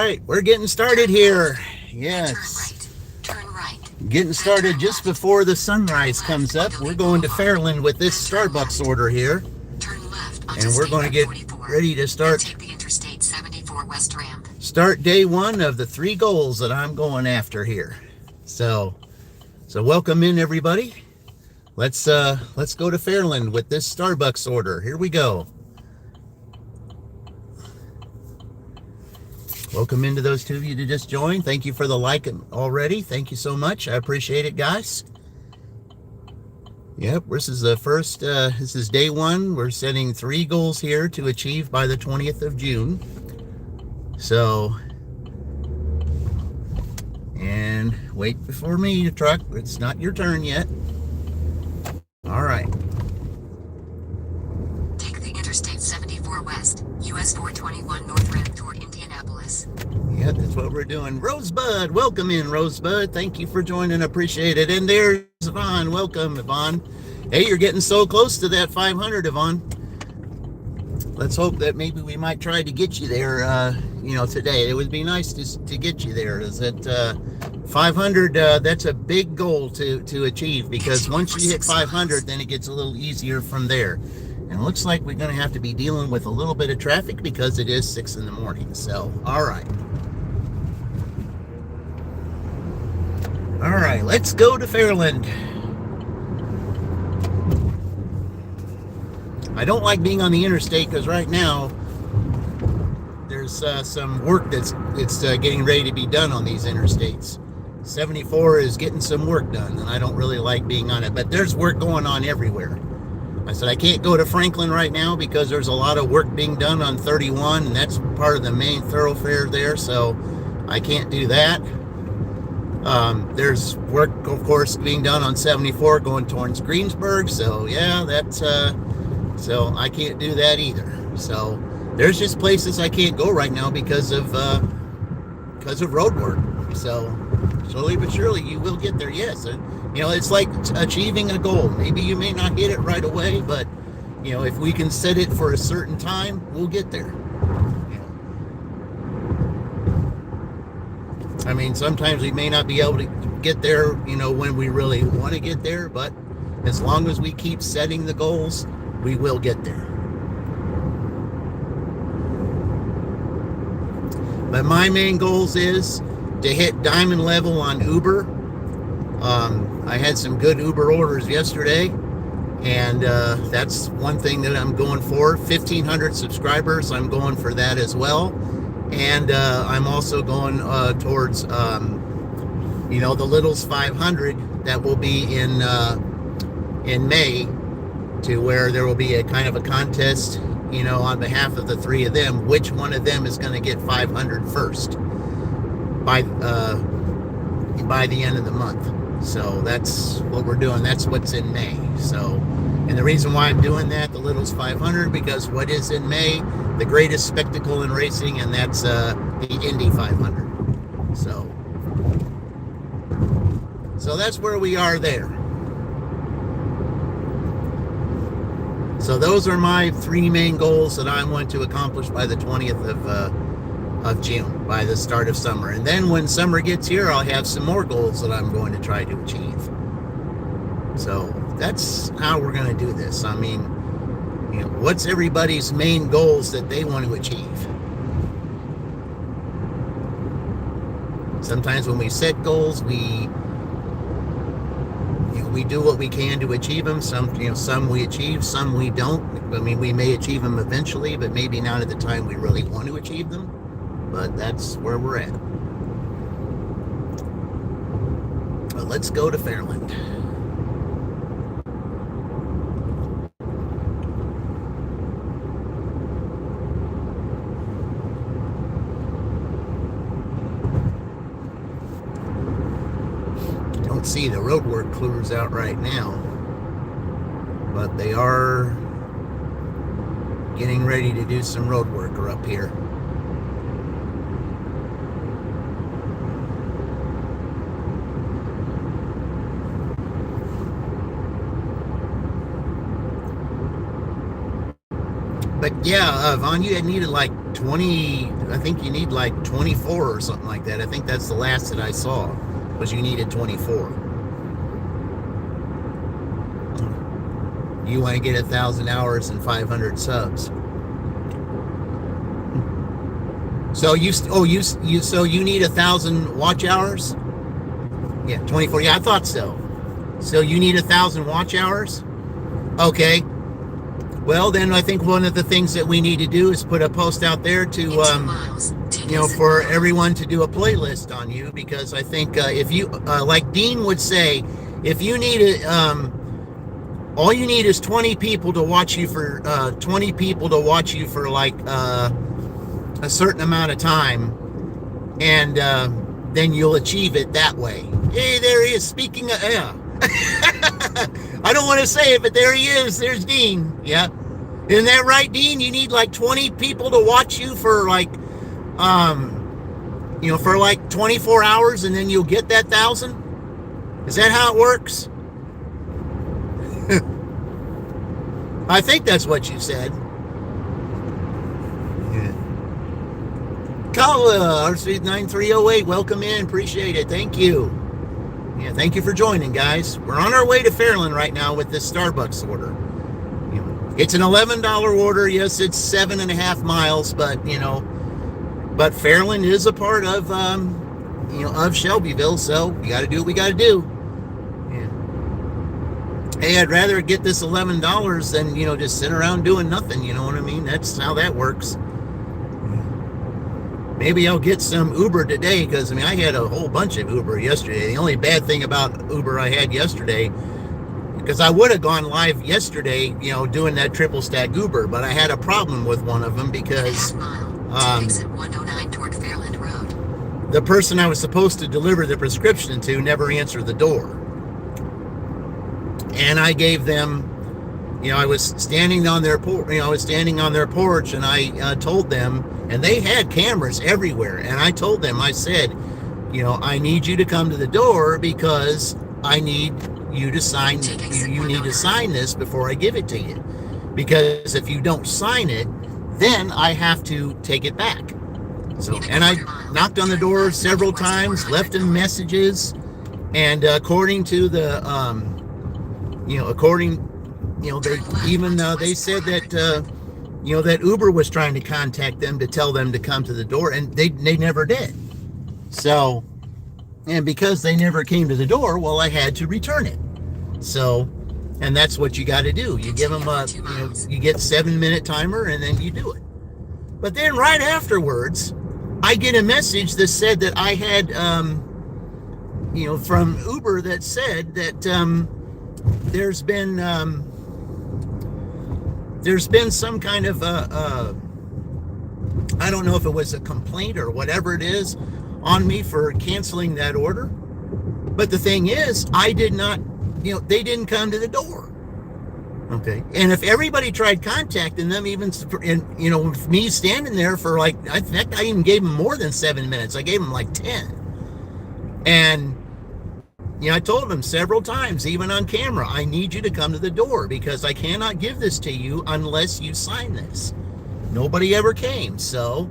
right, we're getting started here. Yes. Turn right. Getting started just before the sunrise comes up. We're going to Fairland with this Starbucks order here. Turn left onto And we're going to get 44. ready to start. Take the Interstate 74 West ramp. Start day one of the 3 goals that I'm going after here. So welcome in everybody. Let's go to Fairland with this Starbucks order. Here we go. Welcome into those 2 of you that just joined. Thank you for the like already. Thank you so much. I appreciate it, guys. Yep, this is the first, this is day one. We're setting 3 goals here to achieve by the 20th of June. So, and wait before me, truck. It's not your turn yet. All right. Take the Interstate 74 West, US 421 North ramp toward Indianapolis. Yeah, that's what we're doing. Rosebud, welcome in, Rosebud. Thank you for joining. Appreciate it. And there's Yvonne. Welcome, Yvonne. Hey, you're getting so close to that 500, Yvonne. Let's hope that maybe we might try to get you there, today. It would be nice to get you there. Is that 500? That's a big goal to achieve, because once you hit 500, then it gets a little easier from there. And it looks like we're going to have to be dealing with a little bit of traffic because it is 6 in the morning. So, all right. All right, let's go to Fairland. I don't like being on the interstate because right now there's some work that's getting ready to be done on these interstates. 74 is getting some work done, and I don't really like being on it. But there's work going on everywhere. I said I can't go to Franklin right now because there's a lot of work being done on 31, and that's part of the main thoroughfare there, so I can't do that. There's work, of course, being done on 74 going towards Greensburg, so yeah, that's so I can't do that either. So there's just places I can't go right now because of road work. So slowly but surely you will get there. Yes, and it's like achieving a goal. Maybe you may not hit it right away, but if we can set it for a certain time, we'll get there. I mean, sometimes we may not be able to get there, when we really want to get there, but as long as we keep setting the goals, we will get there. But my main goals is to hit diamond level on Uber. I had some good Uber orders yesterday, and that's one thing that I'm going for. 1,500 subscribers, I'm going for that as well. And I'm also going towards, the Littles 500 that will be in May, to where there will be a kind of a contest, on behalf of the 3 of them, which one of them is going to get 500 first by the end of the month. So that's what we're doing. That's what's in May. So, and the reason why I'm doing that, the Littles 500, because what is in May, the greatest spectacle in racing, and that's the Indy 500. So that's where we are there. So those are my 3 main goals that I want to accomplish by the 20th of June, by the start of summer. And then when summer gets here, I'll have some more goals that I'm going to try to achieve. So that's how we're going to do this. I mean, what's everybody's main goals that they want to achieve? Sometimes when we set goals, we do what we can to achieve them. Some we achieve, some we don't. I mean, we may achieve them eventually, but maybe not at the time we really want to achieve them. But that's where we're at. But let's go to Fairland. See, the road work crews out right now, but they are getting ready to do some road work up here. But yeah, Vaughn, you had needed like 20, I think you need like 24 or something like that. I think that's the last that I saw, was you needed 24. You want to get 1,000 hours and 500 subs. So you need 1,000 watch hours? Yeah, 24. Yeah, I thought so. So you need 1,000 watch hours? Okay. Well, then I think one of the things that we need to do is put a post out there to, for everyone to do a playlist on you, because I think if you, like Dean would say, if you need all you need is 20 people to watch you for, like a certain amount of time, and then you'll achieve it that way. Hey, there he is. Speaking of, yeah. I don't want to say it, but there he is. There's Dean. Yeah. Isn't that right, Dean? You need like 20 people to watch you for like, for like 24 hours, and then you'll get that 1,000? Is that how it works? I think that's what you said. Yeah. Call RC9308. Welcome in. Appreciate it. Thank you. Yeah, thank you for joining, guys. We're on our way to Fairland right now with this Starbucks order. It's an $11 order. Yes, it's 7.5 miles, but but Fairland is a part of of Shelbyville, so we got to do what we got to do. Yeah. Hey, I'd rather get this $11 than just sit around doing nothing. You know what I mean? That's how that works. Maybe I'll get some Uber today, because I had a whole bunch of Uber yesterday. The only bad thing about Uber I had yesterday, because I would have gone live yesterday, doing that triple stack Uber, but I had a problem with one of them because the person I was supposed to deliver the prescription to never answered the door. And I gave them, I was standing on their porch, and I told them, and they had cameras everywhere, and I told them, I said, I need you to come to the door, because I need you to sign, you need to sign this before I give it to you, because if you don't sign it, then I have to take it back. So, and I knocked on the door several times, left them messages, and according to the, they said that, that Uber was trying to contact them to tell them to come to the door, and they never did. So, and because they never came to the door, well, I had to return it. So, and that's what you got to do. You give them you get 7-minute timer, and then you do it. But then right afterwards, I get a message that said that I had, from Uber, that said that there's been some kind of I don't know if it was a complaint or whatever it is on me for canceling that order. But the thing is, I did not, they didn't come to the door. Okay. And if everybody tried contacting them, even, with me standing there for like, I think I even gave them more than 7 minutes. I gave them like 10. And, I told them several times, even on camera, I need you to come to the door, because I cannot give this to you unless you sign this. Nobody ever came. So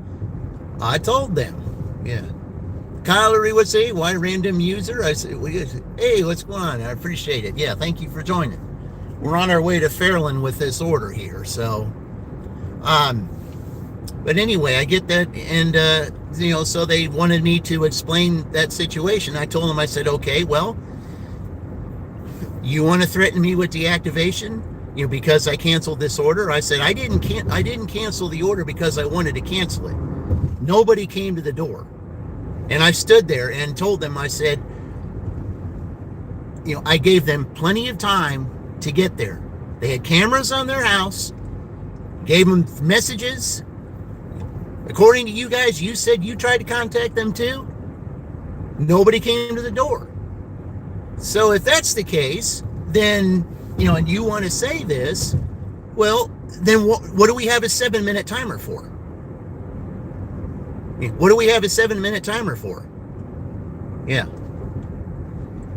I told them, yeah. Kylery would say, why random user? I said, hey, what's going on? I appreciate it. Yeah, thank you for joining. We're on our way to Fairland with this order here. So, but anyway, I get that. And, so they wanted me to explain that situation. I told them, I said, okay, well, you want to threaten me with deactivation, because I canceled this order? I said, I didn't cancel the order because I wanted to cancel it. Nobody came to the door. And I stood there and told them, I said, I gave them plenty of time to get there. They had cameras on their house, gave them messages. According to you guys, you said you tried to contact them too. Nobody came to the door. So if that's the case, then, and you want to say this, well, then what do we have a 7-minute timer for? What do we have a 7-minute timer for? Yeah.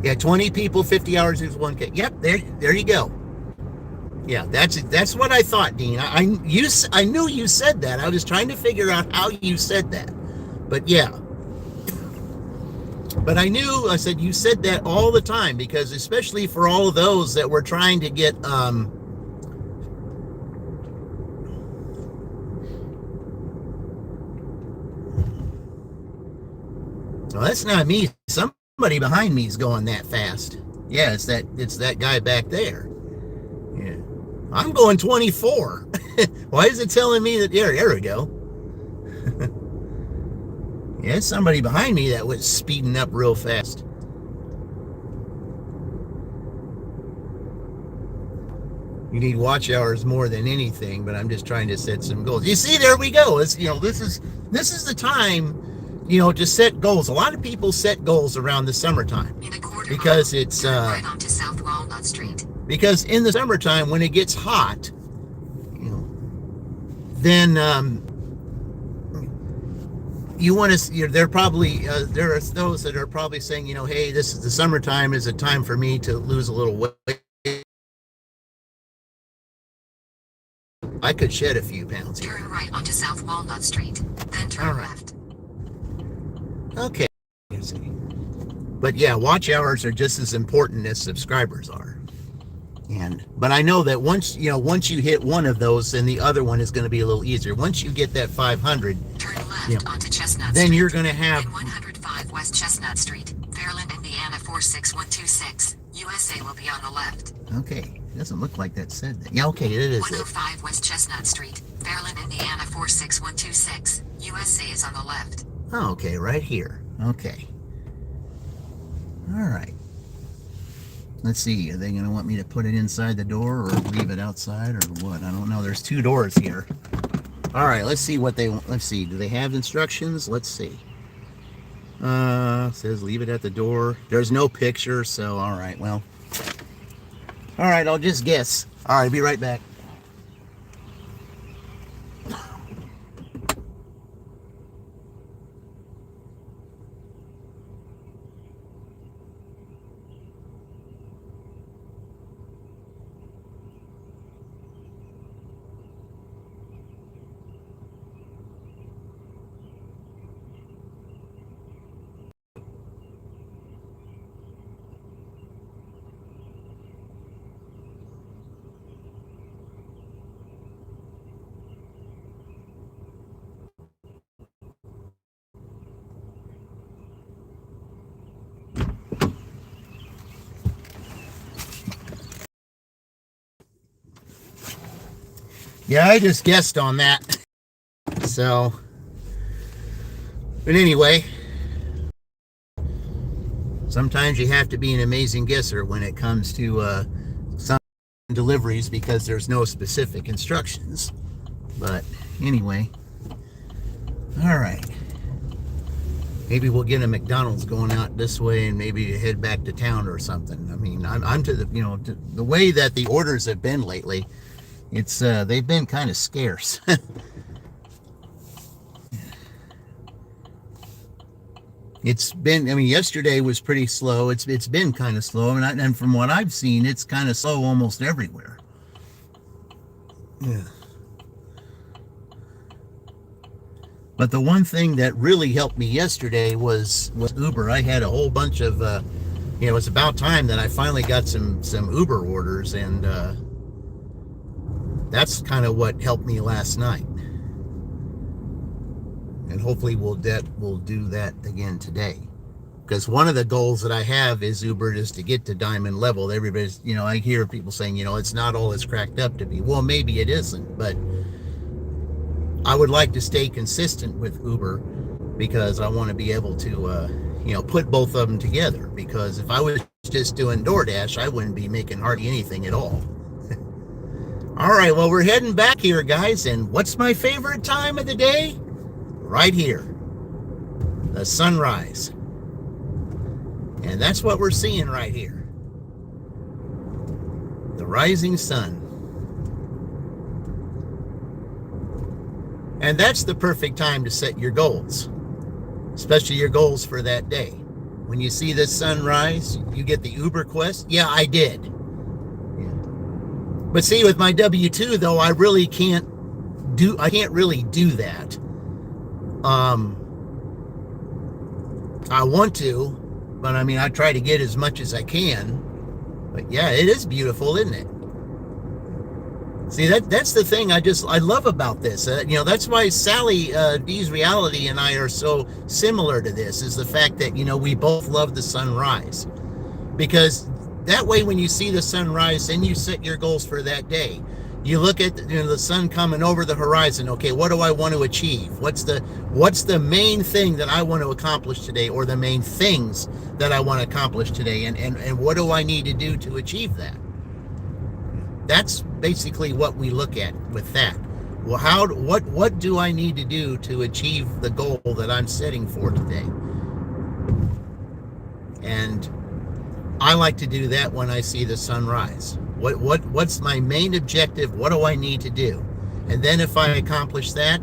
Yeah, 20 people, 50 hours is 1K. Yep, there you go. Yeah, that's what I thought, Dean. I knew you said that. I was trying to figure out how you said that. But yeah. But I said you said that all the time, because especially for all of those that were trying to get well, that's not me. Somebody behind me is going that fast. Yeah, it's that guy back there. Yeah. I'm going 24. Why is it telling me that? There we go. Yeah, somebody behind me that was speeding up real fast. You need watch hours more than anything, but I'm just trying to set some goals. You see, there we go. This is the time, to set goals. A lot of people set goals around the summertime because it's right onto South Walnut Street. Because in the summertime, when it gets hot, then you want to. There are those that are probably saying, hey, this is the summertime is a time for me to lose a little weight. I could shed a few pounds here. Turn right onto South Walnut Street, then turn left. Okay. But yeah, watch hours are just as important as subscribers are. But I know that once you hit one of those, then the other one is going to be a little easier. Once you get that 500, turn left onto Chestnut then Street. You're going to have 105 West Chestnut Street, Fairland, Indiana 46126. USA will be on the left. Okay, it doesn't look like that said that. Yeah, okay, it is. 105 West Chestnut Street, Fairland, Indiana 46126. USA is on the left. Oh, okay, right here. Okay. All right. Let's see. Are they going to want me to put it inside the door or leave it outside or what? I don't know. There's 2 doors here. All right. Let's see what they want. Let's see. Do they have instructions? Let's see. Says leave it at the door. There's no picture. So, all right. Well. All right. I'll just guess. All right. Be right back. Yeah, I just guessed on that. So, but anyway, sometimes you have to be an amazing guesser when it comes to some deliveries because there's no specific instructions. But anyway, all right. Maybe we'll get a McDonald's going out this way and maybe head back to town or something. I mean, I'm to the, to the way that the orders have been lately. It's they've been kind of scarce. It's been, I mean, yesterday was pretty slow. It's been kind of slow, and from what I've seen, it's kind of slow almost everywhere. Yeah. But the one thing that really helped me yesterday was Uber. I had a whole bunch of, it's about time that I finally got some Uber orders, and that's kind of what helped me last night. And hopefully we'll do that again today. Because one of the goals that I have is Uber is to get to diamond level. Everybody's, I hear people saying, it's not all it's cracked up to be. Well, maybe it isn't, but I would like to stay consistent with Uber because I want to be able to, put both of them together. Because if I was just doing DoorDash, I wouldn't be making hardly anything at all. All right, well, we're heading back here, guys. And what's my favorite time of the day? Right here, the sunrise. And that's what we're seeing right here. The rising sun. And that's the perfect time to set your goals, especially your goals for that day. When you see this sunrise, you get the Uber quest. Yeah, I did. Yeah. But see, with my W-2 though, I can't really do that. I want to, but I mean, I try to get as much as I can. But yeah, it is beautiful, isn't it? See, that's the thing I love about this. That's why Sally D's Reality and I are so similar to this, is the fact that, we both love the sunrise. Because that way, when you see the sunrise, then you set your goals for that day. You look at the sun coming over the horizon. Okay, what do I want to achieve? What's the main thing that I want to accomplish today, or the main things that I want to accomplish today, and what do I need to do to achieve that? That's basically what we look at with that. Well, what do I need to do to achieve the goal that I'm setting for today? And I like to do that when I see the sunrise. What's my main objective? What do I need to do? And then if I accomplish that,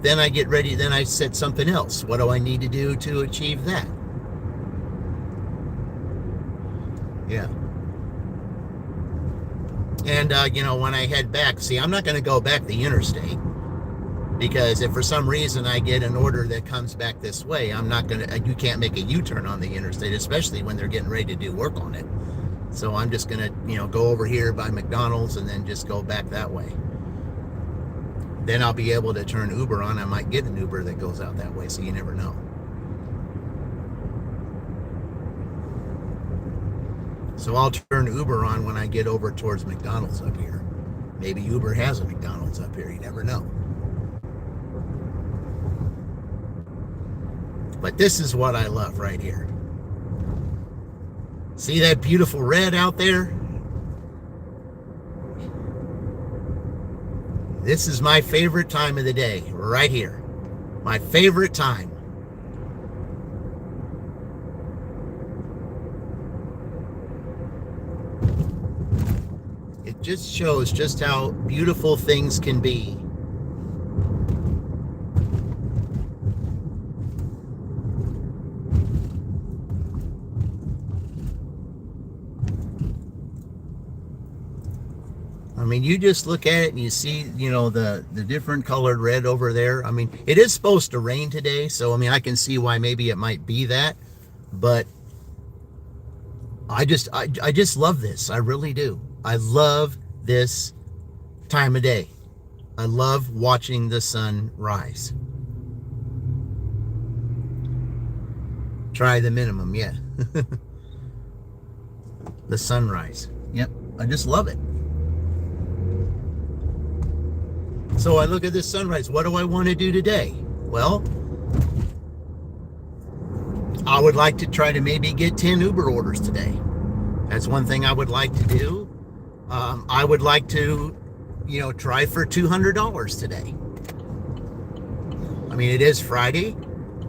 then I get ready, then I set something else. What do I need to do to achieve that? Yeah. And, when I head back, see, I'm not going to go back the interstate, because if for some reason I get an order that comes back this way, you can't make a U-turn on the interstate, especially when they're getting ready to do work on it. So I'm just going to, go over here by McDonald's and then just go back that way. Then I'll be able to turn Uber on. I might get an Uber that goes out that way, so you never know. So I'll turn Uber on when I get over towards McDonald's up here. Maybe Uber has a McDonald's up here. You never know. But this is what I love right here. See that beautiful red out there? This is my favorite time of the day, right here. My favorite time. It just shows just how beautiful things can be. I mean, you just look at it and you see, the different colored red over there. I mean, it is supposed to rain today, so I mean, I can see why maybe it might be that, but I just love this. I really do. I love this time of day. I love watching the sun rise. Try the minimum, yeah. The sunrise. Yep, I just love it. So I look at this sunrise. What do I want to do today? Well, I would like to try to maybe get 10 Uber orders today. That's one thing I would like to do. I would like to, try for $200 today. I mean, it is Friday.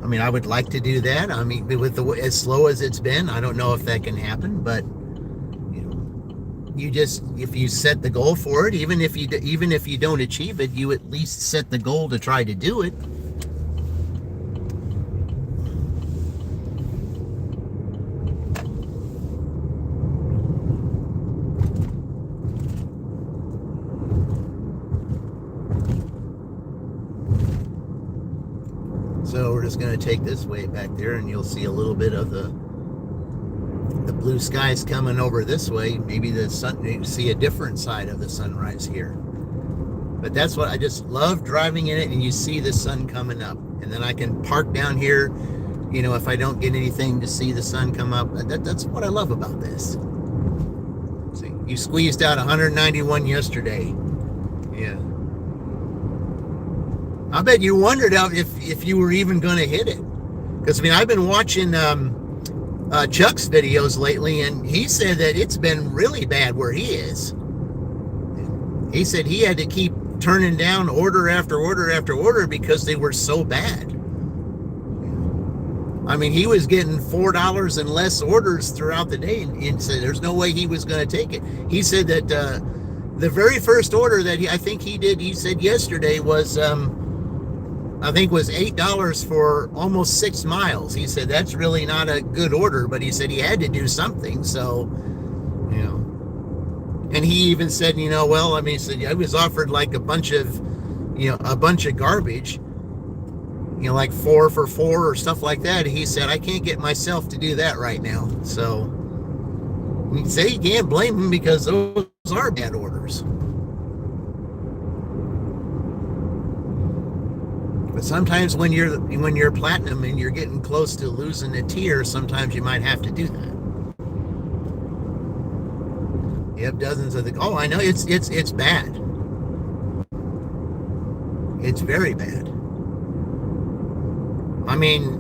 I mean, I would like to do that. I mean, with as slow as it's been, I don't know if that can happen, but if you set the goal for it, even if you don't achieve it, you at least set the goal to try to do it. So we're just going to take this way back there, and you'll see a little bit of the blue skies coming over this way. Maybe the sun, you see a different side of the sunrise here. But that's what I just love, driving in it and you see the sun coming up, and then I can park down here, if I don't get anything to see the sun come up. That's what I love about this. See, you squeezed out 191 yesterday. Yeah. I bet you wondered if you were even going to hit it. Because, I mean, I've been watching Chuck's videos lately, and he said that it's been really bad where he is. He said he had to keep turning down order after order after order because they were so bad. I mean, he was getting $4 and less orders throughout the day, and said there's no way he was going to take it. He said that the very first order that he said yesterday was I think was $8 for almost 6 miles. He said that's really not a good order, but he said he had to do something. So, And he even said, well, I mean, he said, I was offered like a bunch of garbage, like 4 for $4 or stuff like that. He said, I can't get myself to do that right now. So you say you can't blame him, because those are bad orders. But sometimes when you're platinum and you're getting close to losing a tier, sometimes you might have to do that. You have dozens of I know it's bad. It's very bad. I mean,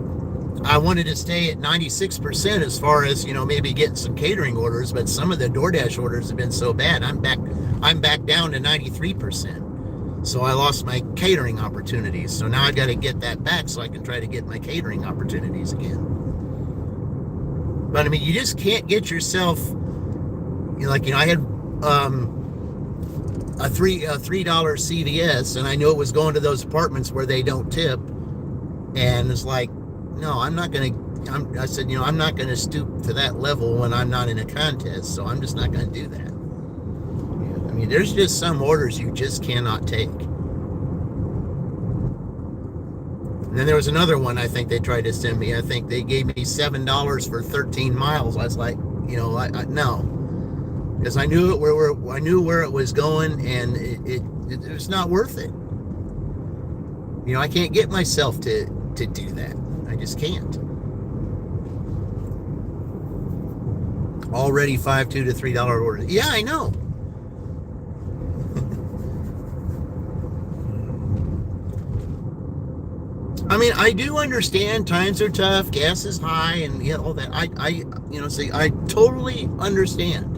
I wanted to stay at 96% as far as, maybe getting some catering orders, but some of the DoorDash orders have been so bad, I'm back down to 93%. So I lost my catering opportunities. So now I got to get that back so I can try to get my catering opportunities again. But I mean, you just can't get yourself, I had a $3 CVS, and I knew it was going to those apartments where they don't tip. And it's like, no, I said, I'm not going to stoop to that level when I'm not in a contest. So I'm just not going to do that. I mean, there's just some orders you just cannot take. And then there was another one I think they tried to send me. I think they gave me $7 for 13 miles. I was like, no, because I knew where it was going, and it was not worth it. I can't get myself to do that. I just can't. Already $5, $2 to $3 orders. Yeah, I know. I mean, I do understand times are tough, gas is high, and all that. I totally understand.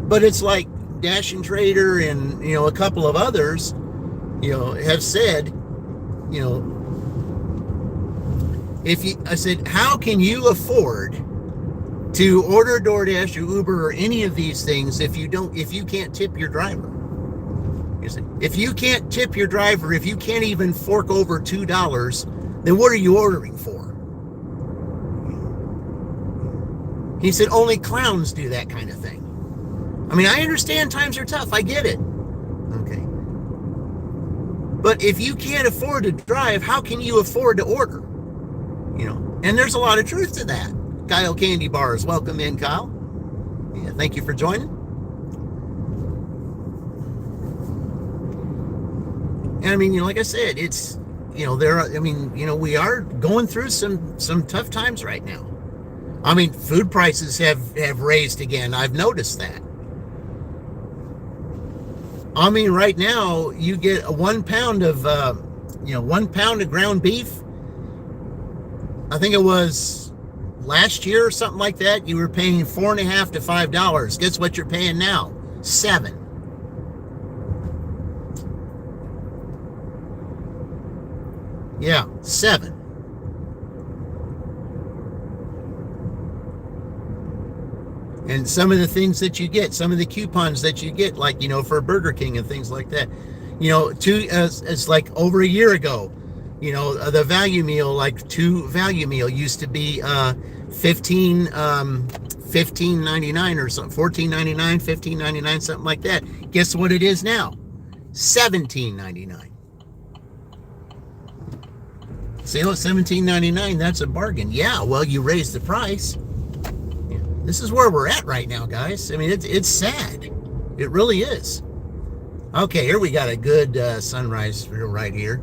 But it's like Dash and Trader and a couple of others, have said, I said, how can you afford to order DoorDash or Uber or any of these things if you can't tip your driver? If you can't tip your driver, if you can't even fork over $2, then what are you ordering for? He said, only clowns do that kind of thing. I mean, I understand times are tough. I get it. Okay. But if you can't afford to drive, how can you afford to order? And there's a lot of truth to that. Kyle Candy Bars, welcome in, Kyle. Yeah, thank you for joining. And I mean, like I said, it's, we are going through some tough times right now. I mean, food prices have raised again. I've noticed that. I mean, right now you get 1 pound of, 1 pound of ground beef. I think it was last year or something like that. You were paying $4.50 to $5. Guess what you're paying now? $7. Yeah, $7. And some of the things that you get, some of the coupons that you get, like, for Burger King and things like that, it's like over a year ago, the value meal, like 2 value meal used to be $15.99 or something, $14.99, $15.99, something like that. Guess what it is now? $17.99. Say, $17.99, that's a bargain. Yeah, well, you raised the price. This is where we're at right now, guys. I mean, it's sad. It really is. Okay, here we got a good sunrise right here.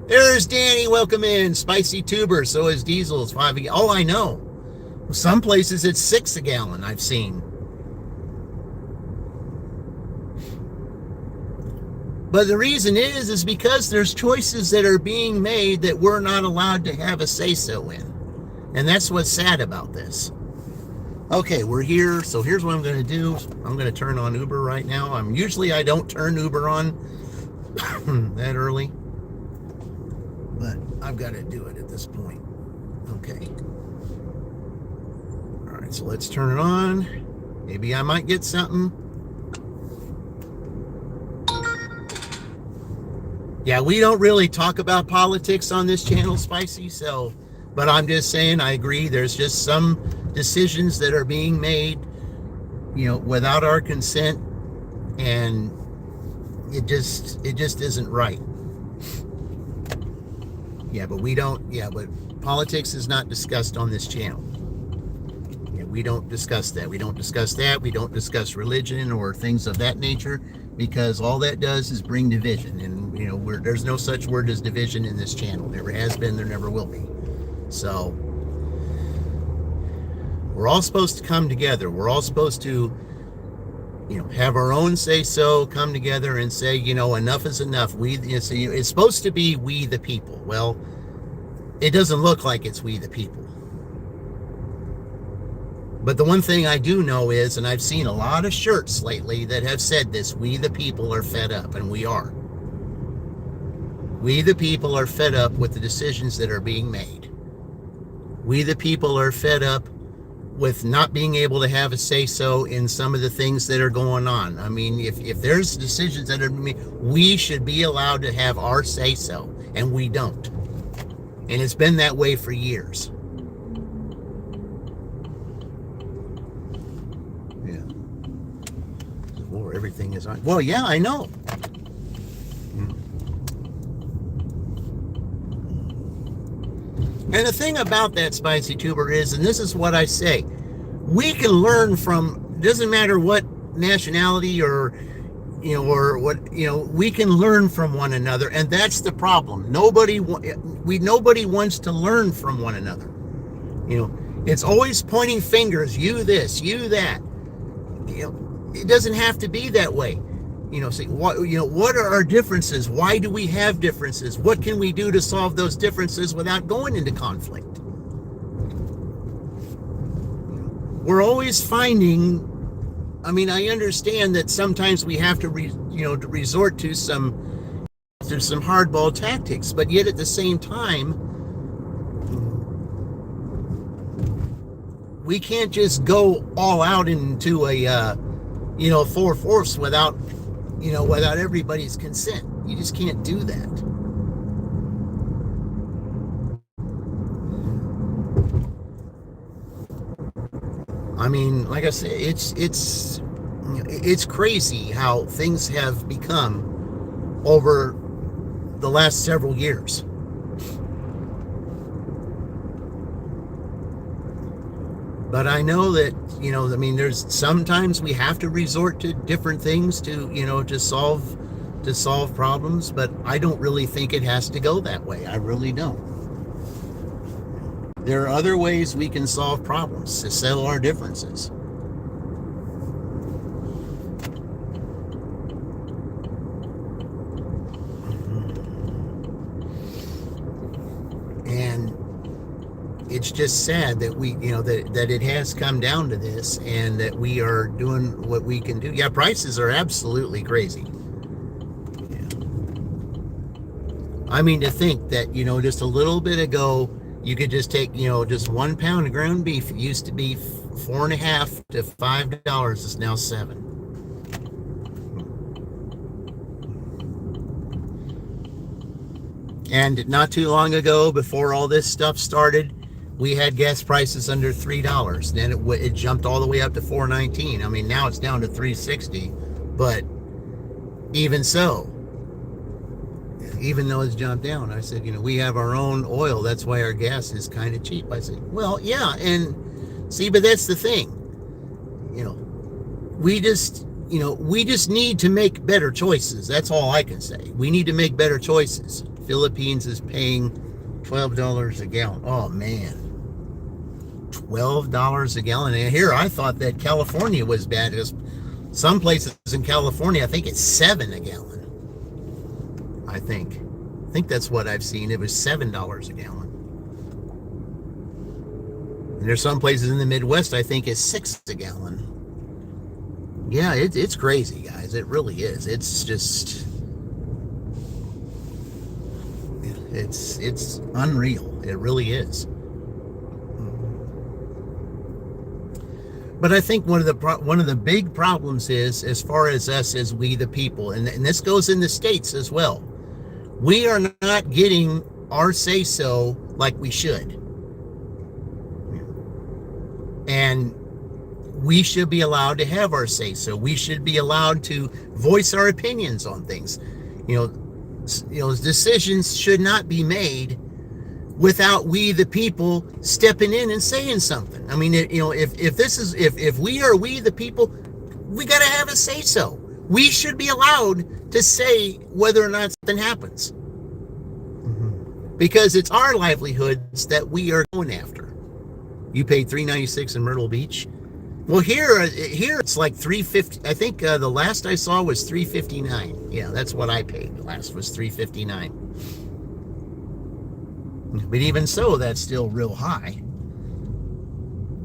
There's Danny. Welcome in. Spicy tuber. So is diesel. It's $5 a gallon. Oh, I know. Some places it's $6 a gallon. I've seen. But the reason is because there's choices that are being made that we're not allowed to have a say-so in. And that's what's sad about this. Okay, we're here. So here's what I'm going to do. I'm going to turn on Uber right now. Usually I don't turn Uber on that early. But I've got to do it at this point. Okay. All right, so let's turn it on. Maybe I might get something. Yeah, we don't really talk about politics on this channel, Spicy, but I'm just saying I agree. There's just some decisions that are being made without our consent, and it just isn't right. Yeah, but we don't. Yeah, but politics is not discussed on this channel. Yeah, we don't discuss that. We don't discuss that. We don't discuss religion or things of that nature, because all that does is bring division. And there's no such word as division in this channel. Never has been. There never will be. So we're all supposed to come together. We're all supposed to, have our own say-so, come together and say, enough is enough. It's supposed to be we the people. Well, it doesn't look like it's we the people. But the one thing I do know is, and I've seen a lot of shirts lately that have said this, we the people are fed up, and we are. We the people are fed up with the decisions that are being made. We the people are fed up with not being able to have a say-so in some of the things that are going on. I mean, if there's decisions that are made, we should be allowed to have our say-so, and we don't. And it's been that way for years. Yeah. Well, everything is on. Well, yeah, I know. And the thing about that, Spicy Tuber, is, and this is what I say, we can learn from, doesn't matter what nationality or what, we can learn from one another, and that's the problem. Nobody wants to learn from one another. It's always pointing fingers, you this, you that. It doesn't have to be that way. Say, what are our differences? Why do we have differences? What can we do to solve those differences without going into conflict? We're always finding, I understand that sometimes we have to resort to some hardball tactics, but yet at the same time, we can't just go all out into a full force without everybody's consent. You just can't do that. Like I said, it's crazy how things have become over the last several years. But I know that, there's sometimes we have to resort to different things to solve problems, but I don't really think it has to go that way. I really don't. There are other ways we can solve problems to settle our differences. And it's just sad that that it has come down to this, and that we are doing what we can do. Yeah, prices are absolutely crazy. Yeah. To think that, just a little bit ago, you could just take, just 1 pound of ground beef. It used to be $4.50 to $5. It's now $7. And not too long ago, before all this stuff started, we had gas prices under $3. Then it jumped all the way up to $4.19. Now it's down to $3.60, but even so, even though it's jumped down, I said, we have our own oil. That's why our gas is kind of cheap. I said, well, yeah, and see, but that's the thing. We just need to make better choices. That's all I can say. We need to make better choices. Philippines is paying $12 a gallon. Oh man, $12 a gallon. And here, I thought that California was bad. Some places in California, I think it's $7 a gallon. I think that's what I've seen. It was $7 a gallon. And there's some places in the Midwest, I think, it's $6 a gallon. Yeah, it's crazy, guys. It really is. It's just, it's unreal. It really is. But I think one of the big problems is, as far as us as we the people, and this goes in the States as well, we are not getting our say-so like we should. And we should be allowed to have our say so. We should be allowed to voice our opinions on things. Decisions should not be made without we the people stepping in and saying something. I mean, if we the people, we got to have a say so. We should be allowed to say whether or not something happens, because it's our livelihoods that we are going after. You paid $396 in Myrtle Beach. Well, here it's like $350. I think the last I saw was $359. Yeah, that's what I paid. The last was $359. But even so, that's still real high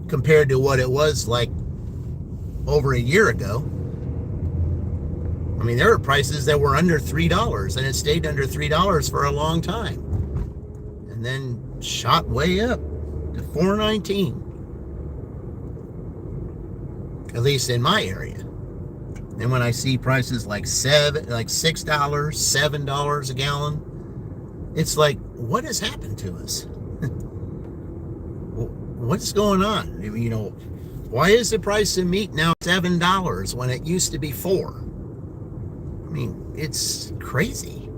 compared to what it was like over a year ago. I mean, there were prices that were under $3, and it stayed under $3 for a long time, and then shot way up to $4.19. At least in my area. And when I see prices like $6, $7 a gallon, it's like, what has happened to us? What's going on? Why is the price of meat now $7 when it used to be $4? I mean, it's crazy.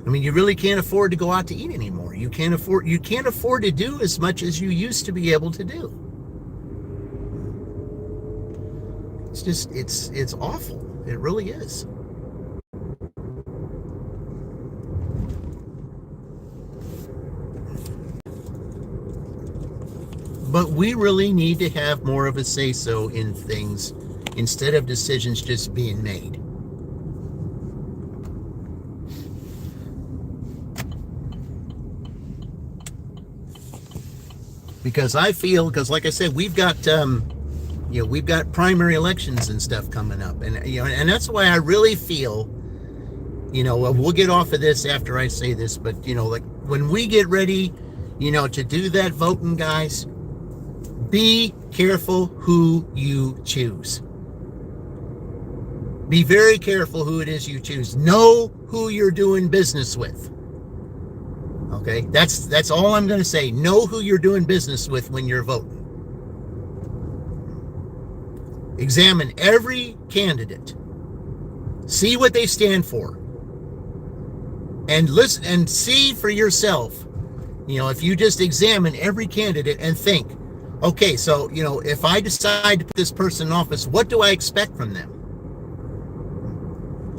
I mean, you really can't afford to go out to eat anymore. You can't afford to do as much as you used to be able to do. It's just, it's awful. It really is. But we really need to have more of a say-so in things instead of decisions just being made. Because like I said, we've got primary elections and stuff coming up, and that's why I really feel, we'll get off of this after I say this, but like when we get ready, to do that voting, guys, be careful who you choose. Be very careful who it is you choose. Know who you're doing business with. Okay, that's all I'm going to say. Know who you're doing business with when you're voting. Examine every candidate. See what they stand for. And listen and see for yourself. If you just examine every candidate and think, okay, so, if I decide to put this person in office, what do I expect from them?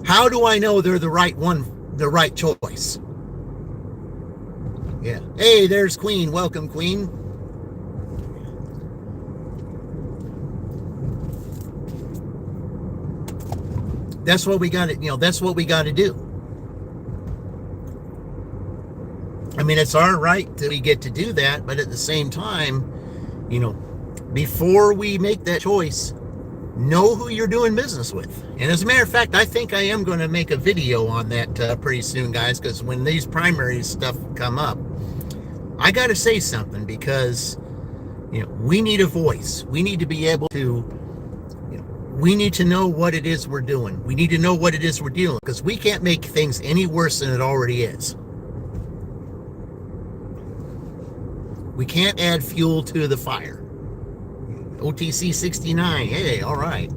How do I know they're the right one, the right choice? Yeah. Hey, there's Queen. Welcome, Queen. That's what we got to, that's what we got to do. I mean, it's our right that we get to do that, but at the same time, before we make that choice, know who you're doing business with. And as a matter of fact, I think I am going to make a video on that pretty soon, guys, because when these primary stuff come up, I got to say something, because, we need a voice. We need to be able to, we need to know what it is we're doing. We need to know what it is we're dealing with, because we can't make things any worse than it already is. We can't add fuel to the fire. OTC 69, hey, all right.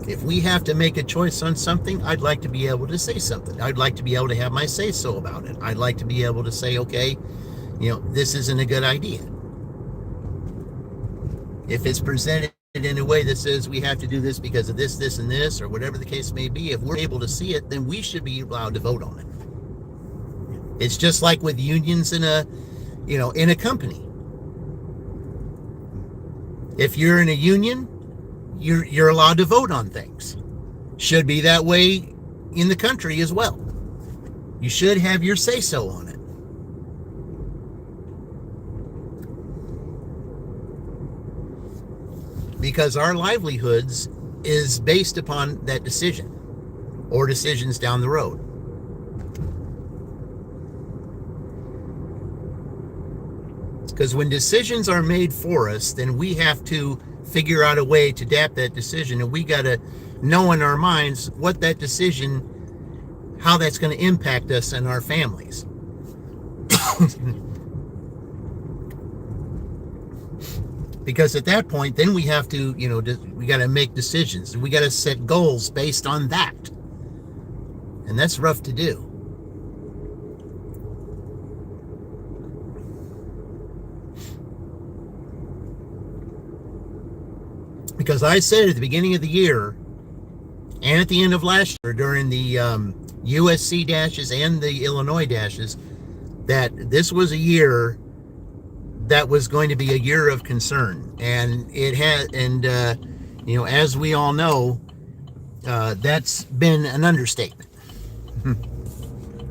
If we have to make a choice on something, I'd like to be able to say something. I'd like to be able to have my say-so about it. I'd like to be able to say, okay, this isn't a good idea. If it's presented in a way that says we have to do this because of this, this, and this, or whatever the case may be, if we're able to see it, then we should be allowed to vote on it. It's just like with unions in a company. If you're in a union, you're allowed to vote on things. Should be that way in the country as well. You should have your say-so on it. Because our livelihoods is based upon that decision or decisions down the road. Because when decisions are made for us, then we have to figure out a way to adapt that decision, and we got to know in our minds what that decision, how that's going to impact us and our families. Because at that point, then we have to, we got to make decisions, and we got to set goals based on that. And that's rough to do. Because I said at the beginning of the year and at the end of last year during the USC dashes and the Illinois dashes that this was a year that was going to be a year of concern. And it had, and as we all know, that's been an understatement.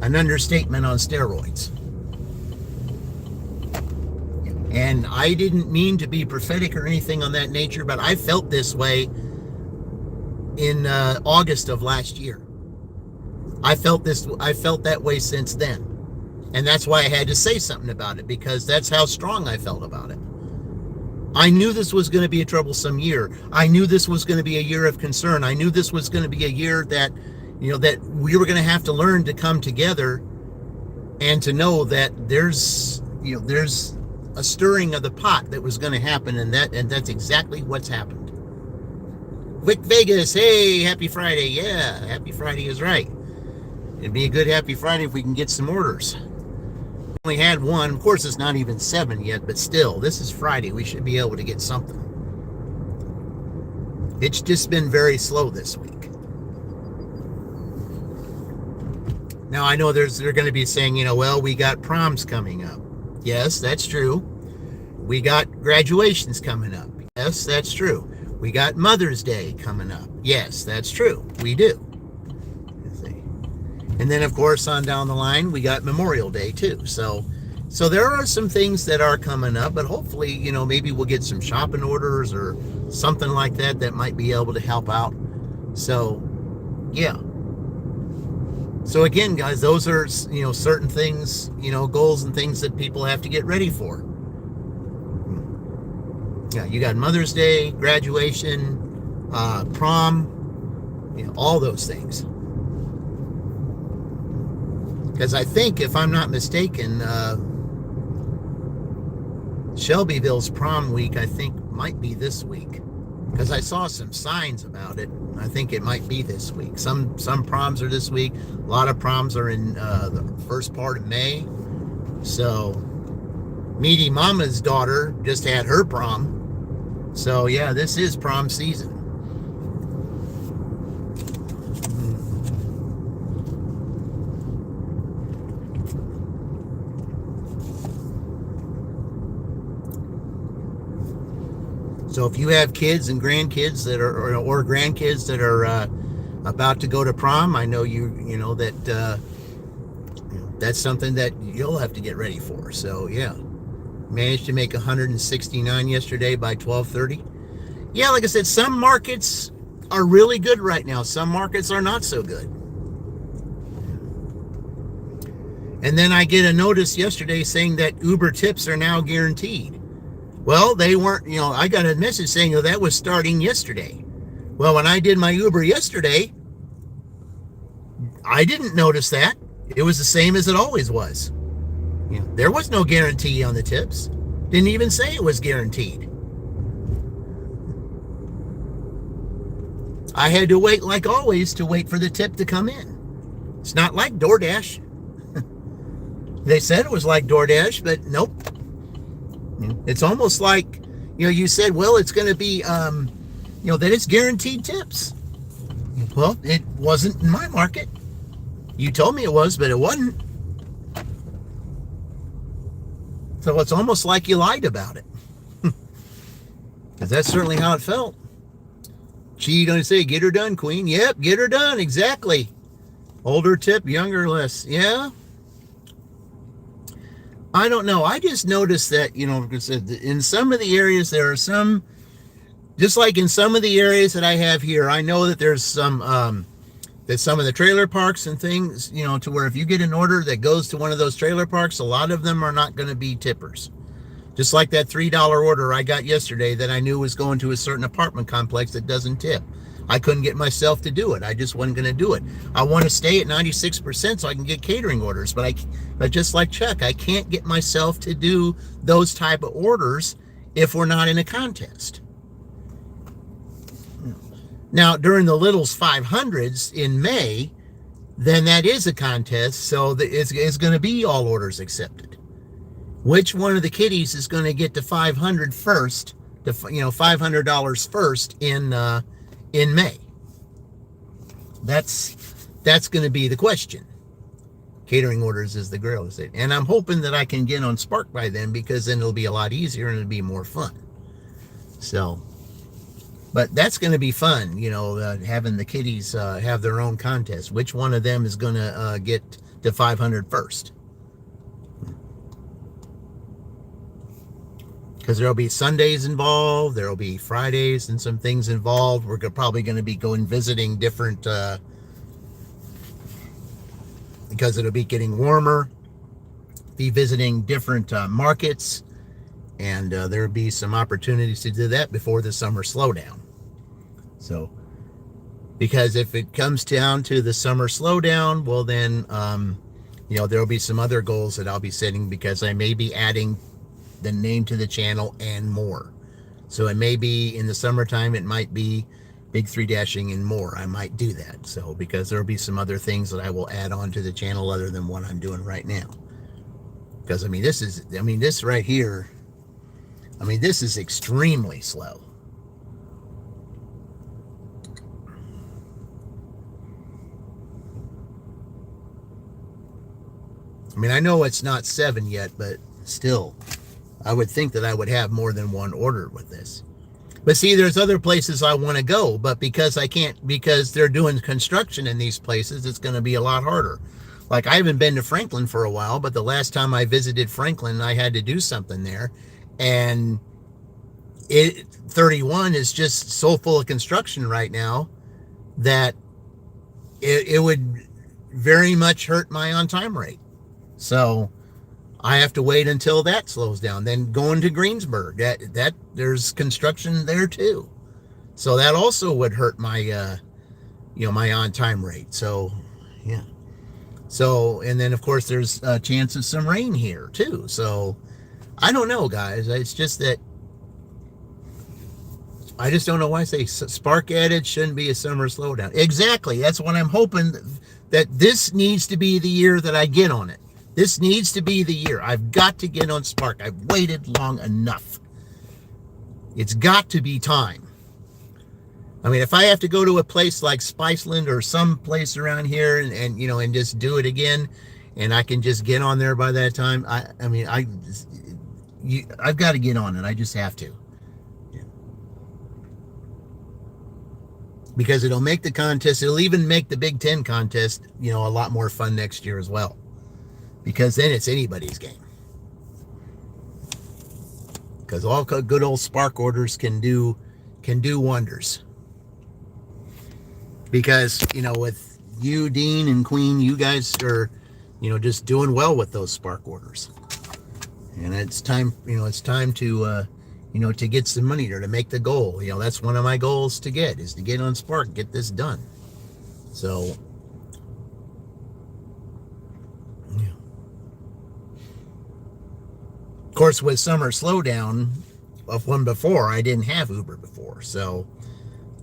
An understatement on steroids. And I didn't mean to be prophetic or anything on that nature, but I felt this way in August of last year. I felt that way since then. And that's why I had to say something about it, because that's how strong I felt about it. I knew this was going to be a troublesome year. I knew this was going to be a year of concern. I knew this was going to be a year that, that we were going to have to learn to come together and to know that there's a stirring of the pot that was going to happen, and that's exactly what's happened. Vic Vegas, hey, happy Friday. Yeah, happy Friday is right. It'd be a good happy Friday if we can get some orders. Only had one. Of course, it's not even 7 yet, but still, this is Friday. We should be able to get something. It's just been very slow this week. Now, I know they're going to be saying, well, we got proms coming up. Yes, that's true. We got graduations coming up. Yes, that's true. We got Mother's Day coming up. Yes, that's true. We do. And then, of course, on down the line, we got Memorial Day, too. So there are some things that are coming up, but hopefully, maybe we'll get some shopping orders or something like that might be able to help out. So, yeah. So again, guys, those are, certain things, goals and things that people have to get ready for. Yeah, you got Mother's Day, graduation, prom, all those things. Because I think, if I'm not mistaken, Shelbyville's prom week, I think, might be this week. Because I saw some signs about it. I think it might be this week. Some proms are this week. A lot of proms are in the first part of May. So, Meaty Mama's daughter just had her prom. So, yeah, this is prom season. So if you have kids and grandkids that are, or grandkids that are about to go to prom, I know that that's something that you'll have to get ready for. So yeah, managed to make 169 yesterday by 12:30. Yeah, like I said, some markets are really good right now. Some markets are not so good. And then I get a notice yesterday saying that Uber tips are now guaranteed. Well, they weren't, I got a message saying that was starting yesterday. Well, when I did my Uber yesterday, I didn't notice that. It was the same as it always was. There was no guarantee on the tips. Didn't even say it was guaranteed. I had to wait, like always, to wait for the tip to come in. It's not like DoorDash. They said it was like DoorDash, but nope. It's almost like, you said, well, it's going to be, that it's guaranteed tips. Well, it wasn't in my market. You told me it was, but it wasn't. So it's almost like you lied about it. Because that's certainly how it felt. She going to say, get her done, Queen. Yep, get her done. Exactly. Older tip, younger less. Yeah. I don't know. I just noticed that, in some of the areas, there are some, just like in some of the areas that I have here, I know that there's some of the trailer parks and things, to where if you get an order that goes to one of those trailer parks, a lot of them are not going to be tippers. Just like that $3 order I got yesterday that I knew was going to a certain apartment complex that doesn't tip. I couldn't get myself to do it. I just wasn't going to do it. I want to stay at 96% so I can get catering orders. But just like Chuck, I can't get myself to do those type of orders if we're not in a contest. Now, during the Littles 500s in May, then that is a contest, so it's going to be all orders accepted. Which one of the kiddies is going to get to 500 first, $500 first in May? That's going to be the question. Catering orders is the girl, and I'm hoping that I can get on Spark by then, because then it'll be a lot easier and it'll be more fun. So, but that's going to be fun, having the kiddies have their own contest. Which one of them is going to get to 500 first? Because there'll be Sundays involved, there'll be Fridays and some things involved. We're probably going to be going visiting different, because it'll be getting warmer, be visiting different markets, and there'll be some opportunities to do that before the summer slowdown. So, because if it comes down to the summer slowdown, well then, there'll be some other goals that I'll be setting, because I may be adding the name to the channel and more. So it may be in the summertime, it might be big 3-dashing and more. I might do that. So, because there'll be some other things that I will add on to the channel other than what I'm doing right now. Because this right here, this is extremely slow. I know it's not 7 yet, but still, I would think that I would have more than one order with this. But see, there's other places I want to go, but because I can't, because they're doing construction in these places, it's going to be a lot harder. Like, I haven't been to Franklin for a while, but the last time I visited Franklin, I had to do something there. And 31 is just so full of construction right now that it would very much hurt my on-time rate. So I have to wait until that slows down. Then going to Greensburg, that there's construction there too. So that also would hurt my, my on-time rate. So, yeah. So, and then of course there's a chance of some rain here too. So I don't know, guys. It's just that I just don't know why I say Spark added shouldn't be a summer slowdown. Exactly. That's what I'm hoping, that this needs to be the year that I get on it. This needs to be the year. I've got to get on Spark. I've waited long enough. It's got to be time. If I have to go to a place like Spiceland or some place around here and just do it again, and I can just get on there by that time, I've got to get on it. I just have to. Yeah. Because it'll make the contest, it'll even make the Big Ten contest, a lot more fun next year as well. Because then it's anybody's game. Because all good old Spark orders can do wonders. Because, with you, Dean and Queen, you guys are, just doing well with those Spark orders. And it's time, to, to get some money there, to make the goal. That's one of my goals to get on Spark, get this done. So, of course, with summer slowdown of one before, I didn't have Uber before. So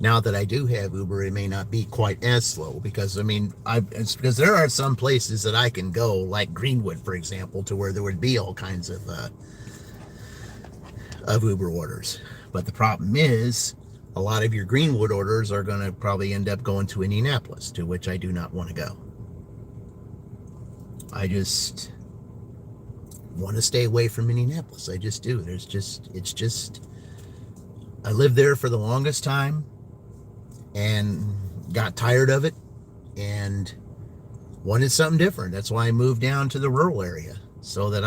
now that I do have Uber, it may not be quite as slow, because it's because there are some places that I can go, like Greenwood, for example, to where there would be all kinds of Uber orders. But the problem is, a lot of your Greenwood orders are going to probably end up going to Indianapolis, to which I do not want to go. I just want to stay away from Indianapolis. I just do. I lived there for the longest time and got tired of it and wanted something different. That's why I moved down to the rural area, so that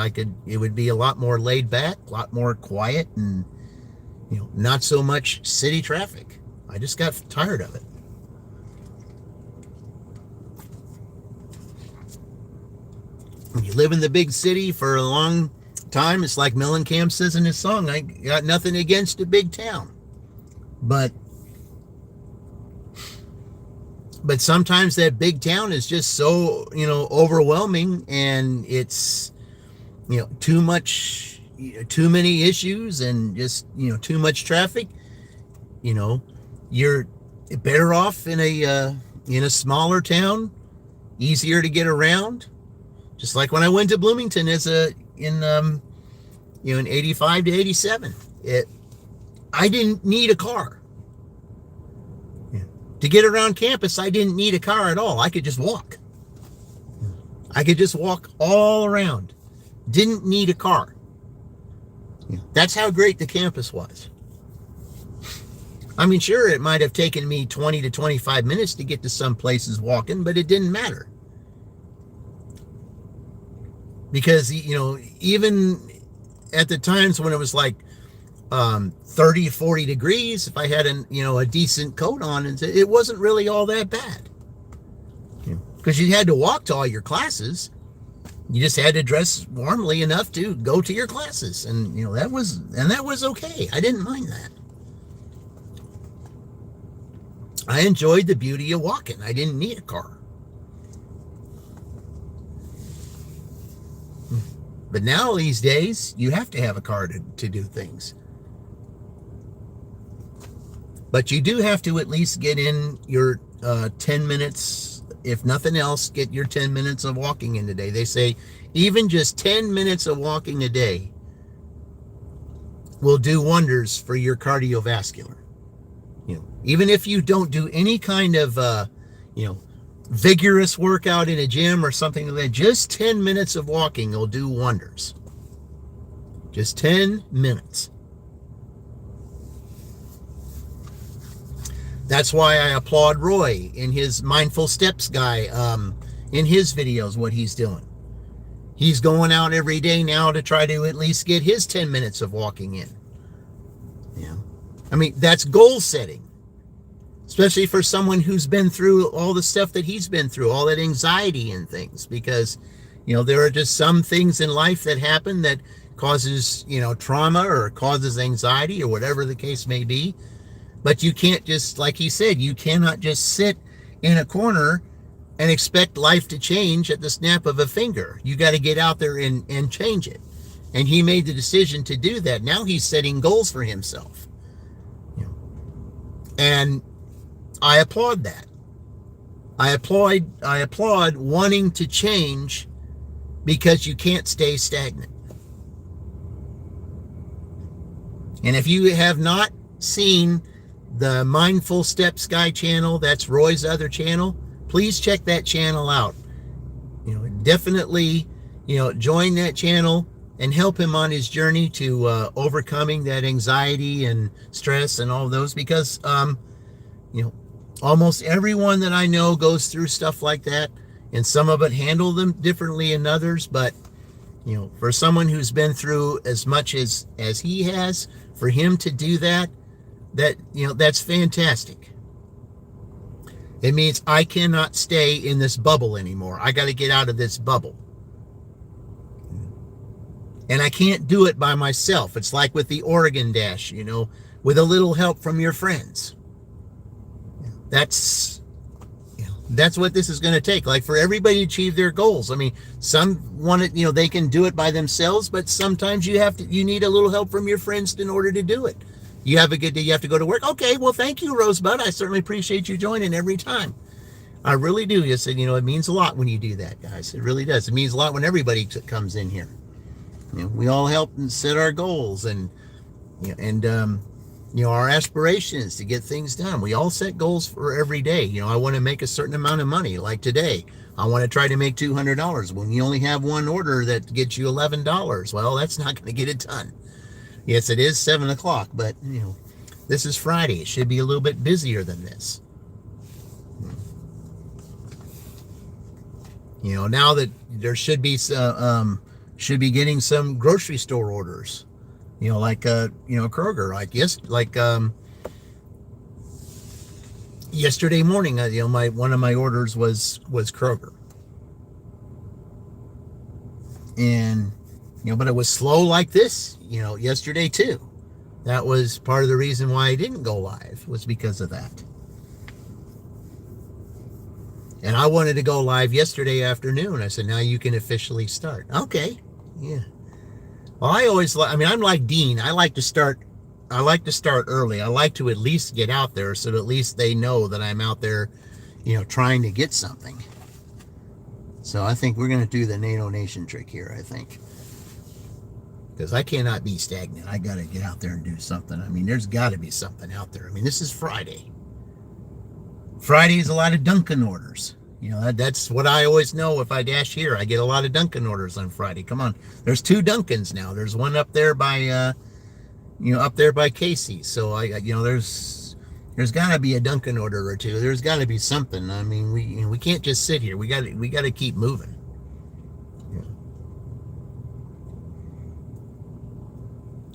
it would be a lot more laid back, a lot more quiet, and, not so much city traffic. I just got tired of it. When you live in the big city for a long time, it's like Mellencamp says in his song, I got nothing against a big town. But sometimes that big town is just so, overwhelming, and it's, too much, too many issues, and just, too much traffic. You're better off in a smaller town, easier to get around. Just like when I went to Bloomington in 85 to 87, I didn't need a car. To get around campus, I didn't need a car at all. I could just walk. I could just walk all around. Didn't need a car. That's how great the campus was. I mean, sure, it might have taken me 20 to 25 minutes to get to some places walking, but it didn't matter. Because, even at the times when it was like 30, 40 degrees, if I had a decent coat on, and it wasn't really all that bad. Because you had to walk to all your classes. You just had to dress warmly enough to go to your classes. And, that was okay. I didn't mind that. I enjoyed the beauty of walking. I didn't need a car. But now these days, you have to have a car to do things. But you do have to at least get in your 10 minutes, if nothing else, get your 10 minutes of walking in a day. They say even just 10 minutes of walking a day will do wonders for your cardiovascular. Even if you don't do any kind of, vigorous workout in a gym or something like that, just 10 minutes of walking will do wonders. Just 10 minutes. That's why I applaud Roy in his Mindful Steps guy, in his videos, what he's doing. He's going out every day now to try to at least get his 10 minutes of walking in. I mean, that's goal setting. Especially for someone who's been through all the stuff that he's been through, all that anxiety and things, because, there are just some things in life that happen that causes, trauma or causes anxiety or whatever the case may be. But you can't just, like he said, you cannot just sit in a corner and expect life to change at the snap of a finger. You got to get out there and change it. And he made the decision to do that. Now he's setting goals for himself. And I applaud that. I applaud wanting to change, because you can't stay stagnant. And if you have not seen the Mindful Steps Guy channel, that's Roy's other channel, please check that channel out. Definitely, join that channel and help him on his journey to overcoming that anxiety and stress and all those, because almost everyone that I know goes through stuff like that, and some of it handle them differently than others. But, for someone who's been through as much as he has, for him to do that, that's fantastic. It means I cannot stay in this bubble anymore. I got to get out of this bubble. And I can't do it by myself. It's like with the Oregon Dash, with a little help from your friends. That's what this is going to take. Like, for everybody to achieve their goals. I mean, some want it, they can do it by themselves, but sometimes you need a little help from your friends in order to do it. You have a good day, you have to go to work. Okay, well, thank you, Rosebud. I certainly appreciate you joining every time. I really do. You said, it means a lot when you do that, guys. It really does. It means a lot when everybody comes in here. We all help and set our goals and our aspirations to get things done. We all set goals for every day. I want to make a certain amount of money. Like today, I want to try to make $200. When you only have one order that gets you $11, well, that's not going to get it done. Yes, it is 7 o'clock, but this is Friday. It should be a little bit busier than this. Now that there should be getting some grocery store orders. Like Kroger, yesterday morning, one of my orders was Kroger. And But it was slow like this, yesterday too. That was part of the reason why I didn't go live, was because of that. And I wanted to go live yesterday afternoon. I said, now you can officially start. Okay. Yeah. Well, I'm like Dean. I like to start early. I like to at least get out there so that at least they know that I'm out there, trying to get something. So I think we're going to do the NATO Nation trick here, I think. Because I cannot be stagnant. I got to get out there and do something. I mean, there's got to be something out there. I mean, this is Friday. Friday is a lot of Dunkin' orders. That's what I always know. If I dash here, I get a lot of Dunkin' orders on Friday. Come on. There's 2 Dunkins now. There's one up there by, up there by Casey. So there's got to be a Dunkin' order or 2. There's got to be something. I mean, we can't just sit here. We got to keep moving.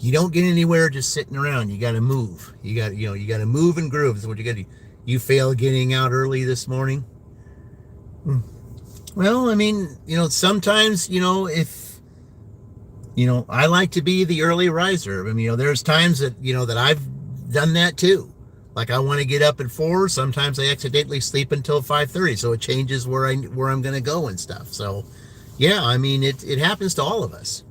You don't get anywhere just sitting around. You got to move. You got to move and groove. Is what you got to do. You failed getting out early this morning. Well, I mean, sometimes, if, I like to be the early riser. I mean, there's times that, that I've done that too. Like I want to get up at 4. Sometimes I accidentally sleep until 5:30. So it changes where I'm going to go and stuff. So yeah, I mean, it happens to all of us.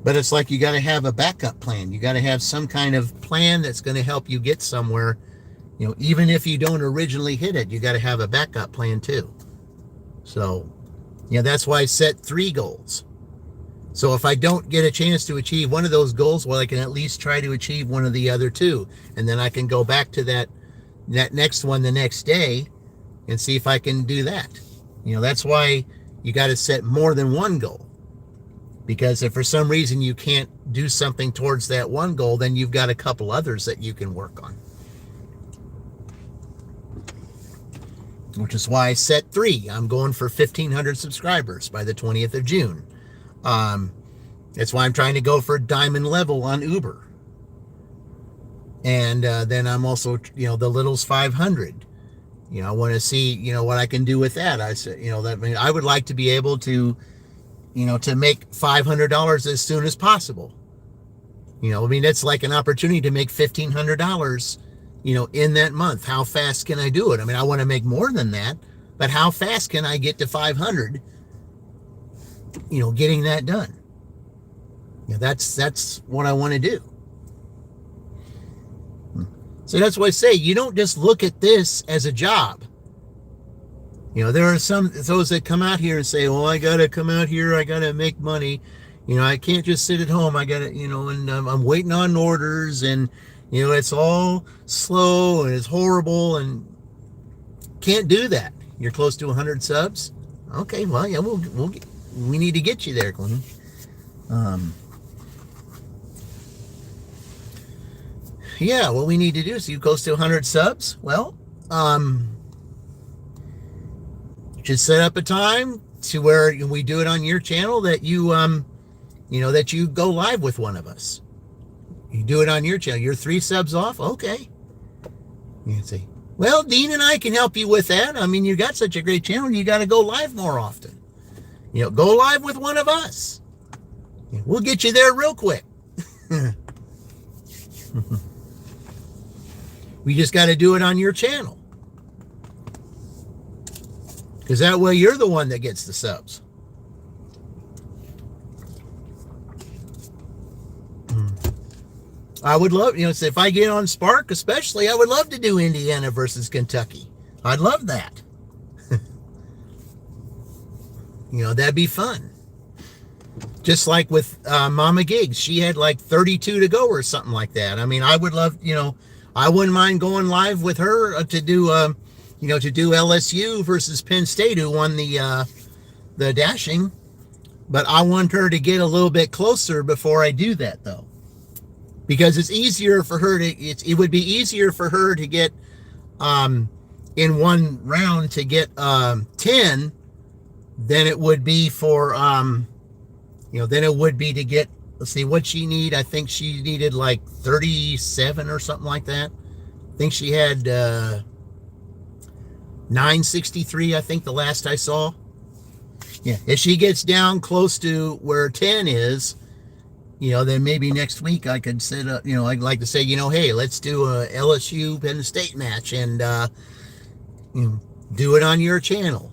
But it's like you got to have a backup plan. You got to have some kind of plan that's going to help you get somewhere. Even if you don't originally hit it, you got to have a backup plan too. So, that's why I set 3 goals. So if I don't get a chance to achieve one of those goals, well, I can at least try to achieve one of the other 2. And then I can go back to that next one the next day and see if I can do that. That's why you got to set more than one goal. Because if for some reason you can't do something towards that one goal, then you've got a couple others that you can work on. Which is why I set 3. I'm going for 1,500 subscribers by the 20th of June. That's why I'm trying to go for diamond level on Uber. And then I'm also, the little's 500. I want to see, what I can do with that. I said, I would like to be able to, to make $500 as soon as possible. It's like an opportunity to make $1,500, in that month. How fast can I do it? I mean, I want to make more than that, but how fast can I get to 500, getting that done? That's what I want to do. So that's why I say, you don't just look at this as a job. There are those that come out here and say, well, I got to come out here. I got to make money. I can't just sit at home. I got to, and I'm waiting on orders and, it's all slow and it's horrible and can't do that. You're close to 100 subs. Okay. Well, yeah, we need to get you there, Queen. Yeah, what we need to do is you close to 100 subs. Well, just set up a time to where we do it on your channel that you, that you go live with one of us. You do it on your channel. You're 3 subs off. Okay. You can say, well, Dean and I can help you with that. I mean, you got such a great channel. You got to go live more often. Go live with one of us. We'll get you there real quick. We just got to do it on your channel. Because that way you're the one that gets the subs. I would love, if I get on Spark especially, I would love to do Indiana versus Kentucky. I'd love that. That'd be fun. Just like with Mama Gigs. She had like 32 to go or something like that. I mean, I would love, I wouldn't mind going live with her to do, to do LSU versus Penn State, who won the dashing. But I want her to get a little bit closer before I do that, though. Because it's easier for her to, it would be easier for her to get, in one round to get 10 than it would be for, than it would be to get, let's see, what she need. I think she needed like 37 or something like that. I think she had 963, I think the last I saw. Yeah, if she gets down close to where 10 is, then maybe next week I could set up, I'd like to say, hey, let's do a LSU Penn State match and, do it on your channel,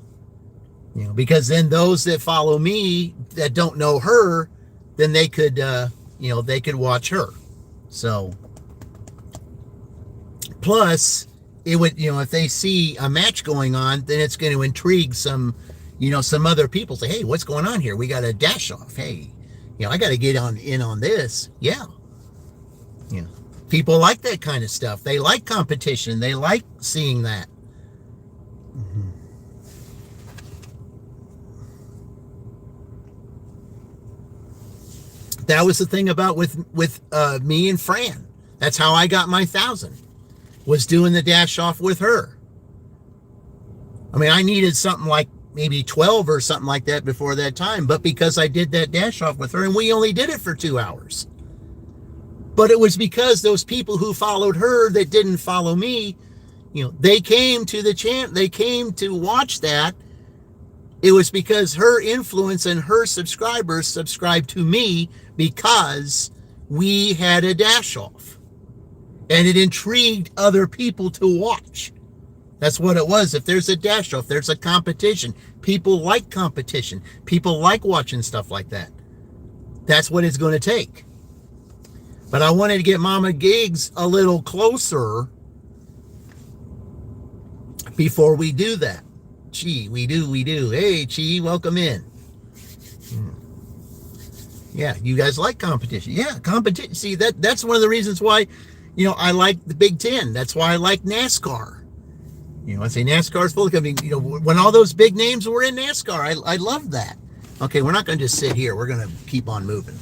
because then those that follow me that don't know her, then they could, they could watch her. So, plus, it would, if they see a match going on, then it's going to intrigue some other people. Say, hey, what's going on here? We got a dash off. Hey, I got to get in on this. Yeah. People like that kind of stuff. They like competition. They like seeing that. Mm-hmm. That was the thing about with me and Fran. That's how I got my 1,000. Was doing the dash off with her. I mean, I needed something like maybe 12 or something like that before that time, but because I did that dash off with her, and we only did it for 2 hours. But it was because those people who followed her that didn't follow me, they came to the channel, they came to watch that. It was because her influence and her subscribers subscribed to me because we had a dash off. And it intrigued other people to watch. That's what it was. If there's a dash off, there's a competition. People like competition. People like watching stuff like that. That's what it's going to take. But I wanted to get Mama Gigs a little closer before we do that. Chi, we do. Hey, Chi, welcome in. Yeah, you guys like competition. Yeah, competition. See, that's one of the reasons why, I like the Big Ten. That's why I like NASCAR. I say NASCAR is full of, when all those big names were in NASCAR, I love that. Okay, we're not going to just sit here. We're going to keep on moving.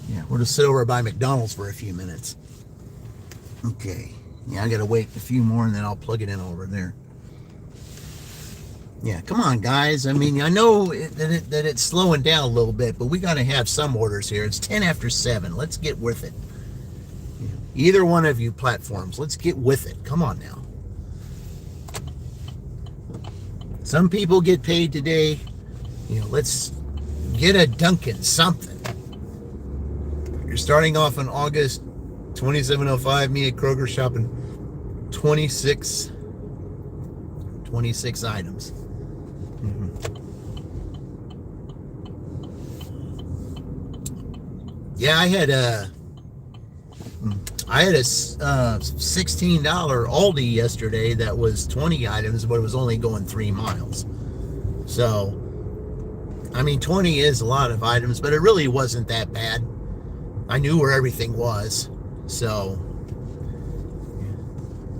Yeah, we'll just sit over by McDonald's for a few minutes. Okay. Yeah, I got to wait a few more and then I'll plug it in over there. Yeah, come on, guys. I mean, I know that it's slowing down a little bit, but we got to have some orders here. It's 10 after 7. Let's get with it. Either one of you platforms, let's get with it. Come on now. Some people get paid today. Let's get a Dunkin' something. You're starting off in August, 2705. Me at Kroger shopping 26 items. Yeah, I had a $16 Aldi yesterday that was 20 items, but it was only going 3 miles. So, I mean, 20 is a lot of items, but it really wasn't that bad. I knew where everything was, so,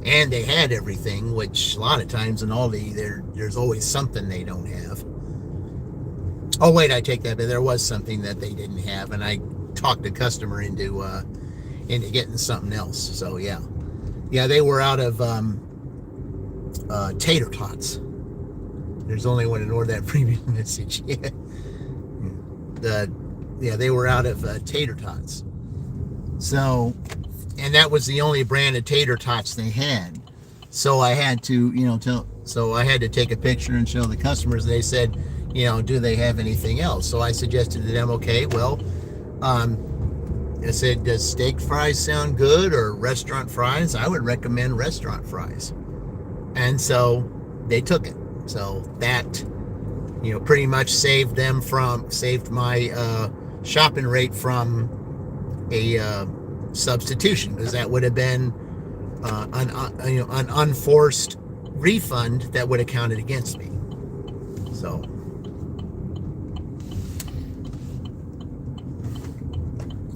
and they had everything, which a lot of times in Aldi, there's always something they don't have. Oh, wait, I take that back. There was something that they didn't have, and I talked the customer into getting something else. So, yeah, they were out of tater tots. There's only one in order that previous message. They were out of tater tots. So, and that was the only brand of tater tots they had. So I had to, so I had to take a picture and show the customers. They said, do they have anything else? So I suggested to them, okay, well, I said, does steak fries sound good or restaurant fries? I would recommend restaurant fries. And so they took it. So that, pretty much saved my shopping rate from a substitution, because that would have been an unforced refund that would have counted against me.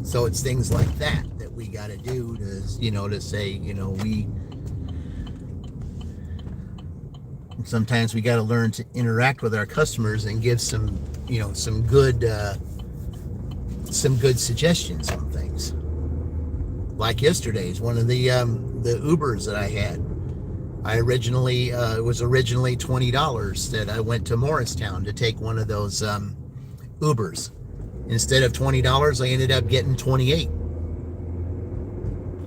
So it's things like that we got to do to say, we sometimes we got to learn to interact with our customers and give some good suggestions on things. Like yesterday's one of the Ubers that I had. It was originally $20 that I went to Morristown to take one of those Ubers. Instead of $20, I ended up getting $28.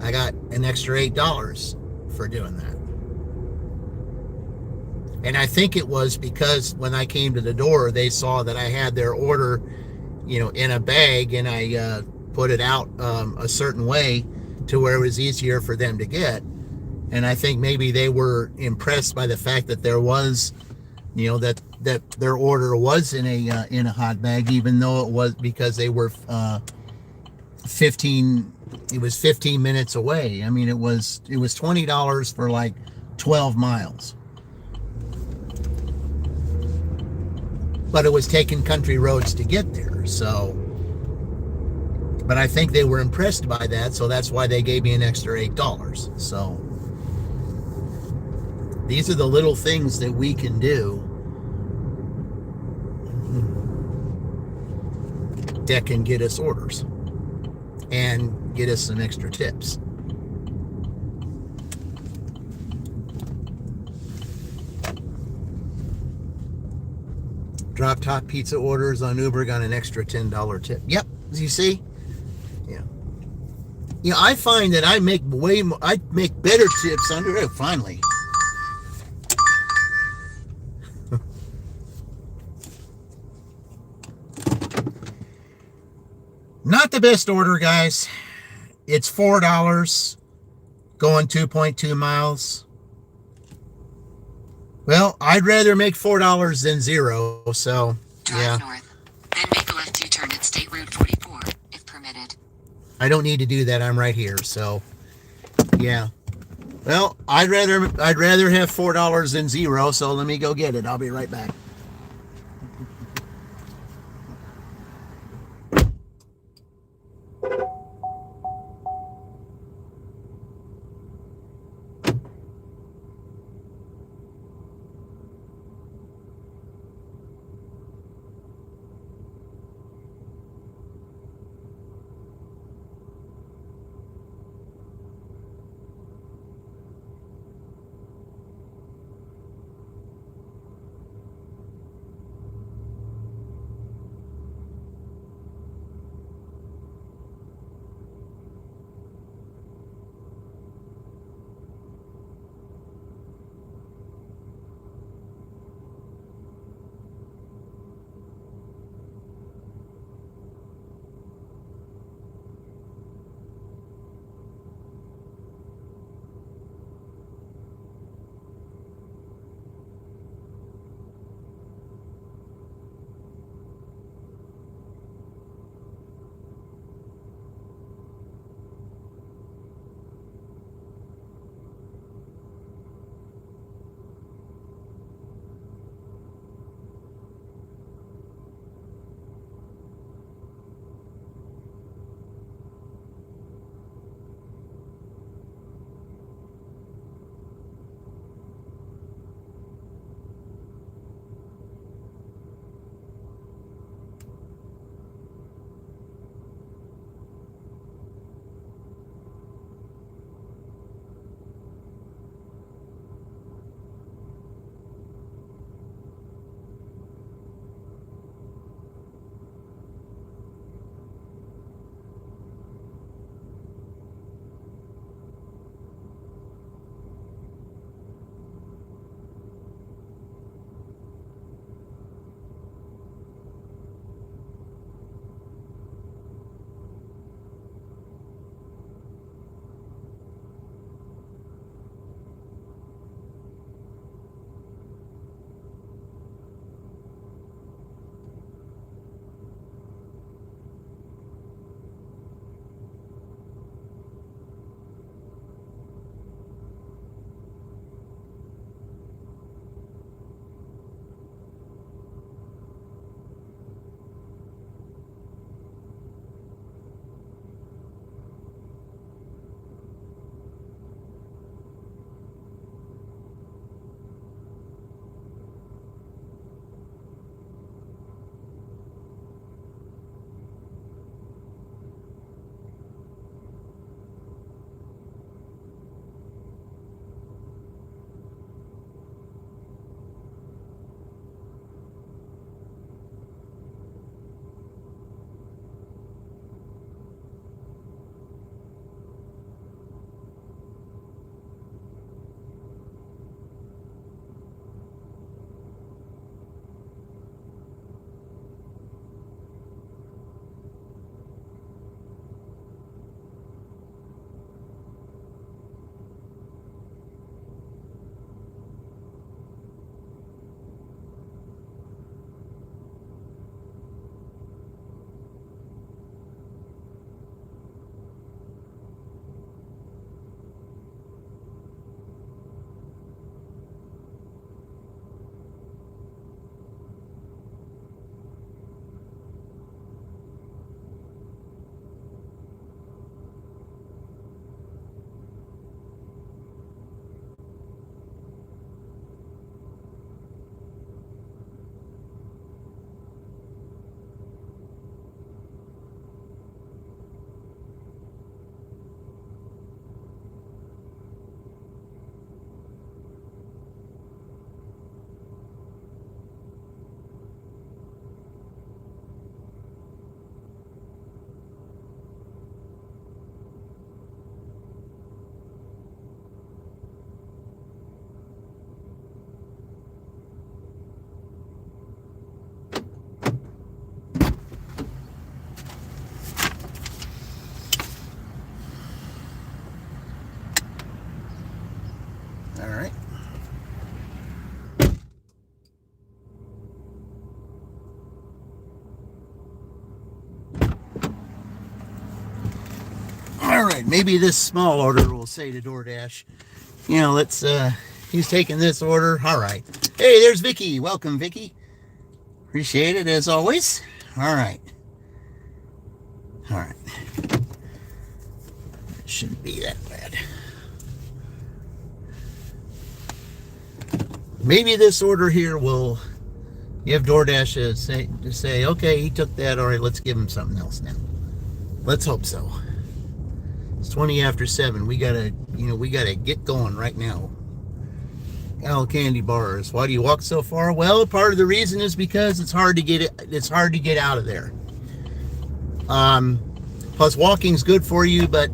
I got an extra $8 for doing that. And I think it was because when I came to the door, they saw that I had their order, in a bag, and I put it out a certain way to where it was easier for them to get. And I think maybe they were impressed by the fact that there was, that their order was in a hot bag, even though it was because they were 15. It was 15 minutes away. I mean, it was $20 for like 12 miles. But it was taking country roads to get there. So, but I think they were impressed by that, so that's why they gave me an extra $8. So these are the little things that we can do that can get us orders and get us some extra tips. Drop top pizza orders on Uber got an extra $10 tip. Yep, you see? Yeah. I find that I make better tips under it. Finally. Not the best order, guys. It's $4 going 2.2 miles. Well, I'd rather make $4 than zero, so yeah. Drive north, then make a left U-turn at State Route 44, if permitted. I don't need to do that. I'm right here, so yeah. Well, I'd rather have $4 than zero, so let me go get it. I'll be right back. right, maybe this small order will say to DoorDash, let's, he's taking this order. All right. Hey, there's Vicky. Welcome, Vicky. Appreciate it, as always. All right. All right. It shouldn't be that bad. Maybe this order here will give DoorDash to say, okay, he took that. All right, let's give him something else now. Let's hope so. It's 20 after 7. We gotta get going right now. Al candy bars. Why do you walk so far? Well, part of the reason is because it's hard to get out of there. Plus, walking's good for you, but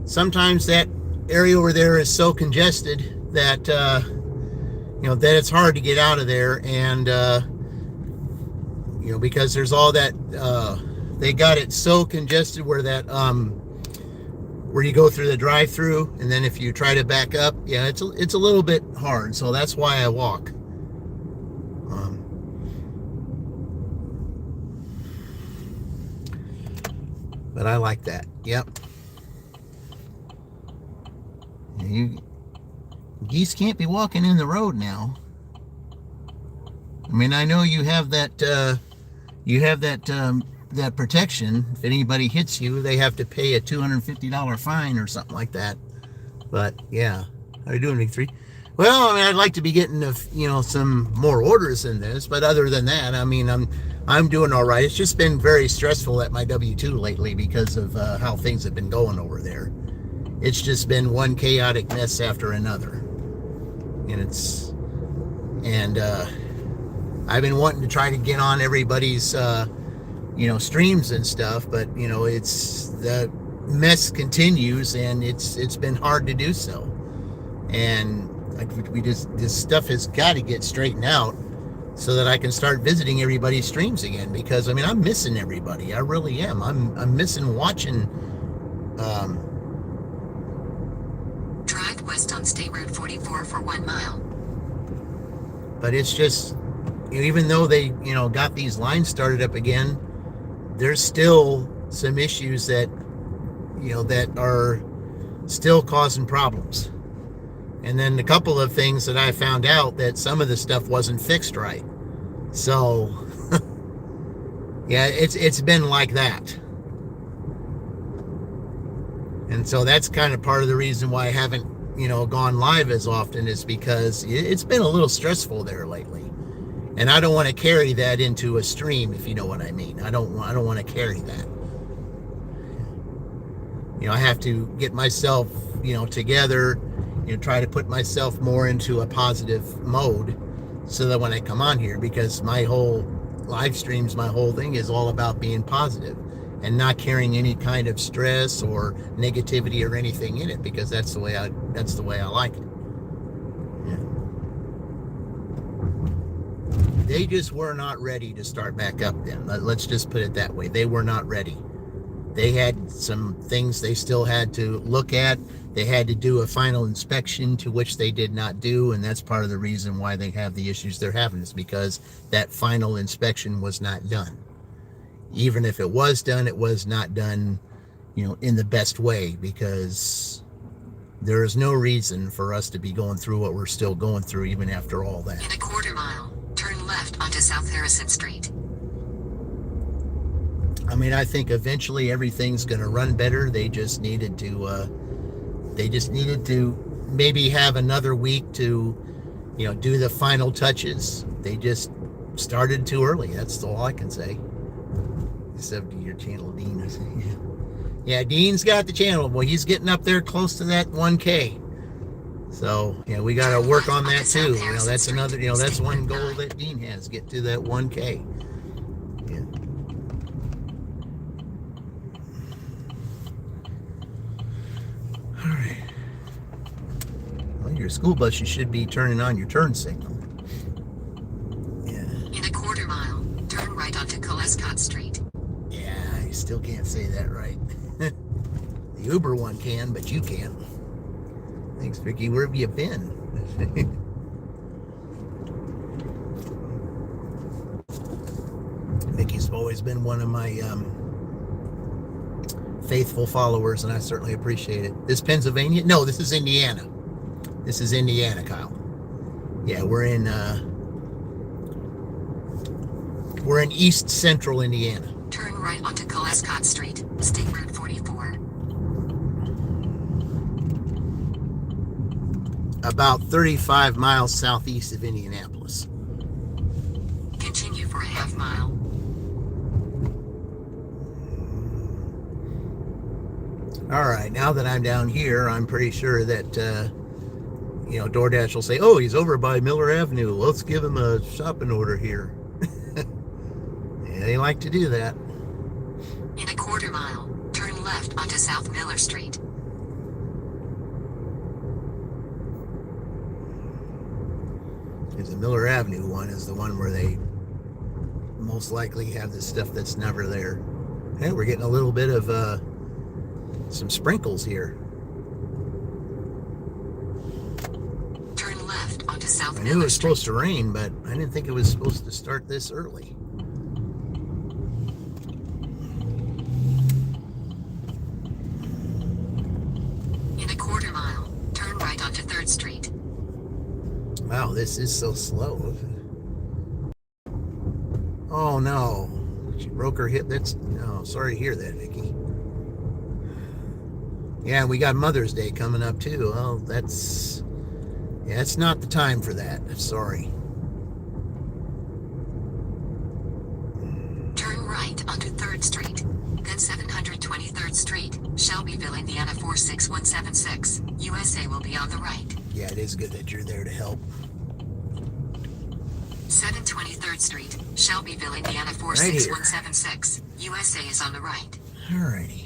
sometimes that area over there is so congested that that it's hard to get out of there, and because there's all that they got it so congested where that where you go through the drive-through, and then if you try to back up, it's a little bit hard. So that's why I walk. But I like that. Yep. Geese can't be walking in the road now. I mean, I know you have that that protection. If anybody hits you, they have to pay a $250 fine or something like that. But yeah, how are you doing, Big Three? Well, I mean, I'd like to be getting some more orders in this, but other than that, I mean, I'm doing all right. It's just been very stressful at my W2 lately because of how things have been going over there. It's just been one chaotic mess after another, and I've been wanting to try to get on everybody's streams and stuff, but it's the mess continues, and it's been hard to do so. And this stuff has got to get straightened out so that I can start visiting everybody's streams again, because I mean, I'm missing everybody. I really am. I'm missing watching. Drive west on State Road 44 for 1 mile. But it's just, even though they got these lines started up again, there's still some issues that that are still causing problems. And then a couple of things that I found out, that some of the stuff wasn't fixed right. So yeah, it's been like that. And so that's kind of part of the reason why I haven't gone live as often, is because it's been a little stressful there lately. And I don't want to carry that into a stream, if you know what I mean. I don't want to carry that. I have to get myself, together, try to put myself more into a positive mode, so that when I come on here, because my whole live streams, my whole thing is all about being positive and not carrying any kind of stress or negativity or anything in it, because that's the way I like it. They just were not ready to start back up then. Let's just put it that way. They were not ready. They had some things they still had to look at. They had to do a final inspection, to which they did not do, and that's part of the reason why they have the issues they're having, is because that final inspection was not done. Even if it was done, it was not done, in the best way, because there is no reason for us to be going through what we're still going through, even after all that. In a quarter mile, turn left onto South Harrison Street. I mean, I think eventually everything's going to run better. They just needed to maybe have another week to, do the final touches. They just started too early. That's all I can say. Except your channel, Dean. Yeah, Dean's got the channel. Well, he's getting up there close to that 1K. So, we got to work on that too. That's another, that's one goal that Dean has, get to that 1K. Yeah. All right. Well, your school bus, you should be turning on your turn signal. Yeah. In a quarter mile, turn right onto Colescott Street. Yeah, you still can't say that right. The Uber one can, but you can't. Thanks, Vicky. Where have you been? Vicky's always been one of my faithful followers, and I certainly appreciate it. This Pennsylvania? No, this is Indiana. This is Indiana, Kyle. Yeah, we're in East Central Indiana. Turn right onto Colescott Street, State Route 44. About 35 miles southeast of Indianapolis. Continue for a half mile. All right, now that I'm down here, I'm pretty sure that, DoorDash will say, oh, he's over by Miller Avenue. Let's give him a shopping order here. Yeah, they like to do that. In a quarter mile, turn left onto South Miller Street. Because the Miller Avenue one is the one where they most likely have the stuff that's never there. Hey, we're getting a little bit of some sprinkles here. Turn left onto South I Miller knew it was Street. supposed to rain, but I didn't think it was supposed to start this early. In a quarter mile, turn right onto 3rd Street. Wow, this is so slow. Oh no, she broke her hip. Sorry to hear that, Vicky. Yeah, we got Mother's Day coming up too. Well, it's not the time for that. Sorry. Turn right onto 3rd Street, then 723rd Street, Shelbyville, Indiana 46176. USA will be on the right. Yeah, it is good that you're there to help. 723rd Street, Shelbyville, Indiana 46176. USA is on the right. Alrighty.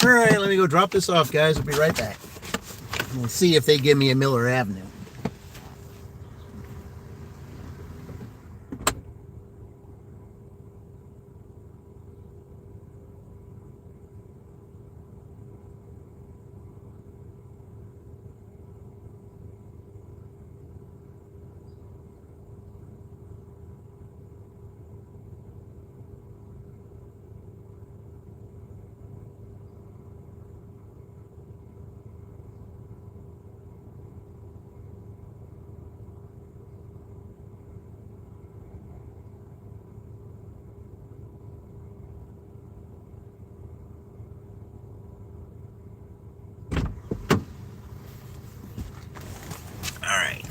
Alright, let me go drop this off, guys. I'll be right back. We'll see if they give me a Miller Avenue. Alright.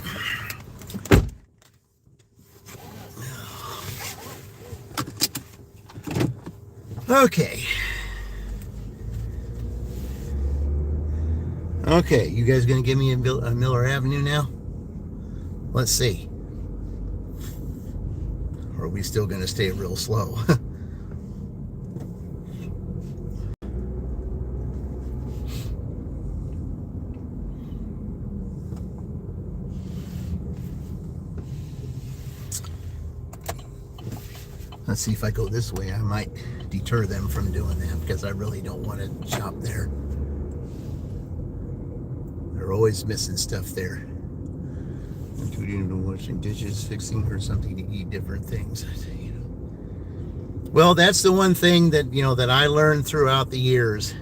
Okay. Okay, you guys gonna give me a Miller Avenue now? Let's see. Or are we still gonna stay real slow? Let's see, if I go this way, I might deter them from doing that, because I really don't want to shop there. They're always missing stuff there. Washing dishes, fixing her something to eat, different things. Well, that's the one thing that, that I learned throughout the years,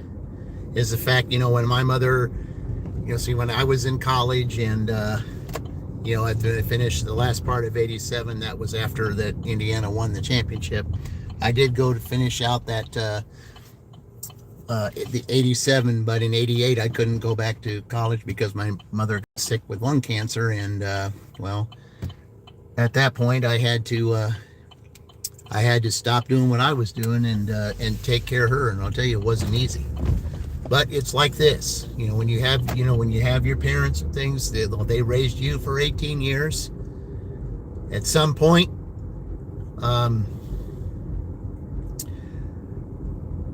is the fact, when my mother, when I was in college and, after I finished the last part of 87, that was after that Indiana won the championship. I did go to finish out that the 87, but in 88 I couldn't go back to college because my mother got sick with lung cancer, and at that point I had to stop doing what I was doing and take care of her, and I'll tell you, it wasn't easy. But it's like this, when you have your parents and things, they raised you for 18 years. At some point,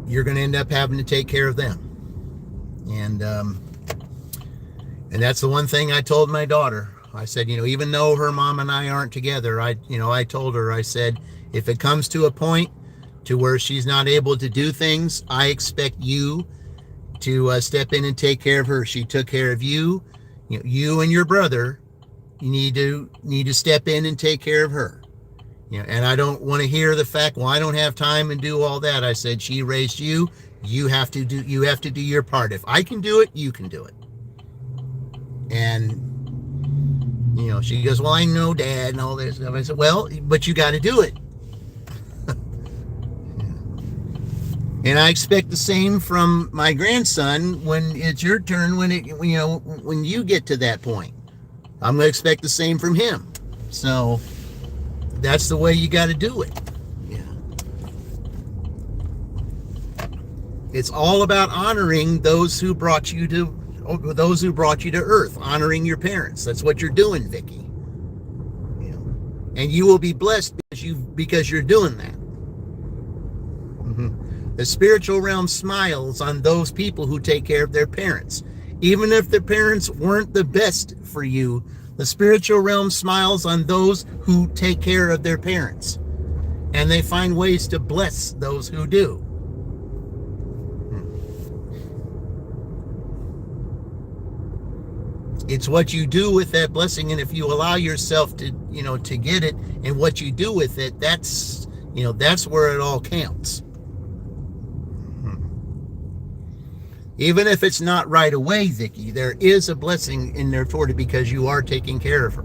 you're going to end up having to take care of them. And that's the one thing I told my daughter. I said, even though her mom and I aren't together, I told her, I said, if it comes to a point to where she's not able to do things, I expect you to step in and take care of her. She took care of you. You and your brother, you need to step in and take care of her. And I don't want to hear the fact, well, I don't have time and do all that. I said, she raised you. You have to do your part. If I can do it, you can do it. And she goes, well, I know, Dad, and all this stuff. I said, well, but you got to do it. And I expect the same from my grandson when it's your turn, when you get to that point. I'm going to expect the same from him. So that's the way you got to do it. Yeah. It's all about honoring those who brought you to earth, honoring your parents. That's what you're doing, Vicky. And you will be blessed because you're doing that. The spiritual realm smiles on those people who take care of their parents. Even if the parents weren't the best for you, the spiritual realm smiles on those who take care of their parents. And they find ways to bless those who do. It's what you do with that blessing, and if you allow yourself to get it, and what you do with it, that's where it all counts. Even if it's not right away, Vicky, there is a blessing in there for it because you are taking care of her.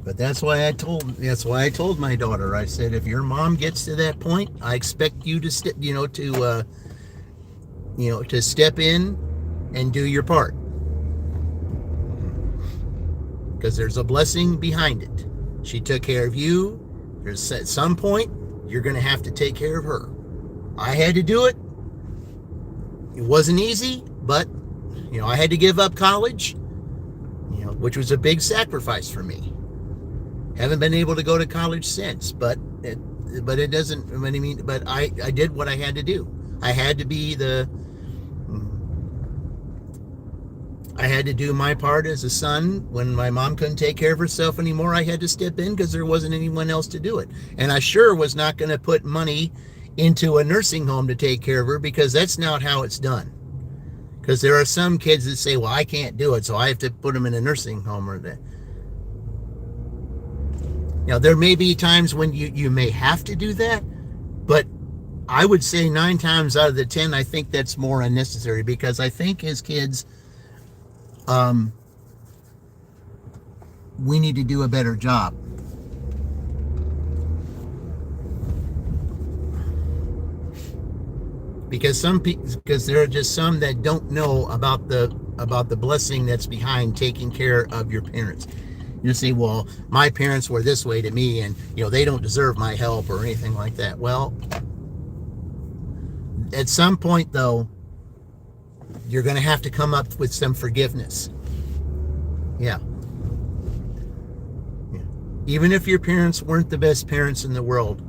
But that's why I told my daughter, I said, if your mom gets to that point, I expect you to step in and do your part. Because there's a blessing behind it. She took care of you. There's at some point you're going to have to take care of her. I had to do it. It wasn't easy, but I had to give up college, which was a big sacrifice for me. Haven't been able to go to college since, but it doesn't. But I did what I had to do. I had to do my part as a son. When my mom couldn't take care of herself anymore, I had to step in because there wasn't anyone else to do it. And I sure was not going to put money into a nursing home to take care of her, because that's not how it's done. Because there are some kids that say, well, I can't do it, so I have to put them in a nursing home or that. There may be times when you may have to do that, but I would say 9 times out of the 10, I think that's more unnecessary, because I think as kids, we need to do a better job. Because there are just some that don't know about the blessing that's behind taking care of your parents. You say, well, my parents were this way to me, and they don't deserve my help or anything like that. Well, at some point though, you're going to have to come up with some forgiveness. Yeah. Even if your parents weren't the best parents in the world,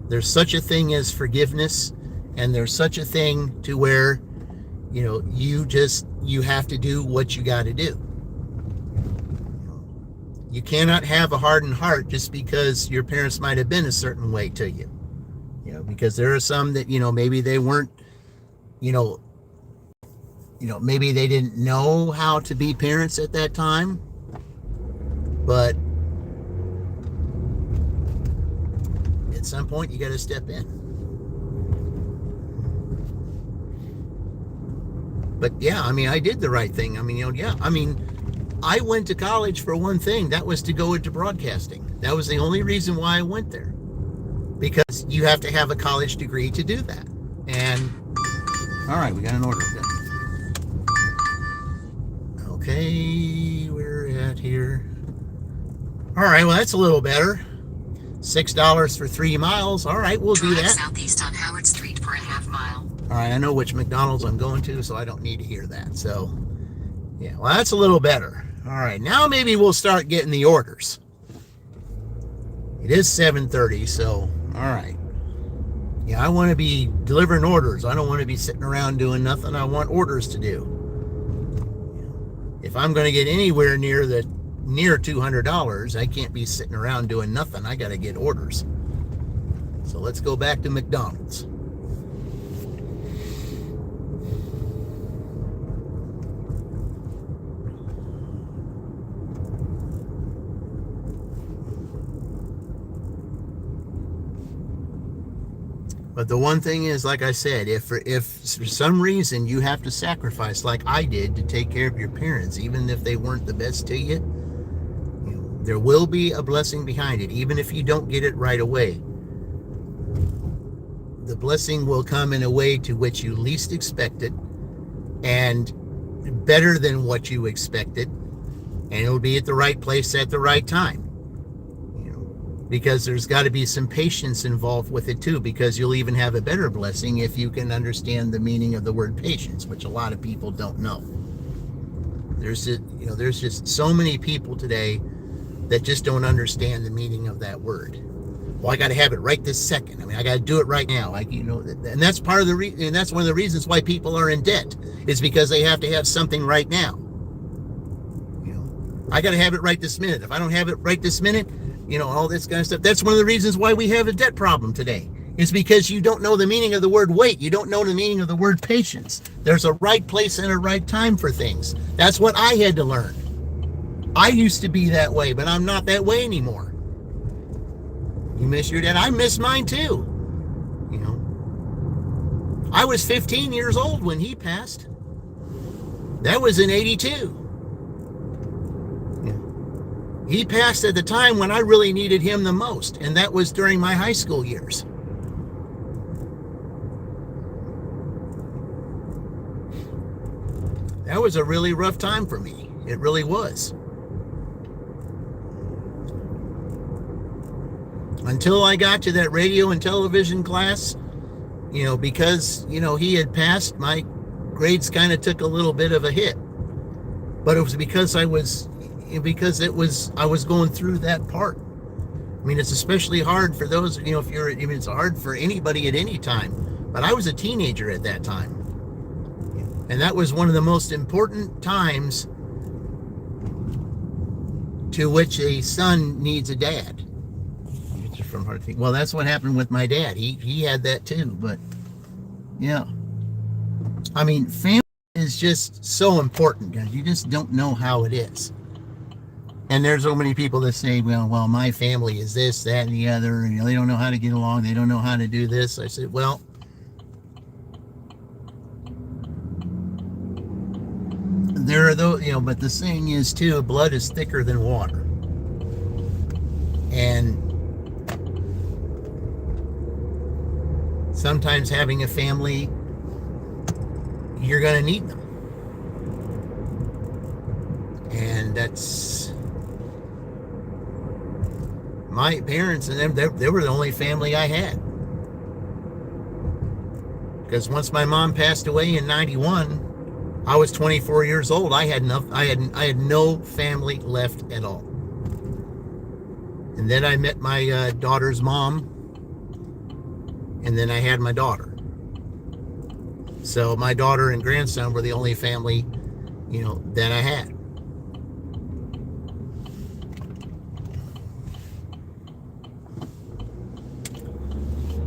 there's such a thing as forgiveness, and there's such a thing to where you have to do what you got to do. You cannot have a hardened heart just because your parents might have been a certain way to you. Because there are some that, maybe they weren't, maybe they didn't know how to be parents at that time. But at some point you got to step in. But yeah, I did the right thing. I went to college for one thing. That was to go into broadcasting. That was the only reason why I went there. Because you have to have a college degree to do that. And, all right, we got an order. Okay, we're at here. All right, well, that's a little better. $6 for 3 miles. All right, we'll do that. Southeast on Howard Street for a half mile. All right, I know which McDonald's I'm going to, so I don't need to hear that. So, yeah, well, that's a little better. All right, now maybe we'll start getting the orders. It is 7:30, so, all right. Yeah, I want to be delivering orders. I don't want to be sitting around doing nothing. I want orders to do. If I'm going to get anywhere near $200, I can't be sitting around doing nothing. I got to get orders. So let's go back to McDonald's. But the one thing is, like I said, if for some reason you have to sacrifice, like I did, to take care of your parents, even if they weren't the best to you, there will be a blessing behind it, even if you don't get it right away. The blessing will come in a way to which you least expect it, and better than what you expected, and it'll be at the right place at the right time. Because there's got to be some patience involved with it too, because you'll even have a better blessing if you can understand the meaning of the word patience, which a lot of people don't know. There's just so many people today that just don't understand the meaning of that word. Well, I got to have it right this second. I mean, I got to do it right now. And that's part of and that's one of the reasons why people are in debt, is because they have to have something right now. I got to have it right this minute. If I don't have it right this minute, all this kind of stuff. That's one of the reasons why we have a debt problem today, is because you don't know the meaning of the word wait. You don't know the meaning of the word patience. There's a right place and a right time for things. That's what I had to learn. I used to be that way, but I'm not that way anymore. You miss your dad? I miss mine too. I was 15 years old when he passed. That was in 82. He passed at the time when I really needed him the most, and that was during my high school years. That was a really rough time for me. It really was. Until I got to that radio and television class, because, he had passed, my grades kind of took a little bit of a hit. But it was because I was going through that part. I mean, it's especially hard for those, it's hard for anybody at any time. But I was a teenager at that time. And that was one of the most important times to which a son needs a dad. Well, that's what happened with my dad. He had that too, but yeah. I mean, family is just so important, guys. You just don't know how it is. And there's so many people that say, well, my family is this, that, and the other. And, they don't know how to get along. They don't know how to do this. I said, well, there are those, but the saying is too, blood is thicker than water. And sometimes having a family, you're going to need them. And that's... my parents and them, they were the only family I had. Because once my mom passed away in 91, I was 24 years old. I had no family left at all. And then I met my daughter's mom, and then I had my daughter. So my daughter and grandson were the only family, that I had.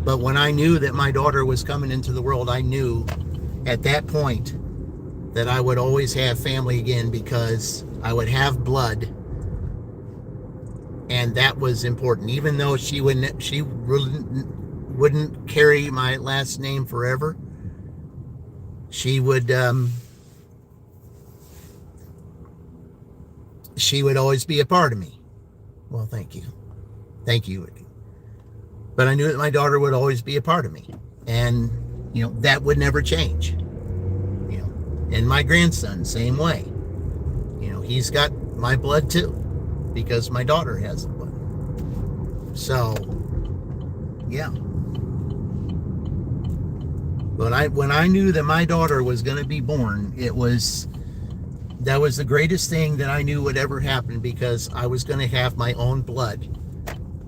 But when I knew that my daughter was coming into the world, I knew at that point that I would always have family again, because I would have blood, and that was important. Even though she wouldn't carry my last name forever, she would always be a part of me. Well, thank you. But I knew that my daughter would always be a part of me, and that would never change. And my grandson, same way. He's got my blood too, because my daughter has the blood. So, yeah. But when I knew that my daughter was going to be born, that was the greatest thing that I knew would ever happen, because I was going to have my own blood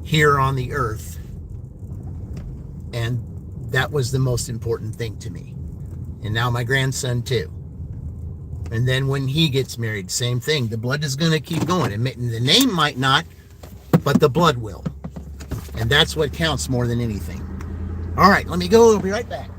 here on the earth. And that was the most important thing to me. And now my grandson too. And then when he gets married, same thing. The blood is going to keep going. And the name might not, but the blood will. And that's what counts more than anything. All right, let me go. I'll be right back.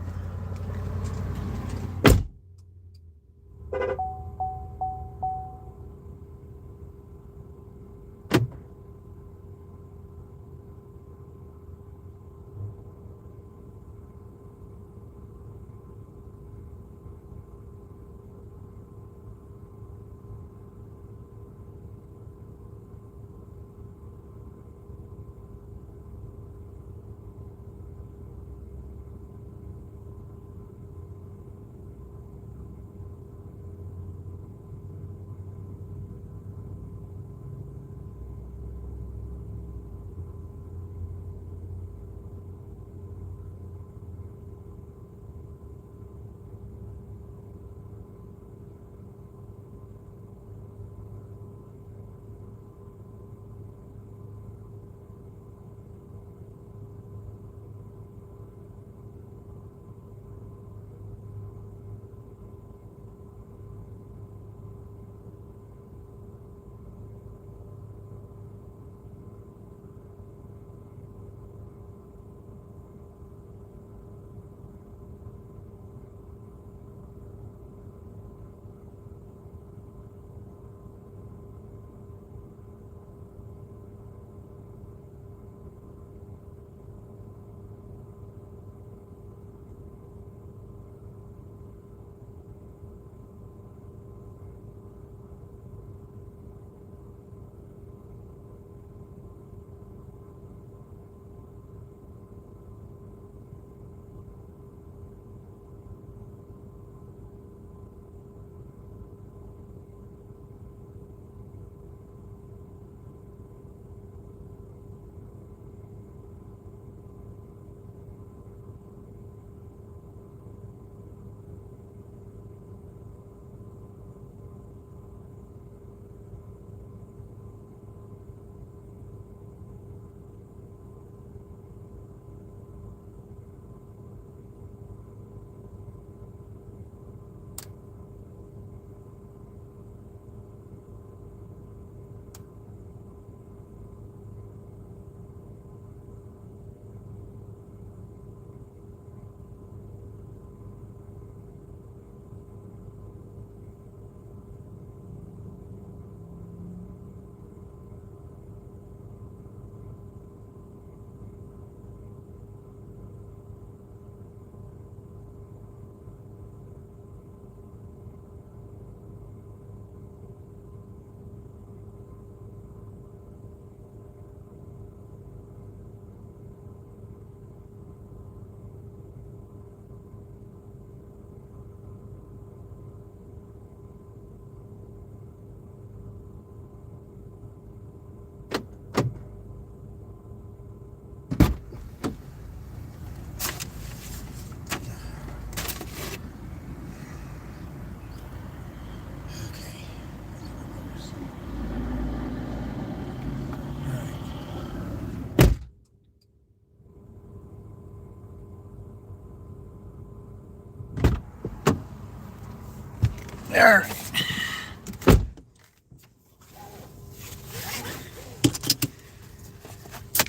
All right.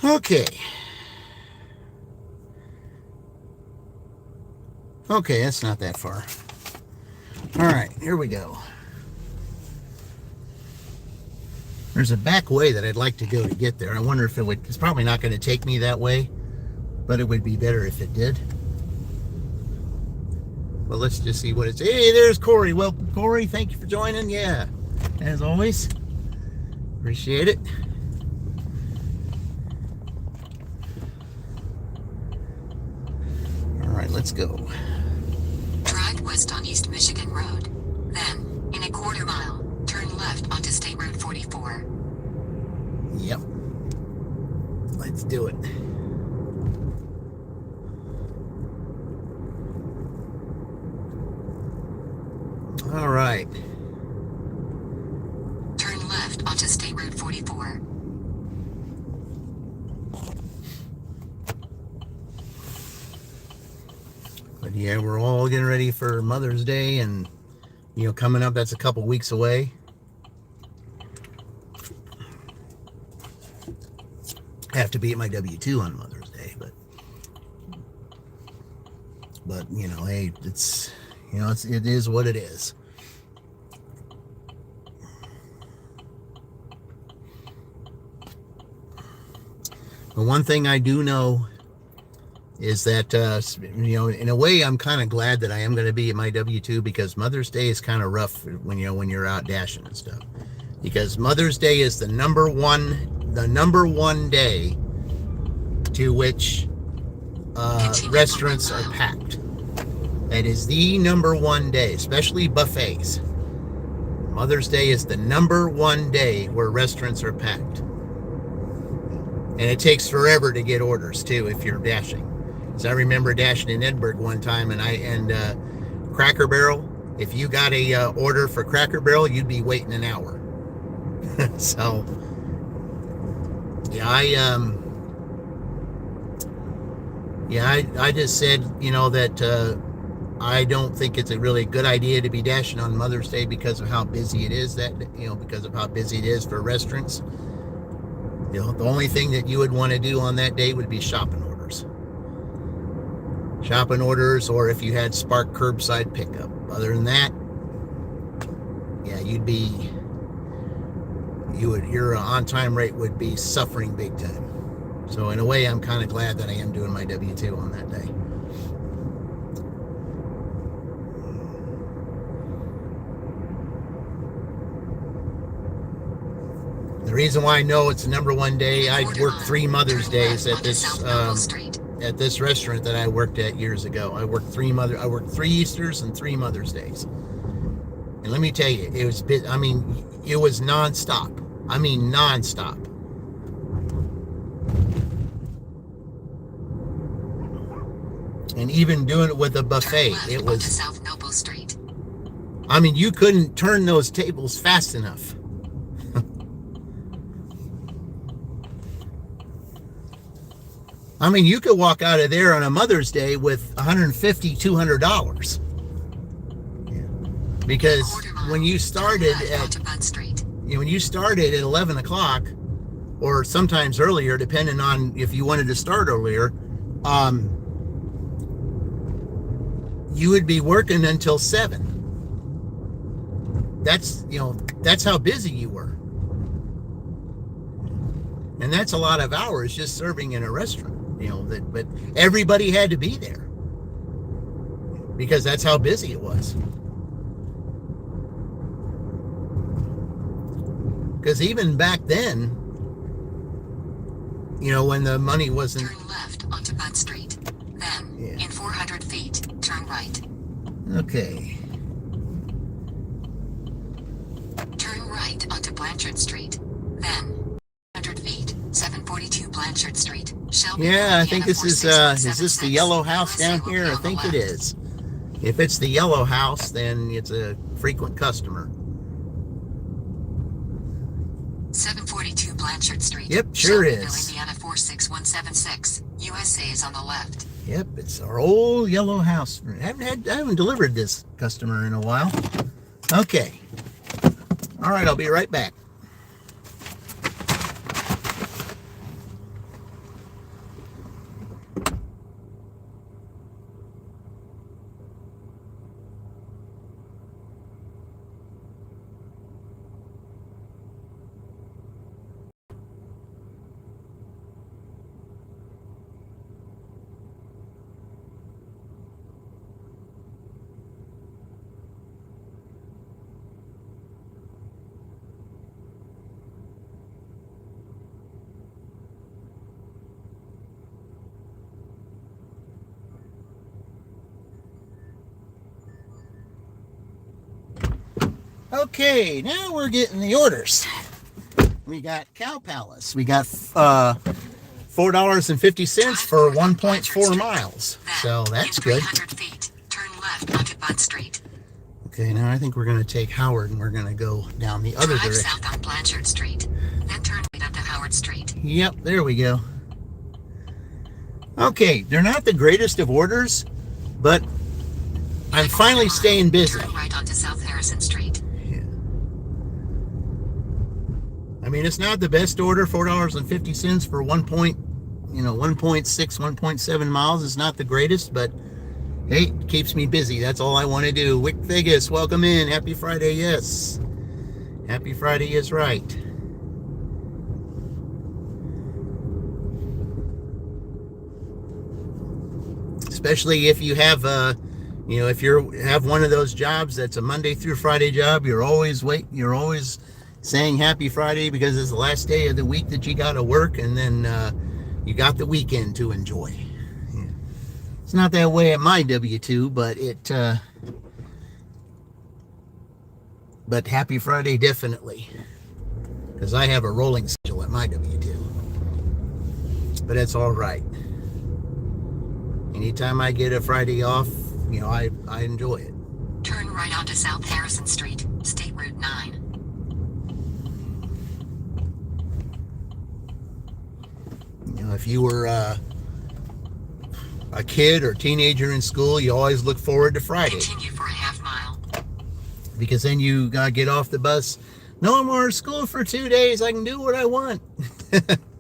Okay. Okay, that's not that far. All right, here we go. There's a back way that I'd like to go to get there. I wonder if it's probably not going to take me that way, but it would be better if it did. Well, let's just see what it's. Hey, there's Corey. Welcome, Corey. Thank you for joining. Yeah, as always. Appreciate it. All right, let's go. Drive west on East Michigan Road. Then, in a quarter mile, turn left onto State Road 44. Yep. Let's do it. All right. Turn left onto State Road 44. But yeah, we're all getting ready for Mother's Day, and coming up, that's a couple weeks away. have to be at my W-2 on Mother's Day, but you know, hey, it's, you know, it is what it is. But one thing I do know is that, you know, in a way, I'm kind of glad that I am going to be at my W-2, because Mother's Day is kind of rough when, you know, when you're out dashing and stuff. Because Mother's Day is the number one day to which restaurants are packed. That is the number one day, especially buffets. Mother's Day is the number one day where restaurants are packed. And it takes forever to get orders too if you're dashing. So I remember dashing in Edinburgh one time, and Cracker Barrel, if you got a order for Cracker Barrel, you'd be waiting an hour. So yeah, I just said, you know, that I don't think it's a really good idea to be dashing on Mother's Day because of how busy it is, because of how busy it is for restaurants. You know, the only thing that you would want to do on that day would be shopping orders. Or if you had Spark curbside pickup. Other than that, yeah, your on-time rate would be suffering big time. So in a way, I'm kind of glad that I am doing my W-2 on that day. The reason why I know it's the number one day, I worked 3 Mother's Days at this restaurant that I worked at years ago. I worked 3 Easters and 3 Mother's Days. And let me tell you, it was it was nonstop. Nonstop. And even doing it with a buffet, it was South Noble Street. You couldn't turn those tables fast enough. You could walk out of there on a Mother's Day with $150, $200. Yeah. Because when you started at 11 o'clock, or sometimes earlier, depending on if you wanted to start earlier, you would be working until 7. That's how busy you were. And that's a lot of hours just serving in a restaurant. But everybody had to be there because that's how busy it was. Because even back then, when the money wasn't... Turn left onto Bud Street. Then, in 400 feet, turn right. Okay. Turn right onto Blanchard Street. Then, 100 feet, 742 Blanchard Street. Yeah, I think this is this the yellow house down here? I think it is. If it's the yellow house, then it's a frequent customer. 742 Blanchard Street. Yep, sure is. Indiana 46176. USA is on the left. Yep, it's our old yellow house. I haven't delivered this customer in a while. Okay. All right, I'll be right back. Okay, now we're getting the orders. We got Cow Palace. We got $4.50 for 1.4 miles. So that's good. 300 feet, turn left onto Bud Street. Okay, now I think we're going to take Howard and we're going to go down the other direction. South on Blanchard Street, then turn right onto Howard Street. Yep, there we go. Okay, they're not the greatest of orders, but I'm finally staying busy. Turn right onto South Harrison Street. I mean, it's not the best order, $4.50 for 1.6, 1.7 miles is not the greatest, but hey, it keeps me busy. That's all I want to do. Wick Vegas, welcome in. Happy Friday, yes. Happy Friday is right. Especially if you have if you have one of those jobs that's a Monday through Friday job, you're always saying Happy Friday because it's the last day of the week that you got to work, and then you got the weekend to enjoy. Yeah. It's not that way at my W-2, but Happy Friday definitely, because I have a rolling schedule at my W-2. But it's all right. Anytime I get a Friday off, I enjoy it. Turn right onto South Harrison Street, State Route 9. If you were a kid or teenager in school, you always look forward to Friday. Continue for a half mile. Because then you gotta get off the bus. No more school for 2 days. I can do what I want.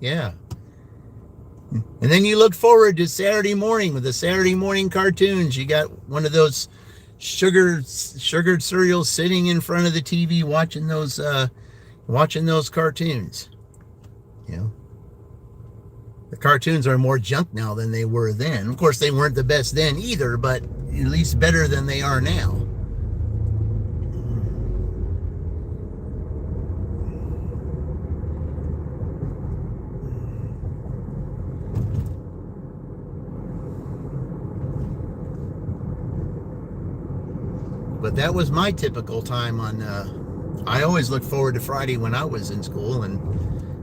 Yeah. And then you look forward to Saturday morning with the Saturday morning cartoons. You got one of those sugared cereals sitting in front of the TV watching those cartoons. The cartoons are more junk now than they were then. Of course, they weren't the best then either, but at least better than they are now. But that was my typical time on, I always looked forward to Friday when I was in school, and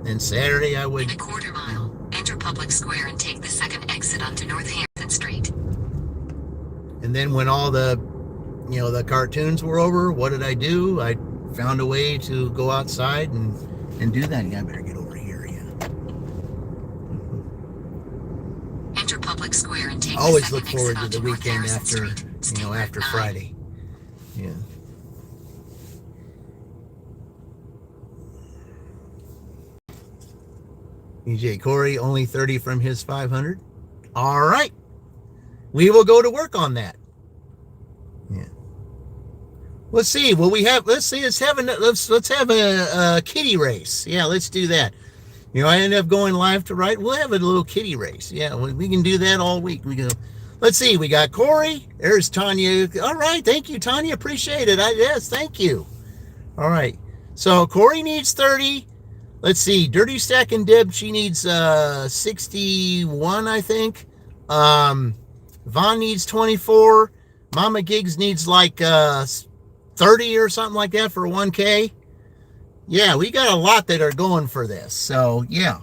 then Saturday I would... In a quarter mile, enter Public Square and take the second exit onto North Harrison Street. And then when all the cartoons were over, what did I do? I found a way to go outside and do that. Yeah, I better get over here, yeah. Enter Public Square and take Always the look second forward exit to the onto North weekend Harrison after, Street, State Route after 9. Friday. Yeah. EJ Corey, only 30 from his 500. All right. We will go to work on that. Yeah. Let's see. Well, let's have a kitty race. Yeah, let's do that. I end up going live to right. We'll have a little kitty race. Yeah, we can do that all week. Let's see. We got Corey. There's Tanya. All right. Thank you, Tanya. Appreciate it. Yes, thank you. All right. So Corey needs 30. Let's see. Dirty Stack and Deb, she needs 61, I think. Vaughn needs 24. Mama Gigs needs like 30 or something like that for 1K. Yeah, we got a lot that are going for this. So, yeah.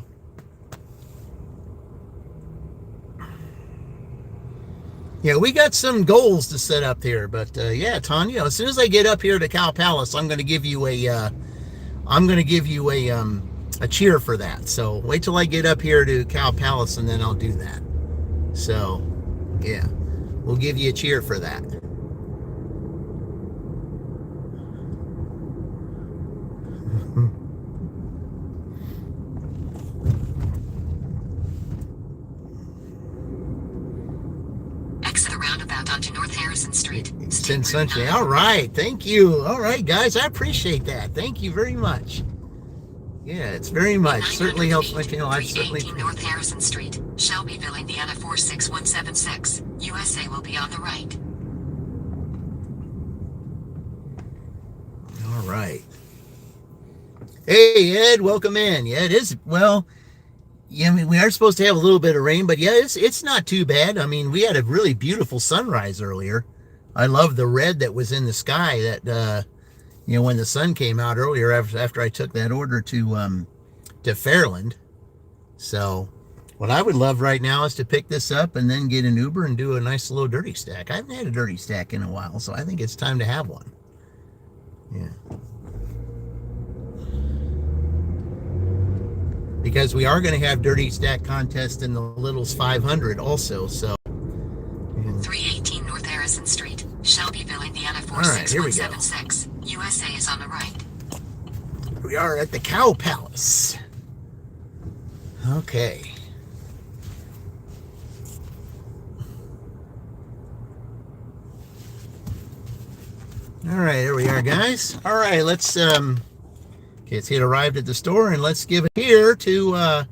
Yeah, we got some goals to set up here. But, yeah, Tanya, as soon as I get up here to Cow Palace, I'm going to give you a cheer for that. So wait till I get up here to Cow Palace and then I'll do that. So, yeah, we'll give you a cheer for that. Exit a roundabout onto North Harrison Street. It's in Sunshine. All right. Thank you. All right, guys. I appreciate that. Thank you very much. Yeah, it's very much. Certainly helps my channel. I certainly... North Harrison Street, Shelbyville, Indiana 46176. USA will be on the right. All right. Hey, Ed, welcome in. Yeah, it is. Well, yeah, I mean, we are supposed to have a little bit of rain, but yeah, it's not too bad. I mean, we had a really beautiful sunrise earlier. I love the red that was in the sky that, when the sun came out earlier after I took that order to Fairland. So what I would love right now is to pick this up and then get an Uber and do a nice little dirty stack. I haven't had a dirty stack in a while, so I think it's time to have one. Yeah. Because we are going to have dirty stack contest in the Littles 500 also, so. 318 North Harrison Street, Shelbyville, Indiana 46176. USA is on the right. We are at the Cow Palace. Okay. All right, there we are, guys. All right, let's okay, it's it arrived at the store, and let's give it here to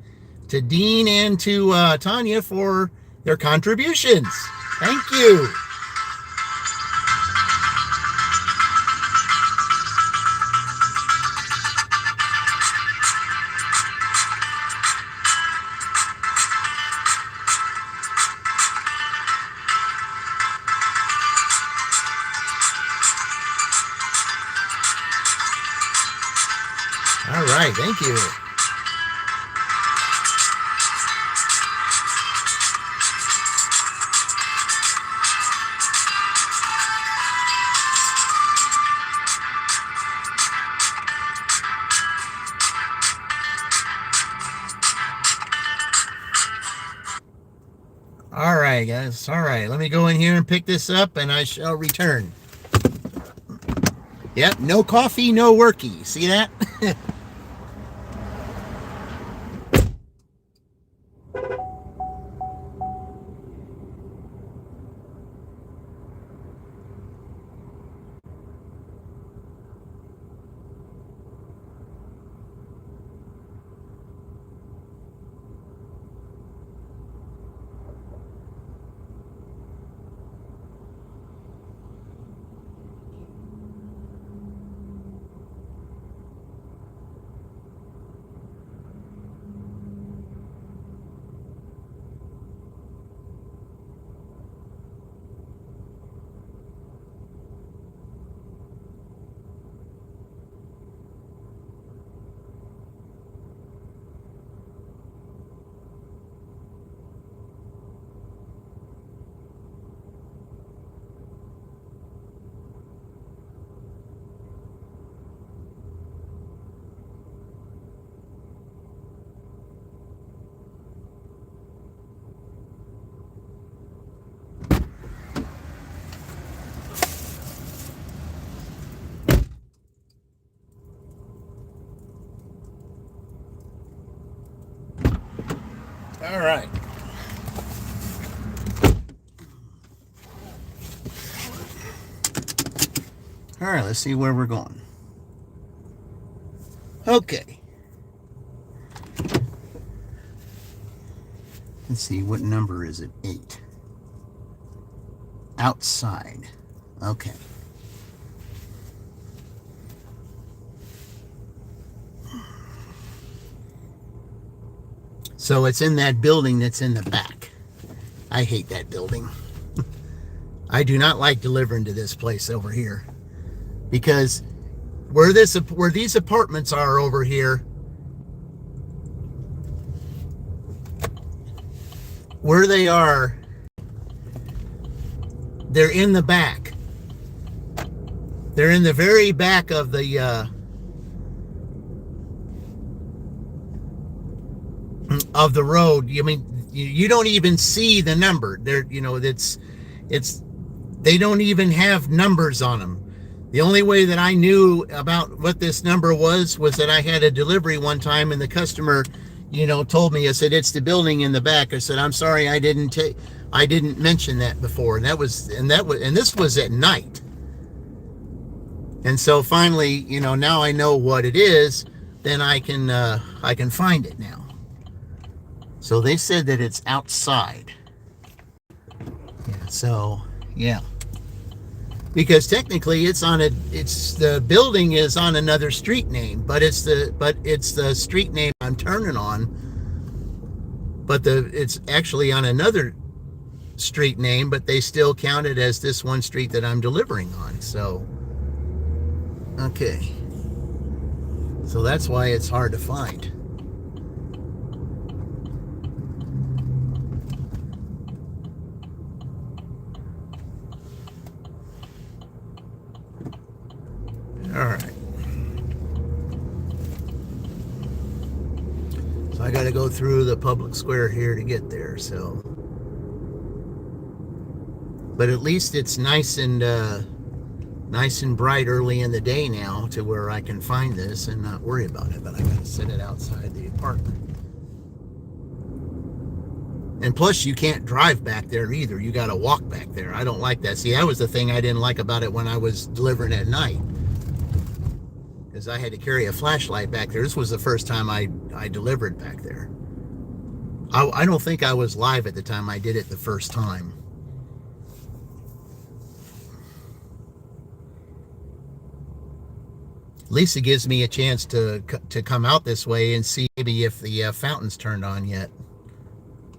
Dean and to Tanya for their contributions. Thank you. All right, thank you. All right, guys. All right, let me go in here and pick this up, and I shall return. Yep, no coffee, no worky. See that? All right. All right, let's see where we're going. Okay. Let's see, what number is it? 8. Outside. Okay. So it's in that building that's in the back. I hate that building. I do not like delivering to this place over here, because where these apartments are over here, where they are, they're in the back. They're in the very back of the road. I mean, you don't even see the number. They don't even have numbers on them. The only way that I knew about what this number was that I had a delivery one time, and the customer, told me. I said, it's the building in the back. I said, I'm sorry, I didn't mention that before. And this was at night. And so finally, now I know what it is. Then I can find it now. So they said that it's outside. Yeah, so yeah. Because technically the building is on another street name, but it's the street name I'm turning on. But it's actually on another street name, but they still count it as this one street that I'm delivering on. So okay. So that's why it's hard to find. All right. So I got to go through the public square here to get there. So, but at least it's nice and nice and bright early in the day now to where I can find this and not worry about it, but I gotta set it outside the apartment. And plus, you can't drive back there either. You got to walk back there. I don't like that. See, that was the thing I didn't like about it when I was delivering at night, because I had to carry a flashlight back there. This was the first time I delivered back there. I don't think I was live at the time I did it the first time. At least it gives me a chance to come out this way and see maybe if the fountain's turned on yet.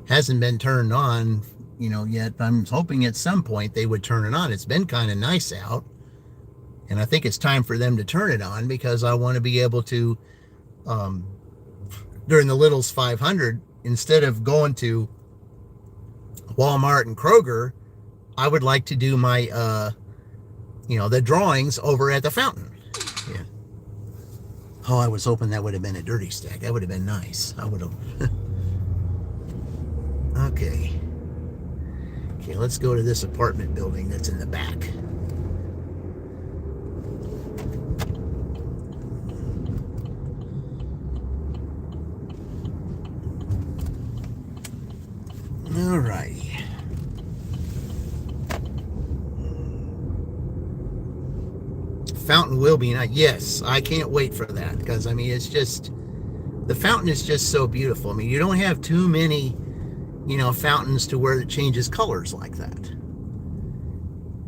Hasn't been turned on, yet. I'm hoping at some point they would turn it on. It's been kind of nice out, and I think it's time for them to turn it on, because I want to be able to, during the Littles 500, instead of going to Walmart and Kroger, I would like to do my, the drawings over at the fountain. Yeah. Oh, I was hoping that would have been a dirty stack. That would have been nice. I would have. Okay, let's go to this apartment building that's in the back. All righty. Fountain will be nice. Yes, I can't wait for that, because, it's just, the fountain is just so beautiful. You don't have too many fountains to where it changes colors like that.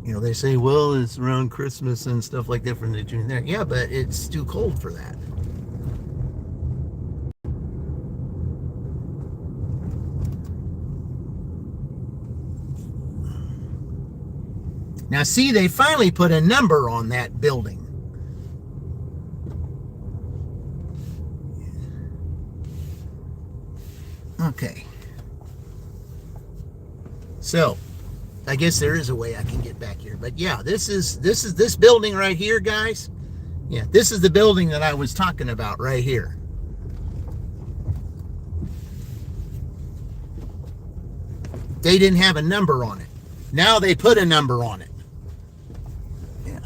They say, well, it's around Christmas and stuff like that from the June there. Yeah, but it's too cold for that. Now, see, they finally put a number on that building. Okay. So, I guess there is a way I can get back here. But yeah, this is this building right here, guys. Yeah, this is the building that I was talking about right here. They didn't have a number on it. Now they put a number on it. Yeah.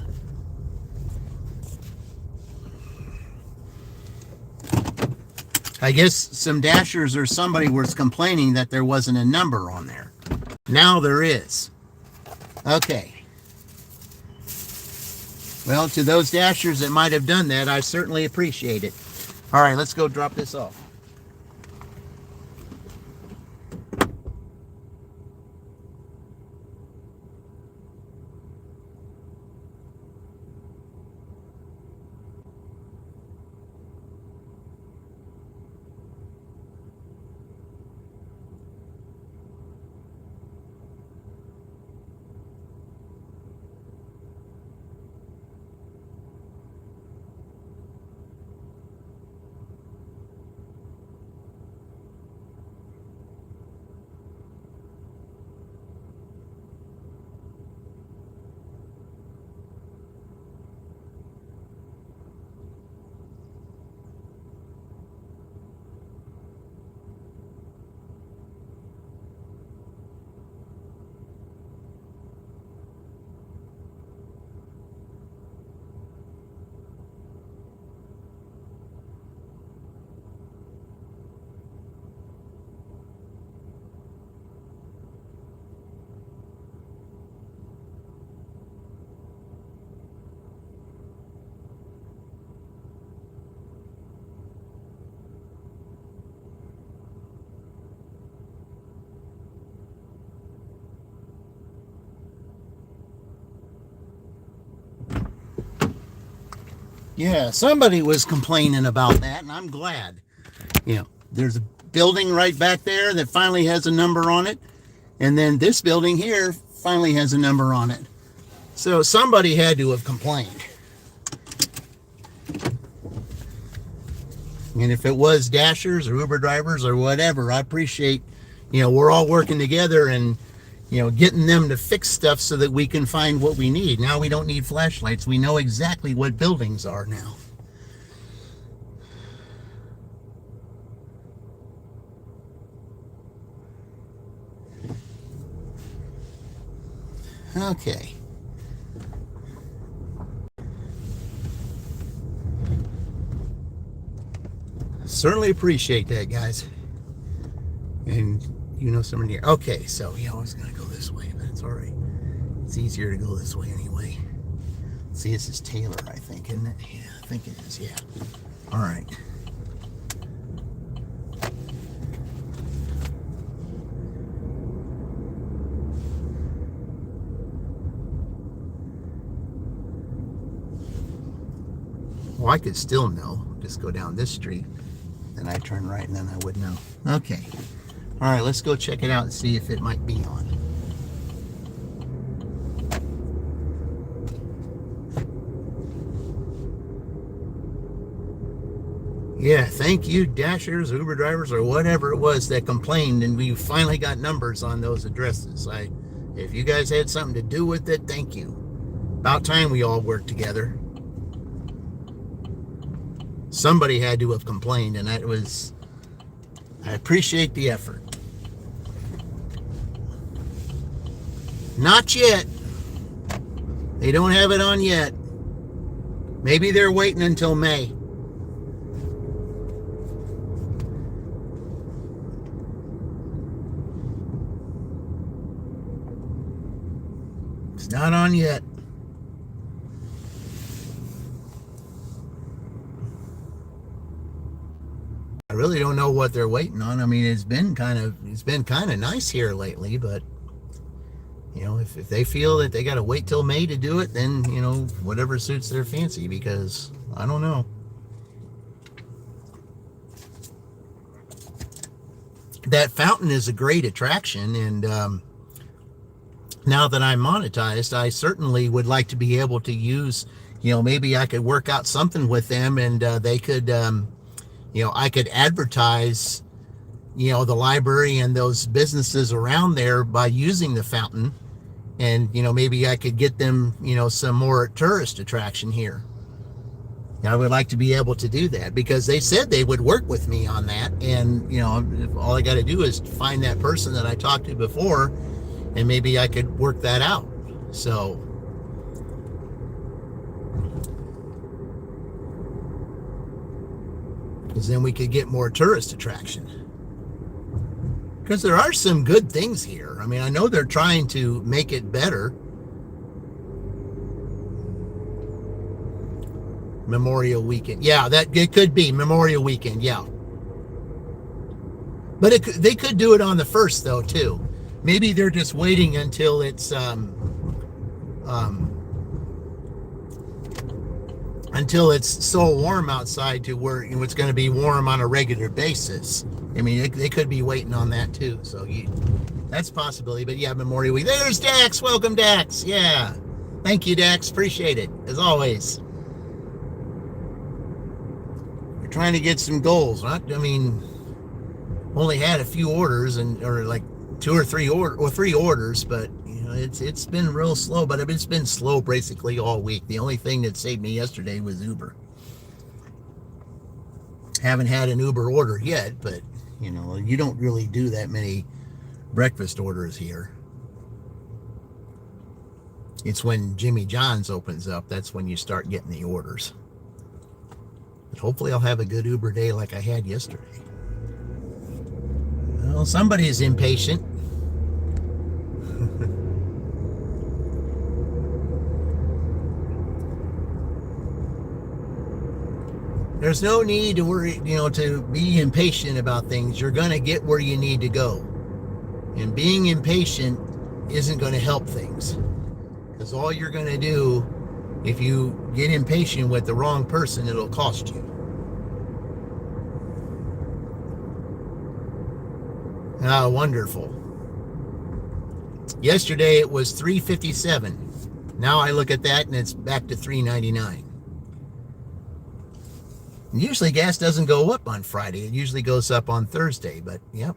I guess some dashers or somebody was complaining that there wasn't a number on there. Now there is. Okay. Well, to those dashers that might have done that, I certainly appreciate it. All right, let's go drop this off. Yeah, somebody was complaining about that, and I'm glad. There's a building right back there that finally has a number on it, and then this building here finally has a number on it. So somebody had to have complained. And if it was dashers or Uber drivers or whatever, I appreciate, we're all working together and, getting them to fix stuff so that we can find what we need. Now we don't need flashlights. We know exactly what buildings are now. Okay. Certainly appreciate that, guys. And you know somebody here. Okay, so yeah, I was gonna go this way, but it's all right. It's easier to go this way anyway. See, this is Taylor, I think, isn't it? Yeah, I think it is. Yeah. All right. Well, I could still know. Just go down this street. Then I turn right and then I would know. Okay. All right, let's go check it out and see if it might be on. Yeah, thank you, Dashers, Uber drivers, or whatever it was that complained, and we finally got numbers on those addresses. If you guys had something to do with it, thank you. About time we all worked together. Somebody had to have complained, and I appreciate the effort. Not yet. They don't have it on yet. Maybe they're waiting until May. It's not on yet. I really don't know what they're waiting on. I mean, it's been kind of nice here lately, but you know, if they feel that they got to wait till May to do it, then, you know, whatever suits their fancy, because I don't know. That fountain is a great attraction, and now that I'm monetized, I certainly would like to be able to use, you know, maybe I could work out something with them, and they could, you know, I could advertise, you know, the library and those businesses around there by using the fountain. And, you know, maybe I could get them, you know, some more tourist attraction here. I would like to be able to do that, because they said they would work with me on that. And, you know, all I got to do is find that person that I talked to before, and maybe I could work that out. So, because then we could get more tourist attraction. Because there are some good things here. I mean, I know they're trying to make it better. Memorial Weekend. Yeah, that it could be Memorial Weekend, yeah. But they could do it on the 1st, though, too. Maybe they're just waiting until it's so warm outside to where it's going to be warm on a regular basis. I mean, they could be waiting on that too. So that's a possibility. But yeah, Memorial Week. There's Dax. Welcome, Dax. Yeah. Thank you, Dax. Appreciate it, as always. We're trying to get some goals. I mean, only had a few orders, or like 2 or 3 orders, but you know, it's been real slow. But it's been slow basically all week. The only thing that saved me yesterday was Uber. Haven't had an Uber order yet, but you know, you don't really do that many breakfast orders here. It's when Jimmy John's opens up, that's when you start getting the orders. But hopefully I'll have a good Uber day like I had yesterday. Well, somebody is impatient. There's no need to worry, you know, to be impatient about things. You're going to get where you need to go. And being impatient isn't going to help things. Because all you're going to do, if you get impatient with the wrong person, it'll cost you. Ah, wonderful. Yesterday it was $3.57. Now I look at that and it's back to $3.99. Usually gas doesn't go up on Friday. It usually goes up on Thursday, but yep.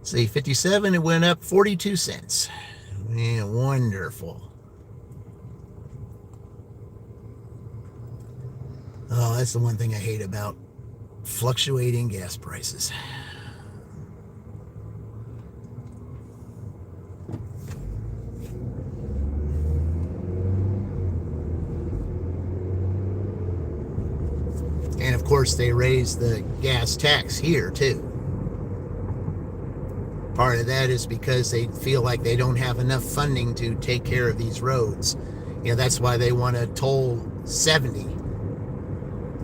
See, 57, it went up 42 cents. Yeah, wonderful. Oh, that's the one thing I hate about fluctuating gas prices. And of course, course, they raised the gas tax here too. Part of that is because they feel like they don't have enough funding to take care of these roads. That's why they want to toll 70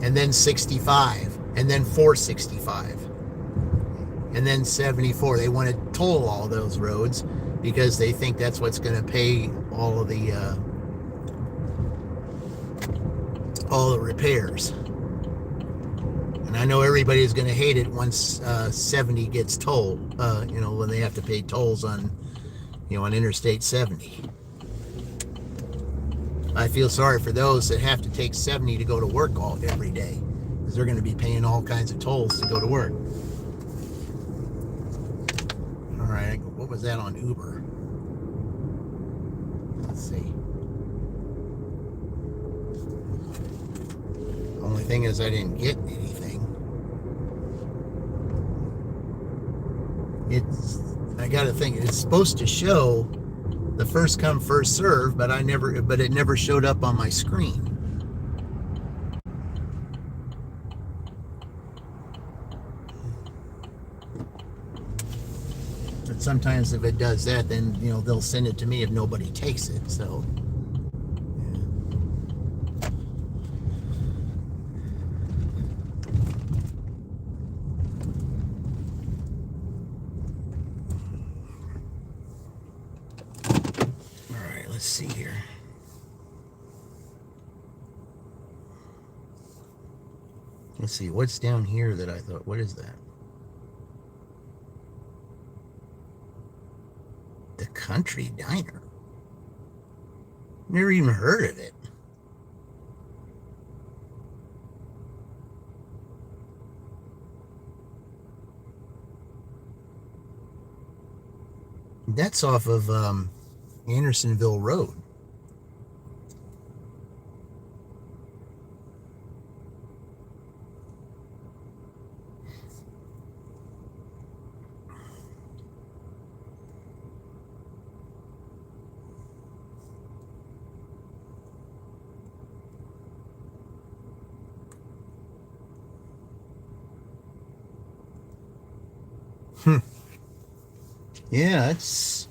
and then 65 and then 465 and then 74. They want to toll all those roads because they think that's what's going to pay all the repairs. And I know everybody's going to hate it once 70 gets tolled, when they have to pay tolls on Interstate 70. I feel sorry for those that have to take 70 to go to work every day, because they're going to be paying all kinds of tolls to go to work. All right, what was that on Uber? Let's see. The only thing is I didn't get anything. I got to think, it's supposed to show the first come first serve, but it never showed up on my screen. But sometimes if it does that, then they'll send it to me if nobody takes it. So let's see here. Let's see, what's down here that I thought, what is that? The Country Diner. Never even heard of it. That's off of Andersonville Road. Yeah, it's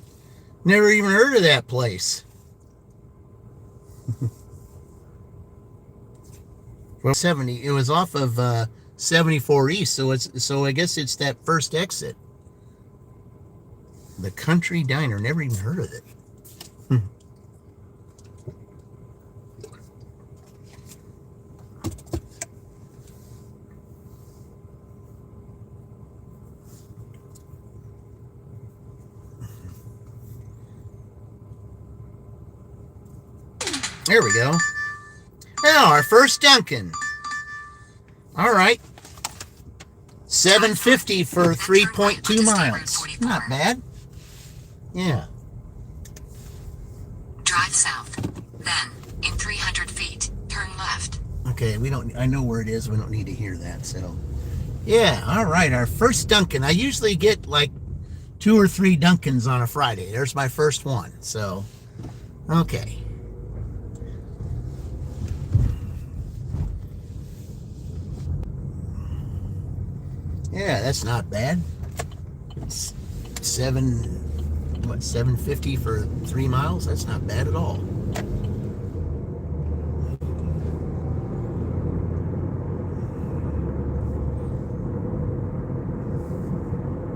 never even heard of that place. Well, 70. It was off of 74 East, so I guess it's that first exit. The Country Diner. Never even heard of it. There we go. Now, our first Dunkin'. All right. $7.50 for 3.2 miles. Not bad. Yeah. Drive south. Then, in 300 feet, turn left. Okay, I know where it is. We don't need to hear that, so. Yeah, all right. Our first Dunkin'. I usually get like 2 or 3 Dunkins on a Friday. There's my first one, so. Okay. Yeah, that's not bad. It's $7.50 for 3 miles? That's not bad at all.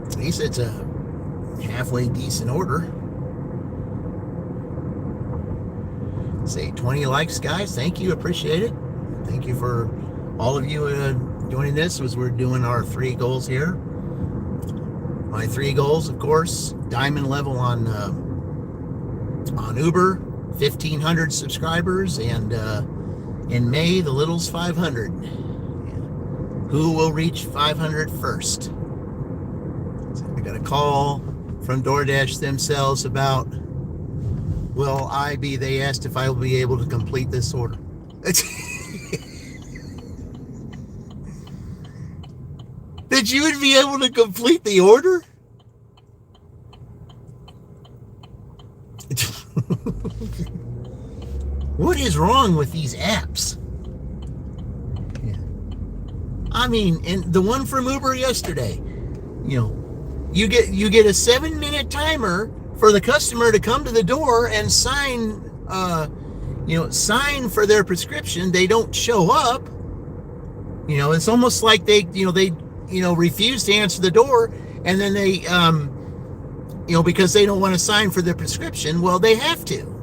At least it's a halfway decent order. Say 20 likes, guys. Thank you. Appreciate it. Thank you for all of you joining this as we're doing our 3 goals here. My 3 goals, of course, diamond level on Uber, 1,500 subscribers, and in May, the little's 500. Who will reach 500 first? So I got a call from DoorDash themselves about, they asked if I will be able to complete this order. That you would be able to complete the order? What is wrong with these apps? Yeah. I mean, and the one from Uber yesterday, you know, you get a 7-minute timer for the customer to come to the door and sign, sign for their prescription. They don't show up. You know, it's almost like they refuse to answer the door, and then they, because they don't want to sign for their prescription. Well, they have to.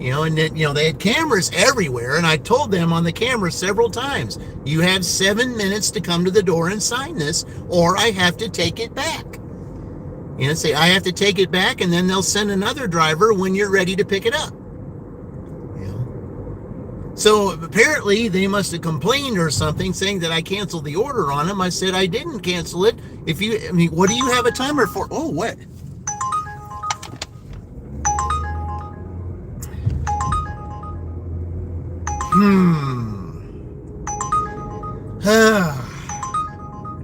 And then, they had cameras everywhere, and I told them on the camera several times, you have 7 minutes to come to the door and sign this, or I have to take it back. Say, I have to take it back, and then they'll send another driver when you're ready to pick it up. So apparently they must have complained or something, saying that I canceled the order on them. I said, I didn't cancel it. What do you have a timer for? Oh, what?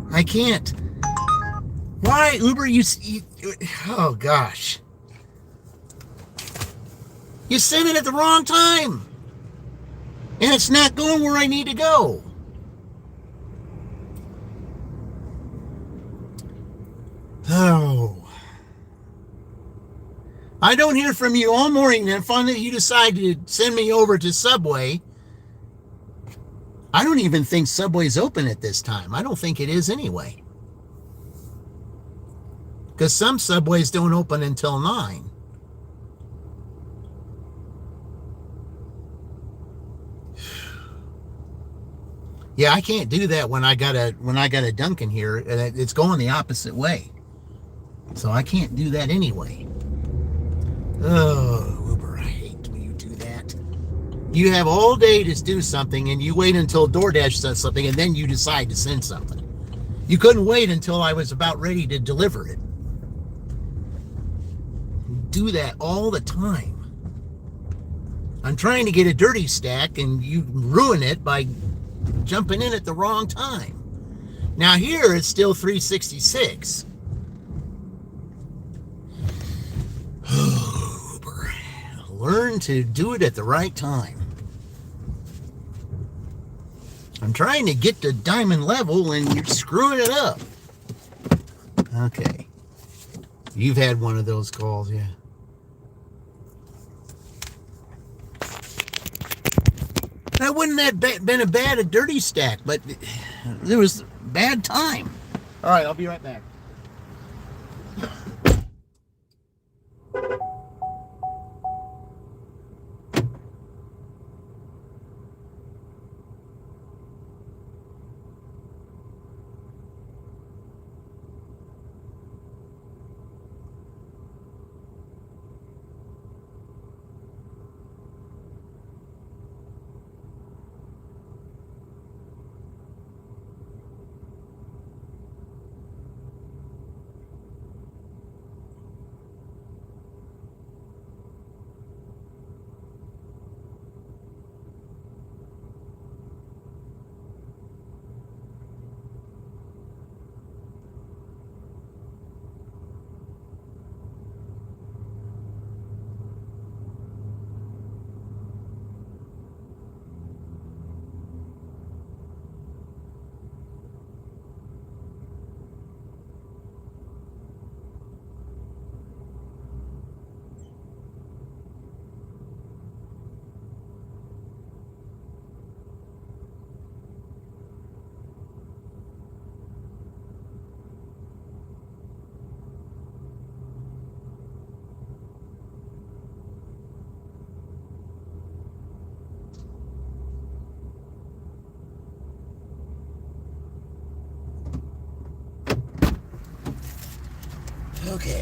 I can't. Why, Uber, oh gosh. You sent it at the wrong time. And it's not going where I need to go. Oh. I don't hear from you all morning, and finally you decide to send me over to Subway. I don't even think Subway's open at this time. I don't think it is anyway. Because some Subways don't open until 9. Yeah, I can't do that when I got a Dunkin' here. It's going the opposite way. So I can't do that anyway. Oh, Uber, I hate when you do that. You have all day to do something, and you wait until DoorDash says something, and then you decide to send something. You couldn't wait until I was about ready to deliver it. You do that all the time. I'm trying to get a dirty stack, and you ruin it by jumping in at the wrong time. Now here it's still 366. Uber, learn to do it at the right time. I'm trying to get to diamond level and you're screwing it up. Okay. You've had one of those calls, yeah. That wouldn't have been a dirty stack, but there was bad time. All right, I'll be right back. Okay.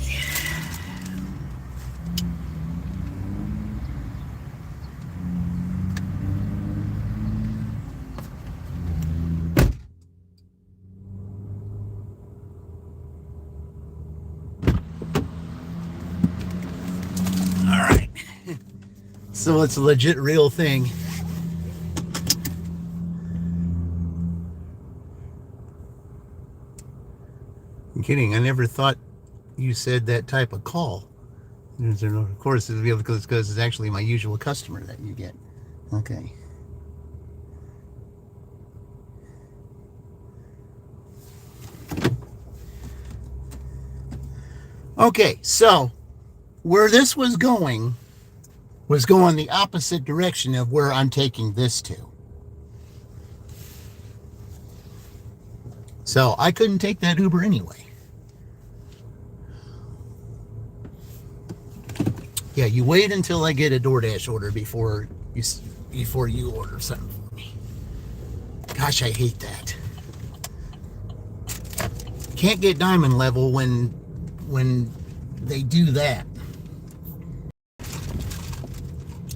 All right. So it's a legit real thing. I'm kidding. I never thought you said that type of call. Of course, it's because it's actually my usual customer that you get. Okay. Okay, so where this was going the opposite direction of where I'm taking this to. So I couldn't take that Uber anyway. Yeah, you wait until I get a DoorDash order before you order something for me. Gosh, I hate that. Can't get diamond level when they do that.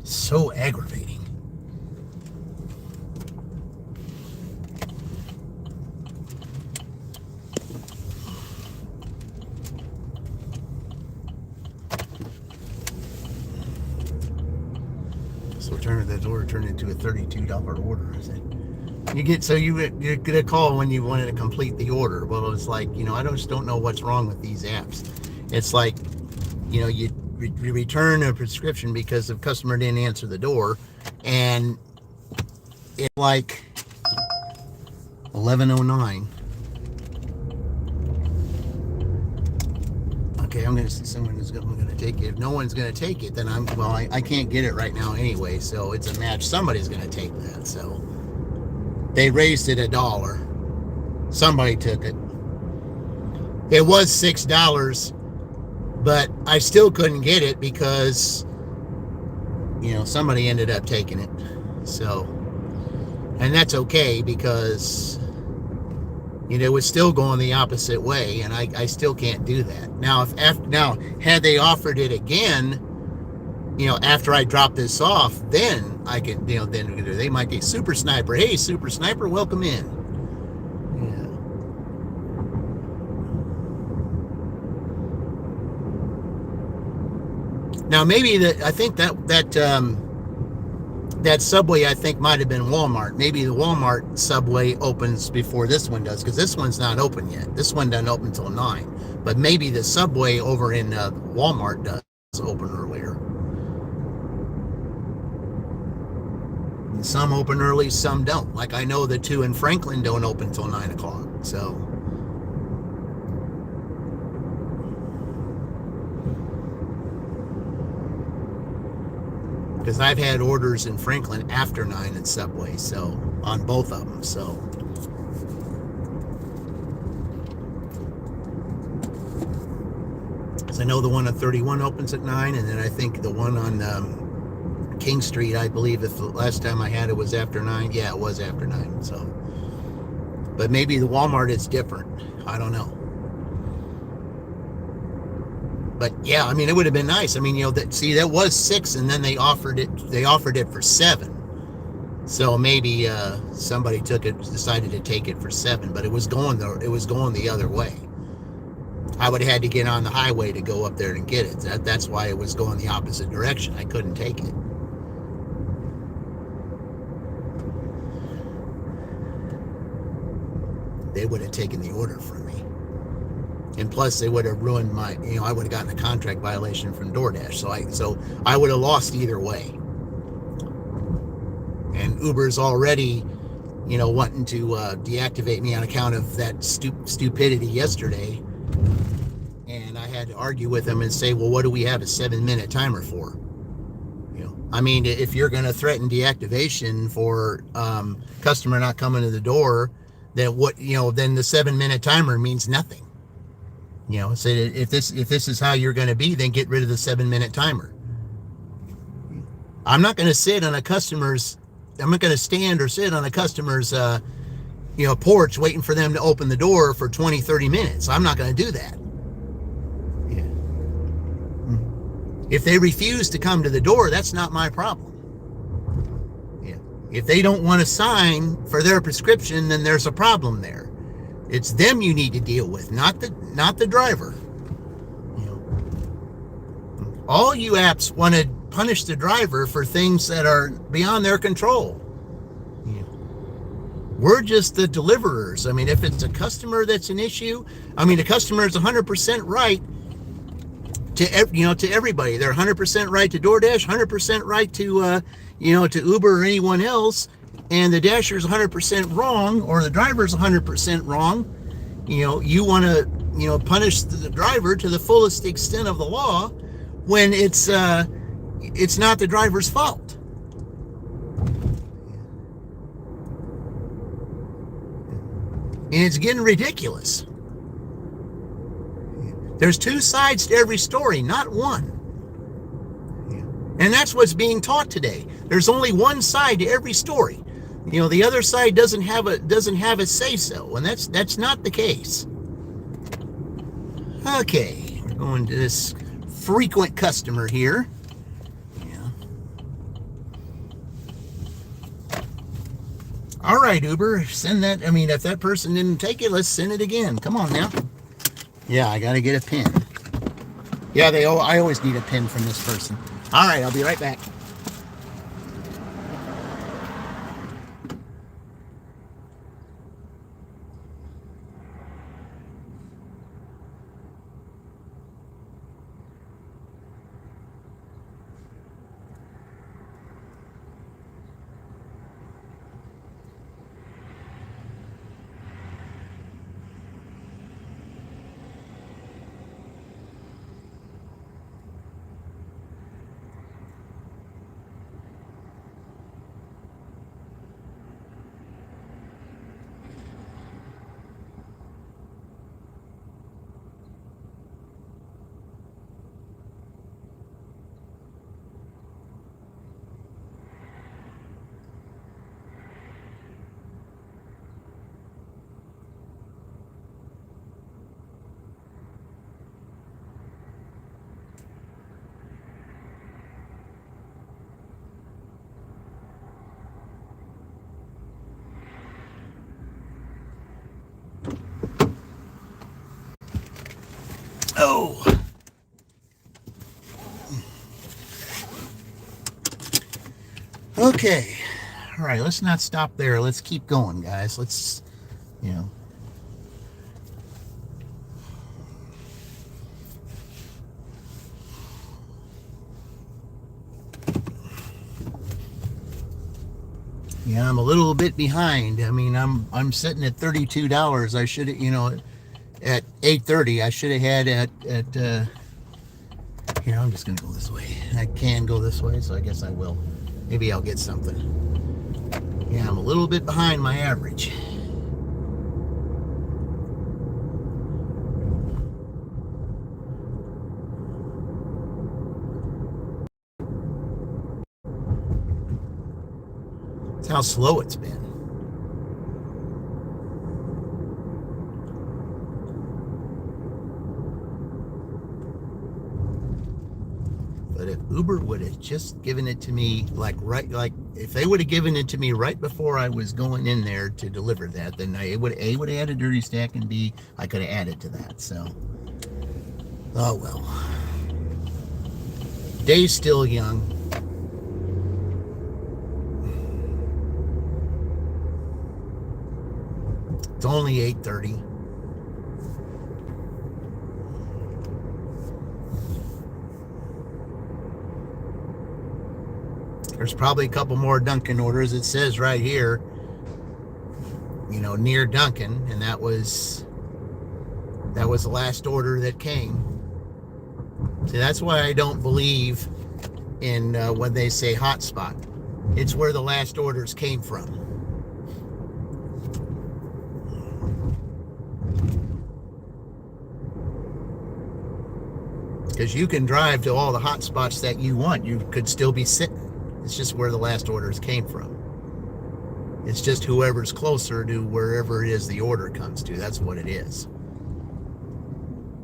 So aggravating. So that order turned into a $32 order. I said, you get a call when you wanted to complete the order. Well, it's like, I just don't know what's wrong with these apps. It's like, you return a prescription because the customer didn't answer the door, and it's like 11:09. Okay, I'm gonna see someone's gonna take it. If no one's gonna take it, then I can't get it right now anyway. So it's a match. Somebody's gonna take that. So they raised it $1. Somebody took it. It was $6, but I still couldn't get it because somebody ended up taking it. So, and that's okay because it was still going the opposite way, and I still can't do that. Now, had they offered it again, after I drop this off, then I could, then they might get Super Sniper. Hey, Super Sniper, welcome in. Yeah. Now, maybe I think that Subway, I think, might have been Walmart. Maybe the Walmart Subway opens before this one does, because this one's not open yet. This one doesn't open until 9. But maybe the Subway over in Walmart does open earlier. And some open early, some don't. Like I know the 2 in Franklin don't open until 9 o'clock. So. Because I've had orders in Franklin after 9 at Subway, so on both of them. So, I know the one on 31 opens at 9, and then I think the one on King Street, I believe, if the last time I had it was after 9. Yeah, it was after 9. So, but maybe the Walmart is different. I don't know. But yeah, I mean, it would have been nice. I mean, that was 6, and then they offered it for 7. So maybe somebody decided to take it for 7, but it was going the other way. I would have had to get on the highway to go up there and get it. That's why it was going the opposite direction. I couldn't take it. They would have taken the order from me. And plus, they would have ruined I would have gotten a contract violation from DoorDash. So I would have lost either way. And Uber's already, wanting to deactivate me on account of that stupidity yesterday. And I had to argue with them and say, well, what do we have a 7-minute timer for? I mean, if you're going to threaten deactivation for customer not coming to the door, then then the 7-minute timer means nothing. So if this is how you're going to be, then get rid of the 7-minute timer. I'm not going to stand or sit on a customer's, porch waiting for them to open the door for 20, 30 minutes. I'm not going to do that. Yeah. If they refuse to come to the door, that's not my problem. Yeah. If they don't want to sign for their prescription, then there's a problem there. It's them you need to deal with, not the driver. All you apps want to punish the driver for things that are beyond their control. We're just the deliverers. I mean, if it's a customer that's an issue, the customer is 100% right to everybody. They're 100% right to DoorDash, 100% right to to Uber or anyone else. And the dasher's 100% wrong, or the driver's 100% wrong, you want to, punish the driver to the fullest extent of the law when it's not the driver's fault. And it's getting ridiculous. There's two sides to every story, not one. And that's what's being taught today. There's only one side to every story. The other side doesn't have a say so, and that's not the case. Okay, we're going to this frequent customer here. Yeah. All right, Uber, send that. If that person didn't take it, let's send it again. Come on now. Yeah, I got to get a pin. Yeah, I always need a pin from this person. All right, I'll be right back. Oh. Okay. All right, let's not stop there. Let's keep going, guys. Let's. Yeah, I'm a little bit behind. I'm sitting at $32. I should have, at 8:30. I should have had at I'm just gonna go this way. I can go this way, so I guess I will. Maybe I'll get something. Yeah, I'm a little bit behind my average. That's how slow it's been. But if Uber would have just given it to me like if they would have given it to me right before I was going in there to deliver that, then A would have had a dirty stack, and B, I could have added to that. So, oh well. Day's still young. It's only 8:30. There's probably a couple more Dunkin' orders. It says right here, near Dunkin', and that was the last order that came. See, that's why I don't believe in when they say hotspot. It's where the last orders came from. Because you can drive to all the hot spots that you want. You could still be sitting. It's just where the last orders came from. It's just whoever's closer to wherever it is the order comes to. That's what it is.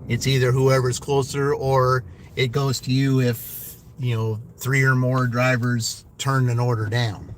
It's either whoever's closer, or it goes to you if, 3 or more drivers turn an order down.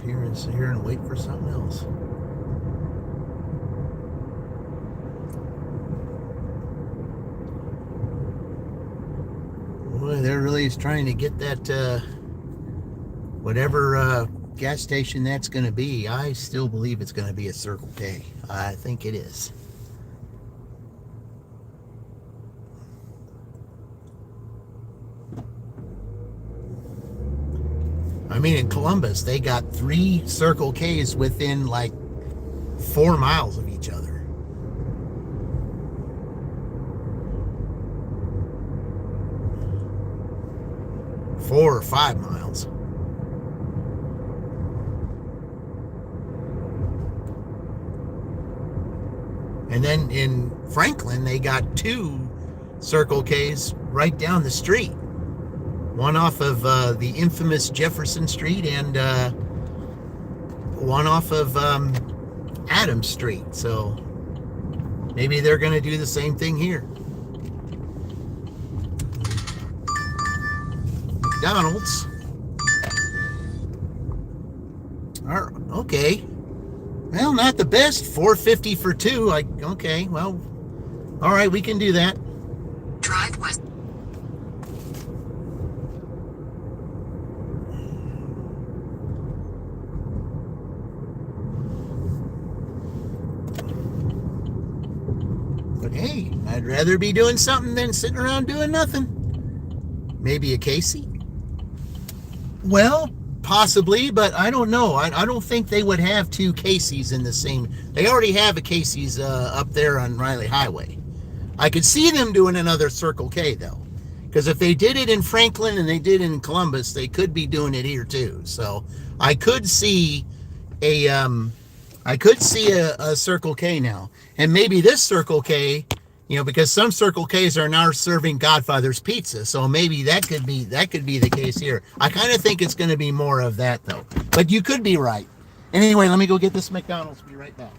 Here and sit here and wait for something else. Charlie's trying to get that whatever gas station that's going to be. I still believe it's going to be a Circle K. I think it is. I mean, in Columbus, they got 3 Circle K's within like 4 miles of each other. Four or 5 miles. And then in Franklin, they got 2 Circle K's right down the street. One off of the infamous Jefferson Street and one off of Adams Street. So maybe they're going to do the same thing here. McDonald's. Okay. Well, not the best. $4.50 for 2. Okay. Well, all right. We can do that. Drive west. But hey, I'd rather be doing something than sitting around doing nothing. Maybe a Casey? Well, possibly, but I don't know. I don't think they would have 2 Casey's in the same. They already have a Casey's up there on Riley Highway. I could see them doing another Circle K though, because if they did it in Franklin and they did it in Columbus, they could be doing it here too. So I could see a Circle K now, and maybe this Circle K. Because some Circle K's are now serving Godfather's Pizza, so maybe that could be the case here. I kind of think it's going to be more of that though, but you could be right. Anyway, let me go get this McDonald's. Be right back.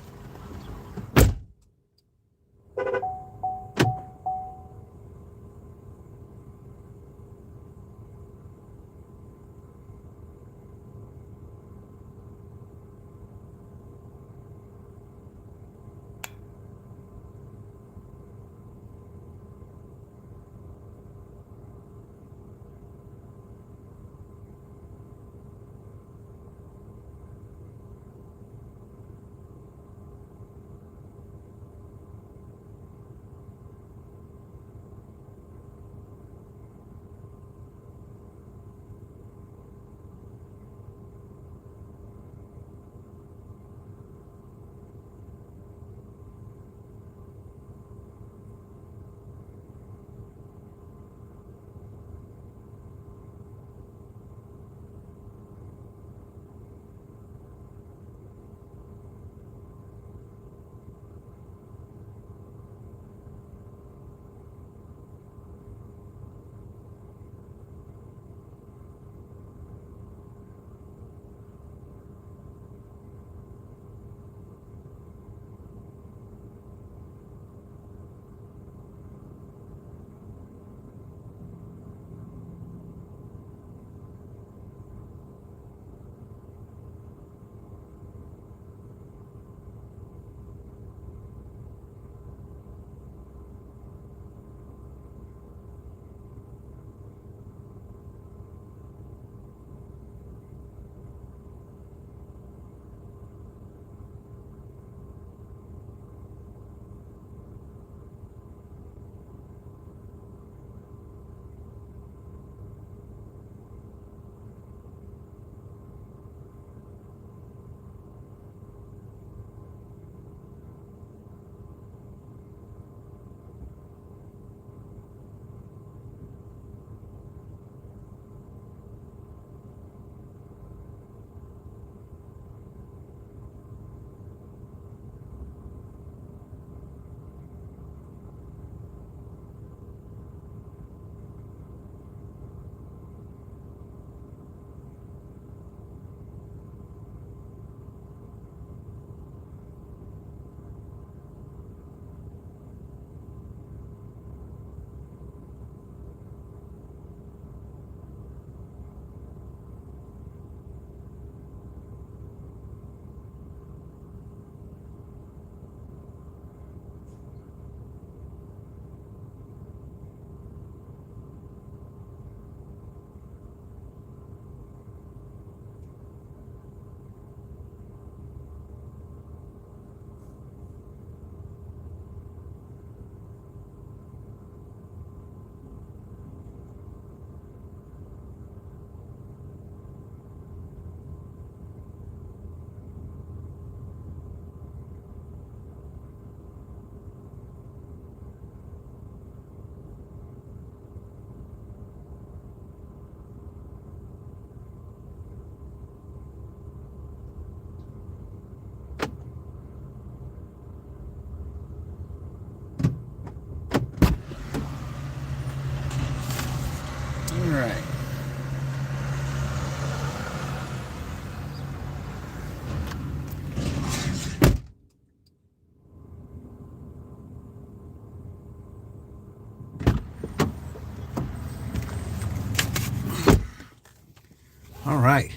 All right.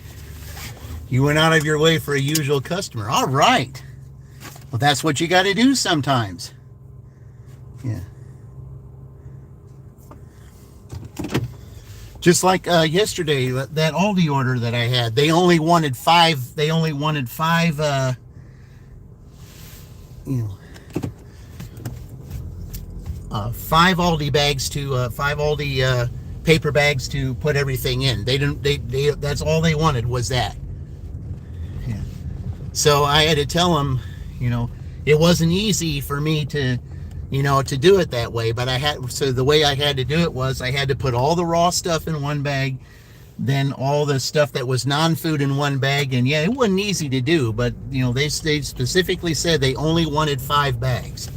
You went out of your way for a usual customer. All right. Well, that's what you got to do sometimes. Yeah. Just like yesterday, that Aldi order that I had, they only wanted five. They only wanted five. Five Aldi bags to five Aldi paper bags to put everything in. They didn't. They that's all they wanted was that. Yeah. So I had to tell them, it wasn't easy for me to, to do it that way. But so the way I had to do it was I had to put all the raw stuff in one bag, then all the stuff that was non-food in one bag. And yeah, it wasn't easy to do, but they specifically said they only wanted 5 bags.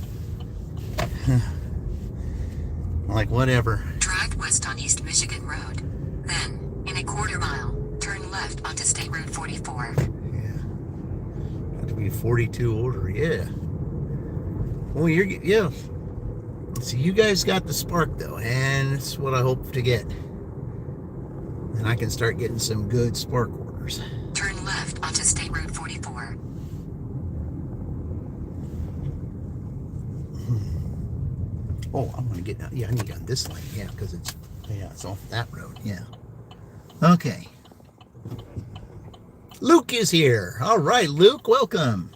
Like, whatever. Drive west on East Michigan Road. Then, in a quarter mile, turn left onto State Route 44. Yeah. Got to be a 42 order, yeah. Well, yeah. See, you guys got the spark, though, and it's what I hope to get. And I can start getting some good spark orders. Turn left onto State Route 44. Oh, I want to get, I need on this lane, yeah, because it's off that road, yeah. Okay. Luke is here. All right, Luke, welcome.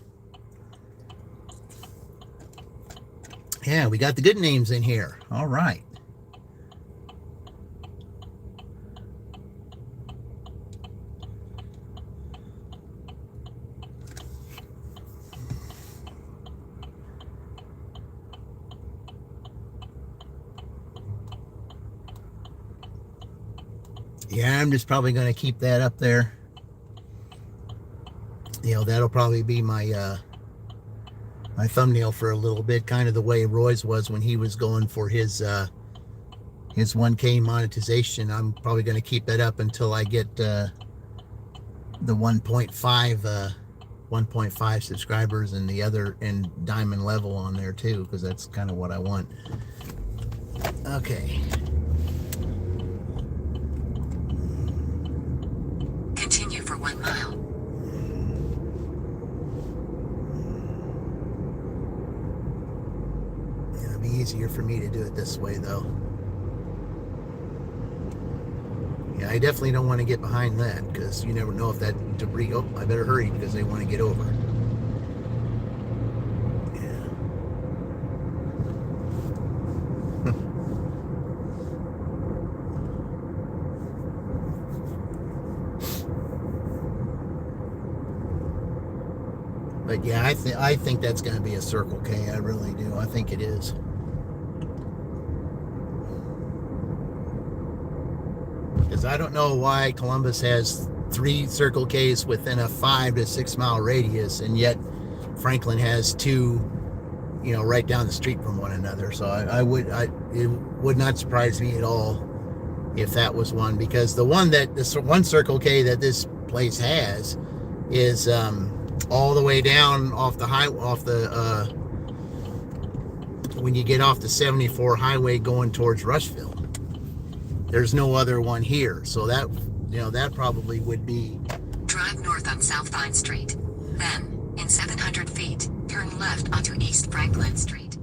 Yeah, we got the good names in here. All right. Yeah, I'm just probably going to keep that up there. That'll probably be my my thumbnail for a little bit, kind of the way Roy's was when he was going for his 1K monetization. I'm probably going to keep that up until I get the 1.5 subscribers and the other and diamond level on there too, because that's kind of what I want. Okay. Continue for 1 mile. It'll be easier for me to do it this way, though. Yeah, I definitely don't want to get behind that, because you never know if that debris... Oh, I better hurry because they want to get over. Yeah. But yeah, I think that's going to be a Circle K. I really do. I think it is. Because I don't know why Columbus has 3 Circle Ks within a 5 to 6 mile radius, and yet Franklin has 2, right down the street from one another. So it would not surprise me at all if that was one, because the one Circle K that this place has is all the way down off the when you get off the 74 highway going towards Rushville. There's no other one here, so that that probably would be. Drive north on South Vine Street. Then, in 700 feet, turn left onto East Franklin Street.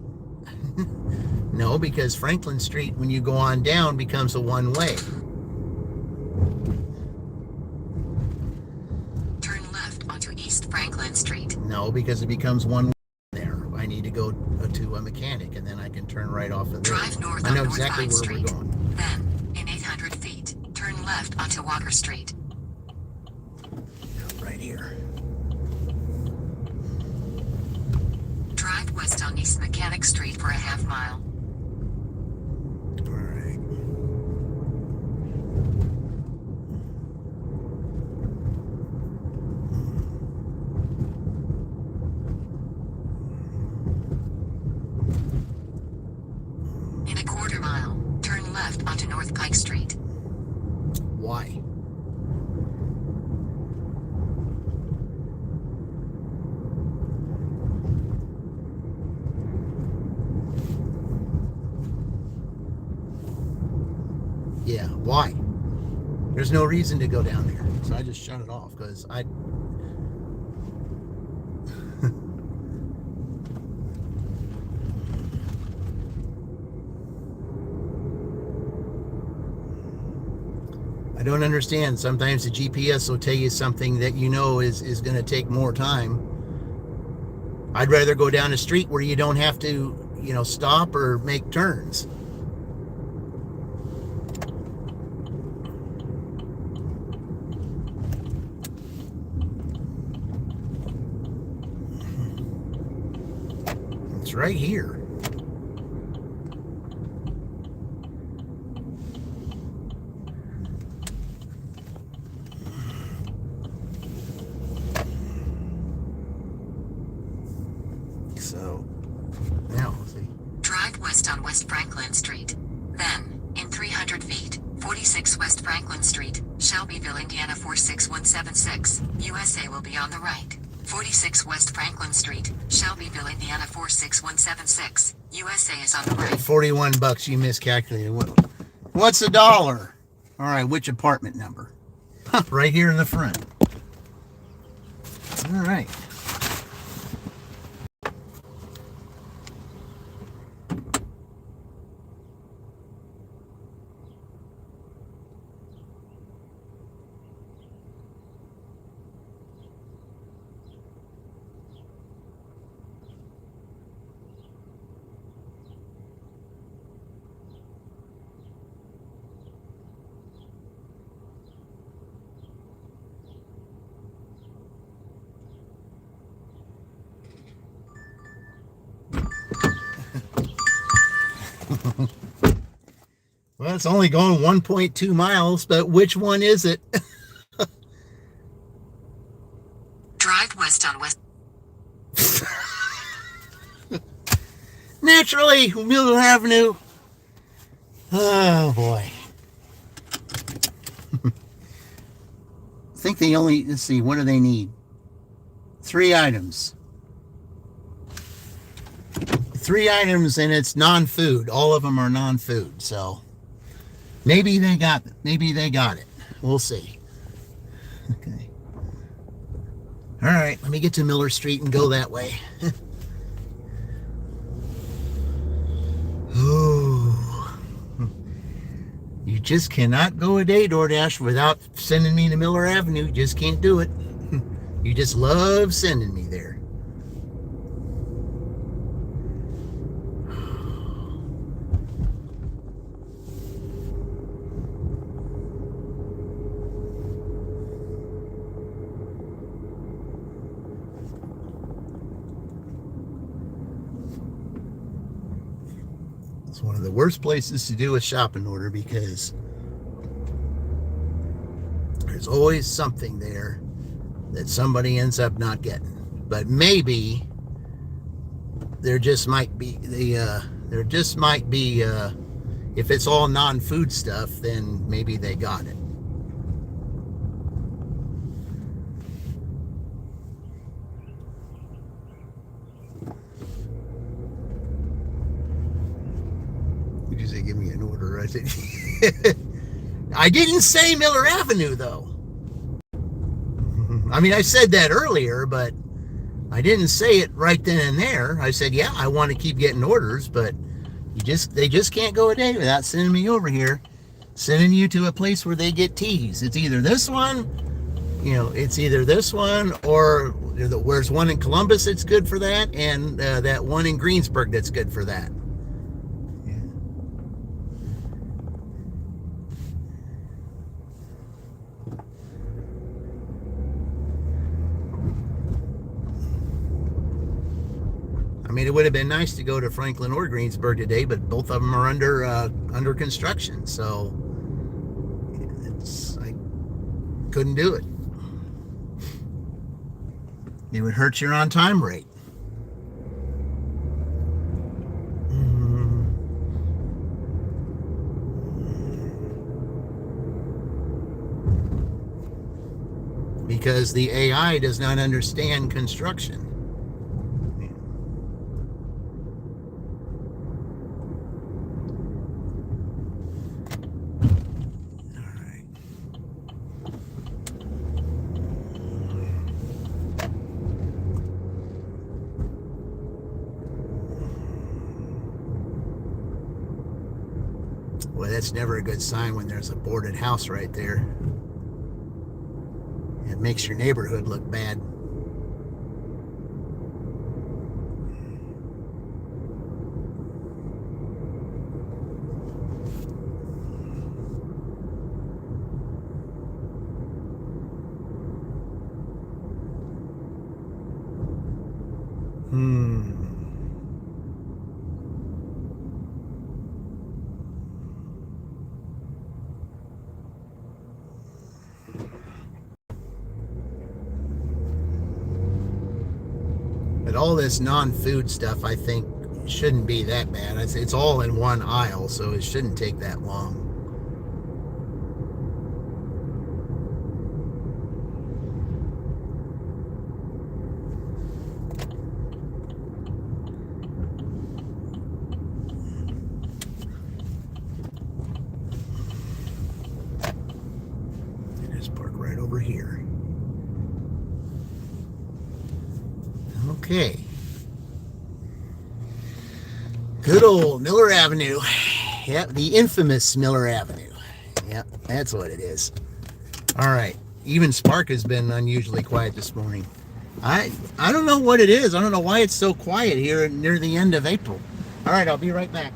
No, because Franklin Street, when you go on down, becomes a one-way. Turn left onto East Franklin Street. No, because it becomes one there. I need to go to a mechanic, and then I can turn right off of there. Drive north I know on exactly North where Vine we're Street. going. Then, in 800 feet, turn left onto Walker Street. Right here. Drive west on East Mechanic Street for a half mile. All right. In a quarter mile, turn left onto North Pike Street. Why? Yeah, why? there's no reason to go down there. So I just shut it off because I don't understand. Sometimes the GPS will tell you something that you know is going to take more time. I'd rather go down a street where you don't have to, stop or make turns. It's right here. So, now, let's see. Drive west on West Franklin Street. Then, in 300 feet, 46 West Franklin Street, Shelbyville, Indiana 46176, USA will be on the right. 46 West Franklin Street, Shelbyville, Indiana 46176, USA is on the right. $41, you miscalculated. What's a dollar? All right, which apartment number? Right here in the front. All right. Well, it's only going 1.2 miles, but which one is it? Drive west on West. Naturally, Miller Avenue. Oh, boy. I think they only, let's see, what do they need? 3 items. 3 items, and it's non-food. All of them are non-food, so maybe they got it. We'll see. Okay. All right, let me get to Miller Street and go that way. Oh, you just cannot go a day, DoorDash, without sending me to Miller Avenue. You just can't do it. You just love sending me there. It's one of the worst places to do a shopping order because there's always something there that somebody ends up not getting. But maybe there just might be if it's all non-food stuff, then maybe they got it. Did you say give me an order? I said I didn't say Miller Avenue though. I mean, I said that earlier, but I didn't say it right then and there. I said, yeah, I want to keep getting orders, but they just can't go a day without sending me over here, sending you to a place where they get teas. It's either this one, or there's one in Columbus that's good for that, and that one in Greensburg that's good for that. I mean, it would have been nice to go to Franklin or Greensburg today, but both of them are under construction, so I couldn't do it. It would hurt your on-time rate. Because the AI does not understand construction. Boy, that's never a good sign when there's a boarded house right there. It makes your neighborhood look bad. But all this non-food stuff, I think, shouldn't be that bad. It's all in one aisle, so it shouldn't take that long. Just park right over here. Okay. Good old Miller Avenue. Yep, the infamous Miller Avenue. Yep, that's what it is. All right. Even Spark has been unusually quiet this morning. I don't know what it is. I don't know why it's so quiet here near the end of April. All right, I'll be right back.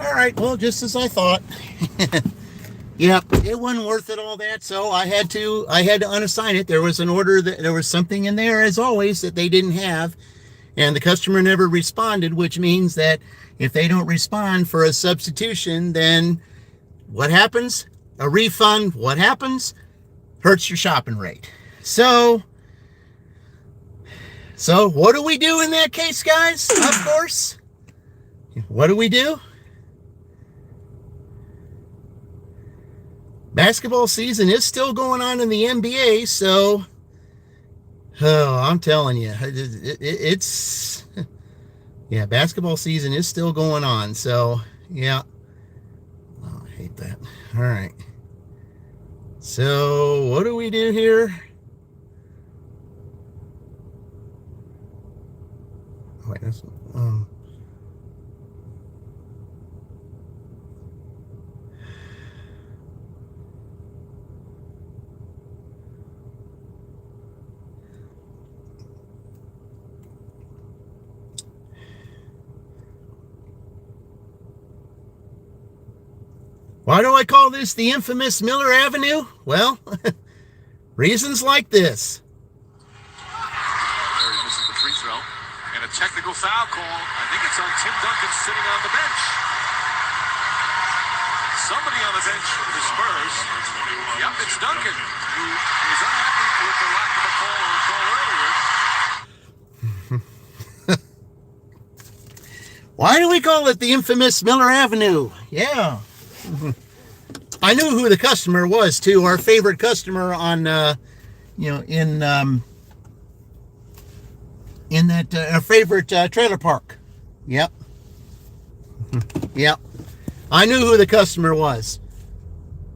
All right, well, just as I thought. Yep, it wasn't worth it, all that, so I had to unassign it. There was an order, that there was something in there, as always, that they didn't have, and the customer never responded, which means that if they don't respond for a substitution, then what happens? A refund, what happens? Hurts your shopping rate. So what do we do in that case, guys? Of course, what do we do? Basketball season is still going on in the NBA, so I'm telling you, it's yeah, basketball season is still going on. So yeah, oh, I hate that. All right, so what do we do here? Wait, that's why do I call this the infamous Miller Avenue? Well, reasons like this. There he misses the free throw. And a technical foul call. I think it's on Tim Duncan sitting on the bench. Somebody on the bench for the Spurs. Yep, it's Duncan, who is unhappy with the lack of a call or a call earlier. Why do we call it the infamous Miller Avenue? Yeah. I knew who the customer was, too. Our favorite customer on, in that our favorite trailer park. Yep. Yep. I knew who the customer was.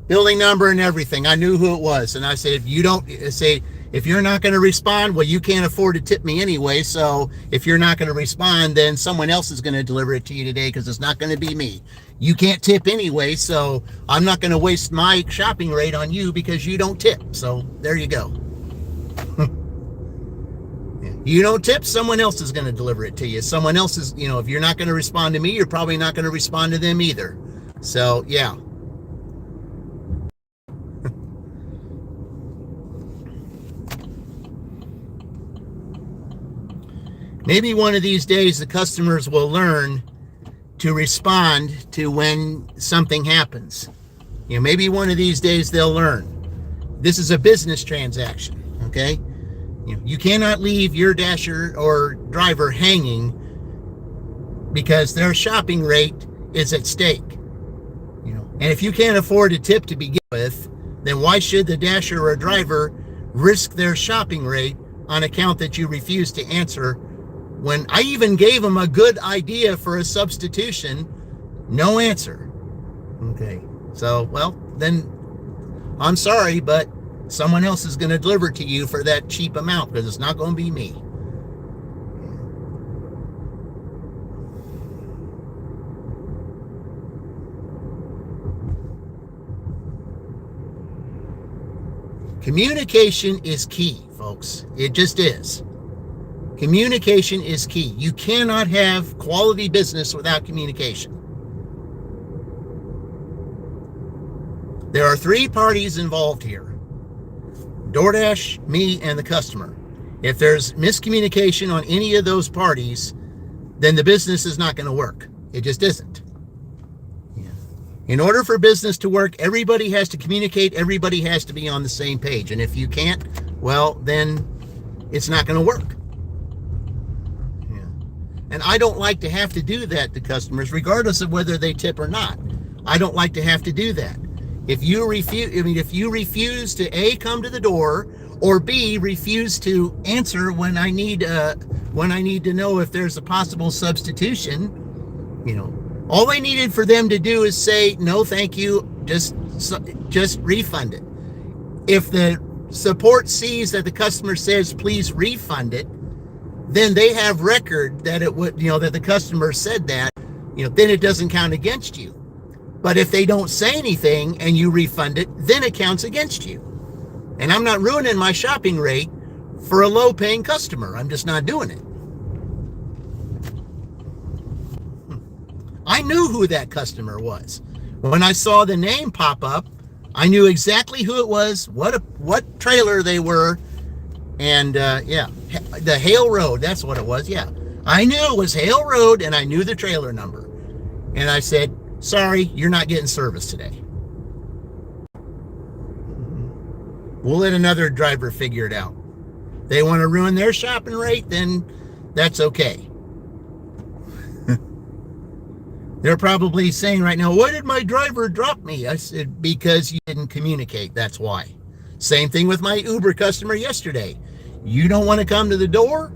Building number and everything. I knew who it was. And I said, if you're not going to respond, well, you can't afford to tip me anyway. So if you're not going to respond, then someone else is going to deliver it to you today, because it's not going to be me. You can't tip anyway, so I'm not going to waste my shopping rate on you because you don't tip. So there you go. You don't tip, someone else is going to deliver it to you. Someone else is, if you're not going to respond to me, you're probably not going to respond to them either. So, yeah. Maybe one of these days the customers will learn to respond to when something happens. Maybe one of these days they'll learn. This is a business transaction, okay? You cannot leave your dasher or driver hanging because their shopping rate is at stake. And if you can't afford a tip to begin with, then why should the dasher or driver risk their shopping rate on account that you refuse to answer? When I even gave them a good idea for a substitution, no answer. Okay, so, well, then I'm sorry, but someone else is going to deliver to you for that cheap amount, because it's not going to be me. Communication is key, folks. It just is. Communication is key. You cannot have quality business without communication. There are three parties involved here: DoorDash, me, and the customer. If there's miscommunication on any of those parties, then the business is not going to work. It just isn't. In order for business to work, everybody has to communicate. Everybody has to be on the same page. And if you can't, well, then it's not going to work. And I don't like to have to do that to customers, regardless of whether they tip or not. I don't like to have to do that. If you refuse to A, come to the door, or B, refuse to answer when I need to know if there's a possible substitution, all they needed for them to do is say, no, thank you, just refund it. If the support sees that the customer says, please refund it, then they have record that it would, that the customer said that, then it doesn't count against you. But if they don't say anything and you refund it, then it counts against you. And I'm not ruining my shopping rate for a low-paying customer. I'm just not doing it. I knew who that customer was. When I saw the name pop up, I knew exactly who it was, what trailer they were, and yeah, the Hale Road, that's what it was, yeah. I knew it was Hale Road, and I knew the trailer number. And I said, sorry, you're not getting service today. We'll let another driver figure it out. They want to ruin their shopping rate, then that's okay. They're probably saying right now, why did my driver drop me? I said, because you didn't communicate, that's why. Same thing with my Uber customer yesterday. You don't want to come to the door?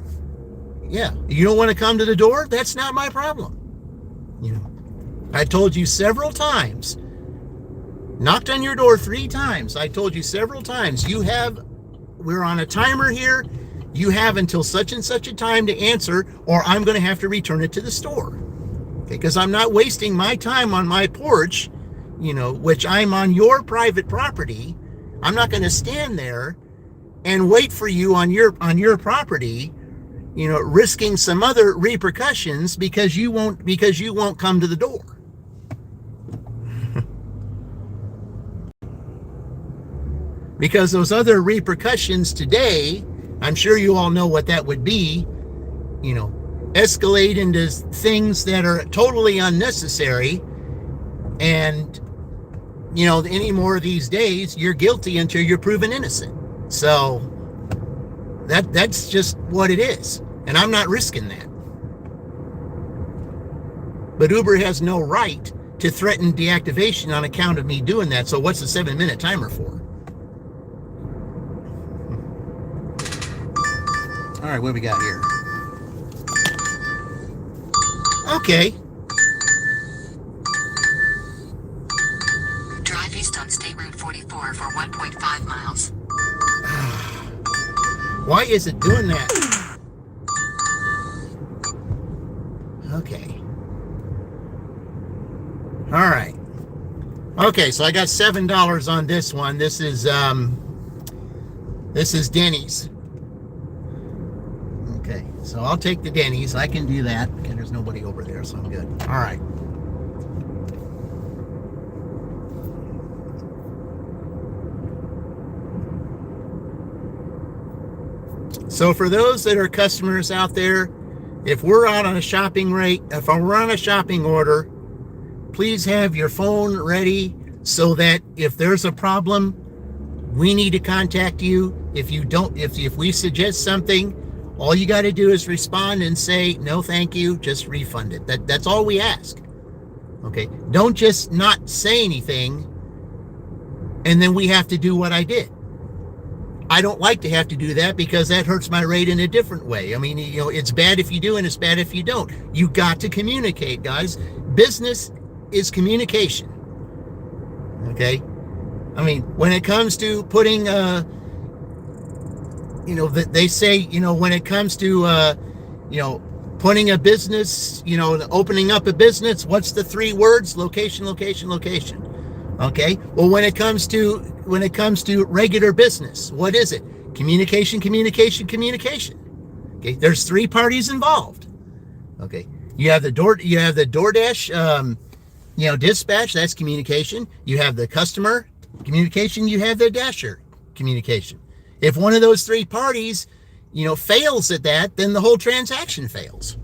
Yeah, you don't want to come to the door? That's not my problem. You know, I told you several times, knocked on your door 3 times. I told you several times, we're on a timer here. You have until such and such a time to answer, or I'm going to have to return it to the store. Okay, because I'm not wasting my time on my porch, you know, which I'm on your private property. I'm not going to stand there and wait for you on your property, you know, risking some other repercussions because you won't come to the door. Because those other repercussions today, I'm sure you all know what that would be, you know, escalate into things that are totally unnecessary. And, you know, any more of these days, you're guilty until you're proven innocent. So that's just what it is. And I'm not risking that. But Uber has no right to threaten deactivation on account of me doing that. So what's the 7-minute timer for? All right, what do we got here? Okay. Drive east on State Route 44 for 1.5 miles. Why is it doing that? Okay. All right. Okay, so I got $7 on this one. This is Denny's. Okay, so I'll take the Denny's. I can do that. Okay, there's nobody over there, so I'm good. All right. So for those that are customers out there, if we're out on a shopping rate, if we're on a shopping order, please have your phone ready so that if there's a problem, we need to contact you. If we suggest something, all you got to do is respond and say, no, thank you, just refund it. That's all we ask. Okay? Don't just not say anything and then we have to do what I did. I don't like to have to do that because that hurts my rate in a different way. I mean, you know, it's bad if you do and it's bad if you don't. You got to communicate, guys. Business is communication. Okay? I mean, when it comes to putting, you know, they say, you know, when it comes to, you know, putting a business, you know, opening up a business, what's the 3 words? Location, location, location. Okay? Well, when it comes to regular business, what is it? Communication, communication, communication. Okay? There's 3 parties involved. Okay? You have the DoorDash, you know, dispatch, that's communication. You have the customer communication, you have the dasher communication. If one of those 3 parties, you know, fails at that, then the whole transaction fails.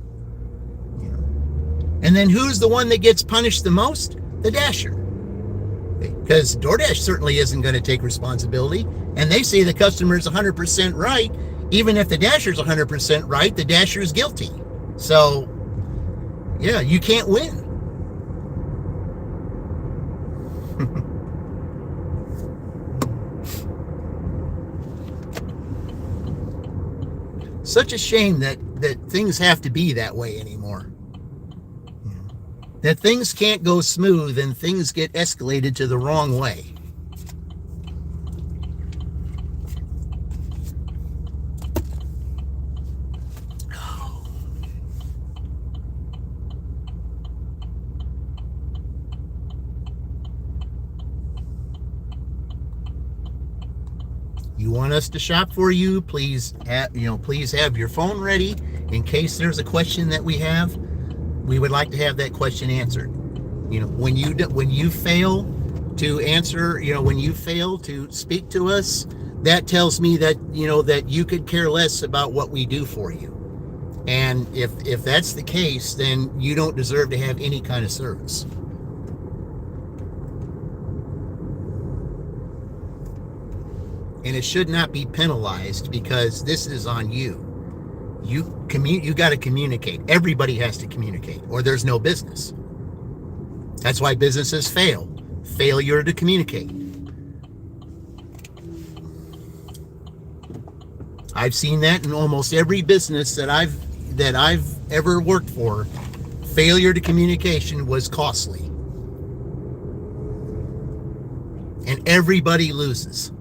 You know? And then who's the one that gets punished the most? The dasher. Because DoorDash certainly isn't going to take responsibility. And they say the customer is 100% right. Even if the dasher is 100% right, the dasher is guilty. So, yeah, you can't win. Such a shame that things have to be that way anymore. That things can't go smooth and things get escalated to the wrong way. You want us to shop for you? Please have your phone ready in case there's a question that we have. we would like to have that question answered. When you fail to answer, when you fail to speak to us, that tells me that that you could care less about what we do for you. And if that's the case, then you don't deserve to have any kind of service. And it should not be penalized, because this is on you. You got to communicate. Everybody has to communicate, or there's no business. That's why businesses fail. Failure to communicate. I've seen that in almost every business that I've ever worked for. Failure to communication was costly. And everybody loses.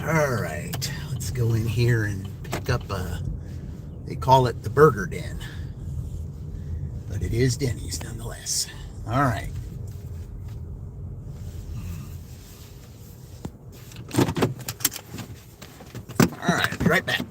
All right, let's go in here and pick up they call it the Burger Den, but it is Denny's nonetheless. All right. All right, I'll be right back.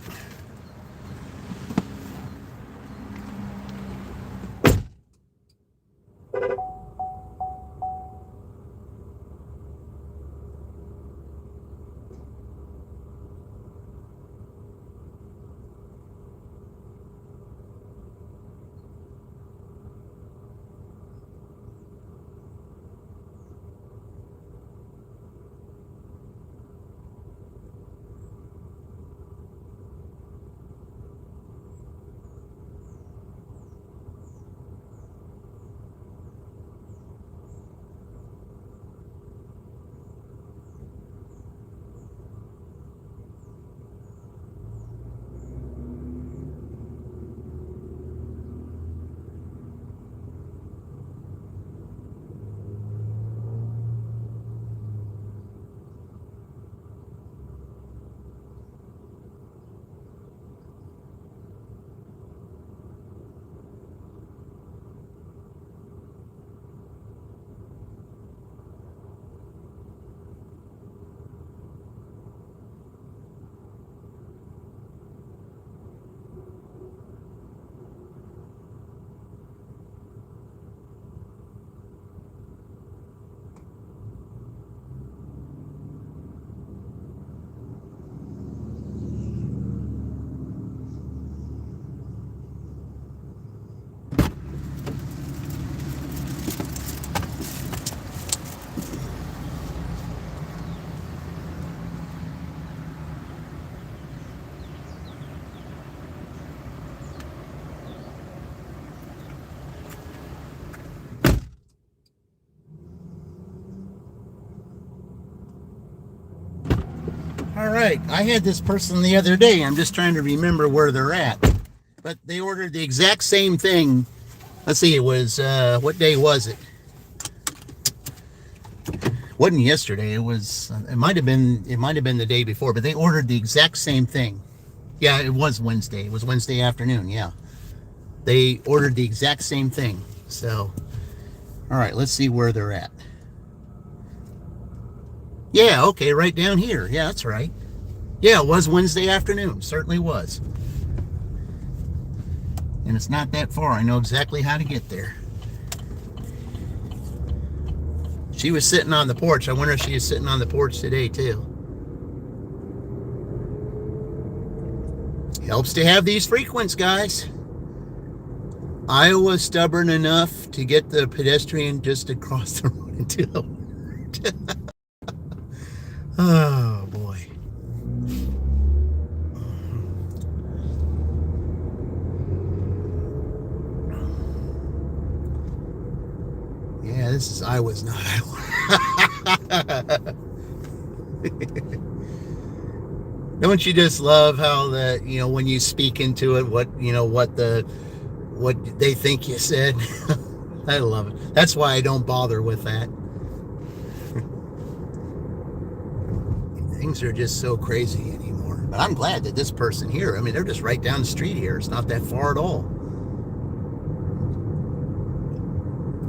All right, I had this person the other day. I'm just trying to remember where they're at. But they ordered the exact same thing. Let's see, it was, what day was it? Wasn't yesterday. It was, it might have been the day before, but they ordered the exact same thing. Yeah, it was Wednesday. It was Wednesday afternoon, yeah. They ordered the exact same thing. So, all right, let's see where they're at. Yeah, okay, right down here. Yeah, that's right. Yeah, it was Wednesday afternoon. Certainly was. And it's not that far. I know exactly how to get there. She was sitting on the porch. I wonder if she is sitting on the porch today, too. Helps to have these frequents, guys. Iowa's stubborn enough to get the pedestrian just across the road into the word. Oh, boy. Yeah, this is Iowa's not Iowa. Don't you just love how the, when you speak into it, what they think you said? I love it. That's why I don't bother with that. Things are just so crazy anymore. But I'm glad that this person here, I mean, they're just right down the street here. It's not that far at all.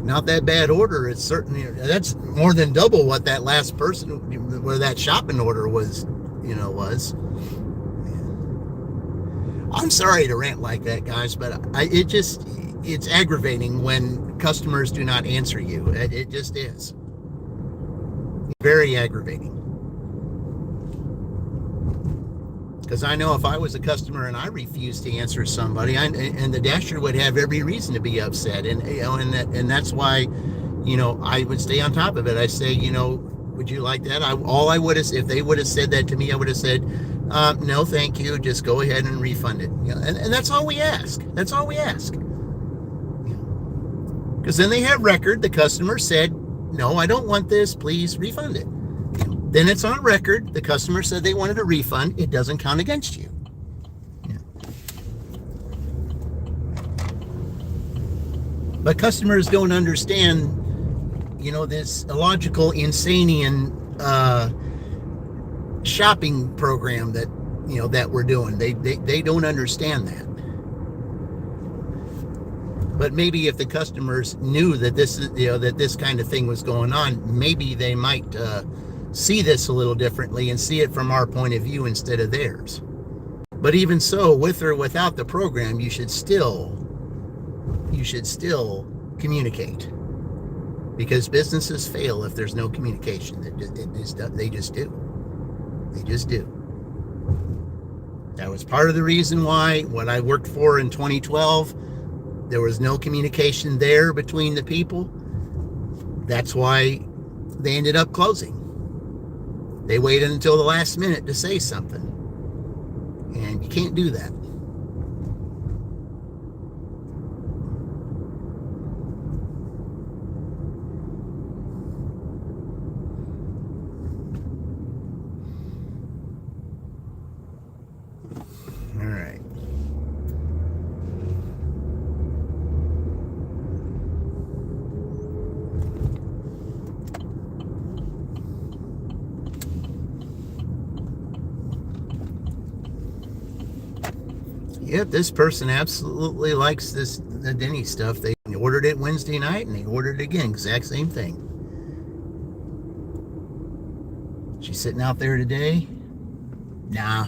not that bad order. It's certainly, that's more than double what that last person, where that shopping order was, was. I'm sorry to rant like that, guys, but it's aggravating when customers do not answer you. It just is. Very aggravating. Because I know if I was a customer and I refused to answer somebody, and the dasher would have every reason to be upset, and that's why, I would stay on top of it. I say, would you like that? If they would have said that to me, I would have said, no, thank you. Just go ahead and refund it. And that's all we ask. That's all we ask. Because then they have record. The customer said, no, I don't want this. Please refund it. Then it's on record. The customer said they wanted a refund. It doesn't count against you. But customers don't understand, this illogical, insane shopping program that we're doing. They don't understand that. But maybe if the customers knew that this kind of thing was going on, maybe they might see this a little differently and see it from our point of view instead of theirs. But even so, with or without the program, you should still communicate, because businesses fail if there's no communication. They just do. That was part of the reason why when I worked for in 2012, there was no communication there between the people. That's why they ended up closing. They waited until the last minute to say something. And you can't do that. All right. Yep, this person absolutely likes the Denny stuff. They ordered it Wednesday night and they ordered it again. Exact same thing. She's sitting out there today. Nah.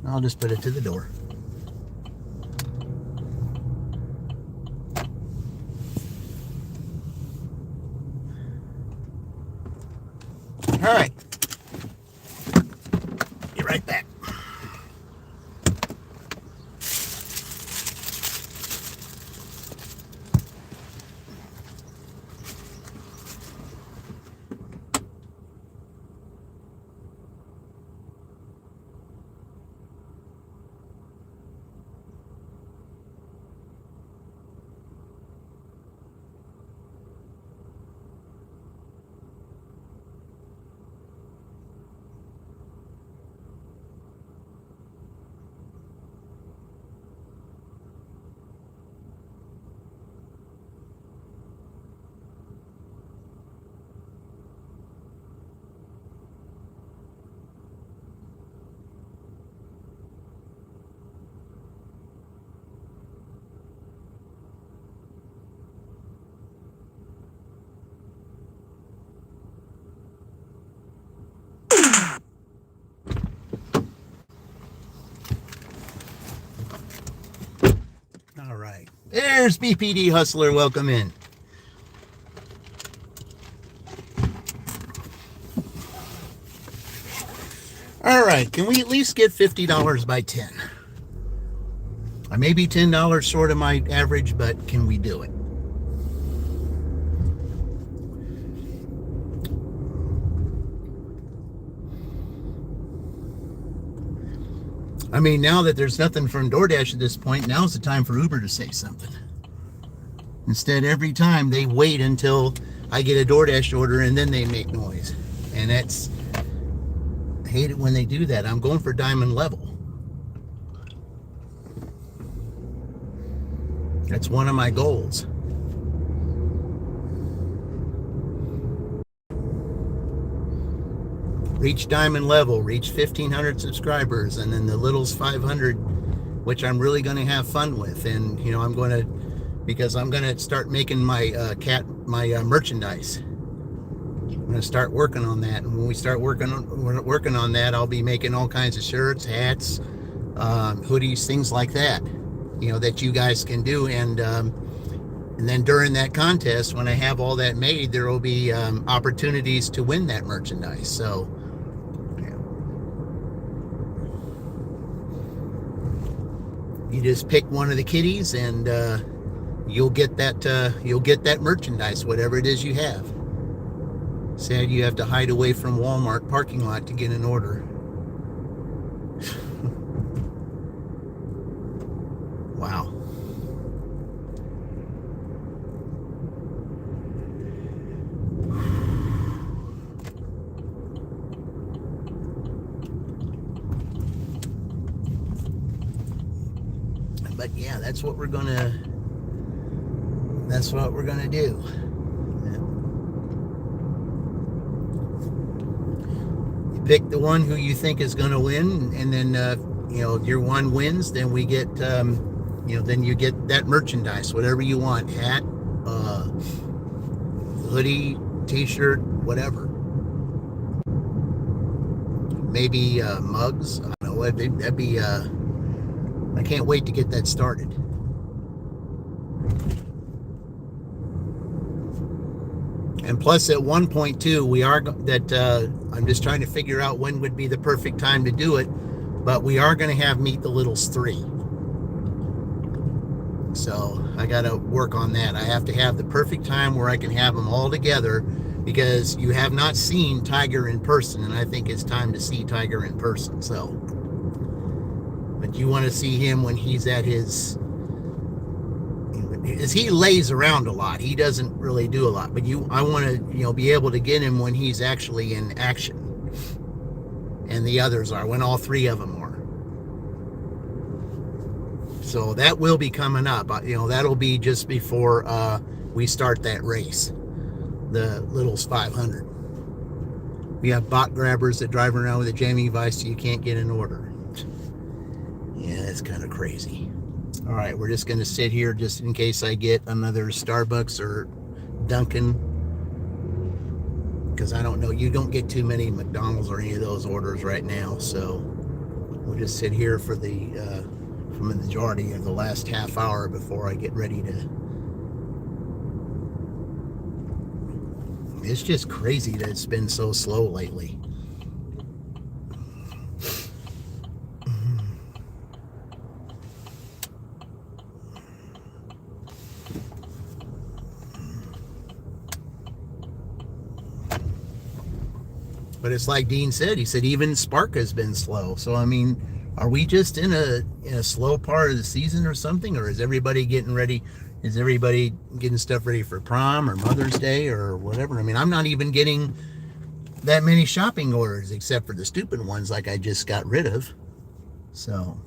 I'll just put it to the door. All right. Be right back. All right. There's BPD Hustler. Welcome in. All right. Can we at least get $50 by 10? I may be $10 short of my average, but can we do it? I mean, now that there's nothing from DoorDash at this point, now's the time for Uber to say something. Instead, every time they wait until I get a DoorDash order and then they make noise. And I hate it when they do that. I'm going for diamond level. That's one of my goals. Reach diamond level, reach 1,500 subscribers, and then the little's 500, which I'm really going to have fun with. And, I'm going to because I'm going to start making my merchandise. I'm going to start working on that, and when we start working on that, I'll be making all kinds of shirts, hats, hoodies, things like that, that you guys can do. And then during that contest, when I have all that made, there will be opportunities to win that merchandise. So you just pick one of the kitties, and you'll get that merchandise, whatever it is you have. Sad you have to hide away from Walmart parking lot to get an order. Wow. But yeah, that's what we're gonna do. You pick the one who you think is gonna win, and then your one wins, then we get then you get that merchandise, whatever you want, hat, hoodie, t-shirt, whatever. Maybe mugs. I don't know. That'd be I can't wait to get that started. And plus, at 1.2, we are I'm just trying to figure out when would be the perfect time to do it. But we are going to have Meet the Littles 3. So I got to work on that. I have to have the perfect time where I can have them all together, because you have not seen Tiger in person, and I think it's time to see Tiger in person. So, but you want to see him when he's at his, as he lays around a lot. He doesn't really do a lot, but I want to, be able to get him when he's actually in action. And the others are, when all three of them are. So that will be coming up. That'll be just before we start that race, the Littles 500. We have bot grabbers that drive around with a jamming device so you can't get an order. Yeah, that's kind of crazy. All right, we're just going to sit here just in case I get another Starbucks or Dunkin', because I don't know. You don't get too many McDonald's or any of those orders right now. So we'll just sit here for the majority of the last half hour before I get ready to. It's just crazy that it's been so slow lately. But it's like Dean said. He said even Spark has been slow. So I mean, are we just in a slow part of the season or something? Or is everybody getting ready? Is everybody getting stuff ready for prom or Mother's Day or whatever? I mean, I'm not even getting that many shopping orders, except for the stupid ones like I just got rid of. So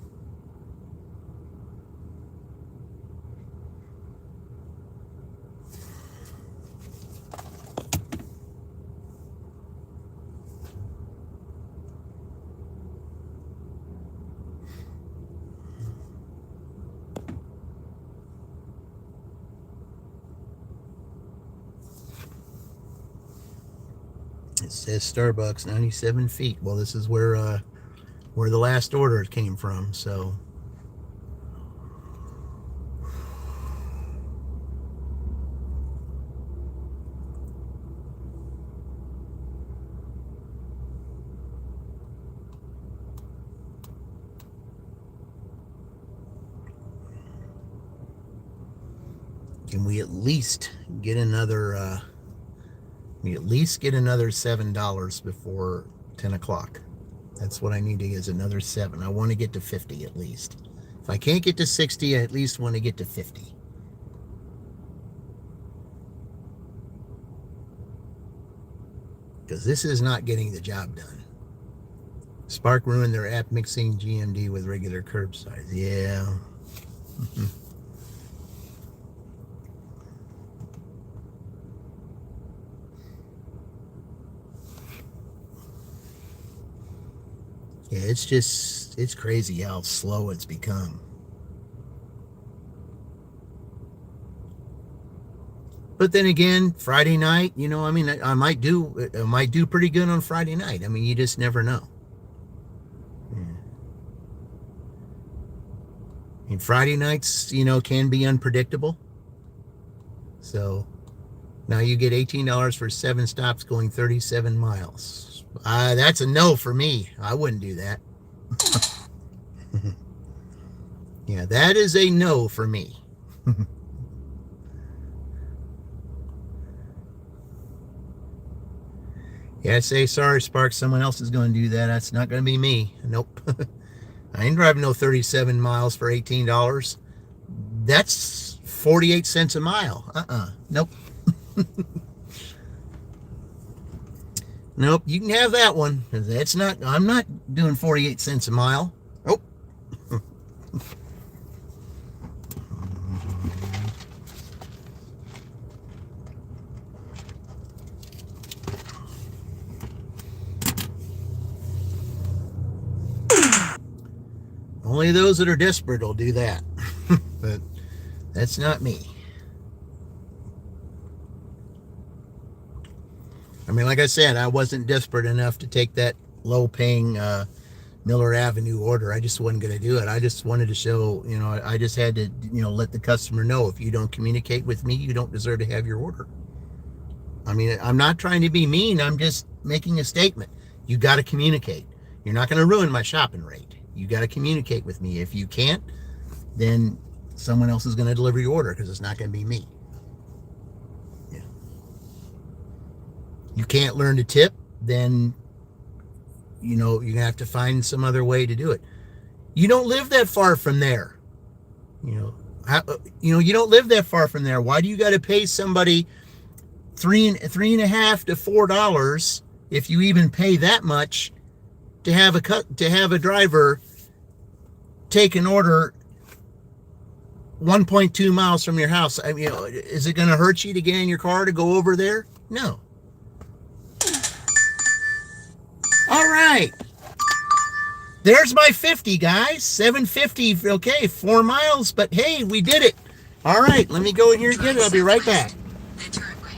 it says Starbucks 97 feet. Well, this is where the last order came from. So can we at least get another $7 before 10 o'clock? That's what I need to get, is another 7. I want to get to 50 at least. If I can't get to 60, I at least want to get to 50. Because this is not getting the job done. Spark ruined their app mixing GMD with regular curbside. Yeah. Yeah, it's crazy how slow it's become. But then again, Friday night, you know, I mean, I might do pretty good on Friday night. I mean, you just never know. Yeah. And Friday nights, you know, can be unpredictable. So now you get $18 for 7 stops going 37 miles. That's a no for me. I wouldn't do that. Yeah, that is a no for me. Yeah, say sorry, Sparks. Someone else is going to do that. That's not going to be me. Nope. I ain't driving no 37 miles for $18. That's 48 cents a mile. Nope. Nope. You can have that one. That's not. I'm not doing 48 cents a mile. Nope. Only those that are desperate will do that. But that's not me. I mean, like I said, I wasn't desperate enough to take that low-paying Miller Avenue order. I just wasn't going to do it. I just wanted to show, you know, I just had to, you know, let the customer know, if you don't communicate with me, you don't deserve to have your order. I mean, I'm not trying to be mean. I'm just making a statement. You got to communicate. You're not going to ruin my shopping rate. You got to communicate with me. If you can't, then someone else is going to deliver your order, because it's not going to be me. Yeah. You can't learn to tip, then, you know, you're going to have to find some other way to do it. You don't live that far from there. You know, you don't live that far from there. Why do you got to pay somebody $3.50 to $4, if you even pay that much, to have a driver take an order 1.2 miles from your house? I mean, you know, is it going to hurt you to get in your car to go over there? No. All right. There's my 50, guys. 750. Okay, 4 miles, but hey, we did it. All right, let me go in here and get it. I'll be right back. Then turn right.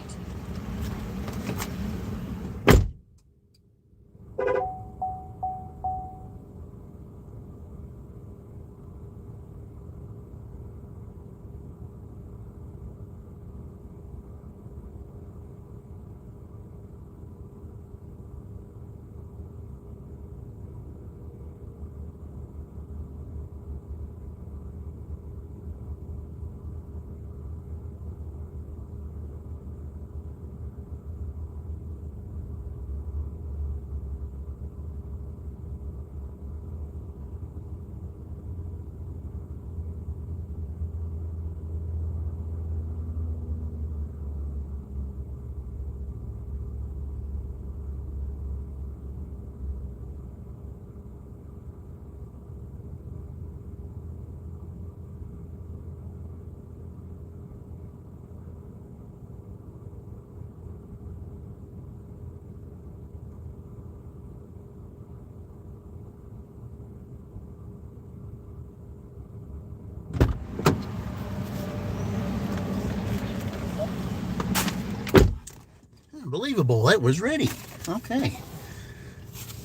Unbelievable. That was ready. Okay.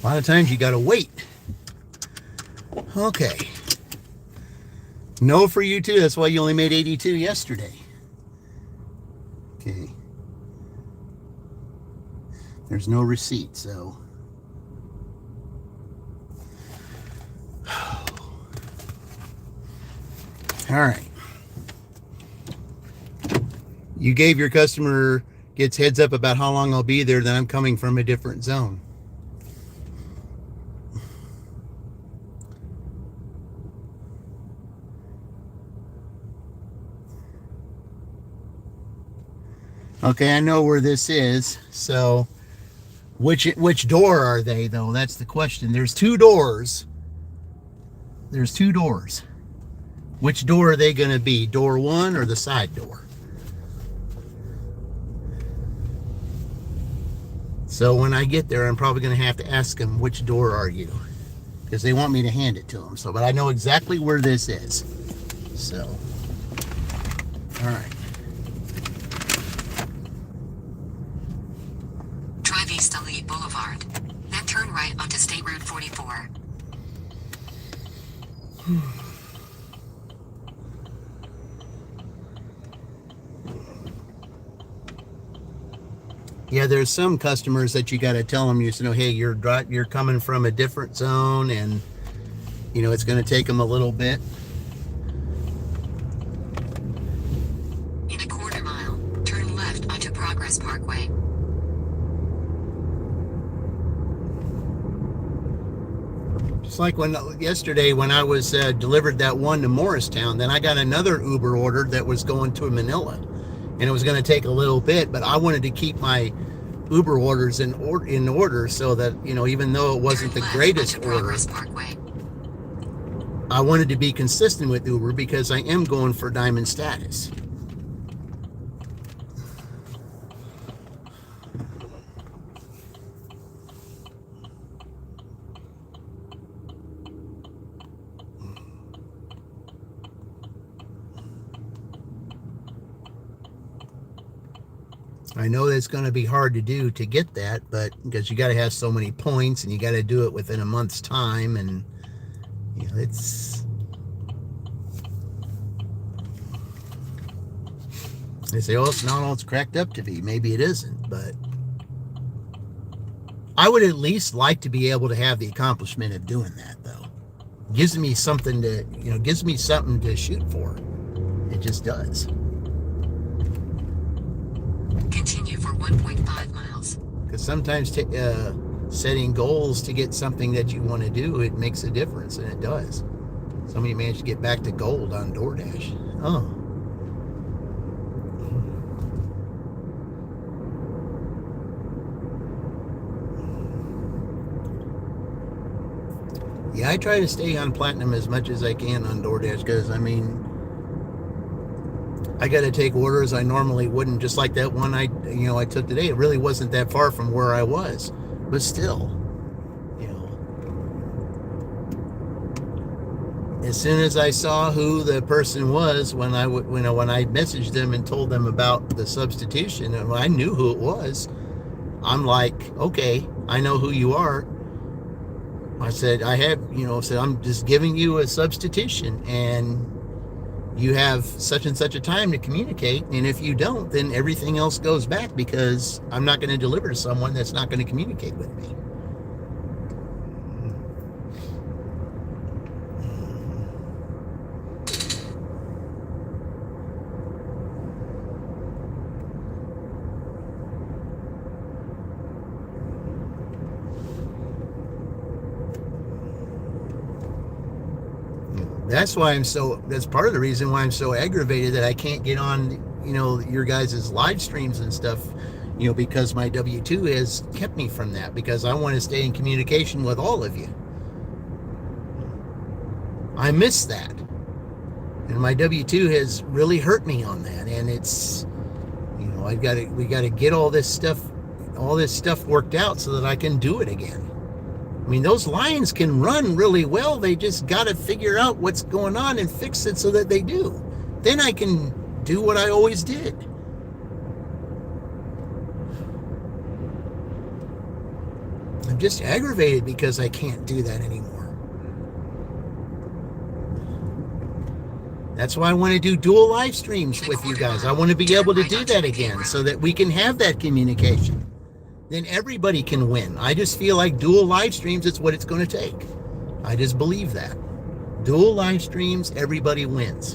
A lot of times you got to wait. Okay. No for you too. That's why you only made 82 yesterday. Okay. There's no receipt, so. All right. You gave your customer gets heads up about how long I'll be there, then I'm coming from a different zone. Okay, I know where this is. So which door are they, though? That's the question. There's 2 doors. There's 2 doors. Which door are they going to be? Door 1 or the side door? So when I get there, I'm probably going to have to ask them, which door are you? Because they want me to hand it to them. So, but I know exactly where this is. So, all right. 144. Yeah, there's some customers that you got to tell them, hey, you're coming from a different zone, and it's going to take them a little bit. In a quarter mile, turn left onto Progress Parkway. Just like yesterday when I was delivered that one to Morristown, then I got another Uber order that was going to Manila, and it was going to take a little bit, but I wanted to keep my Uber orders in order so that, even though it wasn't the greatest order, I wanted to be consistent with Uber because I am going for diamond status. I know that's going to be hard to do to get that, but because you got to have so many points and you got to do it within a month's time, and they say, oh, it's not all it's cracked up to be. Maybe it isn't, but I would at least like to be able to have the accomplishment of doing that, though. Gives me something to, gives me something to shoot for. It just does. Continue for 1.5 miles. Because sometimes setting goals to get something that you want to do, it makes a difference, and it does. Somebody managed to get back to gold on DoorDash. Oh. Yeah, I try to stay on platinum as much as I can on DoorDash because, I got to take orders I normally wouldn't, just like that one I took today. It really wasn't that far from where I was, but still, as soon as I saw who the person was, when I messaged them and told them about the substitution, and I knew who it was, I'm like, okay, I know who you are. I said, I'm just giving you a substitution, and you have such and such a time to communicate, and if you don't, then everything else goes back because I'm not going to deliver to someone that's not going to communicate with me. That's part of the reason why I'm so aggravated that I can't get on, your guys' live streams and stuff, because my W-2 has kept me from that, because I want to stay in communication with all of you. I miss that. And my W-2 has really hurt me on that. And it's, we got to get all this stuff worked out so that I can do it again. Those lines can run really well. They just got to figure out what's going on and fix it so that they do. Then I can do what I always did. I'm just aggravated because I can't do that anymore. That's why I want to do dual live streams with you guys. I want to be able to do that again so that we can have that communication. Then everybody can win. I just feel like dual live streams, it's what it's going to take. I just believe that. Dual live streams, everybody wins.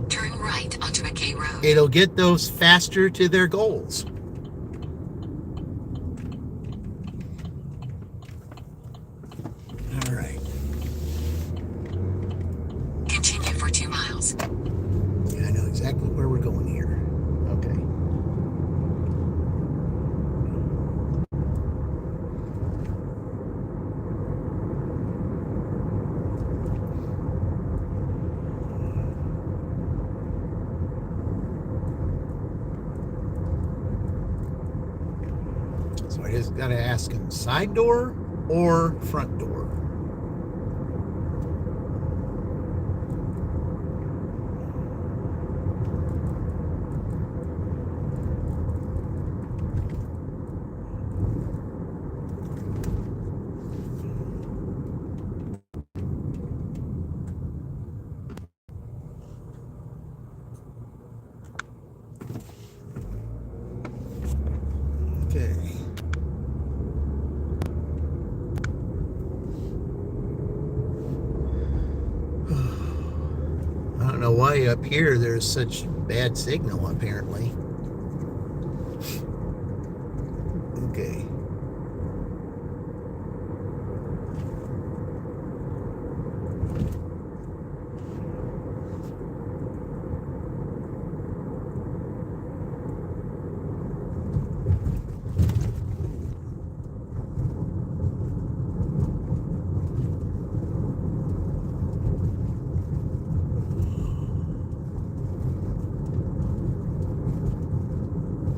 Turn right onto McKay Road. It'll get those faster to their goals. All right. Continue for 2 miles. Yeah, I know exactly where we're going here. Okay. So I just got to ask him, side door or front door? why up here there's such bad signal, apparently. Okay.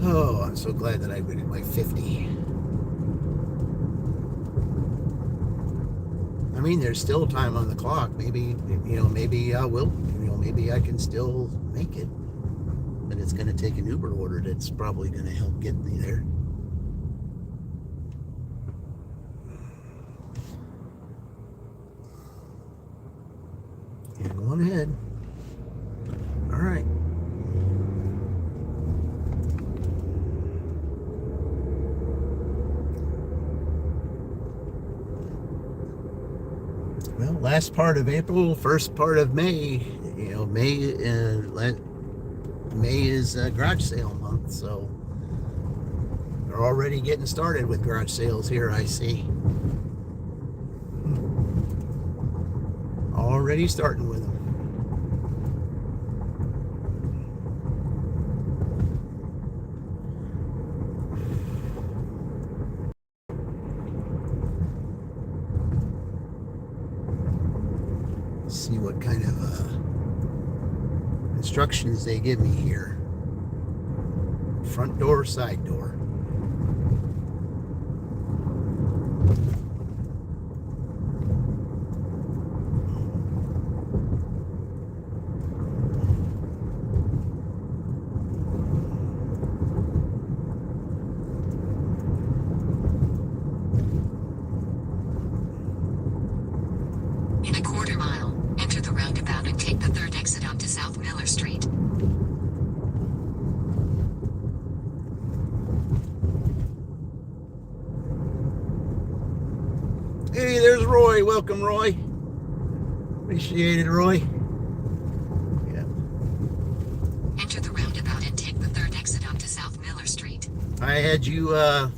Oh, I'm so glad that I rated my 50. I mean, there's still time on the clock. Maybe, maybe I will, maybe I can still make it. But it's going to take an Uber order that's probably going to help get me there. And going ahead. All right. Well, last part of April, first part of May. May is garage sale month, so they're already getting started with garage sales here. I see. Already starting with them. See what kind of instructions they give me here. Front door, side door. In a quarter mile, enter the roundabout and take the third exit onto South Miller Street. Hey, there's Roy. Welcome, Roy. Appreciate it, Roy. Yeah. Enter the roundabout and take the third exit onto South Miller Street. I had you, I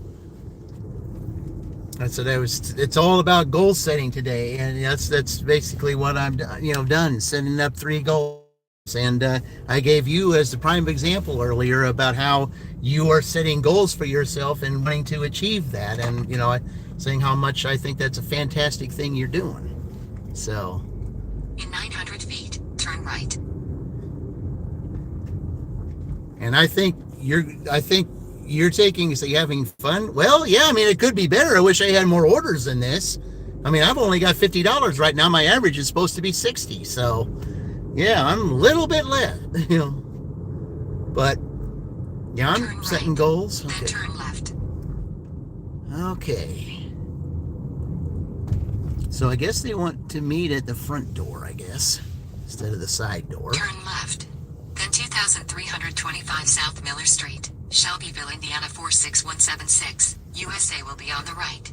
said it's all about goal setting today. And that's basically what I'm, done, setting up 3 goals. And I gave you as the prime example earlier about how you are setting goals for yourself and wanting to achieve that. And, saying how much I think that's a fantastic thing you're doing. So. In 900 feet, turn right. And I think you're taking, so you're having fun. Well, yeah, I mean, it could be better. I wish I had more orders than this. I mean, I've only got $50 right now. My average is supposed to be 60. So yeah, I'm a little bit less, but yeah, I'm Turn setting right, goals. then Okay. turn left. Okay. So I guess they want to meet at the front door, I guess, instead of the side door. Turn left. Then 2325 South Miller Street, Shelbyville, Indiana 46176, USA will be on the right.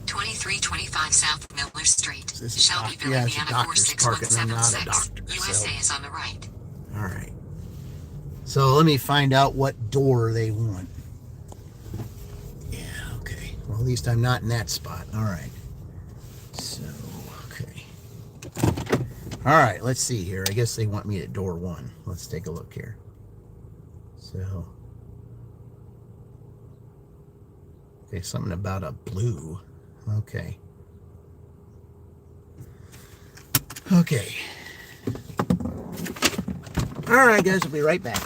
2325 South Miller Street, This is Shelbyville, yeah, it's a Indiana doctor's park, and I'm not a 46176, doctor, USA so. is on the right. All right. So let me find out what door they want. Yeah, okay. Well, at least I'm not in that spot. All right. So, okay. All right, let's see here. I guess they want me at door 1. Let's take a look here. So, okay, something about a blue. Okay. Okay. All right, guys, we'll be right back.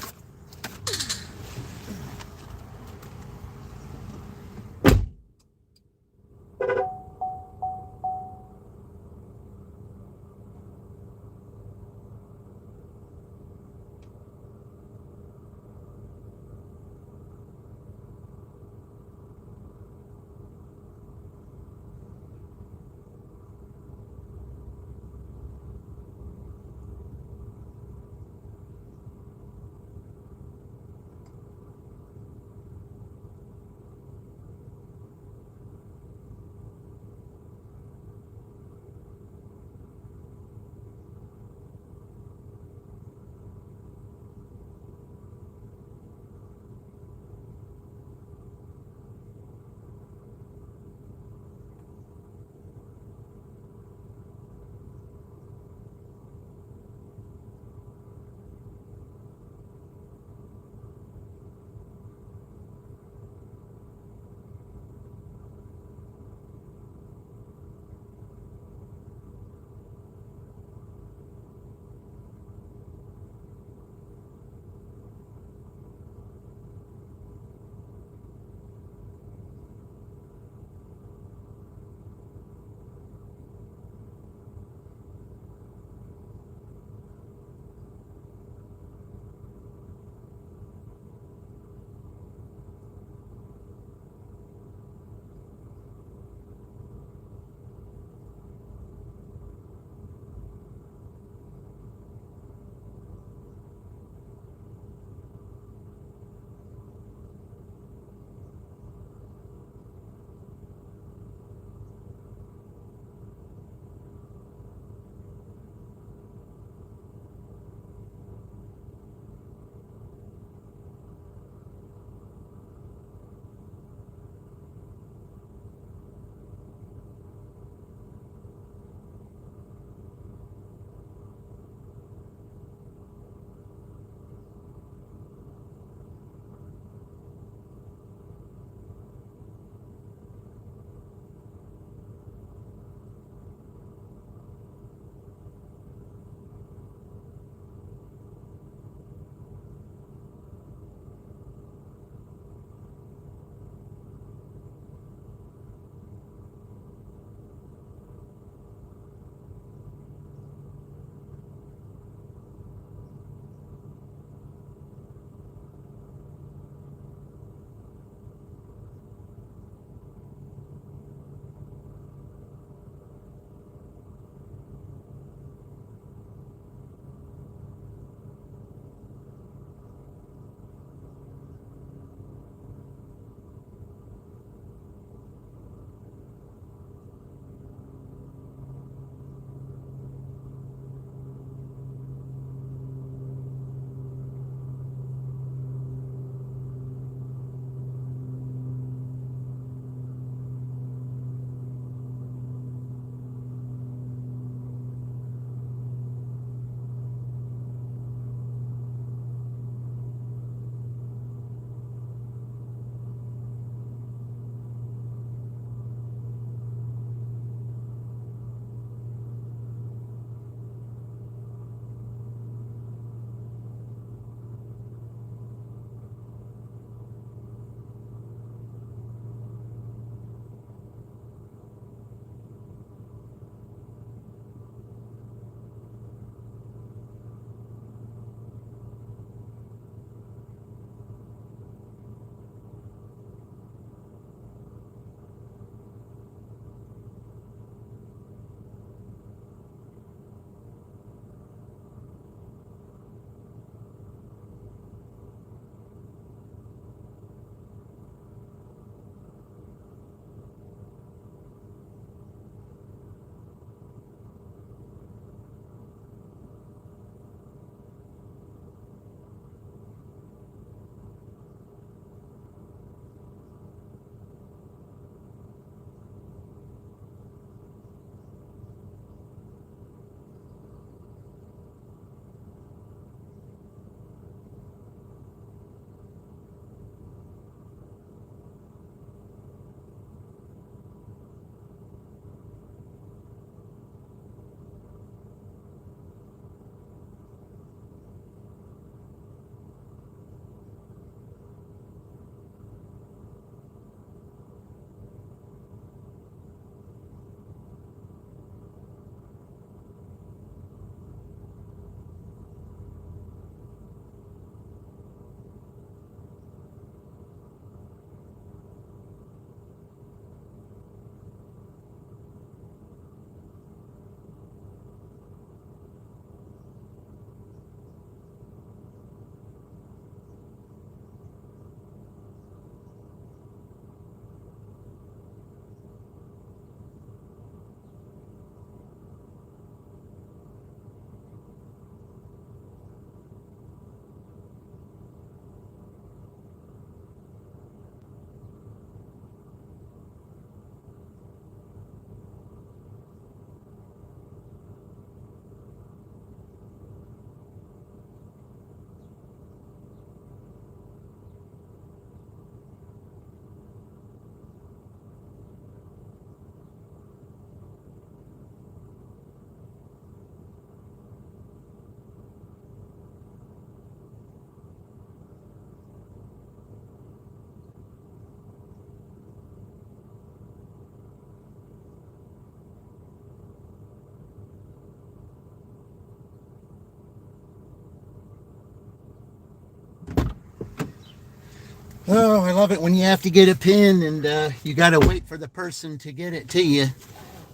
Oh, I love it when you have to get a pin and you got to wait for the person to get it to you.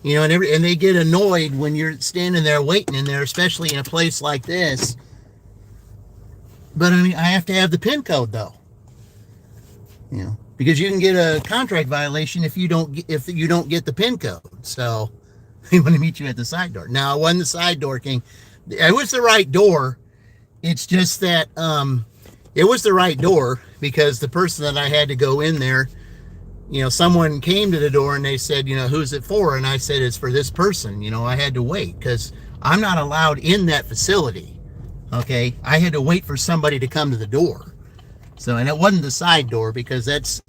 You know, and they get annoyed when you're standing there waiting in there, especially in a place like this. But I mean, I have to have the pin code though. You know, because you can get a contract violation if you don't get the pin code. So they want to meet you at the side door. Now, it wasn't the side door, King. It was the right door. It's just that it was the right door because the person that I had to go in there, you know, someone came to the door and they said, you know, who's it for? And I said, it's for this person. You know, I had to wait because I'm not allowed in that facility. Okay. I had to wait for somebody to come to the door. So, and it wasn't the side door because that's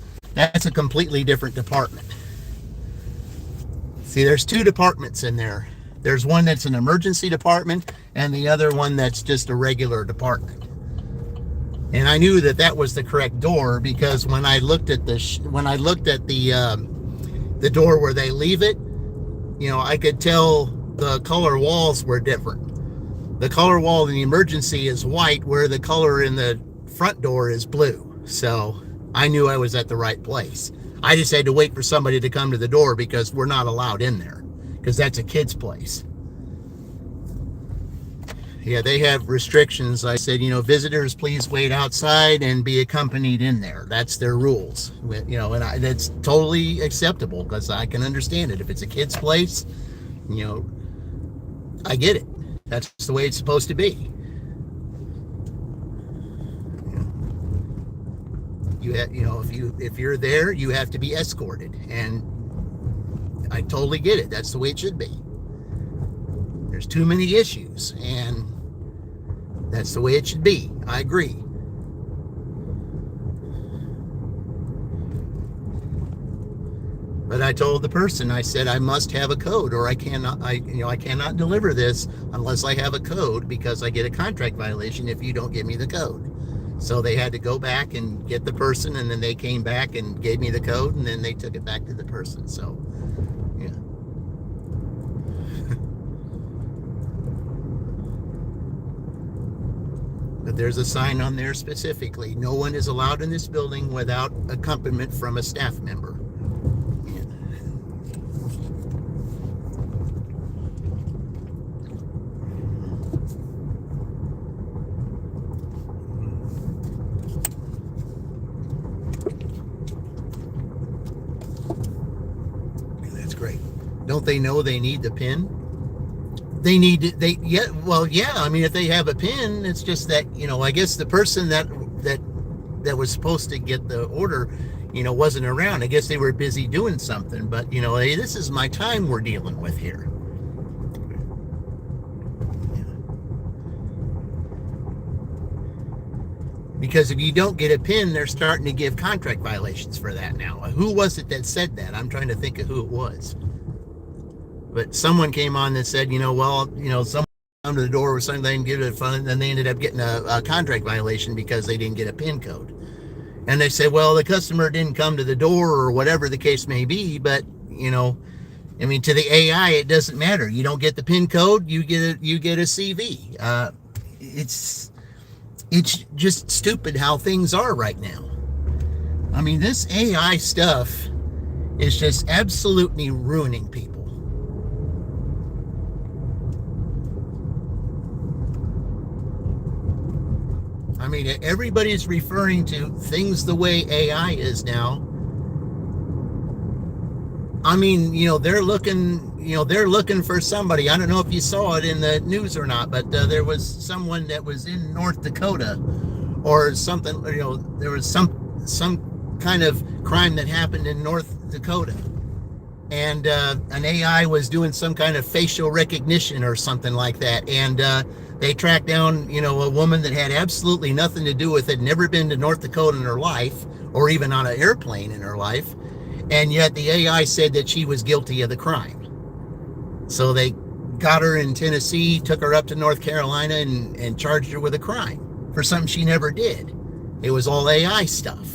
a completely different department. See, there's two departments in there. There's one that's an emergency department and the other one that's just a regular department. And I knew that that was the correct door because when I looked at the door where they leave it, you know, I could tell the color walls were different. The color wall in the emergency is white, where the color in the front door is blue. So I knew I was at the right place. I just had to wait for somebody to come to the door because we're not allowed in there because that's a kid's place. Yeah, they have restrictions. I said, you know, visitors, please wait outside and be accompanied in there. That's their rules. You know, and that's totally acceptable because I can understand it. If it's a kid's place, you know, I get it. That's the way it's supposed to be. You know, if you're there, you have to be escorted, and I totally get it. That's the way it should be. There's too many issues, and that's the way it should be. I agree. But I told the person, I said, I must have a code, or I cannot deliver this unless I have a code because I get a contract violation if you don't give me the code. So they had to go back and get the person, and then they came back and gave me the code, and then they took it back to the person. So, yeah. But there's a sign on there specifically. No one is allowed in this building without accompaniment from a staff member. Great. Don't they know they need the pin? I mean, if they have a pin, it's just that, you know, I guess the person that was supposed to get the order, you know, wasn't around. I guess they were busy doing something, but, you know, hey, this is my time we're dealing with here. Because if you don't get a pin, they're starting to give contract violations for that now. Who was it that said that? I'm trying to think of who it was. But someone came on that said, you know, well, you know, someone come to the door or something, they didn't get a fund, and they ended up getting a contract violation because they didn't get a pin code. And they said, well, the customer didn't come to the door or whatever the case may be, but, you know, I mean, to the AI, it doesn't matter. You don't get the pin code, you get a CV. It's just stupid how things are right now. I mean, this AI stuff is just absolutely ruining people. I mean, everybody's referring to things the way AI is now. I mean, you know, they're looking for somebody. I don't know if you saw it in the news or not, but there was someone that was in North Dakota or something, you know, there was some kind of crime that happened in North Dakota. And an AI was doing some kind of facial recognition or something like that. And they tracked down, you know, a woman that had absolutely nothing to do with it, never been to North Dakota in her life, or even on an airplane in her life. And yet the AI said that she was guilty of the crime. So they got her in Tennessee, took her up to North Carolina, and charged her with a crime for something she never did. It was all AI stuff.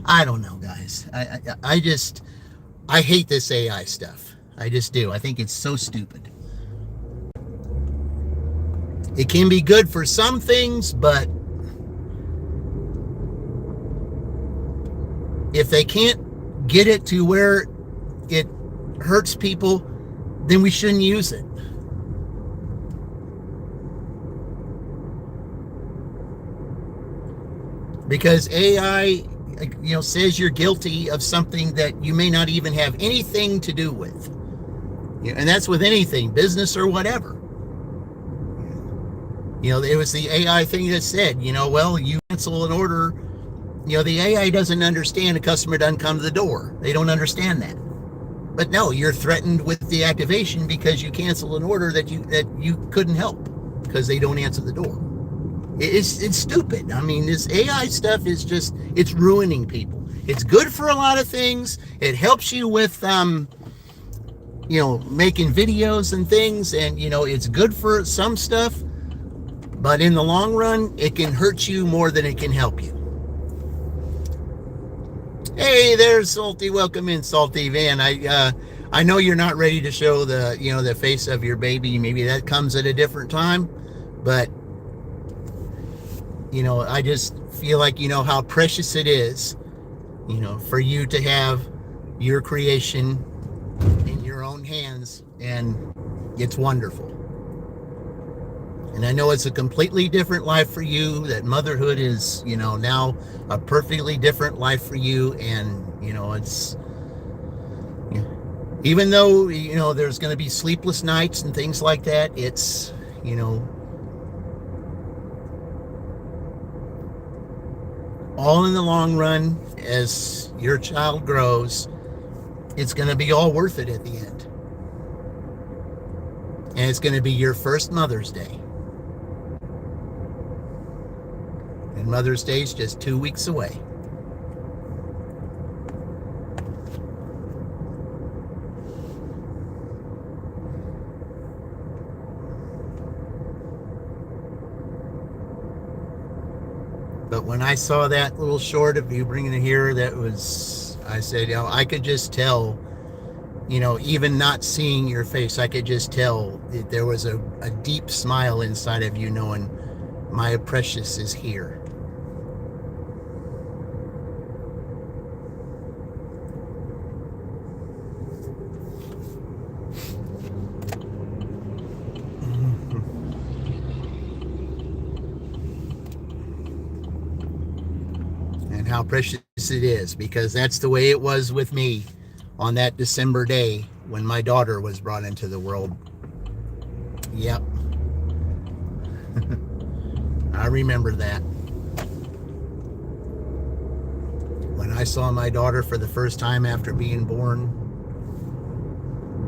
I don't know, guys. I hate this AI stuff. I just do. I think it's so stupid. It can be good for some things, but if they can't get it to where it hurts people, then we shouldn't use it. Because AI, says you're guilty of something that you may not even have anything to do with. And that's with anything, business or whatever. It was the AI thing that said, well, you cancel an order. The AI doesn't understand a customer doesn't come to the door. They don't understand that. But no, you're threatened with deactivation because you cancel an order that you couldn't help because they don't answer the door. It's stupid. I mean, this AI stuff is it's ruining people. It's good for a lot of things. It helps you with, making videos and things. And, it's good for some stuff. But in the long run, it can hurt you more than it can help you. Hey, there's Salty. Welcome in, Salty Van. I know you're not ready to show the face of your baby. Maybe that comes at a different time. But I just feel like, how precious it is, for you to have your creation in your own hands, and it's wonderful. And I know it's a completely different life for you, that motherhood is, now a perfectly different life for you. And, it's, even though, there's going to be sleepless nights and things like that, it's, all in the long run, as your child grows, it's going to be all worth it at the end. And it's going to be your first Mother's Day. And Mother's Day is just 2 weeks away. But when I saw that little short of you bringing it here, I said, I could just tell, even not seeing your face, I could just tell that there was a deep smile inside of you, knowing my precious is here. How precious it is, because that's the way it was with me on that December day when my daughter was brought into the world. Yep. I remember that. When I saw my daughter for the first time after being born,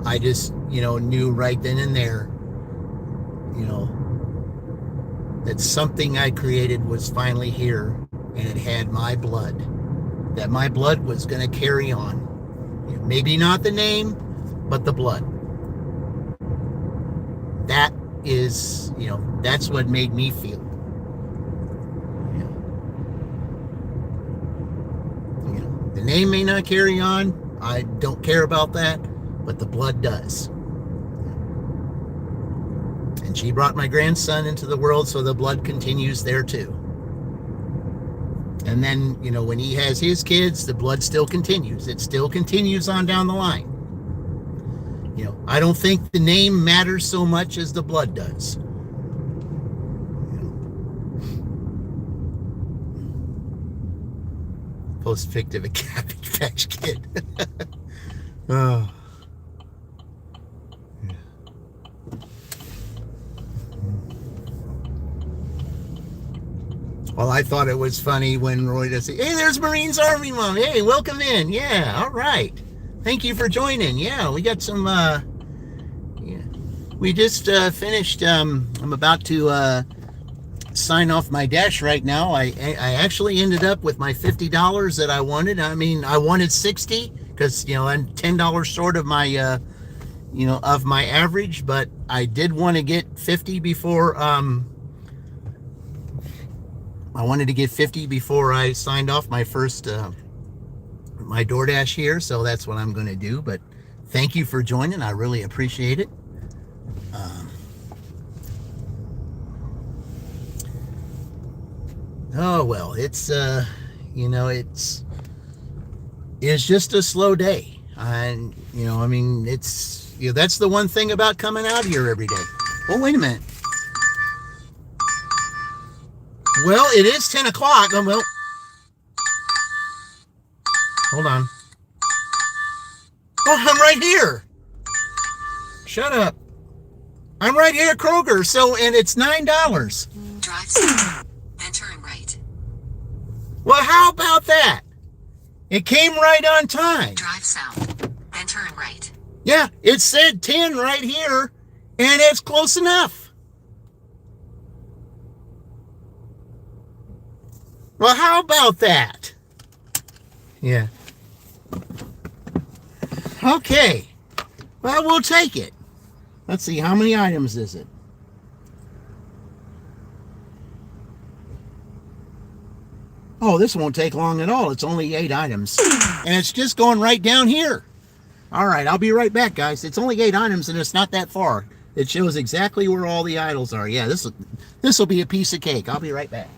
I just, knew right then and there, that something I created was finally here. And it had my blood, that my blood was going to carry on. Maybe not the name, but the blood. That is, that's what made me feel. The name may not carry on. I don't care about that, but the blood does. And she brought my grandson into the world, so the blood continues there too. And then, when he has his kids, the blood still continues. It still continues on down the line. I don't think the name matters so much as the blood does. Post-fictive a Cabbage Patch Kid. Oh. Well, I thought it was funny when Roy does say, hey, there's Marines Army Mom. Hey, welcome in. Yeah, all right. Thank you for joining. Yeah, we got some, we just finished, I'm about to sign off my dash right now. I actually ended up with my $50 that I wanted. I mean, I wanted 60 because, I'm $10 short of my, of my average, but I did want to get 50 before, I wanted to get 50 before I signed off my first, my DoorDash here. So that's what I'm going to do. But thank you for joining. I really appreciate it. Oh, well, it's, is just a slow day. And, I mean, it's, that's the one thing about coming out here every day. Oh, wait a minute. Well, it is 10 o'clock. Oh, well, hold on. Oh, I'm right here. Shut up. I'm right here at Kroger. And it's $9. Drive south, then turn right. Well, how about that? It came right on time. Drive south, then turn right. Yeah, it said 10 right here, and it's close enough. Well, how about that? Yeah. Okay. Well, we'll take it. Let's see, how many items is it? Oh, this won't take long at all. It's only 8 items. And it's just going right down here. All right, I'll be right back, guys. It's only 8 items, and it's not that far. It shows exactly where all the items are. Yeah, this will be a piece of cake. I'll be right back.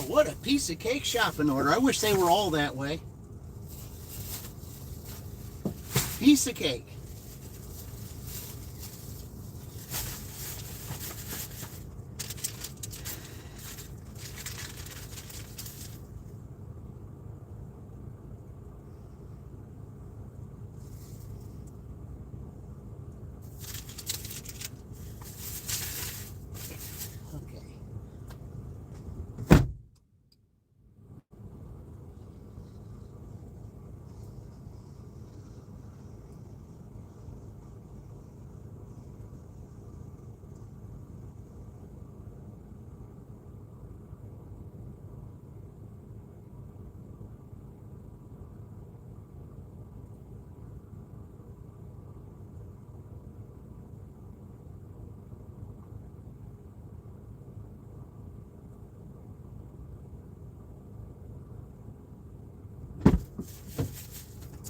what a piece of cake shopping order. I wish they were all that way. Piece of cake.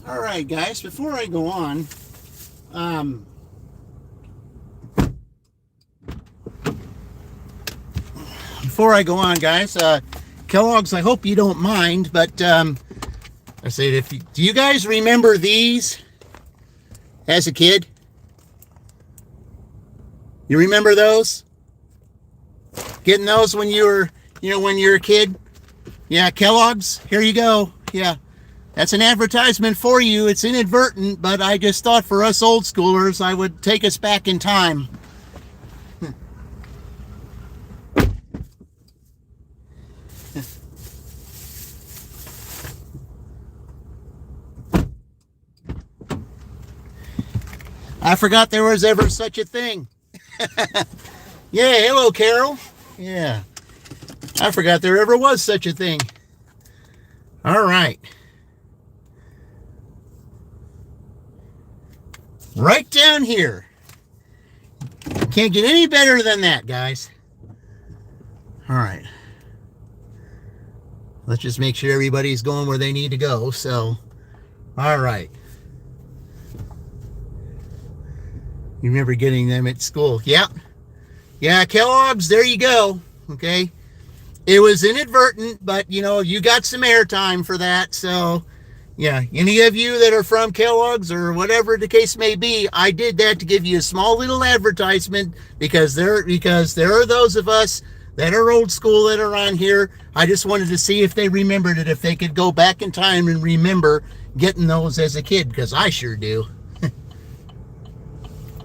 All right, guys, before I go on, Kellogg's, I hope you don't mind, but I said, do you guys remember these as a kid? You remember those? Getting those when you were, when you're a kid? Yeah, Kellogg's, here you go. Yeah. That's an advertisement for you. It's inadvertent, but I just thought for us old schoolers, I would take us back in time. I forgot there was ever such a thing. Yeah, hello, Carol. Yeah, I forgot there ever was such a thing. All right. Right down here. Can't get any better than that, guys. All right. Let's just make sure everybody's going where they need to go. So, all right. You remember getting them at school? Yeah. Yeah, Kellogg's, there you go. Okay. It was inadvertent, but, you got some airtime for that. So, yeah, any of you that are from Kellogg's or whatever the case may be, I did that to give you a small little advertisement because there are those of us that are old school that are on here. I just wanted to see if they remembered it, if they could go back in time and remember getting those as a kid, because I sure do.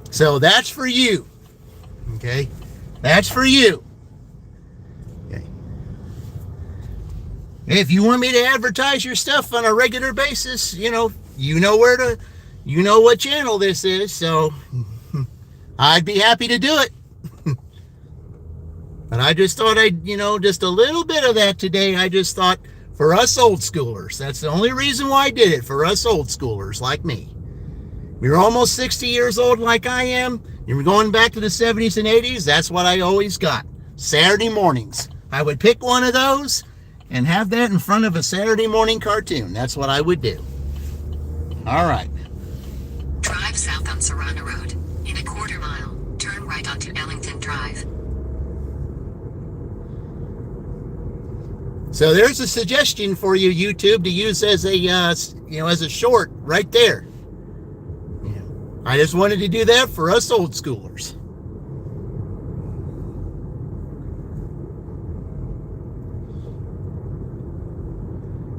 So that's for you. Okay? That's for you. Okay. If you want me to advertise your stuff on a regular basis, you know what channel this is, so I'd be happy to do it. But I just thought just a little bit of that today. I just thought for us old schoolers, that's the only reason why I did it, for us old schoolers like me. You're almost 60 years old like I am. You're going back to the 70s and 80s. That's what I always got. Saturday mornings. I would pick one of those and have that in front of a Saturday morning cartoon. That's what I would do. All right. Drive south on Serrano Road. In a quarter mile, turn right onto Ellington Drive. So there's a suggestion for you, YouTube, to use as a as a short right there. I just wanted to do that for us old schoolers.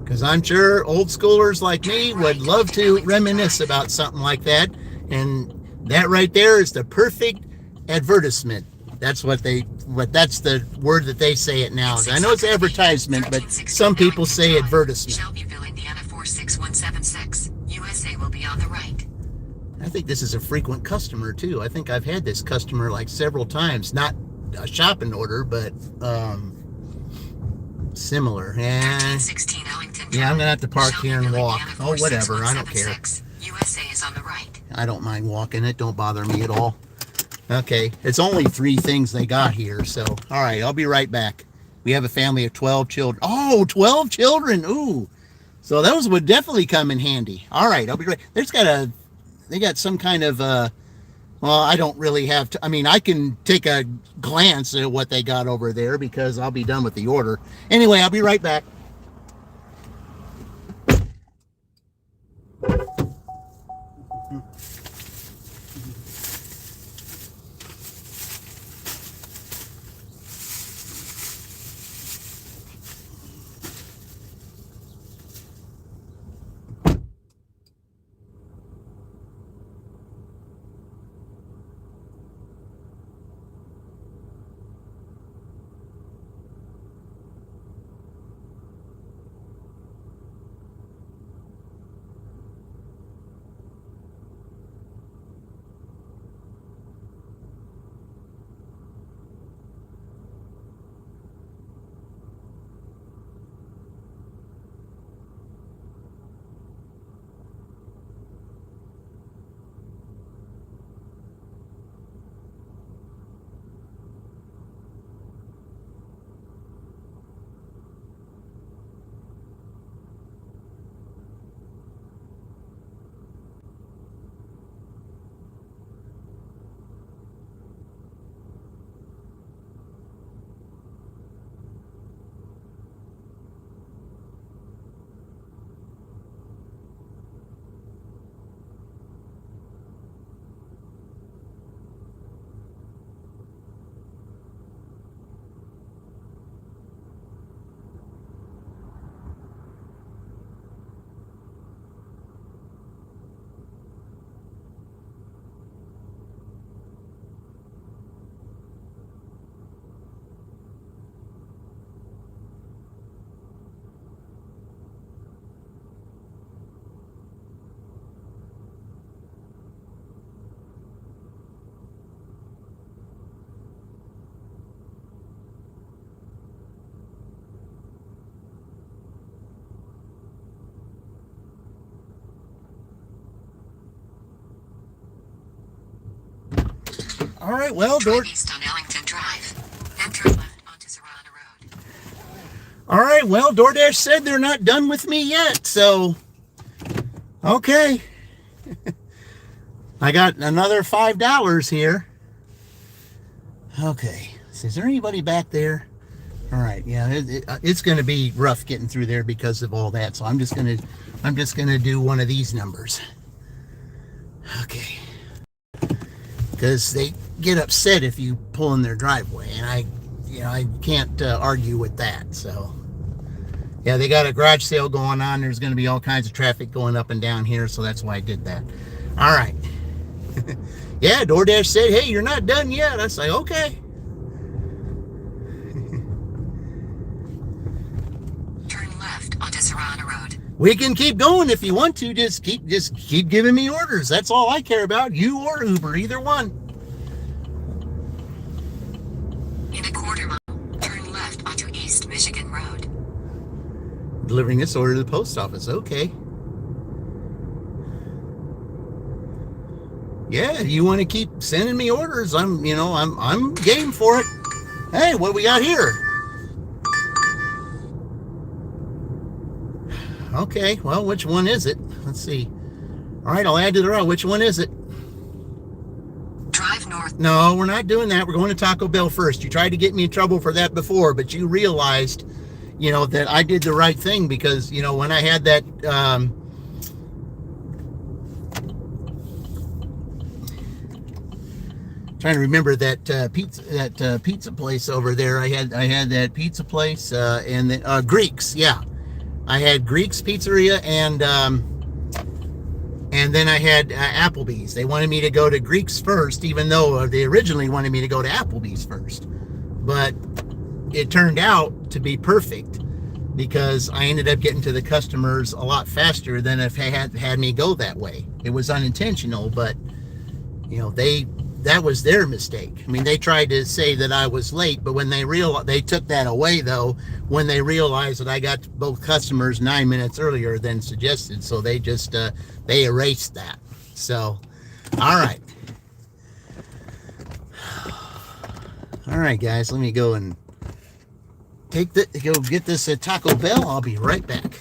Because I'm sure old schoolers like me would love to reminisce about something like that. And that right there is the perfect advertisement. That's that's the word that they say it now. I know it's advertisement, but some people say advertisement. Shelbyville, Indiana 46176. USA will be on the right. I think this is a frequent customer too. I think I've had this customer like several times. Not a shopping order, but similar. And yeah, I'm gonna have to park here and walk. Oh, whatever. I don't care. USA is on the right. I don't mind walking. It don't bother me at all. Okay, it's only 3 things they got here. So, all right, I'll be right back. We have a family of 12 children. Oh, 12 children. Ooh. So those would definitely come in handy. All right, I'll be right. They got some kind of Well, I don't really have to. I mean, I can take a glance at what they got over there because I'll be done with the order. Anyway, I'll be right back. All right, well, Drive east on Ellington Drive, then turn left onto Serrano Road. all right, well, DoorDash said they're not done with me yet, so okay. I got another $5 here. Okay, so is there anybody back there? All right, yeah, it's going to be rough getting through there because of all that. So I'm just gonna do one of these numbers. Okay, because they get upset if you pull in their driveway, and I can't argue with that. So yeah, they got a garage sale going on. There's going to be all kinds of traffic going up and down here, so that's why I did that. All right. Yeah, DoorDash said, hey, you're not done yet. I was like, okay. Turn left onto Serrano Road. We can keep going if you want to. Just keep giving me orders. That's all I care about. You or Uber, either one. In a quarter mile, turn left onto East Michigan Road. Delivering this order to the post office. Okay. Yeah, you want to keep sending me orders? I'm game for it. Hey, what we got here? Okay, well, which one is it? Let's see. All right, I'll add to the route. Which one is it? Drive north. No, we're not doing that. We're going to Taco Bell first. You tried to get me in trouble for that before, but you realized, that I did the right thing because, when I had that, trying to remember that pizza place over there. I had that pizza place and the Greeks. Yeah, I had Greeks Pizzeria and then I had Applebee's. They wanted me to go to Greeks first, even though they originally wanted me to go to Applebee's first. But it turned out to be perfect because I ended up getting to the customers a lot faster than if they had me go that way. It was unintentional, but that was their mistake. I mean, they tried to say that I was late, but when they took that away though, when they realized that I got both customers 9 minutes earlier than suggested. So they just, they erased that. So, all right. All right, guys, let me go and go get this at Taco Bell. I'll be right back.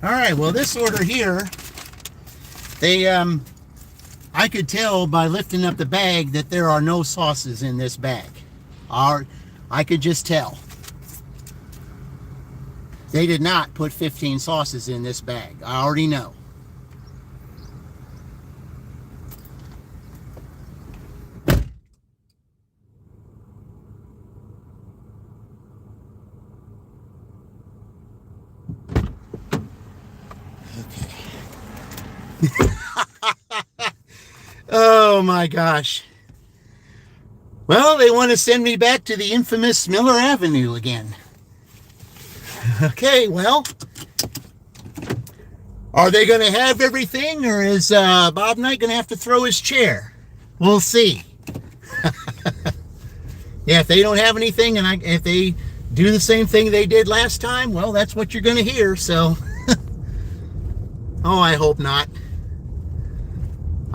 All right, well, this order here, they, I could tell by lifting up the bag that there are no sauces in this bag. I could just tell. They did not put 15 sauces in this bag. I already know. Oh my gosh. Well, they want to send me back to the infamous Miller Avenue again. Okay, well, are they going to have everything, or is Bob Knight going to have to throw his chair? We'll see. Yeah, if they don't have anything, and if they do the same thing they did last time, well, that's what you're going to hear, so. Oh, I hope not.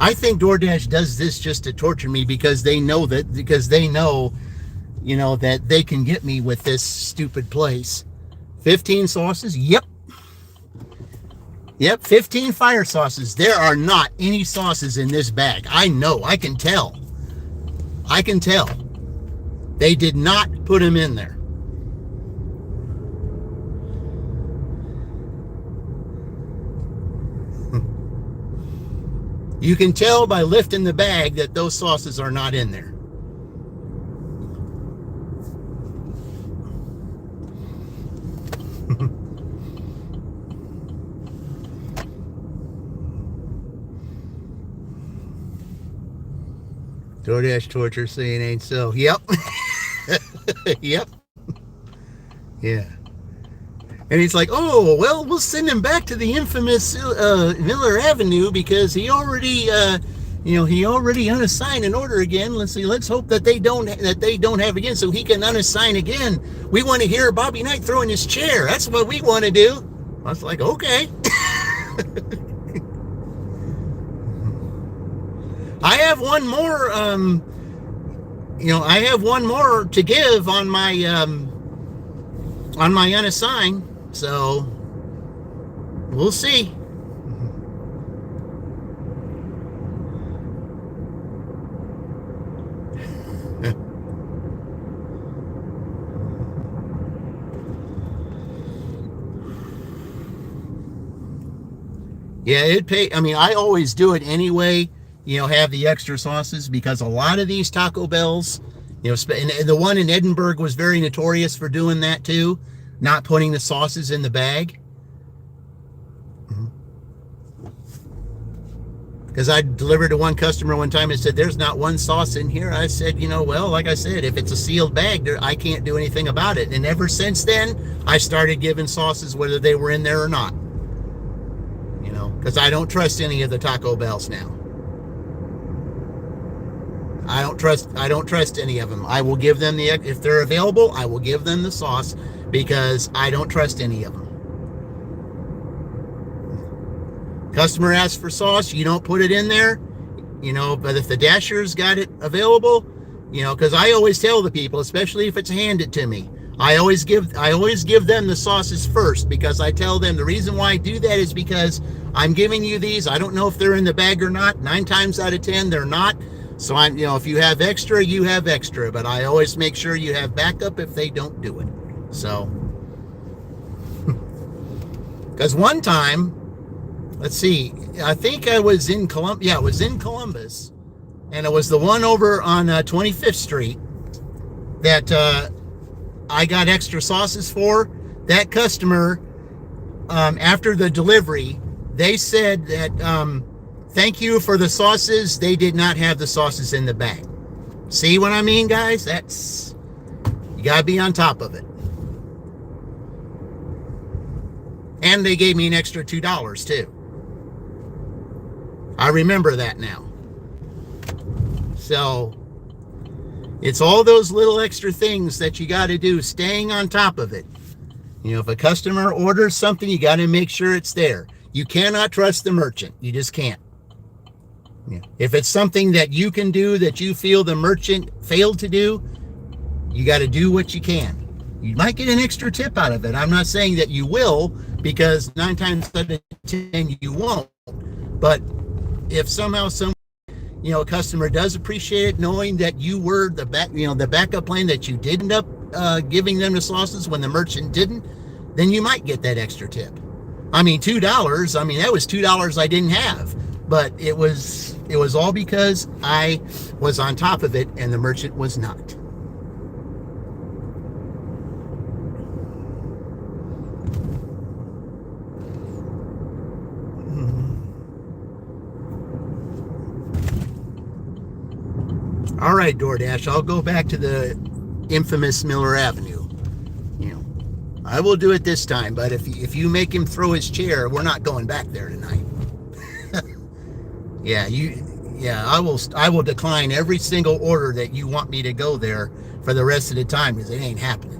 I think DoorDash does this just to torture me because they know, you know, that they can get me with this stupid place. 15 sauces? Yep. Yep, 15 fire sauces. There are not any sauces in this bag. I know, I can tell. I can tell. They did not put them in there. You can tell by lifting the bag that those sauces are not in there. DoorDash torture saying ain't so. Yep. Yep. Yeah. And he's like, oh, well, we'll send him back to the infamous Miller Avenue because he already, he already unassigned an order again. Let's see. Let's hope that they don't have again, so he can unassign again. We want to hear Bobby Knight throwing his chair. That's what we want to do. I was like, okay. I have one more. I have one more to give on my unassigned. So we'll see. Yeah, it'd pay. I mean, I always do it anyway, have the extra sauces, because a lot of these Taco Bells, and the one in Edinburgh was very notorious for doing that too. Not putting the sauces in the bag. Because I delivered to one customer one time and said, there's not one sauce in here. I said, well, like I said, if it's a sealed bag, I can't do anything about it. And ever since then, I started giving sauces whether they were in there or not. Because I don't trust any of the Taco Bells now. I don't trust any of them. I will give them if they're available, I will give them the sauce, because I don't trust any of them. Customer asks for sauce, you don't put it in there, but if the Dasher's got it available, because I always tell the people, especially if it's handed to me, I always give them the sauces first, because I tell them the reason why I do that is because I'm giving you these. I don't know if they're in the bag or not. 9 times out of 10, they're not. So if you have extra, you have extra, but I always make sure you have backup if they don't do it. So, because one time, let's see, I think I was in Columbus. Yeah, it was in Columbus, and it was the one over on 25th Street that I got extra sauces for. That customer, after the delivery, they said that thank you for the sauces. They did not have the sauces in the bag. See what I mean, guys? You gotta be on top of it. And they gave me an extra $2 too. I remember that now. So it's all those little extra things that you got to do, staying on top of it. If a customer orders something, you got to make sure it's there. You cannot trust the merchant. You just can't. If it's something that you can do that you feel the merchant failed to do, you got to do what you can. You might get an extra tip out of it. I'm not saying that you will, because 9 times out of 10 you won't. But if somehow a customer does appreciate it, knowing that you were the backup plan, that you did end up giving them the sauces when the merchant didn't, then you might get that extra tip. I mean, $2. I mean, that was $2 I didn't have, but it was all because I was on top of it and the merchant was not. All right, DoorDash, I'll go back to the infamous Miller Avenue. I will do it this time, but if you make him throw his chair, we're not going back there tonight. I will decline every single order that you want me to go there for the rest of the time, because it ain't happening.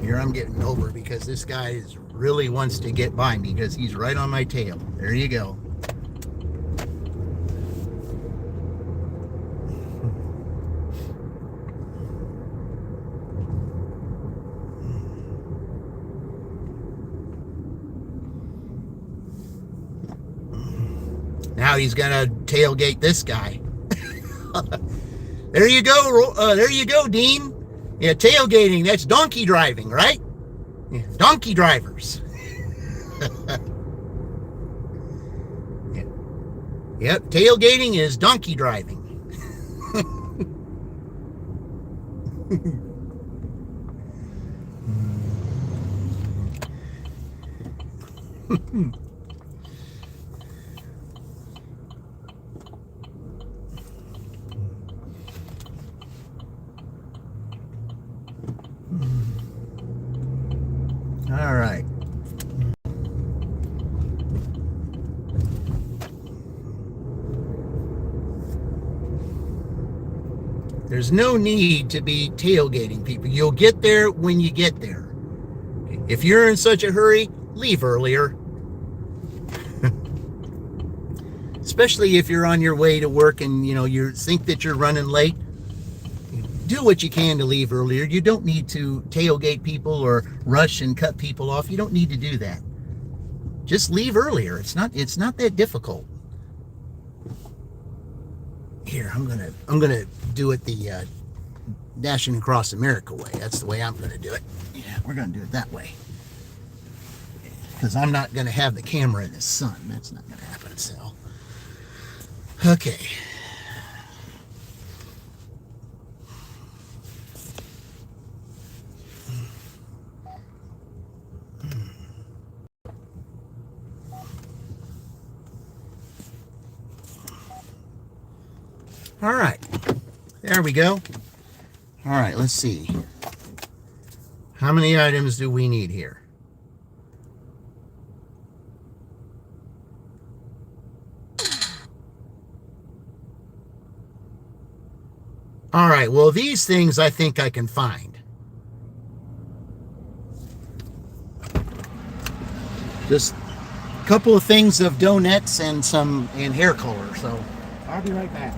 Here I'm getting over because this guy really wants to get by me because he's right on my tail. There you go. Now he's gonna tailgate this guy. There you go, Dean. Yeah, tailgating, that's donkey driving, right? Yeah, donkey drivers. Yeah. Yep, tailgating is donkey driving. All right. There's no need to be tailgating people. You'll get there when you get there. If you're in such a hurry, leave earlier. Especially if you're on your way to work and you think that you're running late. Do what you can to leave earlier. You don't need to tailgate people or rush and cut people off. You don't need to do that. Just leave earlier. It's not that difficult. Here, I'm gonna do it the Dashing Across America way. That's the way I'm gonna do it. Yeah, we're gonna do it that way. Because I'm not gonna have the camera in the sun. That's not gonna happen. So, okay. All right, there we go. All right, let's see. How many items do we need here? All right, well, these things I think I can find. Just a couple of things of donuts and hair color, so I'll be right back.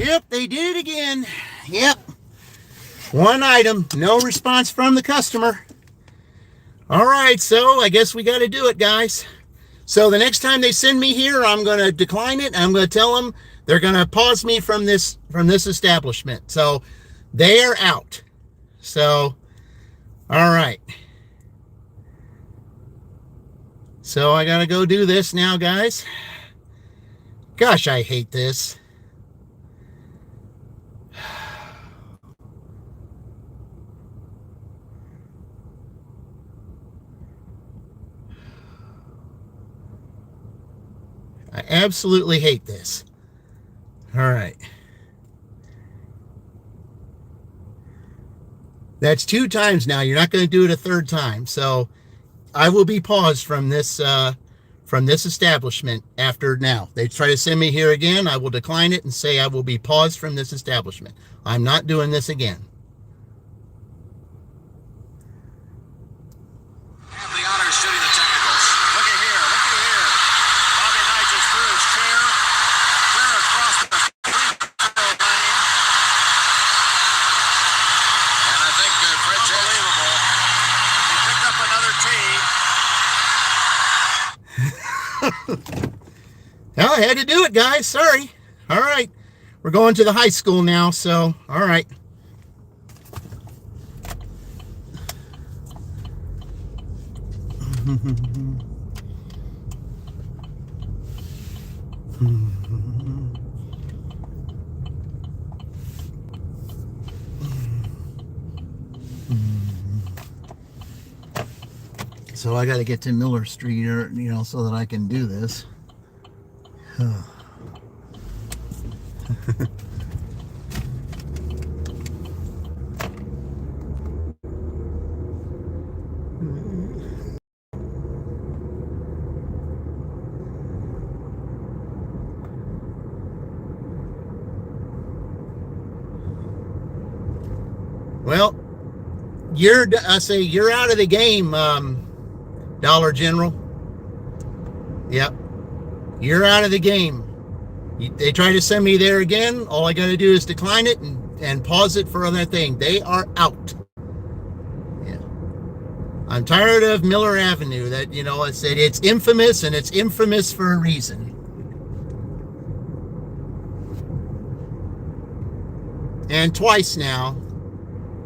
Yep, they did it again. Yep. One item, no response from the customer. All right, so I guess we got to do it, guys. So the next time they send me here, I'm going to decline it. I'm going to tell them they're going to pause me from this establishment. So they are out. So, all right. So I got to go do this now, guys. Gosh, I hate this. I absolutely hate this. All right. That's 2 times now. You're not going to do it a 3rd time. So I will be paused from this establishment after now. They try to send me here again. I will decline it and say I will be paused from this establishment. I'm not doing this again. Have the honors shooting the technicals. Looky here, looky here. Bobby Knight just threw his chair clear across the free throw lane. And I think Fred unbelievable. He picked up another tee. Well, I had to do it, guys. Sorry. All right. We're going to the high school now, so all right. So I got to get to Miller Street, so that I can do this. Well, you're out of the game, Dollar General. Yep. You're out of the game. They try to send me there again. All I got to do is decline it and pause it for other thing. They are out. Yeah. I'm tired of Miller Avenue. That, it's infamous, and it's infamous for a reason. And twice now,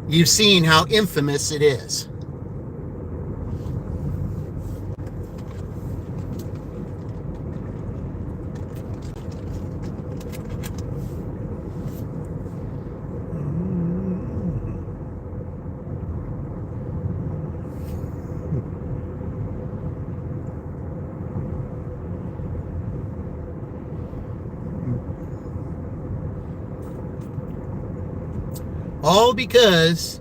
you've seen how infamous it is. All because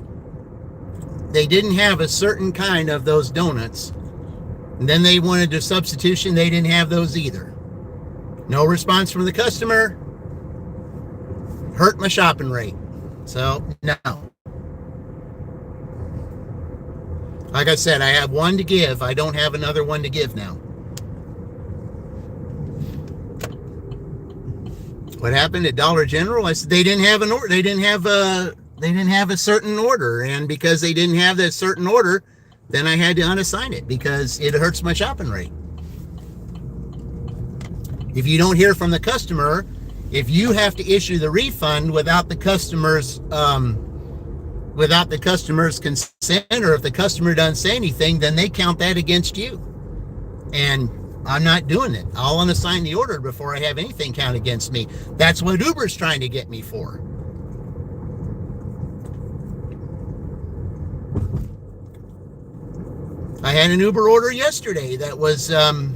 they didn't have a certain kind of those donuts. And then they wanted a substitution. They didn't have those either. No response from the customer. Hurt my shopping rate. So, no. Like I said, I have one to give. I don't have another one to give now. What happened at Dollar General? I said they didn't have an order. They didn't have a certain order, and because they didn't have that certain order, then I had to unassign it because it hurts my shopping rate. If you don't hear from the customer, if you have to issue the refund without the customer's consent, or if the customer doesn't say anything, then they count that against you. And I'm not doing it. I'll unassign the order before I have anything count against me. That's what Uber's trying to get me for. I had an Uber order yesterday that was, to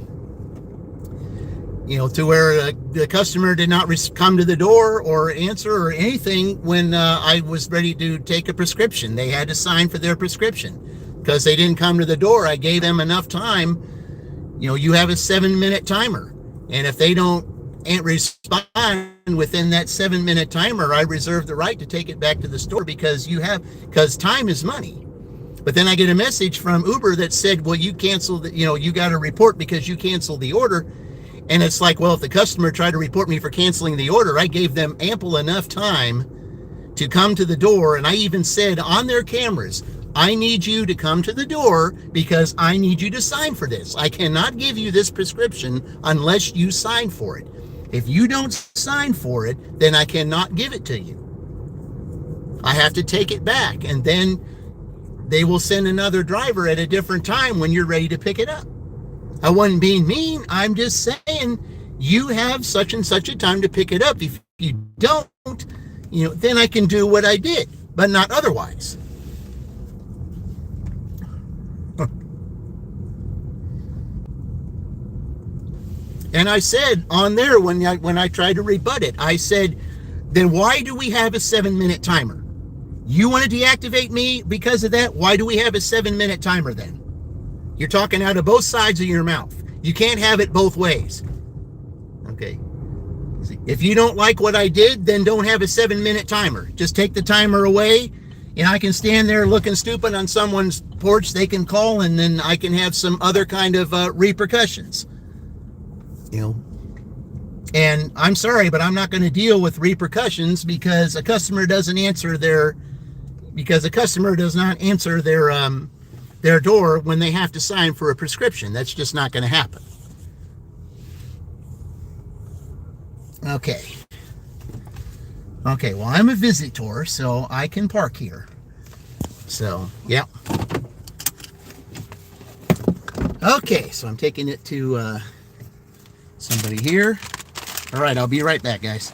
where the customer did not come to the door or answer or anything when I was ready to take a prescription. They had to sign for their prescription because they didn't come to the door. I gave them enough time. You have a 7-minute timer, and if they don't respond within that 7-minute timer, I reserve the right to take it back to the store because time is money. But then I get a message from Uber that said, well, you canceled, you got a report because you canceled the order. And it's like, well, if the customer tried to report me for canceling the order, I gave them ample enough time to come to the door. And I even said on their cameras, I need you to come to the door because I need you to sign for this. I cannot give you this prescription unless you sign for it. If you don't sign for it, then I cannot give it to you. I have to take it back, and then they will send another driver at a different time when you're ready to pick it up. I wasn't being mean. I'm just saying you have such and such a time to pick it up. If you don't, then I can do what I did, but not otherwise. And I said on there when I tried to rebut it, I said, then why do we have a 7-minute timer? You want to deactivate me because of that? Why do we have a 7-minute timer then? You're talking out of both sides of your mouth. You can't have it both ways. Okay. If you don't like what I did, then don't have a 7-minute timer. Just take the timer away, and I can stand there looking stupid on someone's porch. They can call, and then I can have some other kind of repercussions. And I'm sorry, but I'm not going to deal with repercussions because a customer does not answer their door when they have to sign for a prescription. That's just not going to happen. Okay, well, I'm a visitor, so I can park here. So, yeah. Okay, so I'm taking it to somebody here. All right, I'll be right back, guys.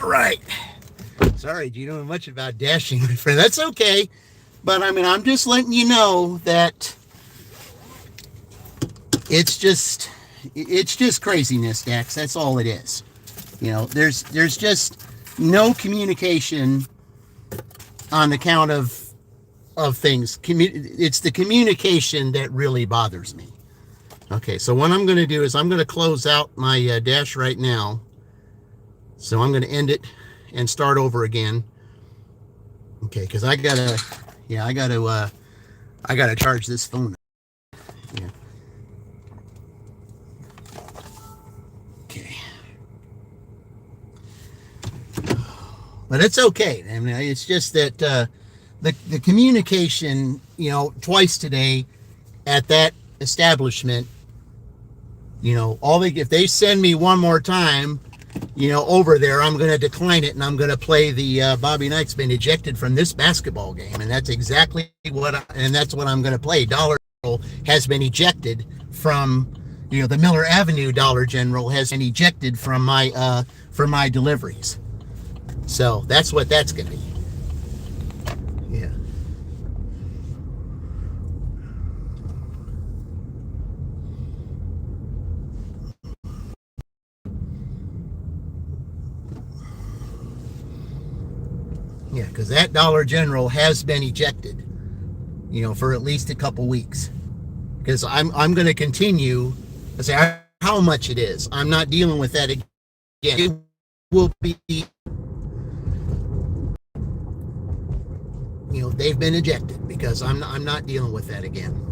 All right. Sorry, do you know much about dashing, my friend? That's okay. But I mean, I'm just letting you know that it's just craziness, Dax. That's all it is. There's just no communication on account of things. It's the communication that really bothers me. Okay, so what I'm going to do is I'm going to close out my dash right now. So I'm going to end it and start over again. Okay, because I gotta charge this phone. Yeah. Okay. But it's okay. I mean, it's just that the communication, twice today at that establishment, if they send me one more time, over there, I'm going to decline it, and I'm going to play the Bobby Knight's been ejected from this basketball game, and that's exactly that's what I'm going to play. Dollar General has been ejected from, the Miller Avenue Dollar General has been ejected from my deliveries. So that's what that's going to be. Yeah. Yeah, because that Dollar General has been ejected, for at least a couple weeks. Because I'm going to continue to say how much it is. I'm not dealing with that again. It will be, they've been ejected, because I'm not dealing with that again.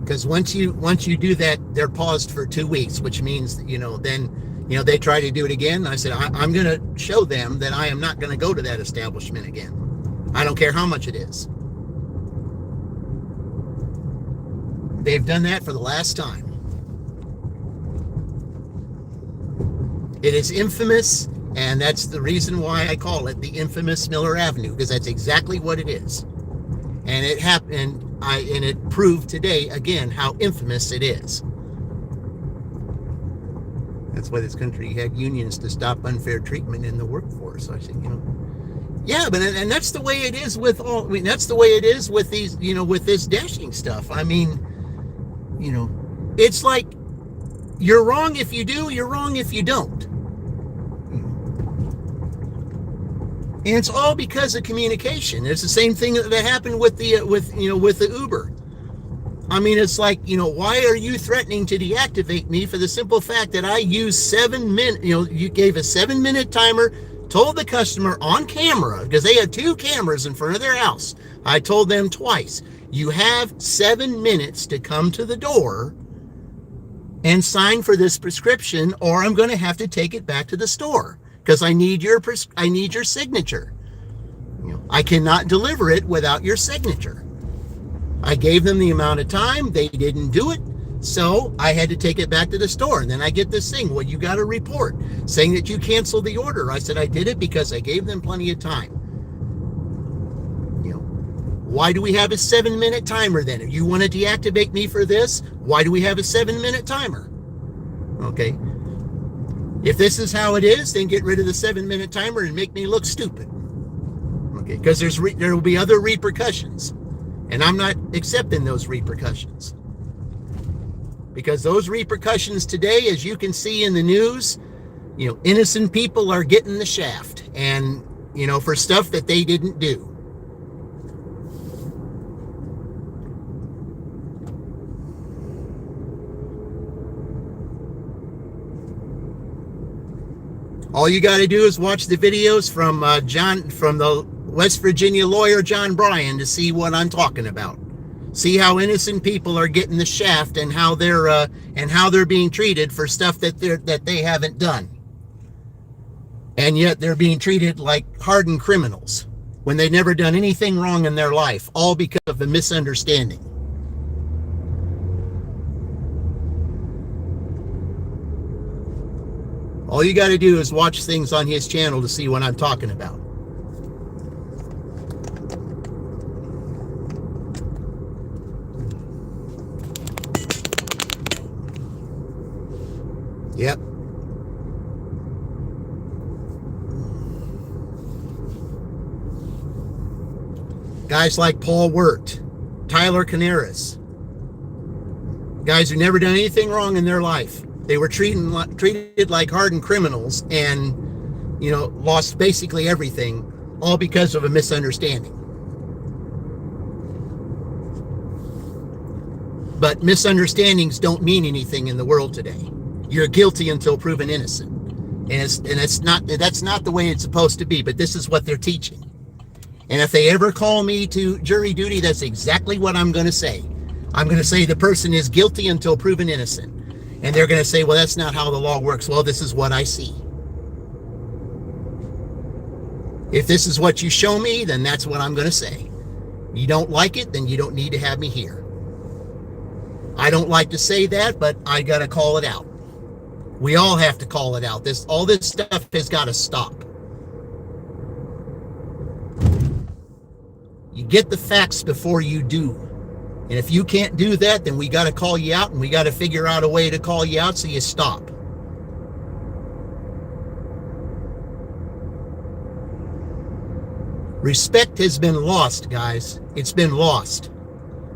Because once you do that, they're paused for 2 weeks, which means, then, they try to do it again. I said, I'm going to show them that I am not going to go to that establishment again. I don't care how much it is. They've done that for the last time. It is infamous, and that's the reason why I call it the infamous Miller Avenue, because that's exactly what it is. And it happened. And it proved today again how infamous it is. That's why this country had unions to stop unfair treatment in the workforce. I said, yeah, but and that's the way it is with all. I mean, that's the way it is with these, with this dashing stuff. I mean, it's like you're wrong if you do, you're wrong if you don't. And it's all because of communication. It's the same thing that happened with the Uber. I mean, it's like, why are you threatening to deactivate me for the simple fact that I used 7 minutes? You gave a 7-minute timer, told the customer on camera, because they had 2 cameras in front of their house. I told them twice, you have 7 minutes to come to the door and sign for this prescription, or I'm going to have to take it back to the store. Because I need your signature. I cannot deliver it without your signature. I gave them the amount of time. They didn't do it. So I had to take it back to the store. And then I get this thing, well, you got a report saying that you canceled the order. I said I did it because I gave them plenty of time. Why do we have a 7-minute timer then? If you want to deactivate me for this, why do we have a 7-minute timer? Okay. If this is how it is, then get rid of the 7-minute timer and make me look stupid. Okay, because there will be other repercussions. And I'm not accepting those repercussions. Because those repercussions today, as you can see in the news, innocent people are getting the shaft. And, for stuff that they didn't do. All you got to do is watch the videos from the West Virginia lawyer John Bryan to see what I'm talking about. See how innocent people are getting the shaft and how they're being treated for stuff that they haven't done, and yet they're being treated like hardened criminals when they've never done anything wrong in their life, all because of a misunderstanding. All you got to do is watch things on his channel to see what I'm talking about. Yep. Guys like Paul Wirt, Tyler Canaris, guys who never done anything wrong in their life. They were treated like hardened criminals and, lost basically everything, all because of a misunderstanding. But misunderstandings don't mean anything in the world today. You're guilty until proven innocent. And that's not the way it's supposed to be, but this is what they're teaching. And if they ever call me to jury duty, that's exactly what I'm going to say. I'm going to say the person is guilty until proven innocent. And they're going to say, well, that's not how the law works. Well, this is what I see. If this is what you show me, then that's what I'm going to say. You don't like it, then you don't need to have me here. I don't like to say that, but I got to call it out. We all have to call it out. All this stuff has got to stop. You get the facts before you do. And if you can't do that, then we got to call you out, and we got to figure out a way to call you out so you stop. Respect has been lost, guys. It's been lost.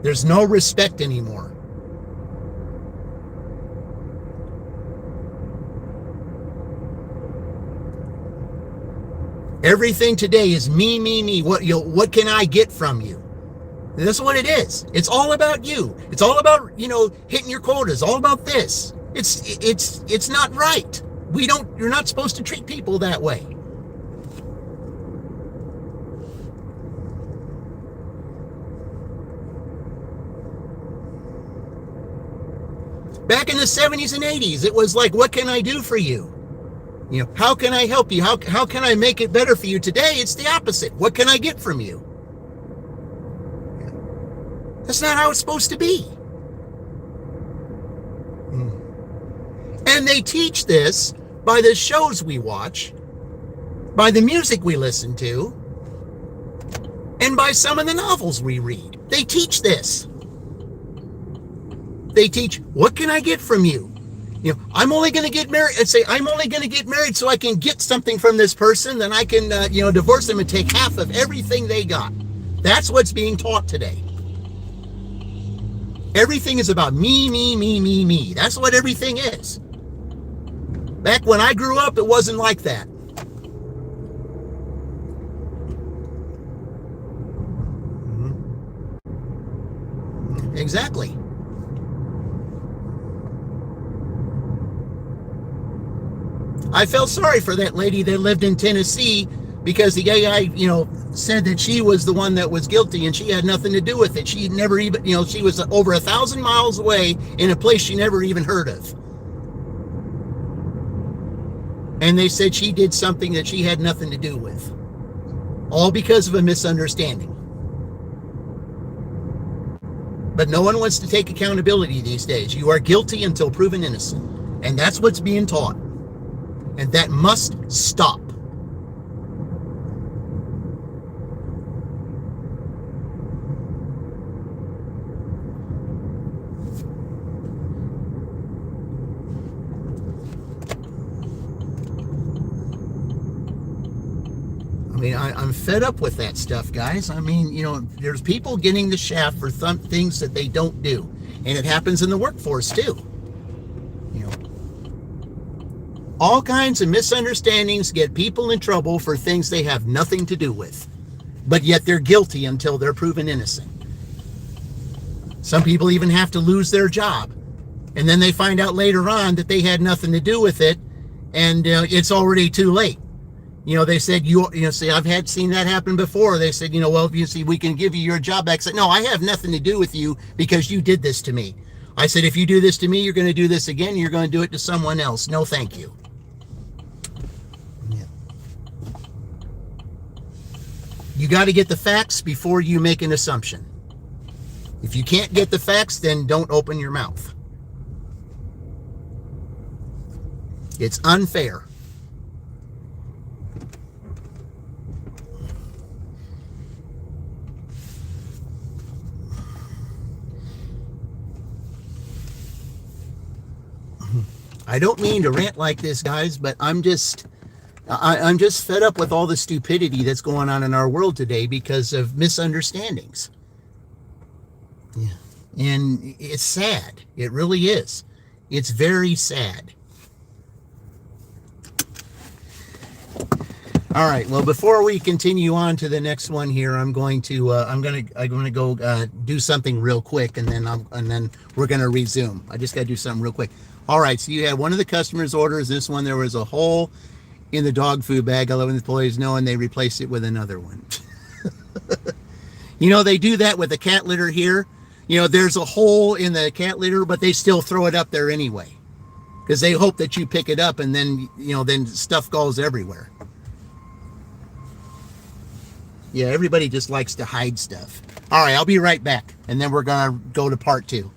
There's no respect anymore. Everything today is me, me, me. What can I get from you? And that's what it is. It's all about you. It's all about, hitting your quotas. All about this. It's not right. You're not supposed to treat people that way. Back in the 70s and 80s, it was like, what can I do for you? How can I help you? How can I make it better for you? Today, it's the opposite. What can I get from you? That's not how it's supposed to be. And they teach this by the shows we watch, by the music we listen to, and by some of the novels we read. They teach this. They teach, what can I get from you? I'm only going to get married and say, I'm only going to get married so I can get something from this person. Then I can, divorce them and take half of everything they got. That's what's being taught today. Everything is about me, me, me, me, me. That's what everything is. Back when I grew up, it wasn't like that. Exactly. I felt sorry for that lady that lived in Tennessee because the guy, said that she was the one that was guilty and she had nothing to do with it. She never even, she was over 1,000 miles away in a place she never even heard of. And they said she did something that she had nothing to do with. All because of a misunderstanding. But no one wants to take accountability these days. You are guilty until proven innocent. And that's what's being taught. And that must stop. I'm fed up with that stuff, guys. There's people getting the shaft for things that they don't do. And it happens in the workforce, too. All kinds of misunderstandings get people in trouble for things they have nothing to do with. But yet they're guilty until they're proven innocent. Some people even have to lose their job. And then they find out later on that they had nothing to do with it. And it's already too late. They said, I've seen that happen before. They said, we can give you your job back. I said, no, I have nothing to do with you because you did this to me. I said, if you do this to me, you're going to do this again. You're going to do it to someone else. No, thank you. Yeah. You got to get the facts before you make an assumption. If you can't get the facts, then don't open your mouth. It's unfair. I don't mean to rant like this, guys, but I'm just fed up with all the stupidity that's going on in our world today because of misunderstandings. Yeah. And it's sad. It really is. It's very sad. All right. Well, before we continue on to the next one here, I'm going to go do something real quick, and then we're going to resume. I just got to do something real quick. All right. So you had one of the customers' orders. This one, there was a hole in the dog food bag. I let the employees know, and they replaced it with another one. They do that with the cat litter here. There's a hole in the cat litter, but they still throw it up there anyway, because they hope that you pick it up, and then then stuff goes everywhere. Yeah, everybody just likes to hide stuff. All right, I'll be right back, and then we're going to go to part 2.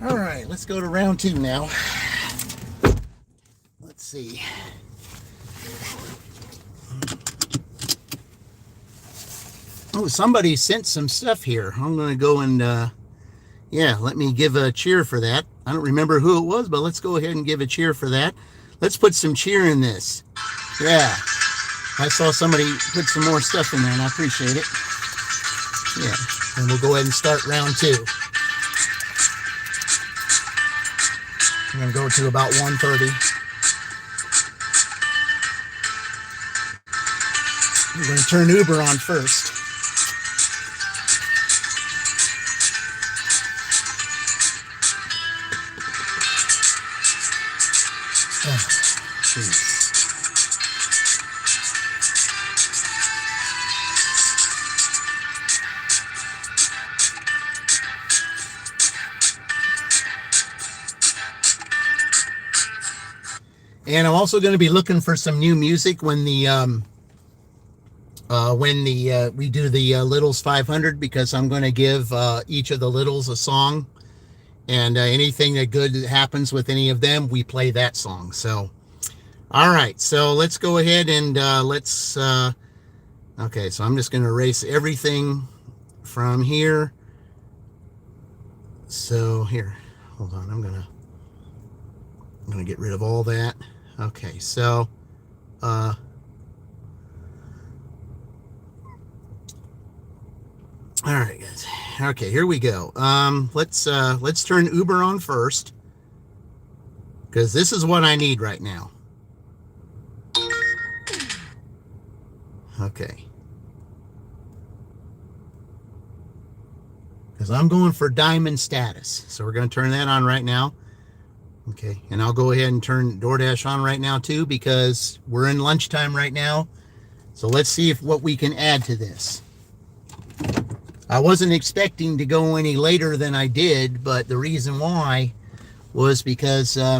All right, let's go to round 2 now. Let's see. Oh, somebody sent some stuff here. I'm going to go and, yeah, let me give a cheer for that. I don't remember who it was, but let's go ahead and give a cheer for that. Let's put some cheer in this. Yeah. I saw somebody put some more stuff in there, and I appreciate it. Yeah. And we'll go ahead and start round 2. I'm going to go to about 1:30. I'm going to turn Uber on first. Oh, jeez. And I'm also going to be looking for some new music when we do the Littles 500, because I'm going to give each of the Littles a song, and anything that good happens with any of them, we play that song. So, all right, so let's go ahead and let's. Okay, so I'm just going to erase everything from here. So here, hold on, I'm gonna get rid of all that. Okay, so all right, guys. Okay, here we go. Let's turn Uber on first, because this is what I need right now. Okay. Because I'm going for diamond status, so we're going to turn that on right now. Okay, and I'll go ahead and turn DoorDash on right now too, because we're in lunchtime right now. So let's see what we can add to this. I wasn't expecting to go any later than I did, but the reason why was because, I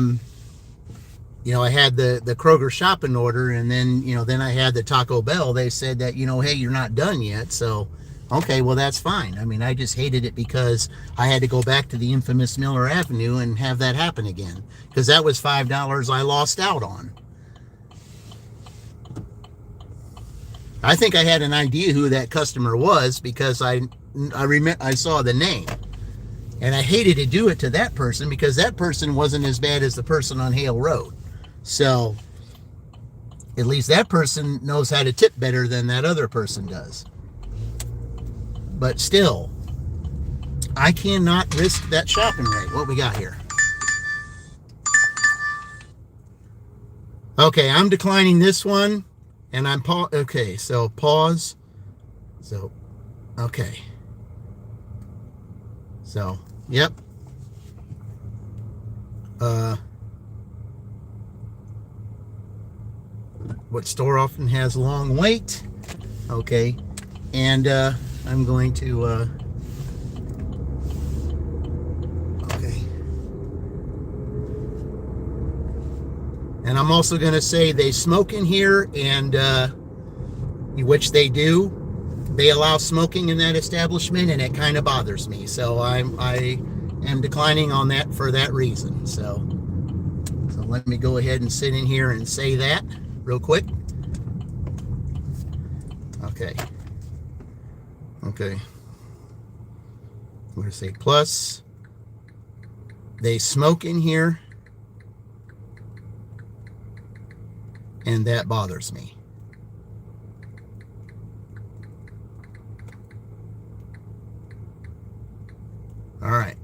had the Kroger shopping order, and then, then I had the Taco Bell. They said that, hey, you're not done yet. So, okay, well, that's fine. I mean, I just hated it because I had to go back to the infamous Miller Avenue and have that happen again, because that was $5 I lost out on. I think I had an idea who that customer was, because I saw the name, and I hated to do it to that person, because that person wasn't as bad as the person on Hale Road. So at least that person knows how to tip better than that other person does. But still, I cannot risk that shopping rate. What we got here? Okay, I'm declining this one, and I'm okay, so pause. So, okay. So, yep. What store often has long wait? Okay, and I'm going to okay, and I'm also going to say they smoke in here, and which they do. They allow smoking in that establishment, and it kind of bothers me. So I am declining on that for that reason. So let me go ahead and sit in here and say that real quick. Okay. Okay. I'm going to say plus. They smoke in here, and that bothers me. All right.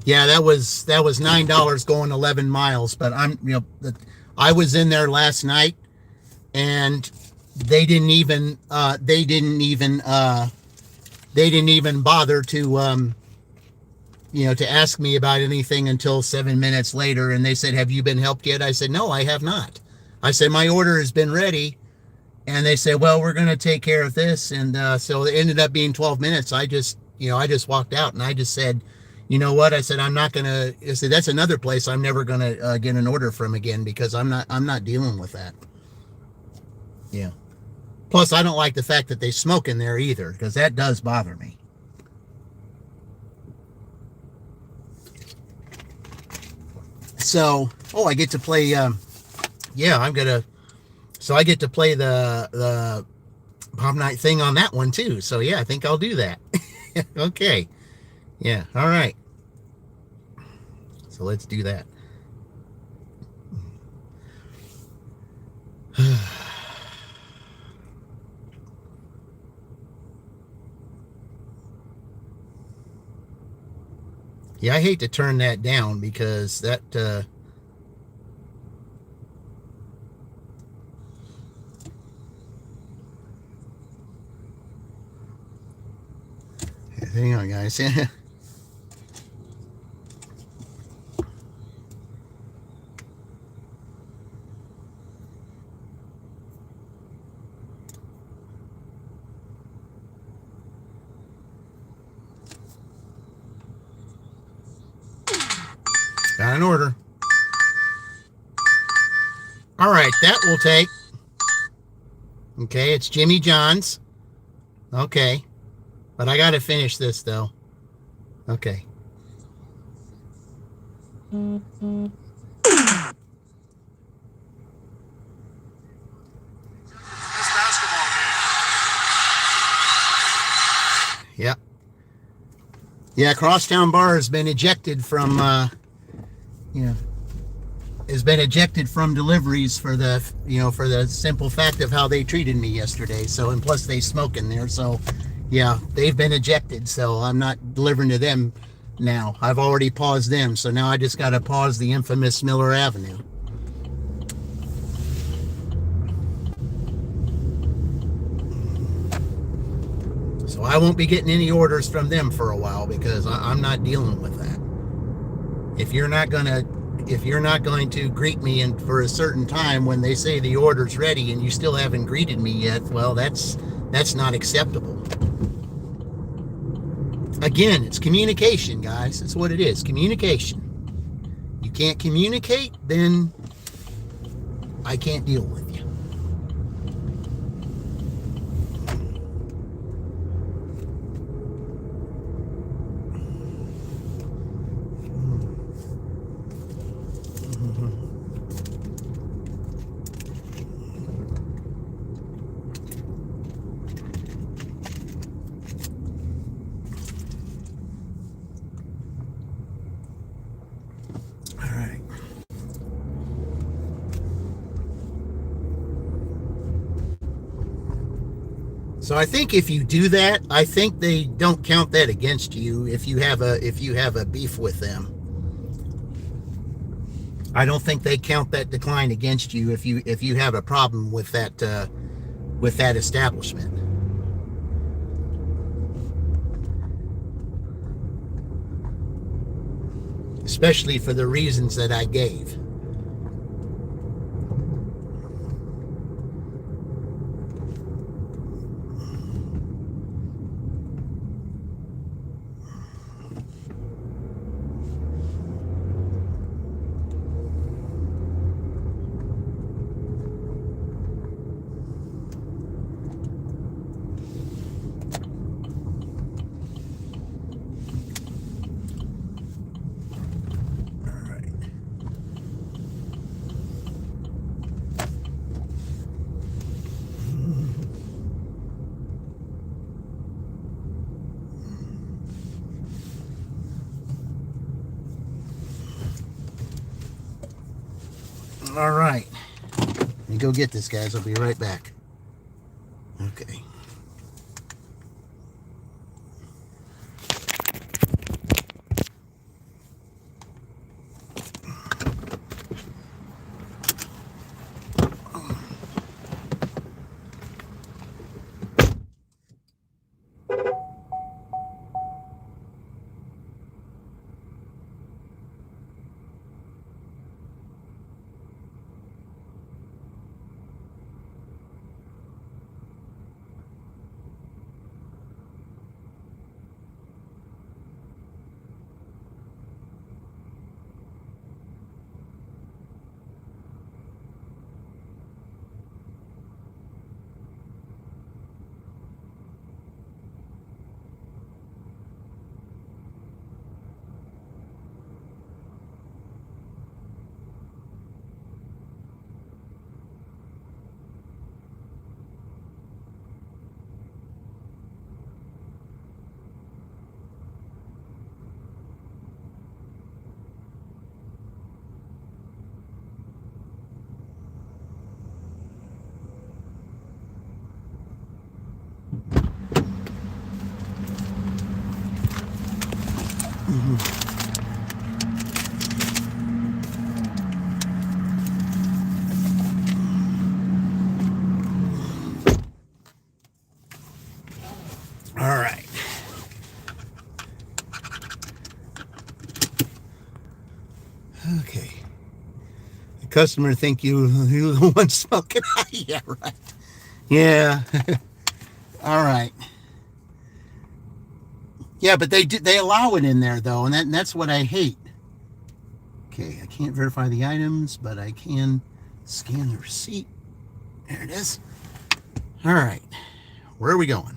Yeah, that was $9 going 11 miles, but I was in there last night, and they didn't even bother to to ask me about anything until 7 minutes later, and they said, "Have you been helped yet?" I said, "No, I have not." I said, "My order has been ready." And they said, "Well, we're going to take care of this." And so it ended up being 12 minutes. I just walked out, and I just said, "You know what?" I said, "I'm not going to," I said, "That's another place I'm never going to get an order from again, because I'm not dealing with that." Yeah. Plus, I don't like the fact that they smoke in there either, because that does bother me. So, oh, I get to play. Yeah, So I get to play the Pop Night thing on that one too. So yeah, I think I'll do that. Okay. Yeah. All right. So let's do that. Yeah, I hate to turn that down because that hang on, guys. Got an order. All right, that will take. Okay, it's Jimmy John's. Okay, but I got to finish this though. Okay. This basketball game. Yep. Yeah, Crosstown Bar has been ejected from. Has been ejected from deliveries for the for the simple fact of how they treated me yesterday. So, and plus they smoke in there. So, yeah, they've been ejected. So I'm not delivering to them now. I've already paused them. So now I just got to pause the infamous Miller Avenue. So I won't be getting any orders from them for a while because I'm not dealing with that. If you're not going to greet me for a certain time when they say the order's ready and you still haven't greeted me yet, well, that's not acceptable. Again, it's communication, guys. That's what it is. Communication. You can't communicate, then I can't deal with you. So I think if you do that, I think they don't count that against you if you have a beef with them. I don't think they count that decline against you if you have a problem with that establishment. Especially for the reasons that I gave. All right. Let me go get this, guys. I'll be right back. Okay. All right. Okay. The customer think you're the one smoking. Yeah, right. Yeah. All right. Yeah, but they allow it in there though, and that's what I hate. Okay, I can't verify the items, but I can scan the receipt. There it is. All right. Where are we going?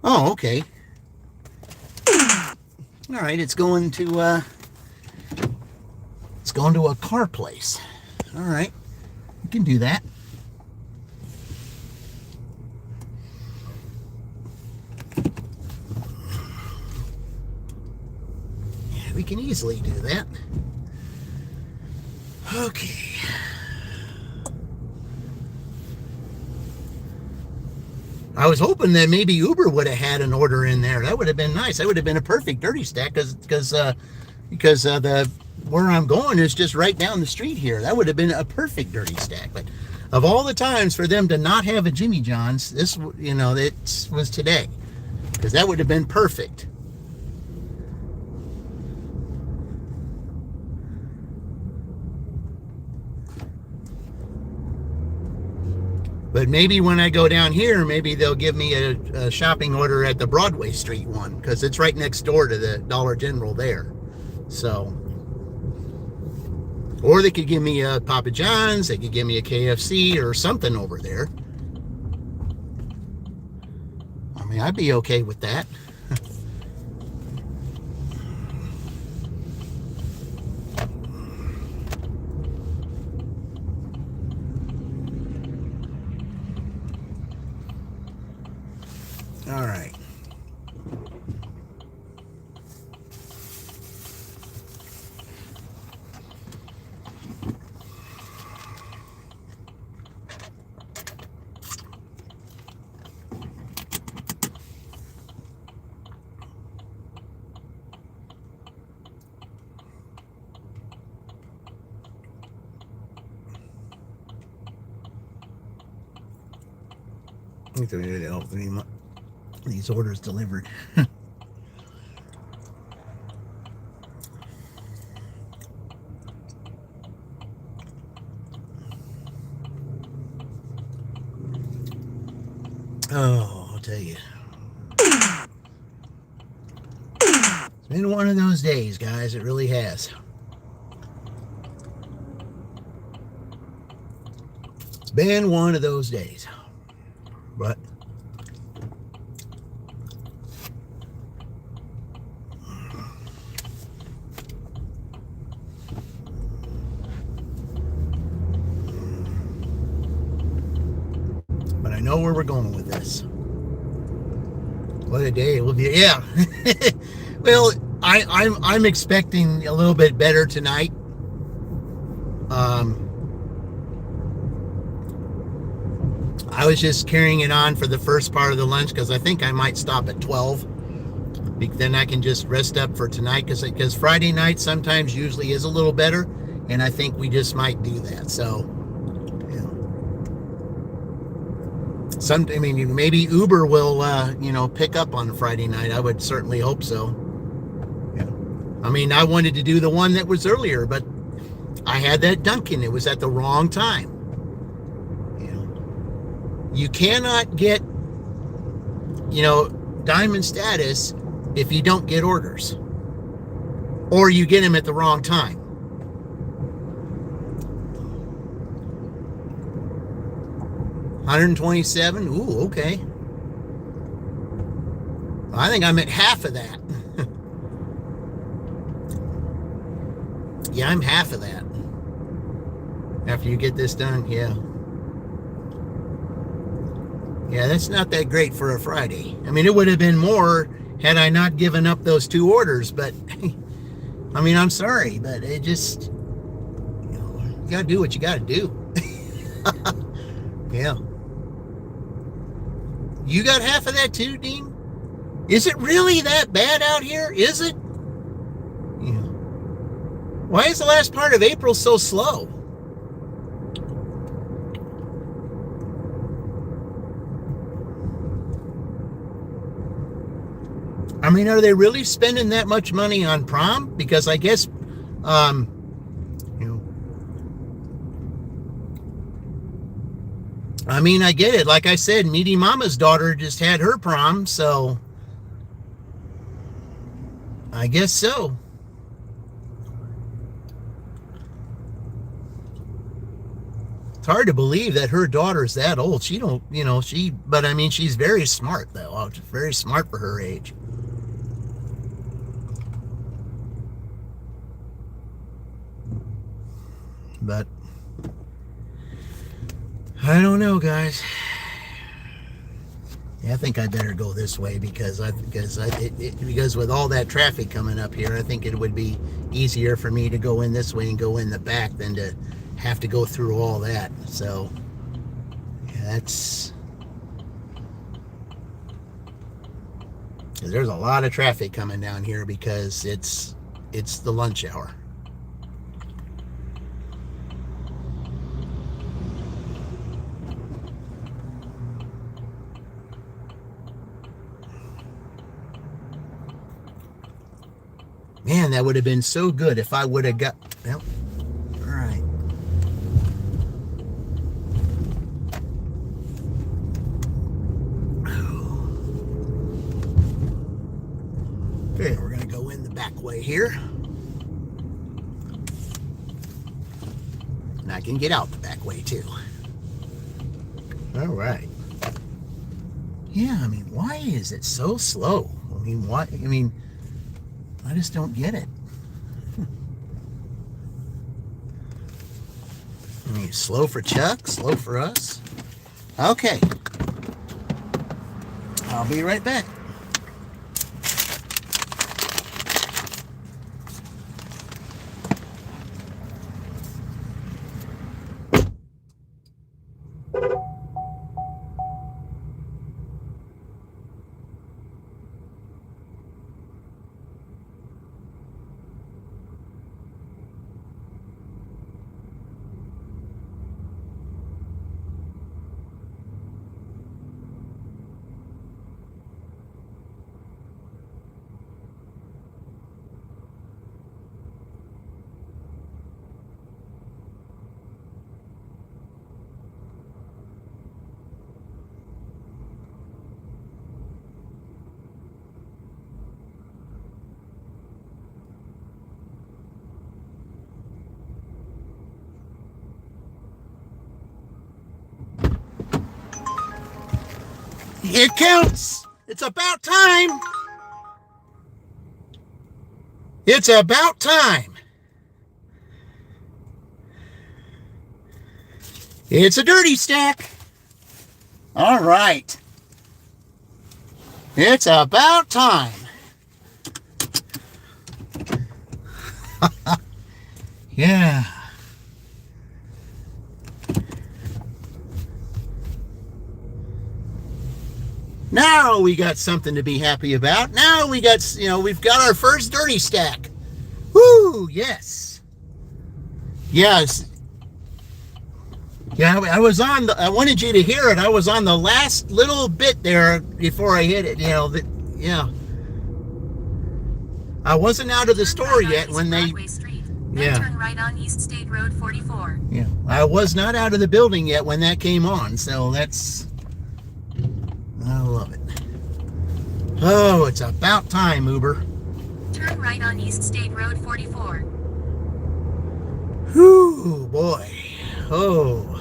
Oh, okay. All right, it's going to a car place. All right, we can do that. Yeah, we can easily do that. Okay. I was hoping that maybe Uber would have had an order in there. That would have been nice. That would have been a perfect dirty stack because the where I'm going is just right down the street here. That would have been a perfect dirty stack. But of all the times for them to not have a Jimmy John's, this it was today, because that would have been perfect. But maybe when I go down here, maybe they'll give me a shopping order at the Broadway Street one, because it's right next door to the Dollar General there. So, or they could give me a Papa John's, they could give me a KFC or something over there. I mean, I'd be okay with that. All right. I think they're going to help me. These orders delivered. Oh, I'll tell you. It's been one of those days, guys. It really has. It's been one of those days. But I know where we're going with this. What a day it will be. Yeah. Well, I'm expecting a little bit better tonight. I was just carrying it on for the first part of the lunch because I think I might stop at 12. Then I can just rest up for tonight, because Friday night sometimes usually is a little better, and I think we just might do that. So, maybe Uber will pick up on Friday night. I would certainly hope so. Yeah. I mean, I wanted to do the one that was earlier, but I had that Dunkin'. It was at the wrong time. You cannot get, diamond status if you don't get orders, or you get them at the wrong time. $127. Ooh, okay. I think I'm at half of that. Yeah, I'm half of that. After you get this done, yeah. Yeah, that's not that great for a Friday. I mean, it would have been more had I not given up those 2 orders, but I mean, I'm sorry, but it just, you gotta do what you gotta do. Yeah. You got half of that too, Dean? Is it really that bad out here? Is it? Yeah. Why is the last part of April so slow? I mean, are they really spending that much money on prom? Because I guess, you know, I mean, I get it. Like I said, Meaty Mama's daughter just had her prom, so I guess so. It's hard to believe that her daughter's that old. She don't, but I mean, she's very smart, though. Very smart for her age. But I don't know, guys. Yeah, I think I better go this way because with all that traffic coming up here, I think it would be easier for me to go in this way and go in the back than to have to go through all that. So yeah, there's a lot of traffic coming down here because it's the lunch hour. Man, that would have been so good if I would have got... Well, all right. Okay, we're going to go in the back way here. And I can get out the back way, too. All right. Yeah, I mean, why is it so slow? I mean, why... I mean... I just don't get it. I mean, slow for Chuck, slow for us. Okay. I'll be right back. It counts. It's about time. It's about time. It's a dirty stack. All right. It's about time. Yeah. Now we got something to be happy about. Now we got, we've got our first dirty stack. Woo, yes. Yes. Yeah, I wanted you to hear it. I was on the last little bit there before I hit it, yeah. I wasn't out of the store yet when they... Yeah. Turn right on East State Road 44. Yeah, I was not out of the building yet when that came on, so that's... I love it. Oh, it's about time, Uber. Turn right on East State Road 44. Whew, boy. Oh.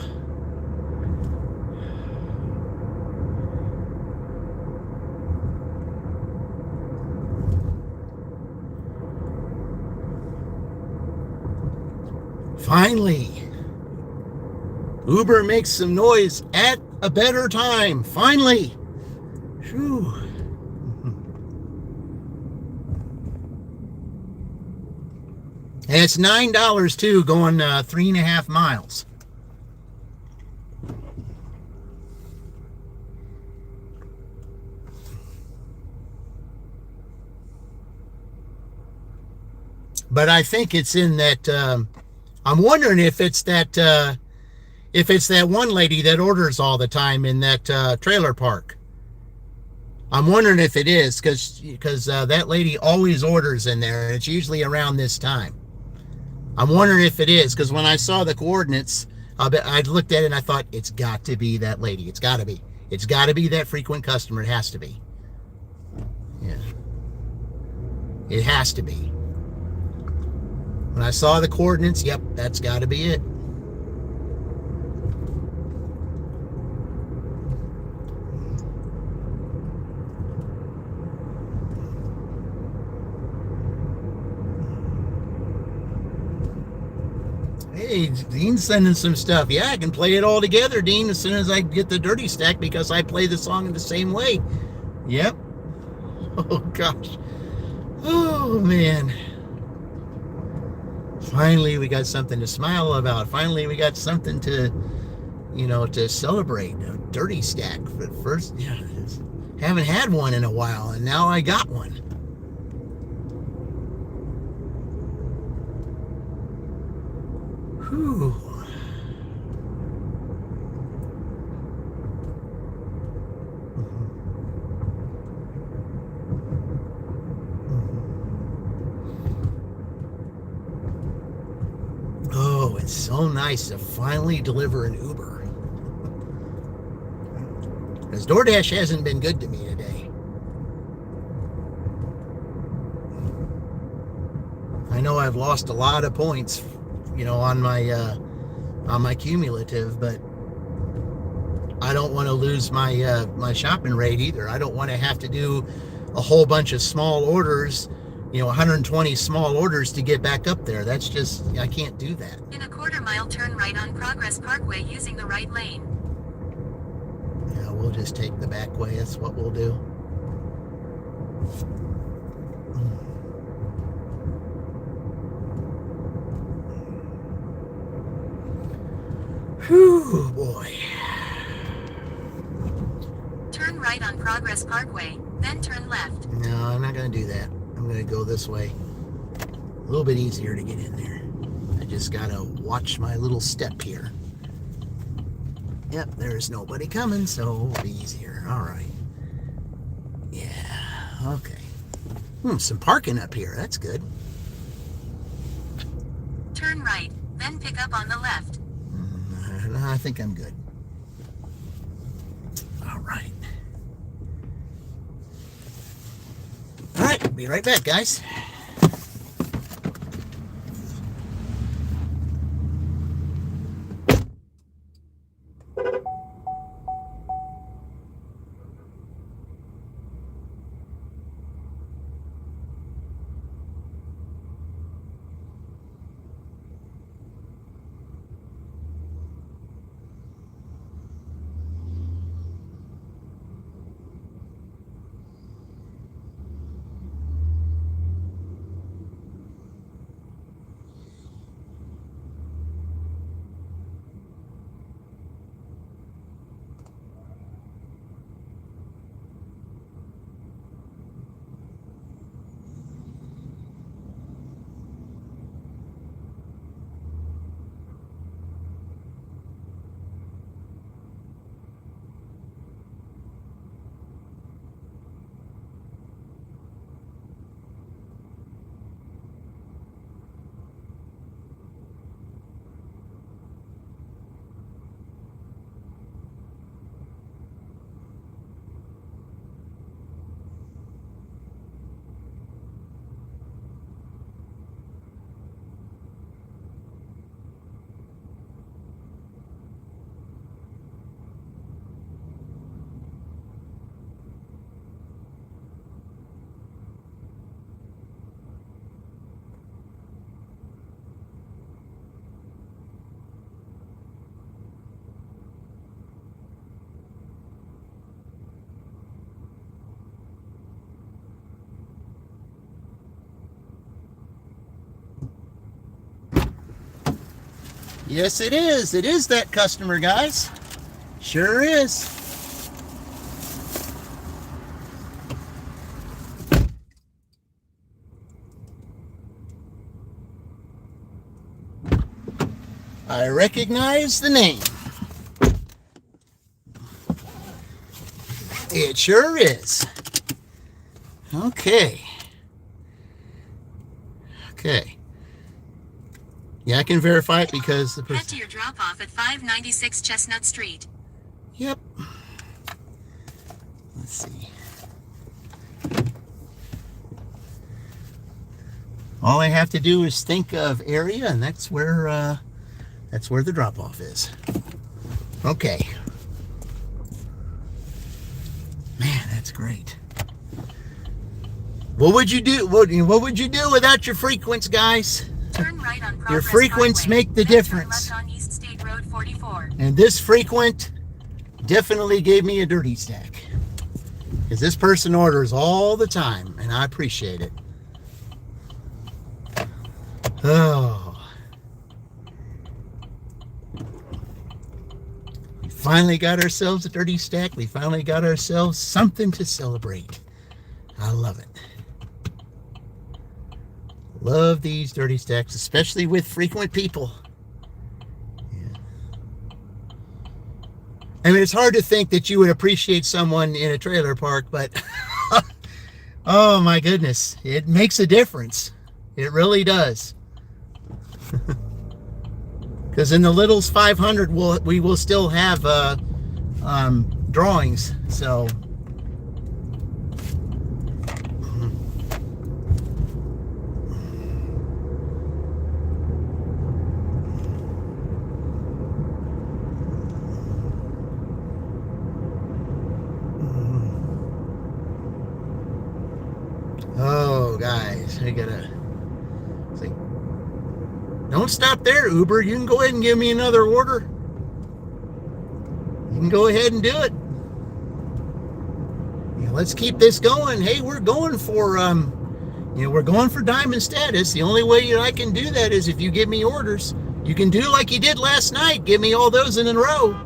Finally. Uber makes some noise at a better time. Finally. Whew. And it's $9 too, going 3.5 miles. but I think it's in that. I'm wondering if it's that one lady that orders all the time in that trailer park. I'm wondering if it is because that lady always orders in there, and it's usually around this time. I'm wondering if it is, because when I saw the coordinates, I looked at it and I thought, it's got to be that lady. It's got to be. It's got to be that frequent customer. It has to be. Yeah. It has to be. When I saw the coordinates, yep, that's got to be it. Hey, Dean's sending some stuff. Yeah, I can play it all together, Dean, as soon as I get the dirty stack, because I play the song in the same way. Yep. Oh, gosh. Oh, man. Finally, we got something to smile about. Finally, we got something to, to celebrate. A dirty stack. But first, yeah, haven't had one in a while, and now I got one. Whew. Oh, it's so nice to finally deliver an Uber. Because DoorDash hasn't been good to me today. I know I've lost a lot of points, on my cumulative, but I don't want to lose my my shopping rate either. I don't want to have to do a whole bunch of small orders, 120 small orders to get back up there. That's just, I can't do that. In a quarter-mile, turn right on Progress Parkway using the right lane. Yeah, we'll just take the back way. That's what we'll do. Whew, boy. Turn right on Progress Parkway, then turn left. No, I'm not going to do that. I'm going to go this way. A little bit easier to get in there. I just got to watch my little step here. Yep, there's nobody coming, so it'll be easier. All right. Yeah, okay. Some parking up here. That's good. Turn right, then pick up on the left. I think I'm good. All right. All right, be right back, guys. Yes, it is. It is that customer, guys. Sure is. I recognize the name. It sure is. Okay. Okay. Yeah, I can verify it because the person... Head to your drop-off at 596 Chestnut Street. Yep. Let's see. All I have to do is think of area, and that's where the drop-off is. Okay. Man, that's great. What would you do? What would you do without your frequents, guys? Turn right on Progress Your frequents Highway, make the then difference. Turn left on East State Road 44. And this frequent definitely gave me a dirty stack. Because this person orders all the time, and I appreciate it. Oh. We finally got ourselves a dirty stack. We finally got ourselves something to celebrate. I love it. Love these dirty stacks, especially with frequent people. Yeah. I mean, it's hard to think that you would appreciate someone in a trailer park, but oh my goodness, it makes a difference. It really does. Because in the Littles 500, we will still have drawings. So. Oh, guys, I gotta say, don't stop there, Uber. You can go ahead and give me another order. You can go ahead and do it. Yeah, let's keep this going. Hey, we're going for we're going for diamond status. The only way I can do that is if you give me orders. You can do like you did last night. Give me all those in a row.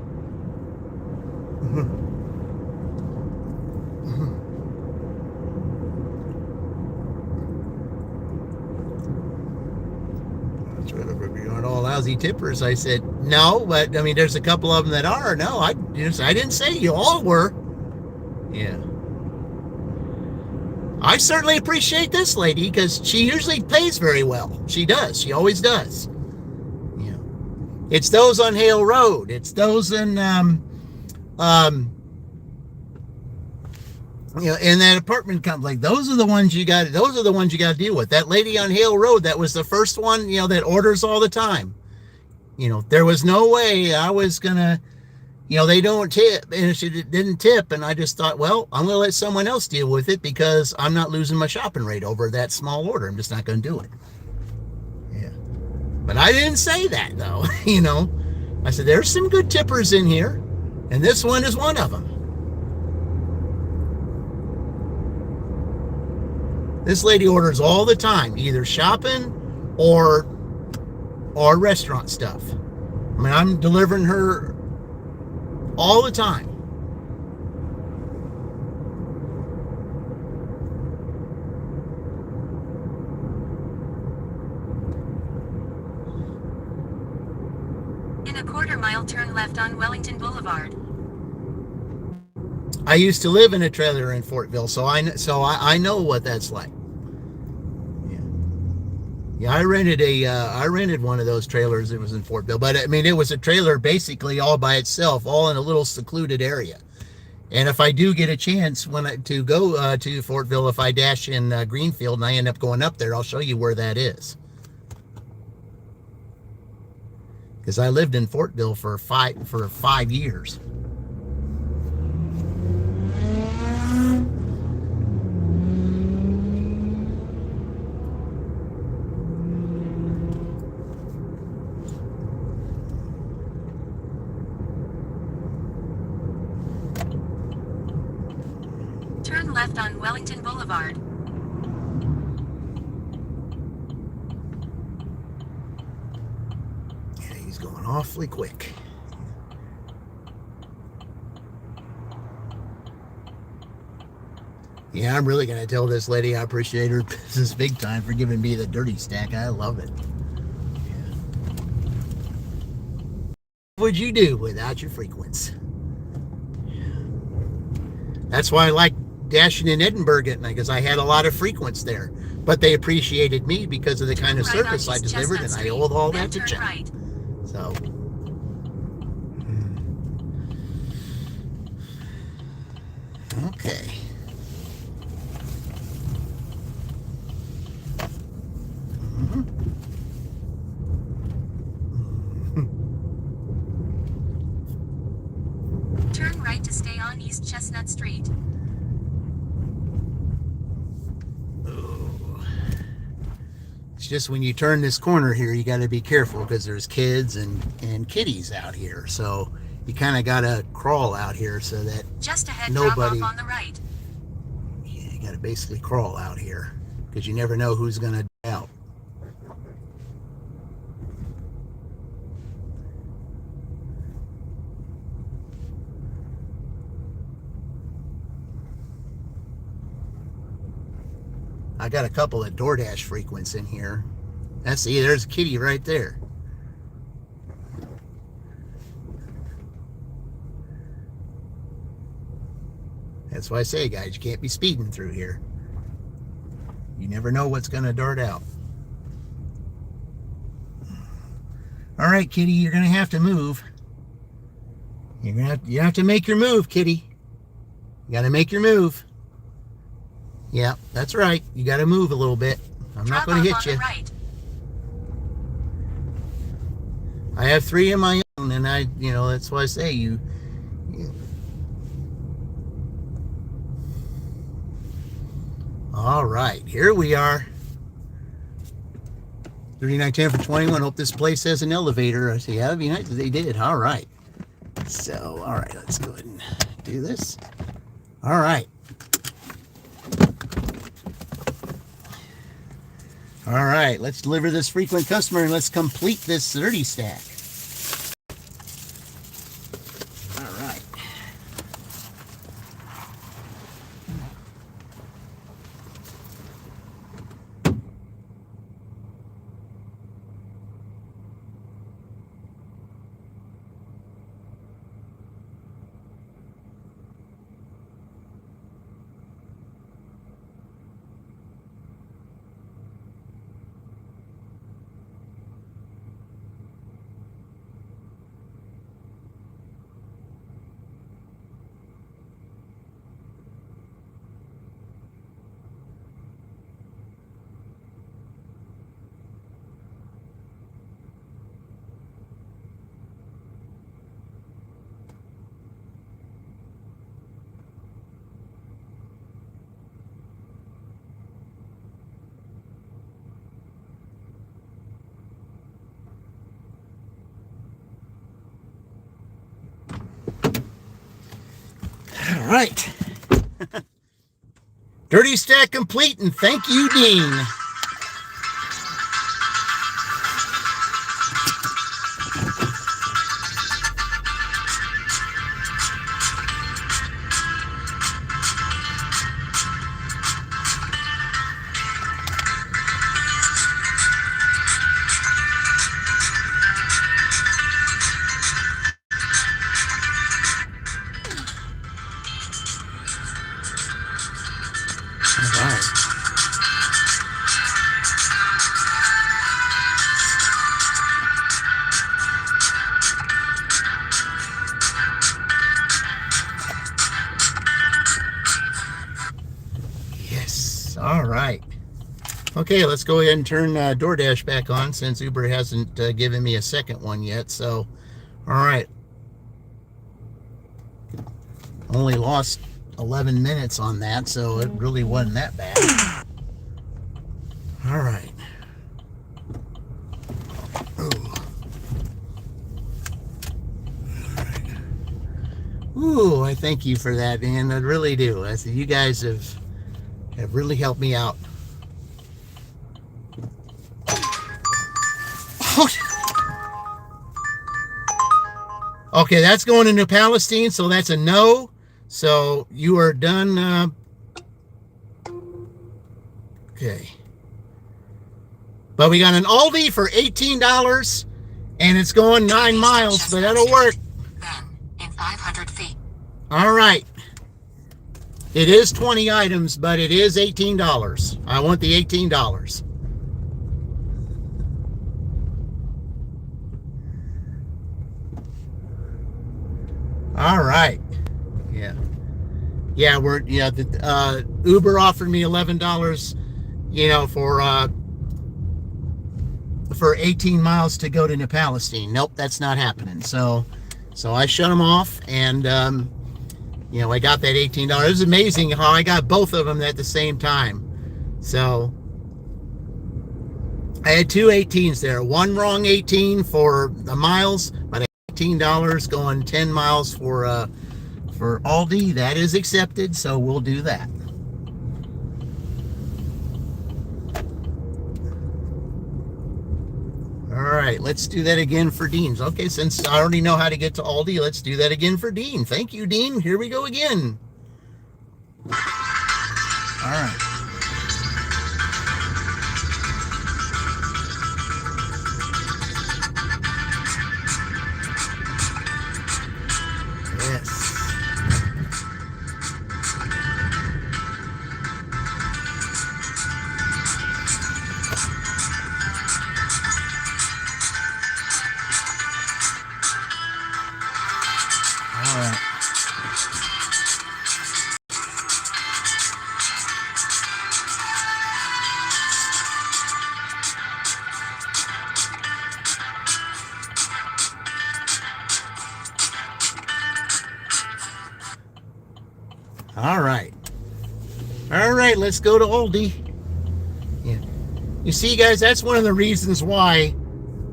Aren't all lousy tippers. I said no, but I mean there's a couple of them that are. No, I didn't say you all were. Yeah, I certainly appreciate this lady because she usually pays very well. She does. She always does. Yeah, it's those on Hale Road. It's those in in that apartment complex. Those are the ones you got. Those are the ones you got to deal with. That lady on Hale Road, that was the first one, that orders all the time. There was no way I was gonna, they don't tip, and she didn't tip, and I just thought, well, I'm gonna let someone else deal with it because I'm not losing my shopping rate over that small order. I'm just not gonna do it. Yeah, but I didn't say that though. I said there's some good tippers in here, and this one is one of them. This lady orders all the time, either shopping or restaurant stuff. I mean, I'm delivering her all the time. In a quarter-mile, turn left on Wellington Boulevard. I used to live in a trailer in Fortville, so I know what that's like. Yeah, I rented one of those trailers. It was in Fortville, but I mean, it was a trailer basically all by itself, all in a little secluded area. And if I do get a chance to go to Fortville, if I dash in Greenfield and I end up going up there, I'll show you where that is. Because I lived in Fortville for 5 years. Turn left on Wellington Boulevard. Yeah, he's going awfully quick. Yeah, I'm really going to tell this lady I appreciate her business big time for giving me the dirty stack. I love it. would you do without your frequents? That's why I like dashing in Edinburgh at night, because I had a lot of frequents there. But they appreciated me because of the kind of service I delivered, and I owe all that to Chuck. Right. So, okay. Turn right to stay on East Chestnut Street. It's just when you turn this corner here, you got to be careful because there's kids and kitties out here. So you kind of got to crawl out here so that Just ahead, nobody. drop off on the right. Yeah, you got to basically crawl out here because you never know who's going to die out. I got a couple of DoorDash frequents in here. See, there's a kitty right there. That's why I say, guys, you can't be speeding through here. You never know what's going to dart out. All right, kitty, you're going to have to move. You have to make your move, kitty. You got to make your move. Yeah, that's right. You got to move a little bit. I'm not going to hit you. Right. I have 3 of my own, and that's why I say you. All right, here we are. 3910 for 21. Hope this place has an elevator. I say, yeah, that'd be nice. They did. All right. So, all right, let's go ahead and do this. All right. All right, let's deliver this frequent customer and let's complete this 30 stack. All right. All right. Dirty stack complete, and thank you, Dean. All right. Yes. All right. Okay, let's go ahead and turn DoorDash back on since Uber hasn't given me a second one yet. So, all right. Only lost 11 minutes on that, so it really wasn't that bad. All right. Ooh. All right. Ooh, I thank you for that, man. I really do. I said you guys have really helped me out. Okay, that's going into Palestine, so that's a no. So you are done. Okay. But we got an Aldi for $18 And it's going 9 miles, but that'll work. Then, in 500 feet. All right. It is 20 items, but it is $18. I want the $18. All right. Yeah. Yeah, the Uber offered me $11, for 18 miles to go to Palestine. Nope, that's not happening. So I shut them off, and I got that $18. It was amazing how I got both of them at the same time. So I had two 18s there. One wrong 18 for the miles, but $18 going 10 miles for Aldi. That is accepted, so we'll do that. All right, let's do that again for Dean's. Okay, since I already know how to get to Aldi, let's do that again for Dean. Thank you, Dean. Here we go again. All right. Yes. All right. All right, let's go to Aldi. Yeah. You see, guys, that's one of the reasons why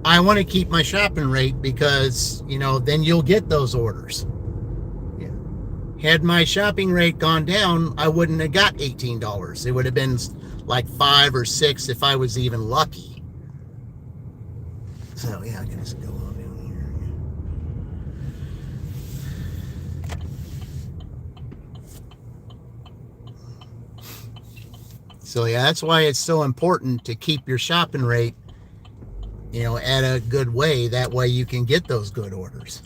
I want to keep my shopping rate, because, then you'll get those orders. Yeah. Had my shopping rate gone down, I wouldn't have got $18. It would have been like $5 or $6 if I was even lucky. So, yeah, I can just go on down here. So yeah, that's why it's so important to keep your shopping rate, at a good way. That way you can get those good orders.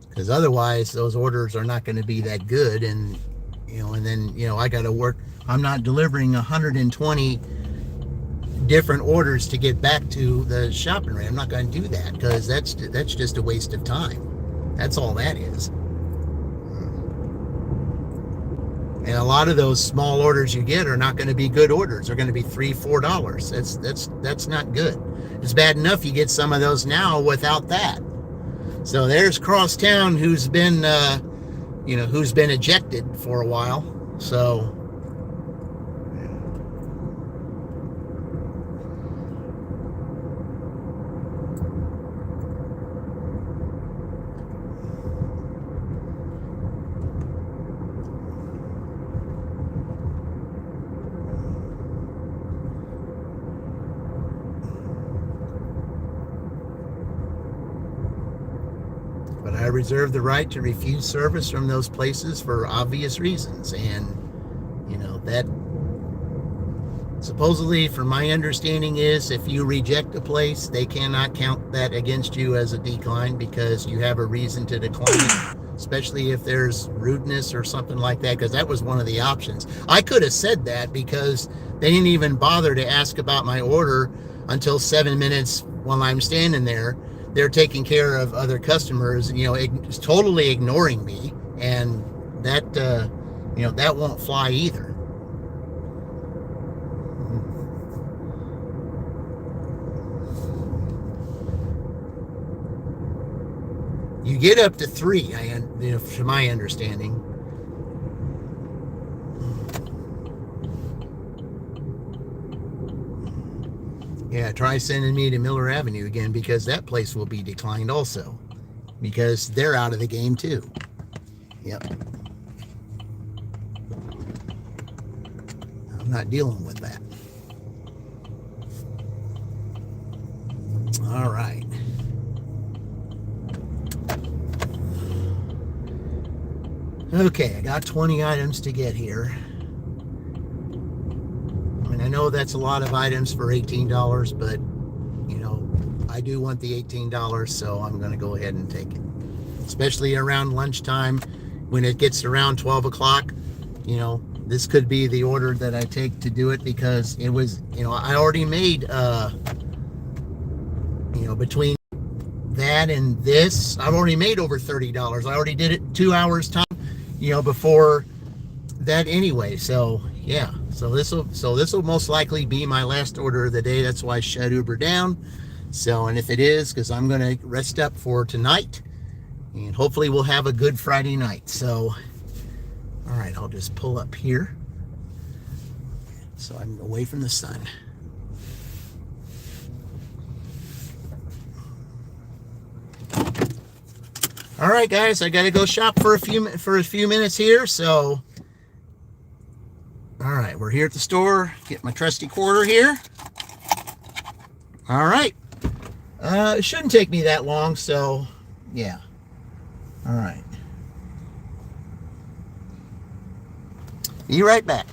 Because otherwise those orders are not going to be that good, and then I got to work. I'm not delivering 120 different orders to get back to the shopping rate. I'm not going to do that, because that's just a waste of time. That's all that is. And a lot of those small orders you get are not going to be good orders. They're going to be $3, $4. That's not good. It's bad enough you get some of those now without that. So there's Crosstown, who's been ejected for a while. So but I reserve the right to refuse service from those places for obvious reasons. And, that supposedly, from my understanding, is if you reject a place, they cannot count that against you as a decline, because you have a reason to decline, especially if there's rudeness or something like that, because that was one of the options. I could have said that, because they didn't even bother to ask about my order until 7 minutes while I'm standing there. They're taking care of other customers, totally ignoring me, and that, that won't fly either. You get up to 3, to my understanding. Yeah, try sending me to Miller Avenue again, because that place will be declined also, because they're out of the game too. Yep. I'm not dealing with that. All right. Okay, I got 20 items to get here. I know that's a lot of items for $18, but you know, I do want the $18, so I'm going to go ahead and take it. Especially around lunchtime when it gets around 12 o'clock, you know, this could be the order that I take to do it, because it was, you know, I already made, you know, between that and this, I've already made over $30. I already did it 2 hours time, you know, before that anyway. So yeah, so this will most likely be my last order of the day. That's why I shut Uber down. So, and if it is, because I'm going to rest up for tonight, and hopefully we'll have a good Friday night. So, all right, I'll just pull up here so I'm away from the sun. All right, guys, I got to go shop for a few minutes here. So, all right, we're here at the store. Get my trusty quarter here. All right, it shouldn't take me that long. So, yeah. All right. Be right back.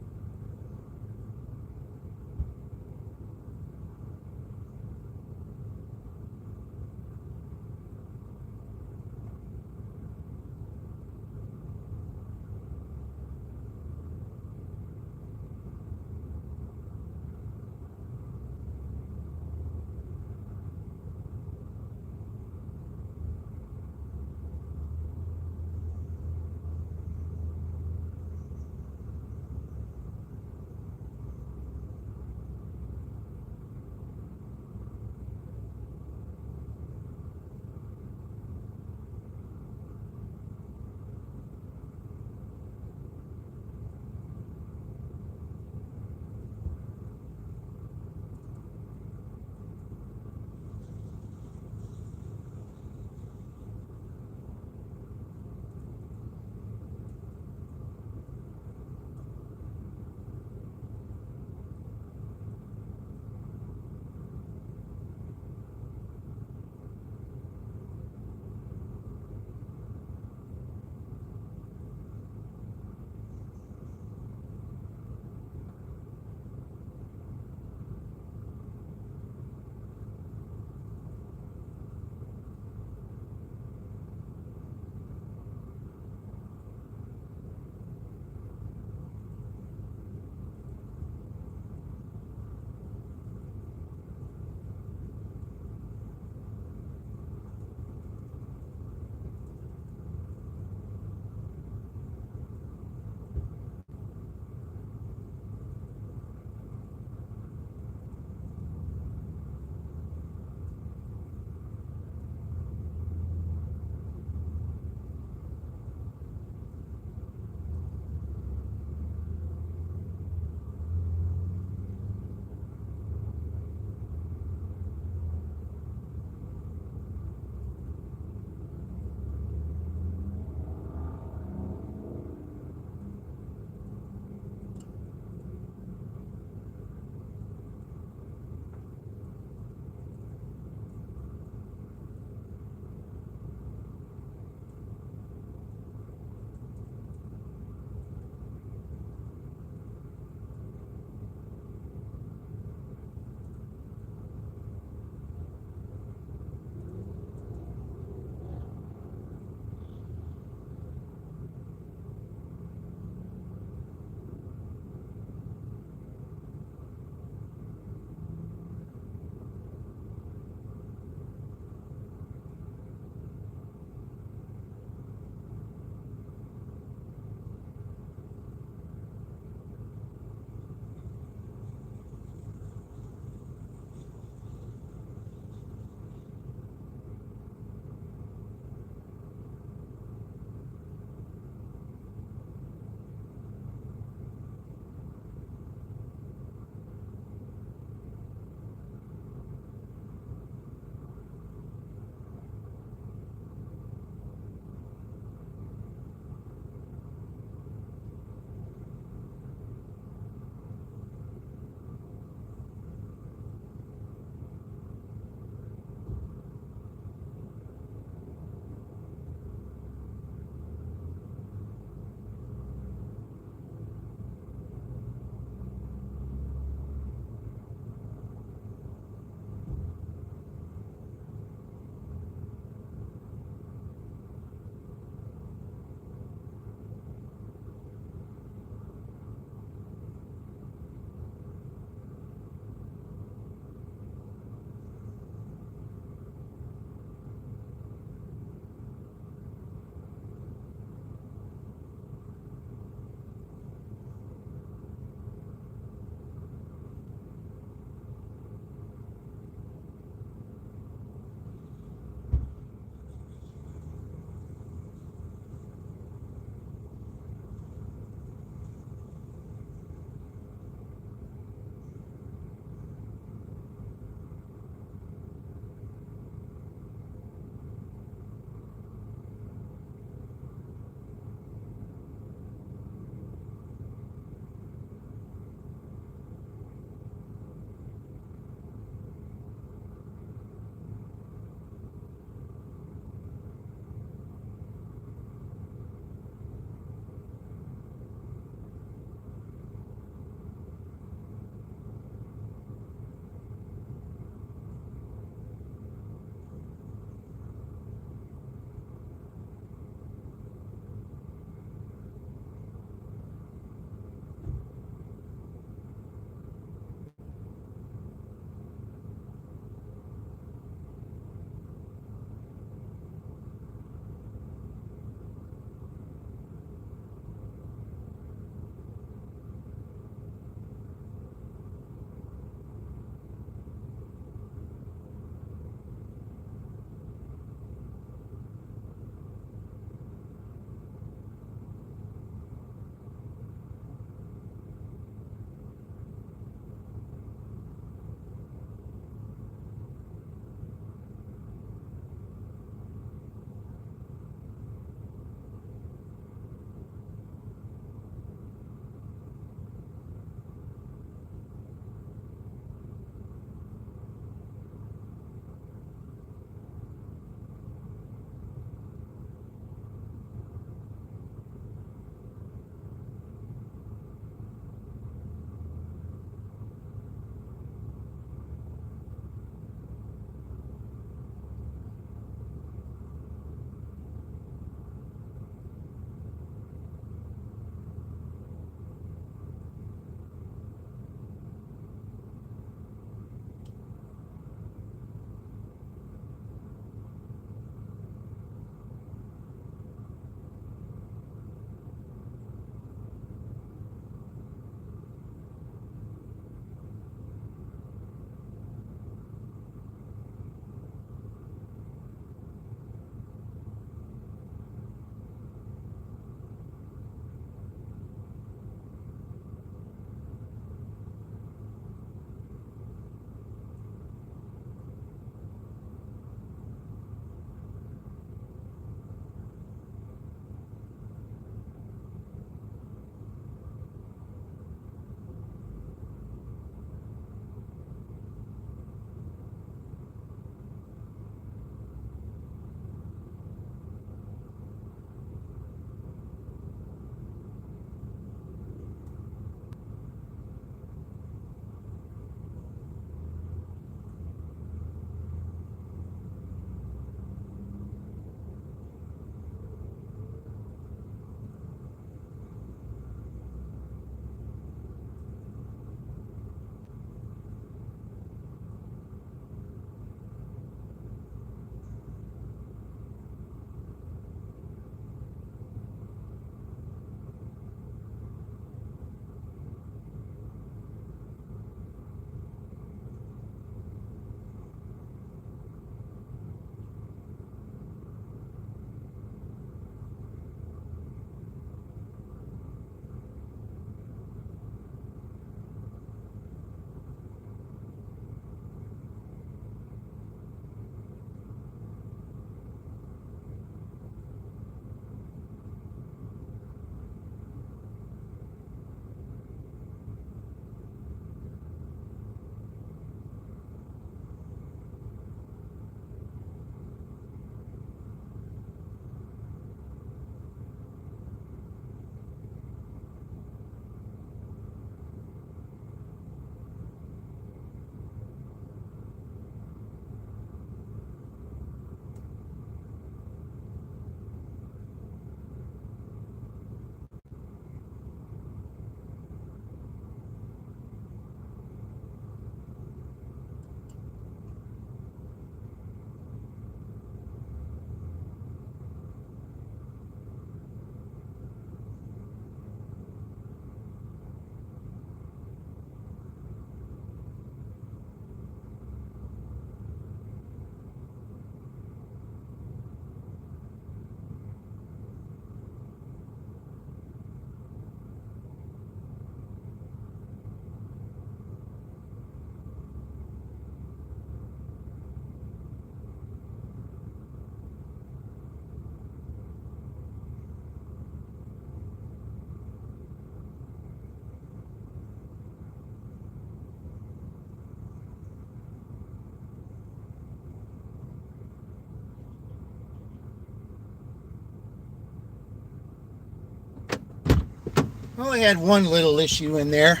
Well, I had one little issue in there.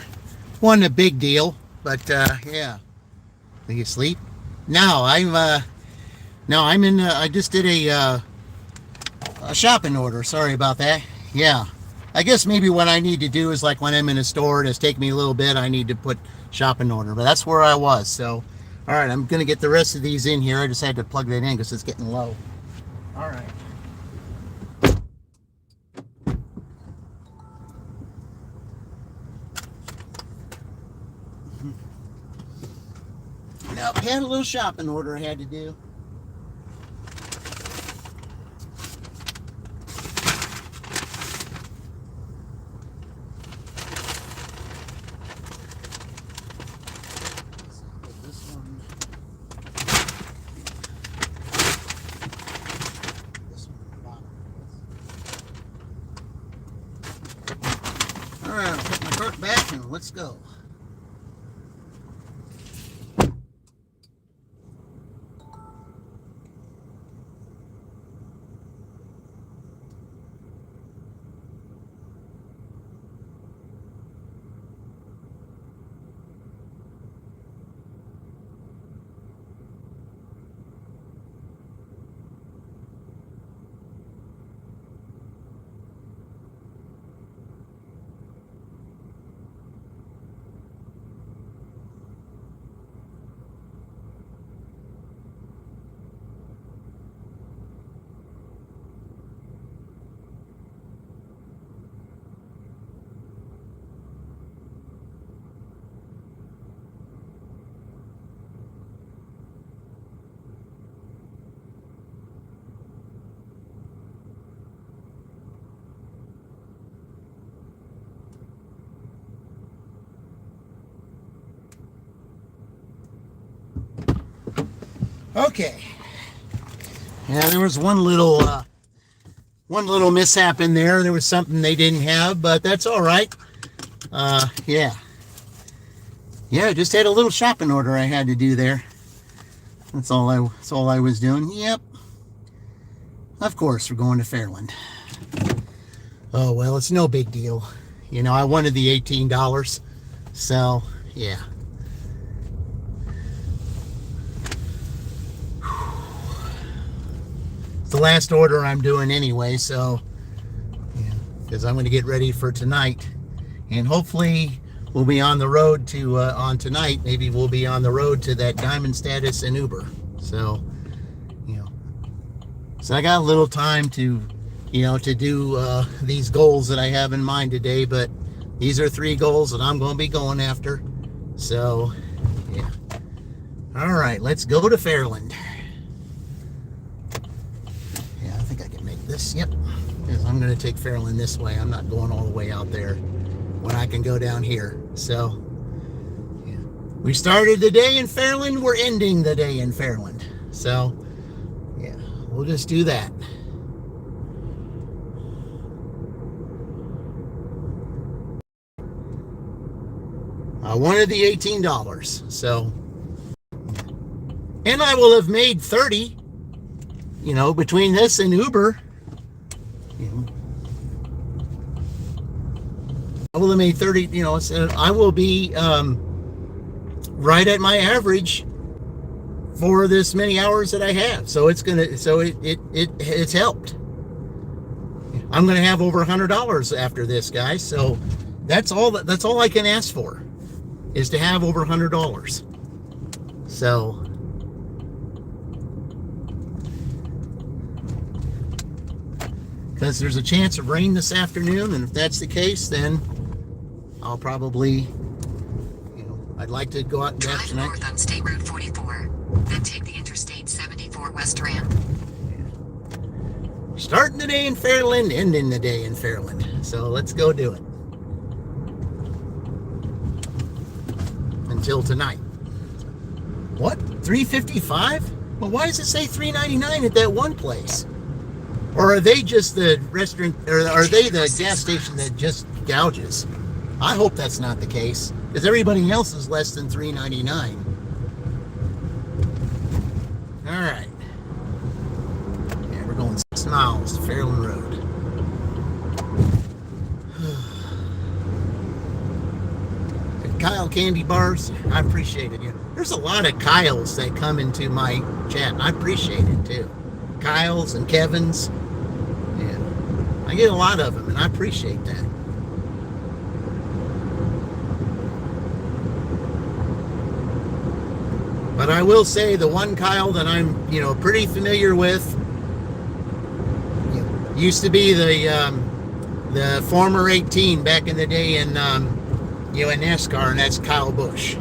Wasn't a big deal, but yeah. Are you asleep? No, I'm in. I just did a shopping order. Sorry about that. Yeah. I guess maybe what I need to do is like when I'm in a store, it's take me a little bit. I need to put shopping order, but that's where I was. So, all right, I'm gonna get the rest of these in here. I just had to plug that in because it's getting low. All right. Nope, had a little shopping order I had to do. All right, I'll put my cart back and let's go. Okay. Yeah, there was one little mishap in there. There was something they didn't have, but that's all right. Yeah. Yeah, just had a little shopping order I had to do there. That's all I was doing. Yep. Of course, we're going to Fairland. Oh, well, it's no big deal. You know, I wanted the $18. So, yeah. The last order I'm doing anyway, so yeah, because I'm going to get ready for tonight, and hopefully we'll be on the road to on tonight. Maybe we'll be on the road to that diamond status in Uber. So, you know, so I got a little time to, you know, to do these goals that I have in mind today. But these are 3 goals that I'm going to be going after. So, yeah. All right, let's go to Fairland. This, yep, because I'm going to take Fairland this way. I'm not going all the way out there when I can go down here. So, yeah. We started the day in Fairland. We're ending the day in Fairland. So, yeah, we'll just do that. I wanted the $18. So, and I will have made 30, you know, between this and Uber. You know, I will have made 30, you know, so I will be right at my average for this many hours that I have. So it's gonna, so it's helped. I'm gonna have over $100 after this, guys. So that's all I can ask for, is to have over $100. So because there's a chance of rain this afternoon, and if that's the case, then I'll probably, you know, I'd like to go out and back Drive tonight. north on State Route 44, then take the Interstate 74 West Ramp. Starting the day in Fairland, ending the day in Fairland. So let's go do it. Until tonight. What? $3.55? Well, why does it say $3.99 at that one place? Or are they just the restaurant, or are they the gas station that just gouges? I hope that's not the case, because everybody else is less than $3.99. All right. Yeah, we're going 6 miles to Fairland Road. Kyle candy bars. I appreciate it. There's a lot of Kyles that come into my chat, and I appreciate it too. Kyles and Kevins. And I get a lot of them, and I appreciate that. But I will say the one Kyle that I'm, pretty familiar with, used to be the former 18 back in the day in, in NASCAR, and that's Kyle Busch.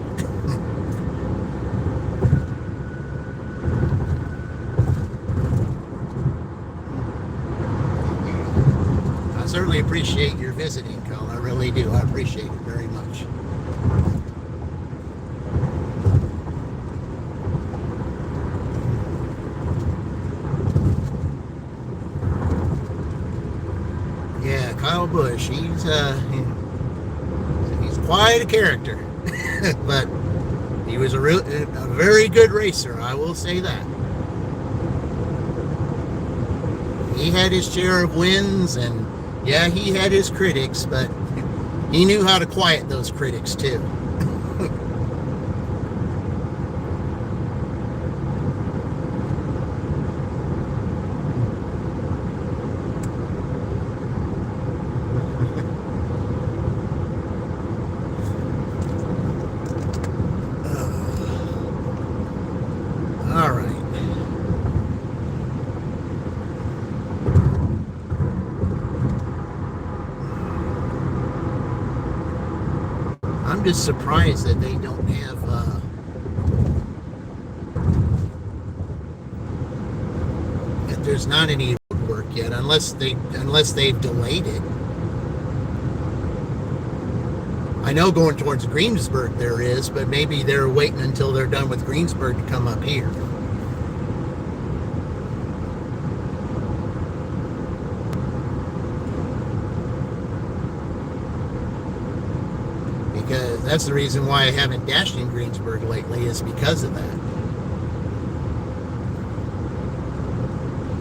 I certainly appreciate your visiting, Kyle. I really do. I appreciate it very much. Kyle Busch, he's quite a character, but he was a very good racer, I will say that. He had his share of wins, and yeah, he had his critics, but he knew how to quiet those critics too. I'm just surprised that they don't have that there's not any work yet, unless they've delayed it. I know going towards Greensburg there is, but maybe they're waiting until they're done with Greensburg to come up here. Because that's the reason why I haven't dashed in Greensburg lately, is because of that.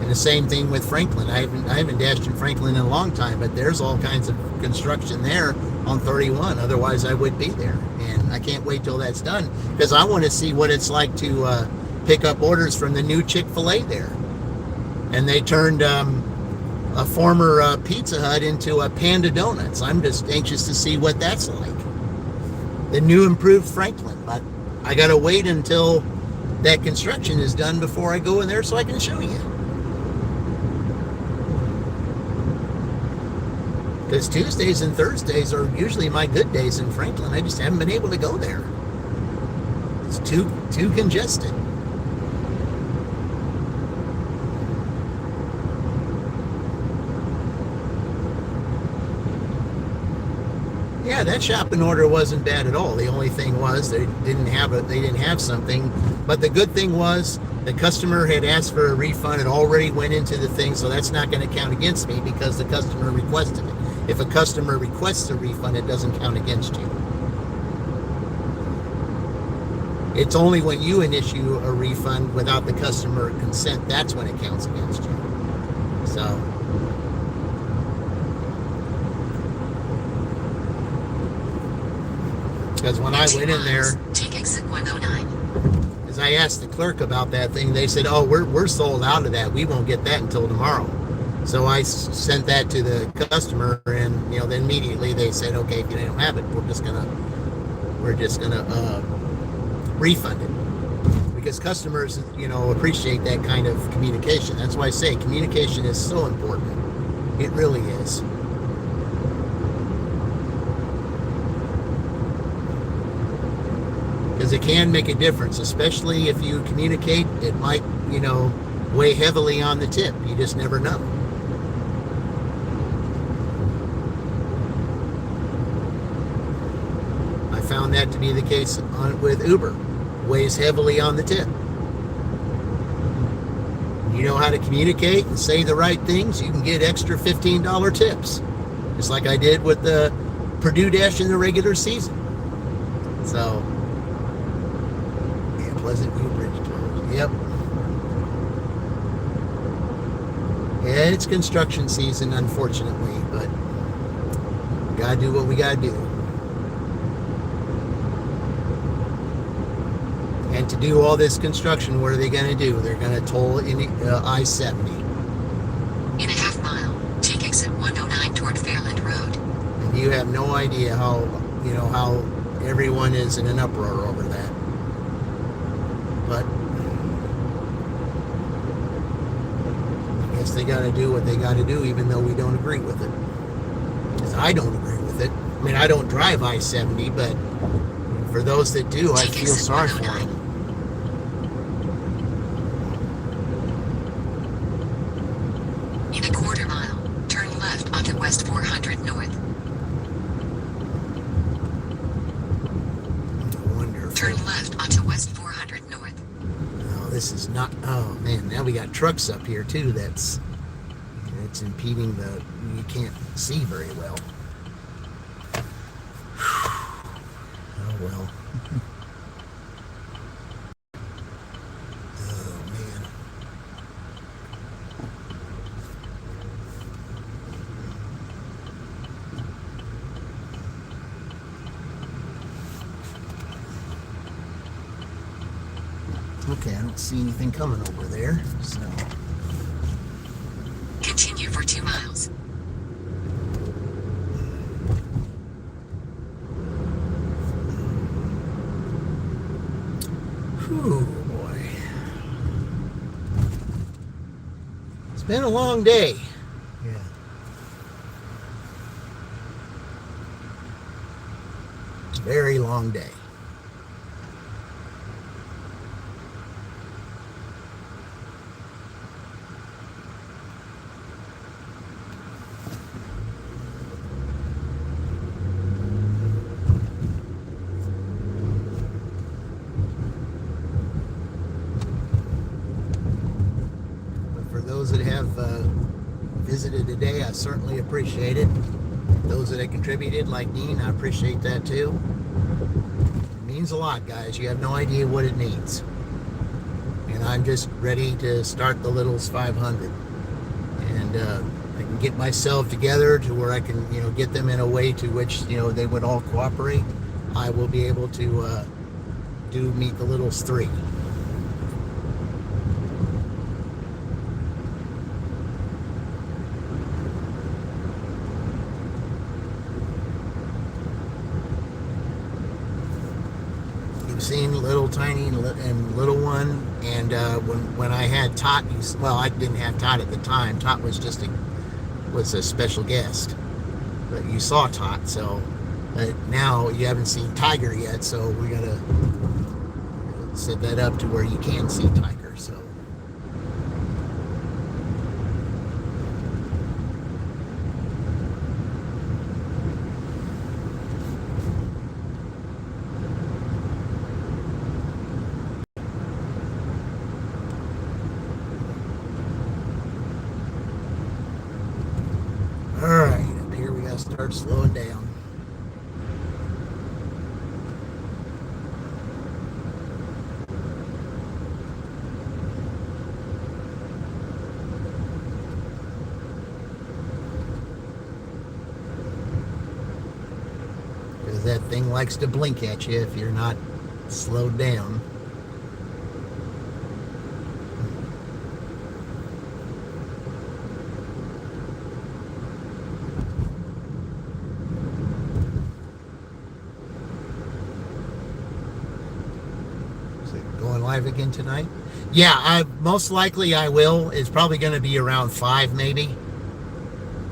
And the same thing with Franklin. I haven't dashed in Franklin in a long time, but there's all kinds of construction there on 31. Otherwise, I would be there. And I can't wait till that's done, because I want to see what it's like to pick up orders from the new Chick-fil-A there. And they turned a former Pizza Hut into a Panda Donuts. I'm just anxious to see what that's like. The new improved Franklin, but I gotta wait until that construction is done before I go in there so I can show you. Because Tuesdays and Thursdays are usually my good days in Franklin. I just haven't been able to go there. It's too congested. Yeah, that shopping order wasn't bad at all. The only thing was they didn't have something. But the good thing was the customer had asked for a refund. It already went into the thing, so that's not going to count against me because the customer requested it. If a customer requests a refund, it doesn't count against you. It's only when you initiate a refund without the customer consent, that's when it counts against you. So because when I went in there, as I asked the clerk about that thing, they said, "Oh, we're sold out of that. We won't get that until tomorrow." So I sent that to the customer, and then immediately they said, "Okay, if you don't have it, we're just gonna refund it," because customers, appreciate that kind of communication. That's why I say communication is so important. It really is. Because it can make a difference, especially if you communicate. It might, weigh heavily on the tip. You just never know. I found that to be the case with Uber. Weighs heavily on the tip. You know how to communicate and say the right things, you can get extra $15 tips. Just like I did with the Purdue Dash in the regular season. So Pleasant View Bridge closed. Yep. Yeah, it's construction season, unfortunately, but we gotta do what we gotta do. And to do all this construction, what are they going to do? They're going to toll in I-70. In a half mile, take exit 109 toward Fairland Road. And you have no idea how everyone is in an uproar over that. But I guess they got to do what they got to do, even though we don't agree with it. Because I don't agree with it. I mean, I don't drive I-70, but for those that do, I feel sorry for them. In a quarter mile, turn left onto West 400 North. Wonderful. Turn left onto West 400 North. Oh, this is not. Oh man, now we got trucks up here too. It's impeding the. You can't see very well. Oh well. Oh man. Okay, I don't see anything coming over there, so. Continue for 2 miles. Whew, boy. It's been a long day. Yeah. Very long day. For those that have visited today, I certainly appreciate it. Those that have contributed, like Dean, I appreciate that too. It means a lot, guys. You have no idea what it means. And I'm just ready to start the Littles 500. And I can get myself together to where I can, get them in a way to which, they would all cooperate. I will be able to do Meet the Littles 3. Seen Little Tiny and Little One, and when I had Tot, well, I didn't have Tot at the time. Tot was was a special guest, but you saw Tot. So now you haven't seen Tiger yet, so we gotta set that up to where you can see Tiger. So. Alright, up here we gotta start slowing down. Because that thing likes to blink at you if you're not slowed down. Going live again tonight? Yeah, most likely I will. It's probably going to be around 5 maybe.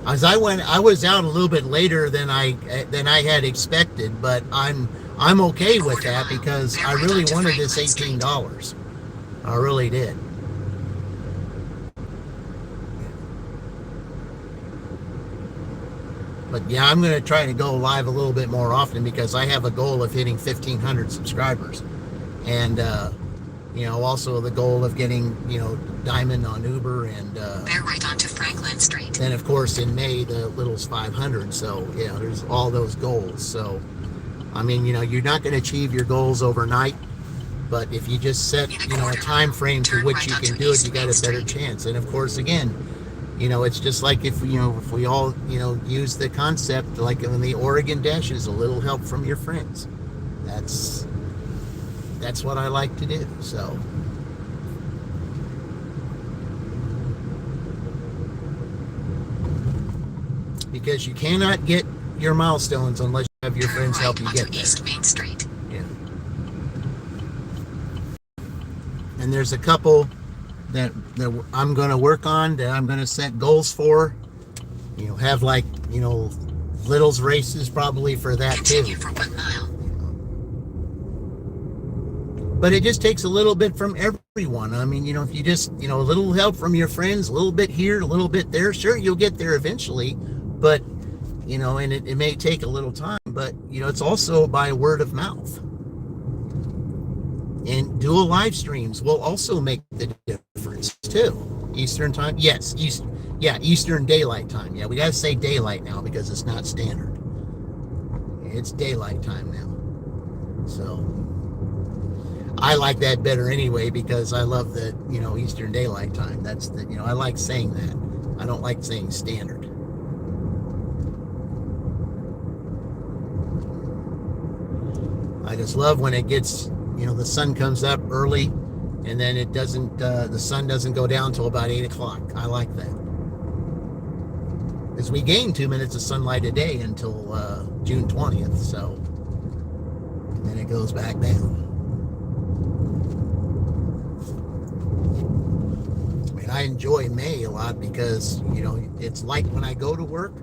As I was out a little bit later than I had expected, but I'm okay with that because I really wanted this $18. I really did. But yeah, I'm going to try to go live a little bit more often because I have a goal of hitting 1,500 subscribers. And, also the goal of getting, Diamond on Uber and... Bear right onto Franklin Street. Then, of course, in May, the Littles 500. So, yeah, there's all those goals. So, I mean, you're not going to achieve your goals overnight. But if you just set, a time frame to which you can do it, you got a better chance. And, of course, again, it's just like if we all, use the concept, like in the Oregon Dash, is a little help from your friends. That's that's what I like to do. So because you cannot get your milestones unless you have your Turn friends right help you onto get there. East Main Street. Yeah. And there's a couple that I'm going to work on, that I'm going to set goals for. Have like, littles races probably for that Continue too. for 1 mile. But it just takes a little bit from everyone. I mean, if you just, a little help from your friends, a little bit here, a little bit there, sure, you'll get there eventually. But, and it may take a little time, but, it's also by word of mouth. And dual live streams will also make the difference too. Eastern time, yes, Eastern daylight time. Yeah, we got to say daylight now because it's not standard. It's daylight time now. So I like that better anyway because I love the, Eastern daylight time. That's the, I like saying that. I don't like saying standard. I just love when it gets, the sun comes up early and then it doesn't, the sun doesn't go down till about 8 o'clock. I like that. Because we gain 2 minutes of sunlight a day until June 20th. So then it goes back down. I enjoy May a lot because, it's light when I go to work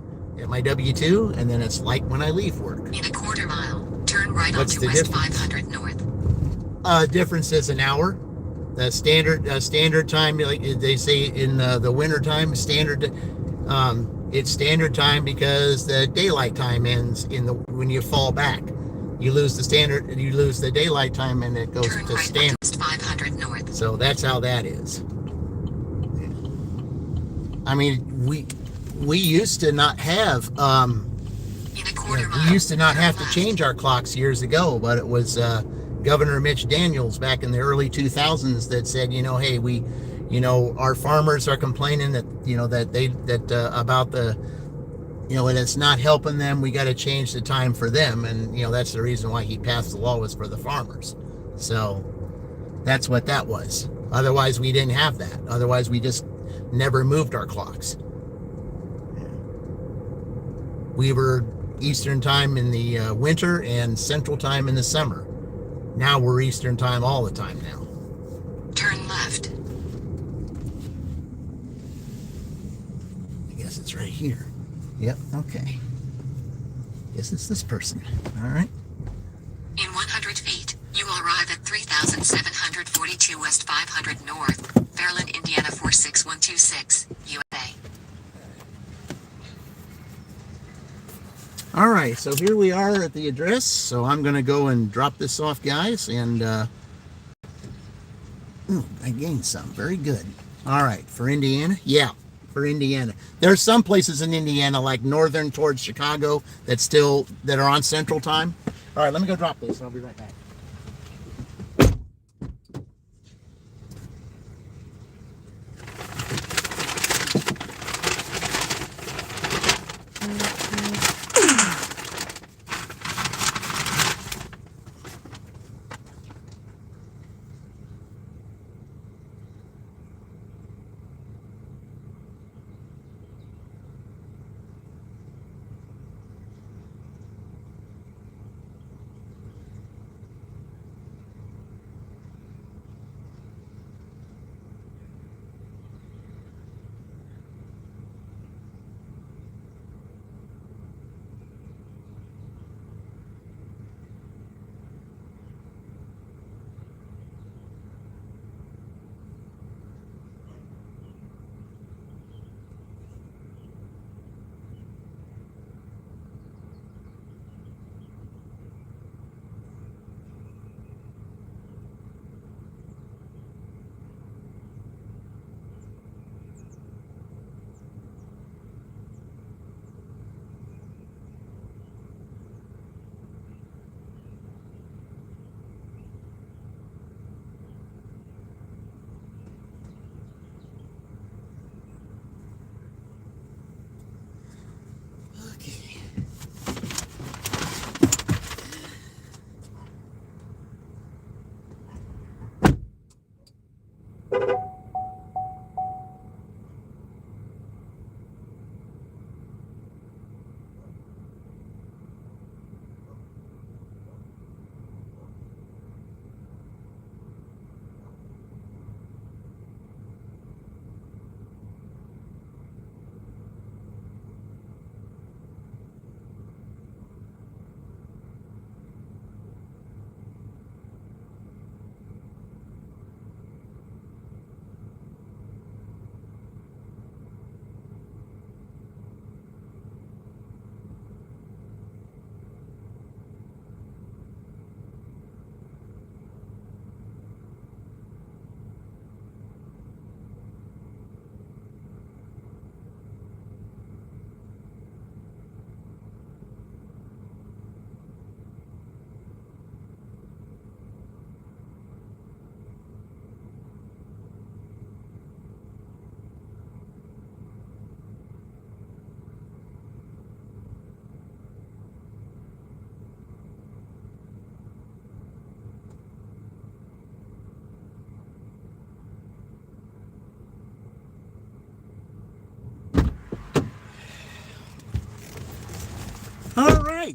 at my W-2, and then it's light when I leave work. In a quarter mile, turn right What's onto the West difference? 500 North. Difference is an hour. The standard time, like they say in the winter time, it's standard time because the daylight time ends when you fall back. You lose the daylight time, and it goes Turn to right standard. onto West 500 North. So that's how that is. I mean, we used to not have In a quarter mile, we used to not turn have to left. change our clocks years ago, but it was Governor Mitch Daniels back in the early 2000s that said, hey, we, our farmers are complaining that, about the, and it's not helping them. We got to change the time for them. And, that's the reason why he passed the law, was for the farmers. So that's what that was. Otherwise, we didn't have that. Otherwise, we just never moved our clocks. We were Eastern time in the winter and Central time in the summer. Now we're Eastern time all the time now. Turn left. I guess it's right here. Yep, okay. Guess it's this person. All right. In 100 feet, you will arrive at 3742 West 500 North, Fairland, Indiana 46126, USA. All right, so here we are at the address. So I'm going to go and drop this off, guys, and I gained some. Very good. All right, for Indiana? Yeah, for Indiana. There's some places in Indiana, like northern towards Chicago, that are on Central time. All right, let me go drop this, and I'll be right back.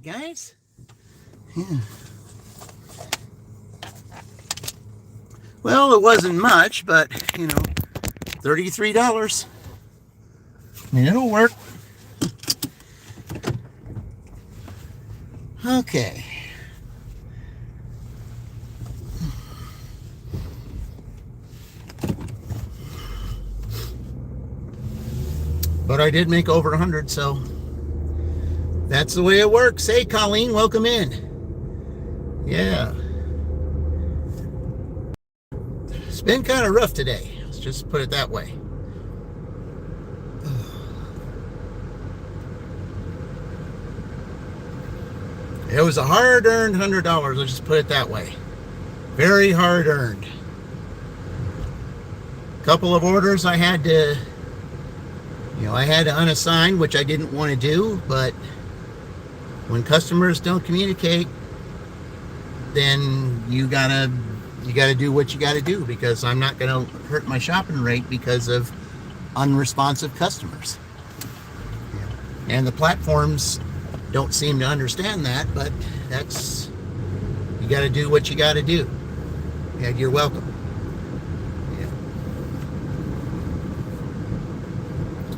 guys. Yeah. Well, it wasn't much, but, you know, $33. I mean, it'll work. Okay. But I did make over 100, so that's the way it works. Hey, Colleen, welcome in. Yeah. It's been kind of rough today. Let's just put it that way. It was a hard-earned $100. Let's just put it that way. Very hard-earned. Couple of orders I had to, I had to unassign, which I didn't want to do, but when customers don't communicate, then you gotta do what you gotta do, because I'm not gonna hurt my shopping rate because of unresponsive customers. And the platforms don't seem to understand that, but you gotta do what you gotta do. Yeah, you're welcome.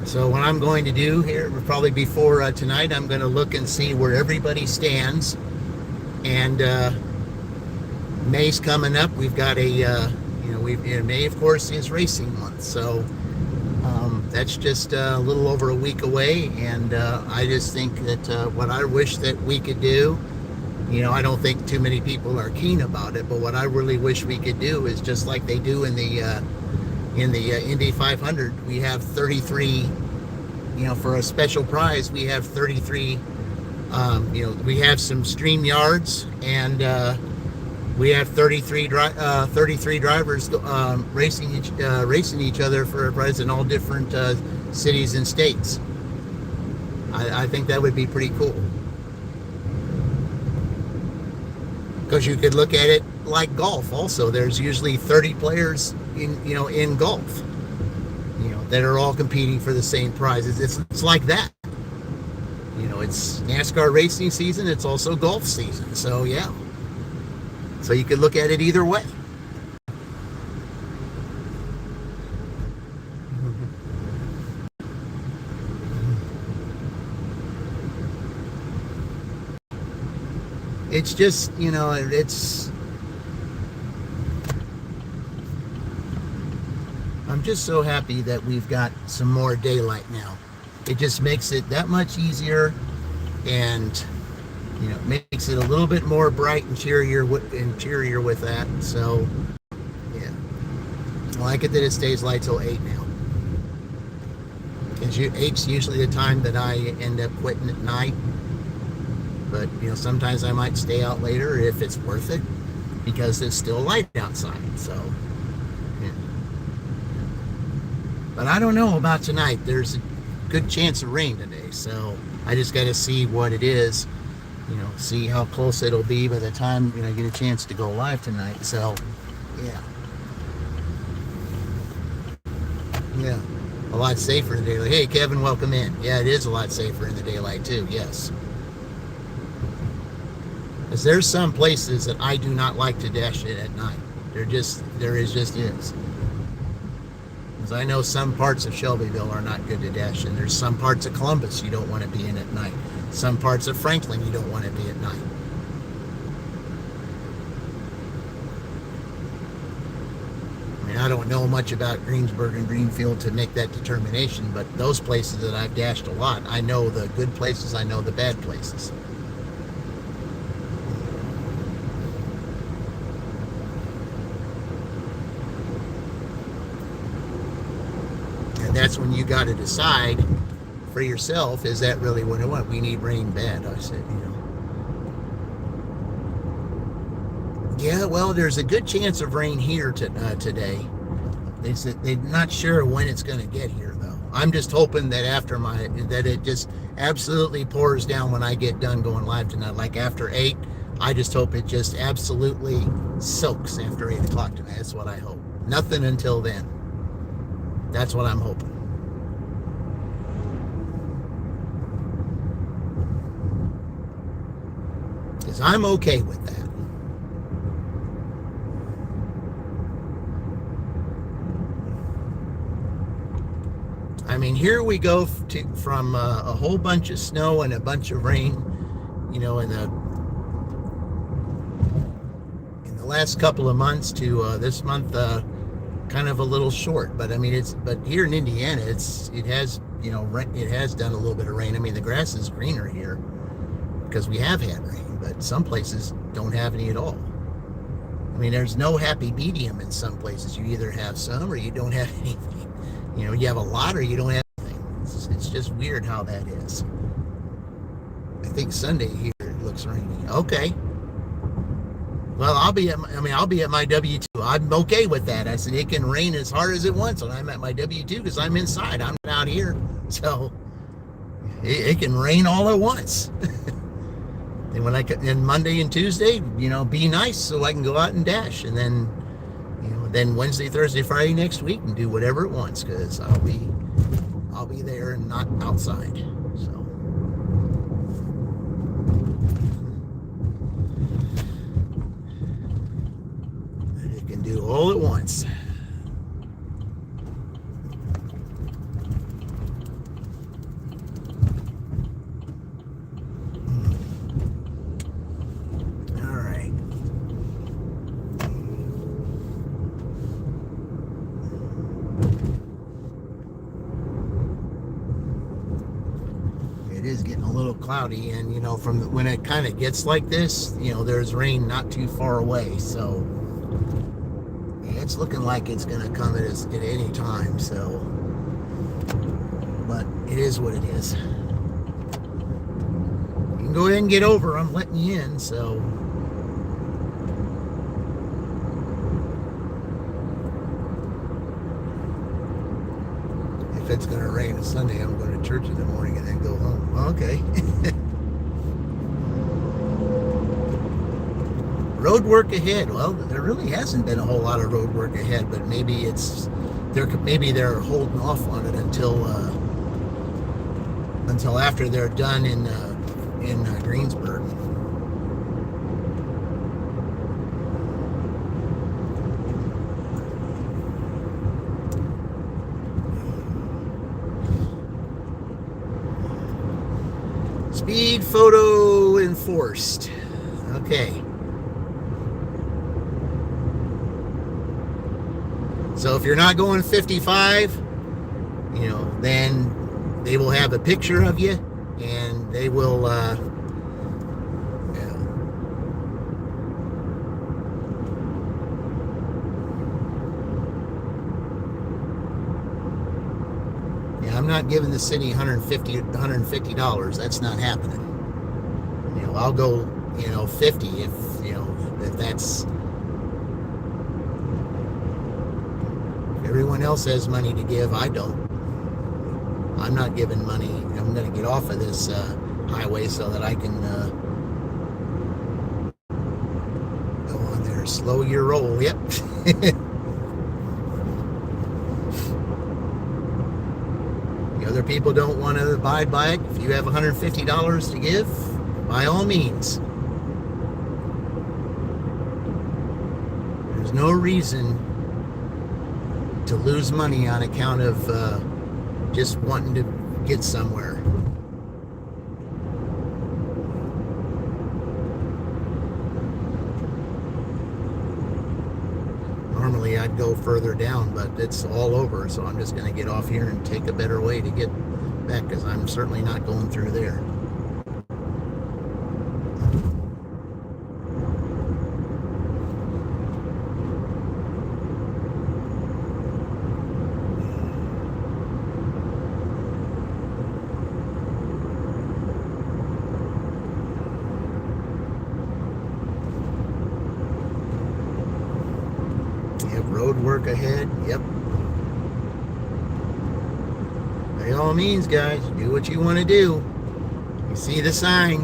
So what I'm going to do here, probably before tonight, I'm going to look and see where everybody stands. And May's coming up. We've got May, of course, is racing month. So that's just a little over a week away. And I just think that what I wish that we could do, I don't think too many people are keen about it, but what I really wish we could do is just like they do in the Indy 500, we have 33, for a special prize, we have 33, we have some stream yards, and we have 33 drivers racing each other for a prize in all different cities and states. I think that would be pretty cool. Because you could look at it like golf also. There's usually 30 players in golf, that are all competing for the same prizes. It's like that. It's NASCAR racing season. It's also golf season. So yeah. So you could look at it either way. It's just, I'm just so happy that we've got some more daylight now. It just makes it that much easier, and makes it a little bit more bright and cheerier with that. So yeah, I like it that it stays light till 8 now. Because 8's usually the time that I end up quitting at night. But sometimes I might stay out later if it's worth it, because it's still light outside. So yeah. But I don't know about tonight. There's a good chance of rain today, so I just got to see what it is, see how close it'll be by the time I get a chance to go live tonight. So yeah, a lot safer in the daylight. Hey Kevin, welcome in. Yeah, it is a lot safer in the daylight too. Yes, because there's some places that I do not like to dash it at night. There is. Because I know some parts of Shelbyville are not good to dash in. There's some parts of Columbus you don't want to be in at night. Some parts of Franklin you don't want to be at night. I mean, I don't know much about Greensburg and Greenfield to make that determination, but those places that I've dashed a lot, I know the good places, I know the bad places. That's when you got to decide for yourself, is that really what I want? We need rain bad. I said, yeah, well, there's a good chance of rain here today. They said they're not sure when it's going to get here, though. I'm just hoping that that it just absolutely pours down when I get done going live tonight. Like after 8, I just hope it just absolutely soaks after 8 o'clock tonight. That's what I hope. Nothing until then. That's what I'm hoping. Because I'm okay with that. I mean, here we go from a whole bunch of snow and a bunch of rain, in the last couple of months to this month, kind of a little short. But I mean, but here in Indiana, it has done a little bit of rain. I mean, the grass is greener here because we have had rain, but some places don't have any at all. I mean, there's no happy medium in some places. You either have some or you don't have anything. You have a lot or you don't have anything. It's just weird how that is. I think Sunday here it looks rainy. Okay. Well, I'll be at my W-2. I'm okay with that. I said it can rain as hard as it wants, and I'm at my W-2 because I'm inside. I'm not out here, so it can rain all at once. And and Monday and Tuesday, be nice so I can go out and dash, and then Wednesday, Thursday, Friday next week and do whatever it wants because I'll be there and not outside. So. It can do all at once. It is getting a little cloudy, and from when it kind of gets like this, there's rain not too far away, so it's looking like it's going to come at any time. So, but it is what it is. You can go ahead and get over. I'm letting you in. So. If it's going to rain on Sunday, I'm going to church in the morning and then go home. Okay. Road work ahead. Well, there really hasn't been a whole lot of road work ahead, but maybe they're holding off on it until after they're done in Greensburg. Speed photo enforced. Okay. So if you're not going 55, then they will have a picture of you, and they will, I'm not giving the city $150. That's not happening. I'll go, 50 if that's. Everyone else has money to give. I don't. I'm not giving money. I'm going to get off of this highway so that I can go on there. Slow your roll. Yep. Other people don't want to abide by it. If you have $150 to give, by all means. There's no reason to lose money on account of just wanting to get somewhere. Normally I'd go further down, but it's all over, so I'm just going to get off here and take a better way to get back, because I'm certainly not going through there. Road work ahead. Yep. By all means, guys, do what you want to do. You see the sign.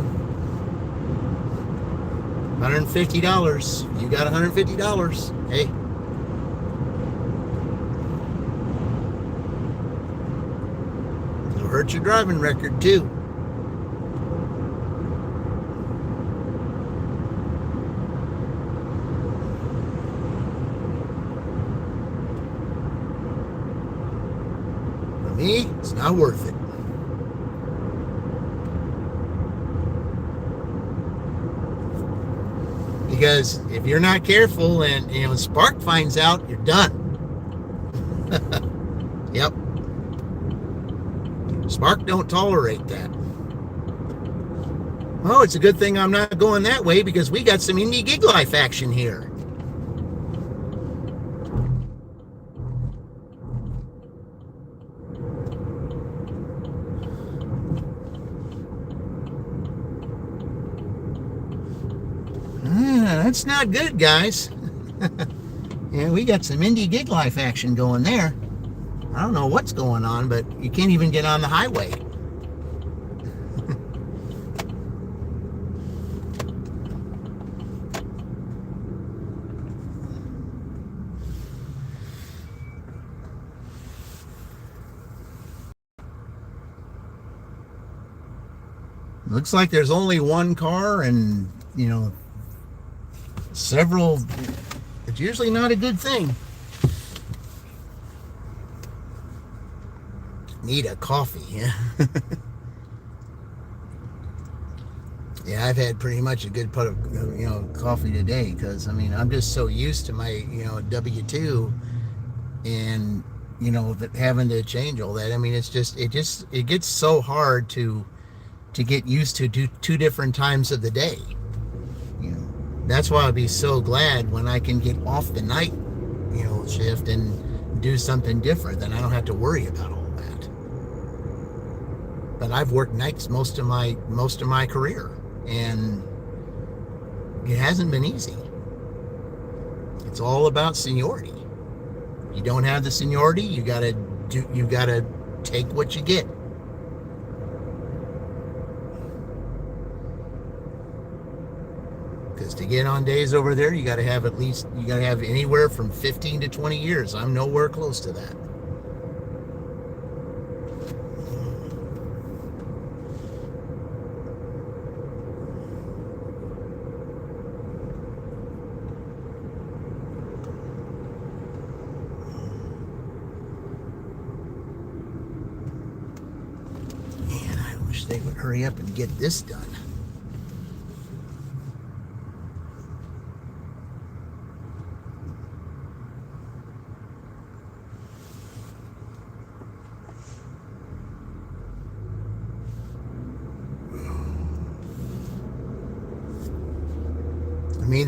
$150. You got $150. Hey. It'll hurt your driving record too. me, it's not worth it. Because if you're not careful and Spark finds out, you're done. Yep. Spark don't tolerate that. Oh, it's a good thing I'm not going that way because we got some indie gig life action here. That's not good, guys. Yeah, we got some indie gig life action going there. I don't know what's going on, but you can't even get on the highway. Looks like there's only one car and, several. It's usually not a good thing. Need a coffee, yeah. Yeah, I've had pretty much a good pot of, coffee today because, I'm just so used to my, W-2 and, having to change all that. It gets so hard to get used to two different times of the day. That's why I'd be so glad when I can get off the night, shift and do something different. Then I don't have to worry about all that. But I've worked nights most of my career, and it hasn't been easy. It's all about seniority. You don't have the seniority, you gotta take what you get. Because to get on days over there, you got to have anywhere from 15 to 20 years. I'm nowhere close to that. Man, I wish they would hurry up and get this done.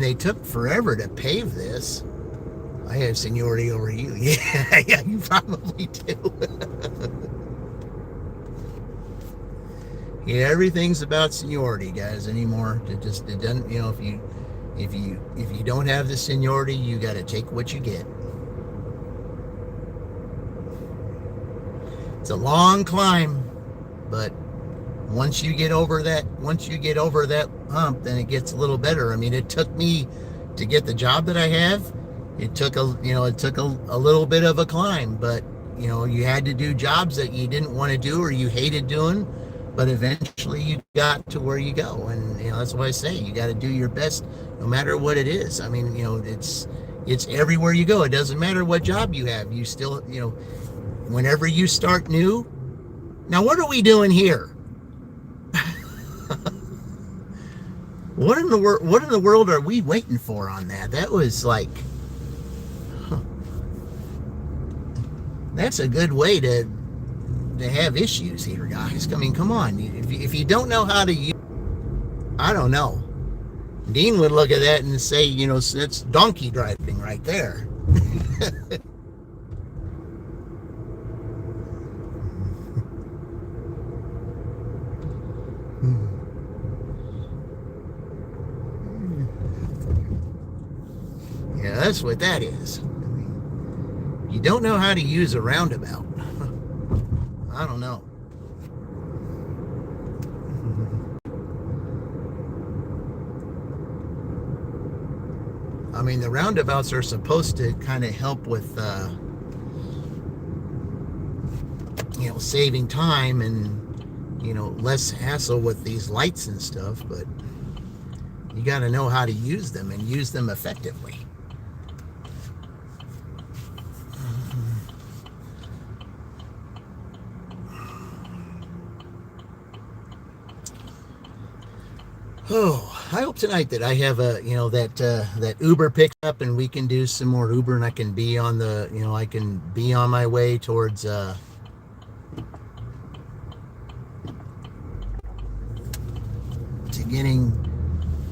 They took forever to pave this. I have seniority over you. Yeah, you probably do. Yeah, everything's about seniority, guys, anymore. It doesn't, if you don't have the seniority, you got to take what you get. It's a long climb, but once you get over that hump, then it gets a little better. It took me to get the job that I have. It took a little bit of a climb, but you had to do jobs that you didn't want to do or you hated doing, but eventually you got to where you go. And that's why I say you got to do your best no matter what it is. It's everywhere you go. It doesn't matter what job you have. You still, whenever you start new. Now, what are we doing here? What in the world are we waiting for on that? That was like, that's a good way to have issues here, guys. Come on. If you don't know how to use, I don't know. Dean would look at that and say, it's donkey driving right there. Yeah, that's what that is. You don't know how to use a roundabout. I don't know. The roundabouts are supposed to kind of help with, saving time and, less hassle with these lights and stuff, but you got to know how to use them and use them effectively. I hope tonight that I have a, that Uber picks up and we can do some more Uber, and I can be on I can be on my way towards, to getting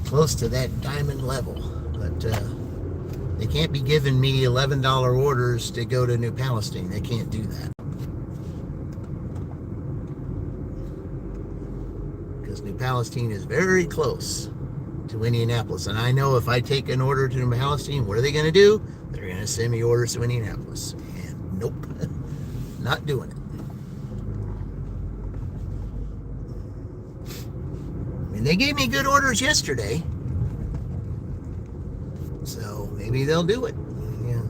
close to that diamond level. But they can't be giving me $11 orders to go to New Palestine. They can't do that. Because New Palestine is very close to Indianapolis. And I know if I take an order to New Palestine, what are they going to do? They're going to send me orders to Indianapolis. And nope, not doing it. I mean, they gave me good orders yesterday. So maybe they'll do it. Yeah.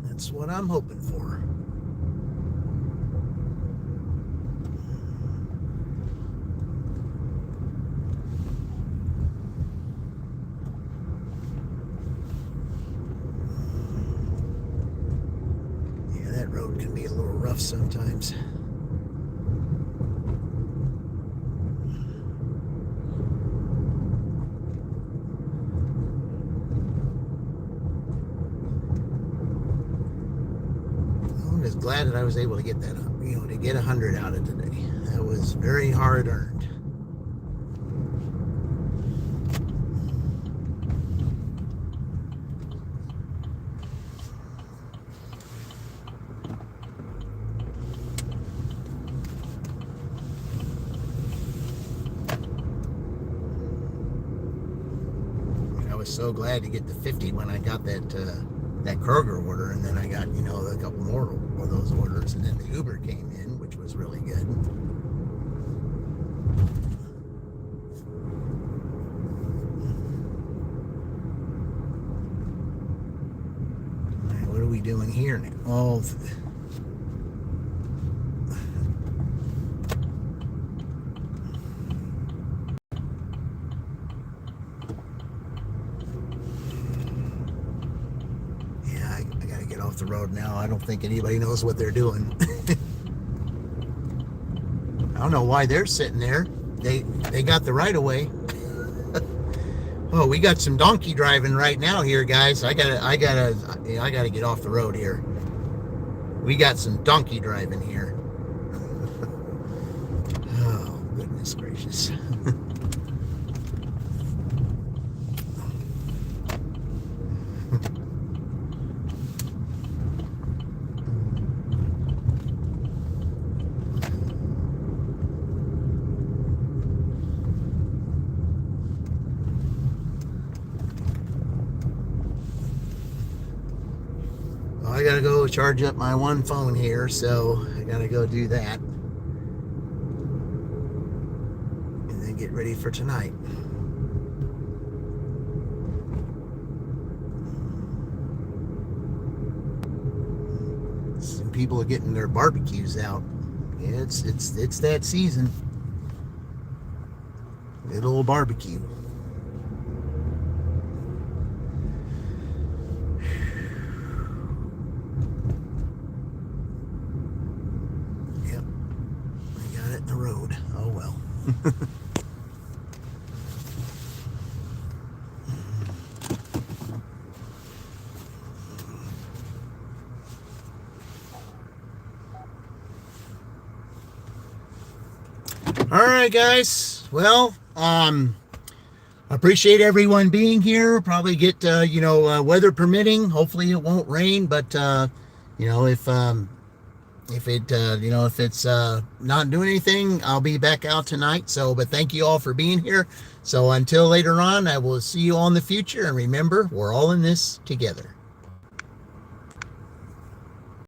That's what I'm hoping for. Yeah, that road can be a little rough sometimes. Glad that I was able to get that up, to get 100 out of today. That was very hard earned. I was so glad to get the 50 when I got that Kroger order, and then I got a couple more of those orders, and then the Uber came in, which was really good. All right, what are we doing here now? Oh, off the road now. I don't think anybody knows what they're doing. I don't know why they're sitting there. They got the right of way. Oh, we got some donkey driving right now here, guys. I gotta get off the road here. We got some donkey driving here. Oh, goodness gracious. I gotta go charge up my one phone here, so I gotta go do that and then get ready for tonight. Some people are getting their barbecues out. Yeah, it's that season. Good old barbecue. The road. Oh well. All right, guys. Well, I appreciate everyone being here. Probably get weather permitting. Hopefully it won't rain, but if it's not doing anything, I'll be back out tonight. But thank you all for being here. So until later on, I will see you all in the future. And remember, we're all in this together.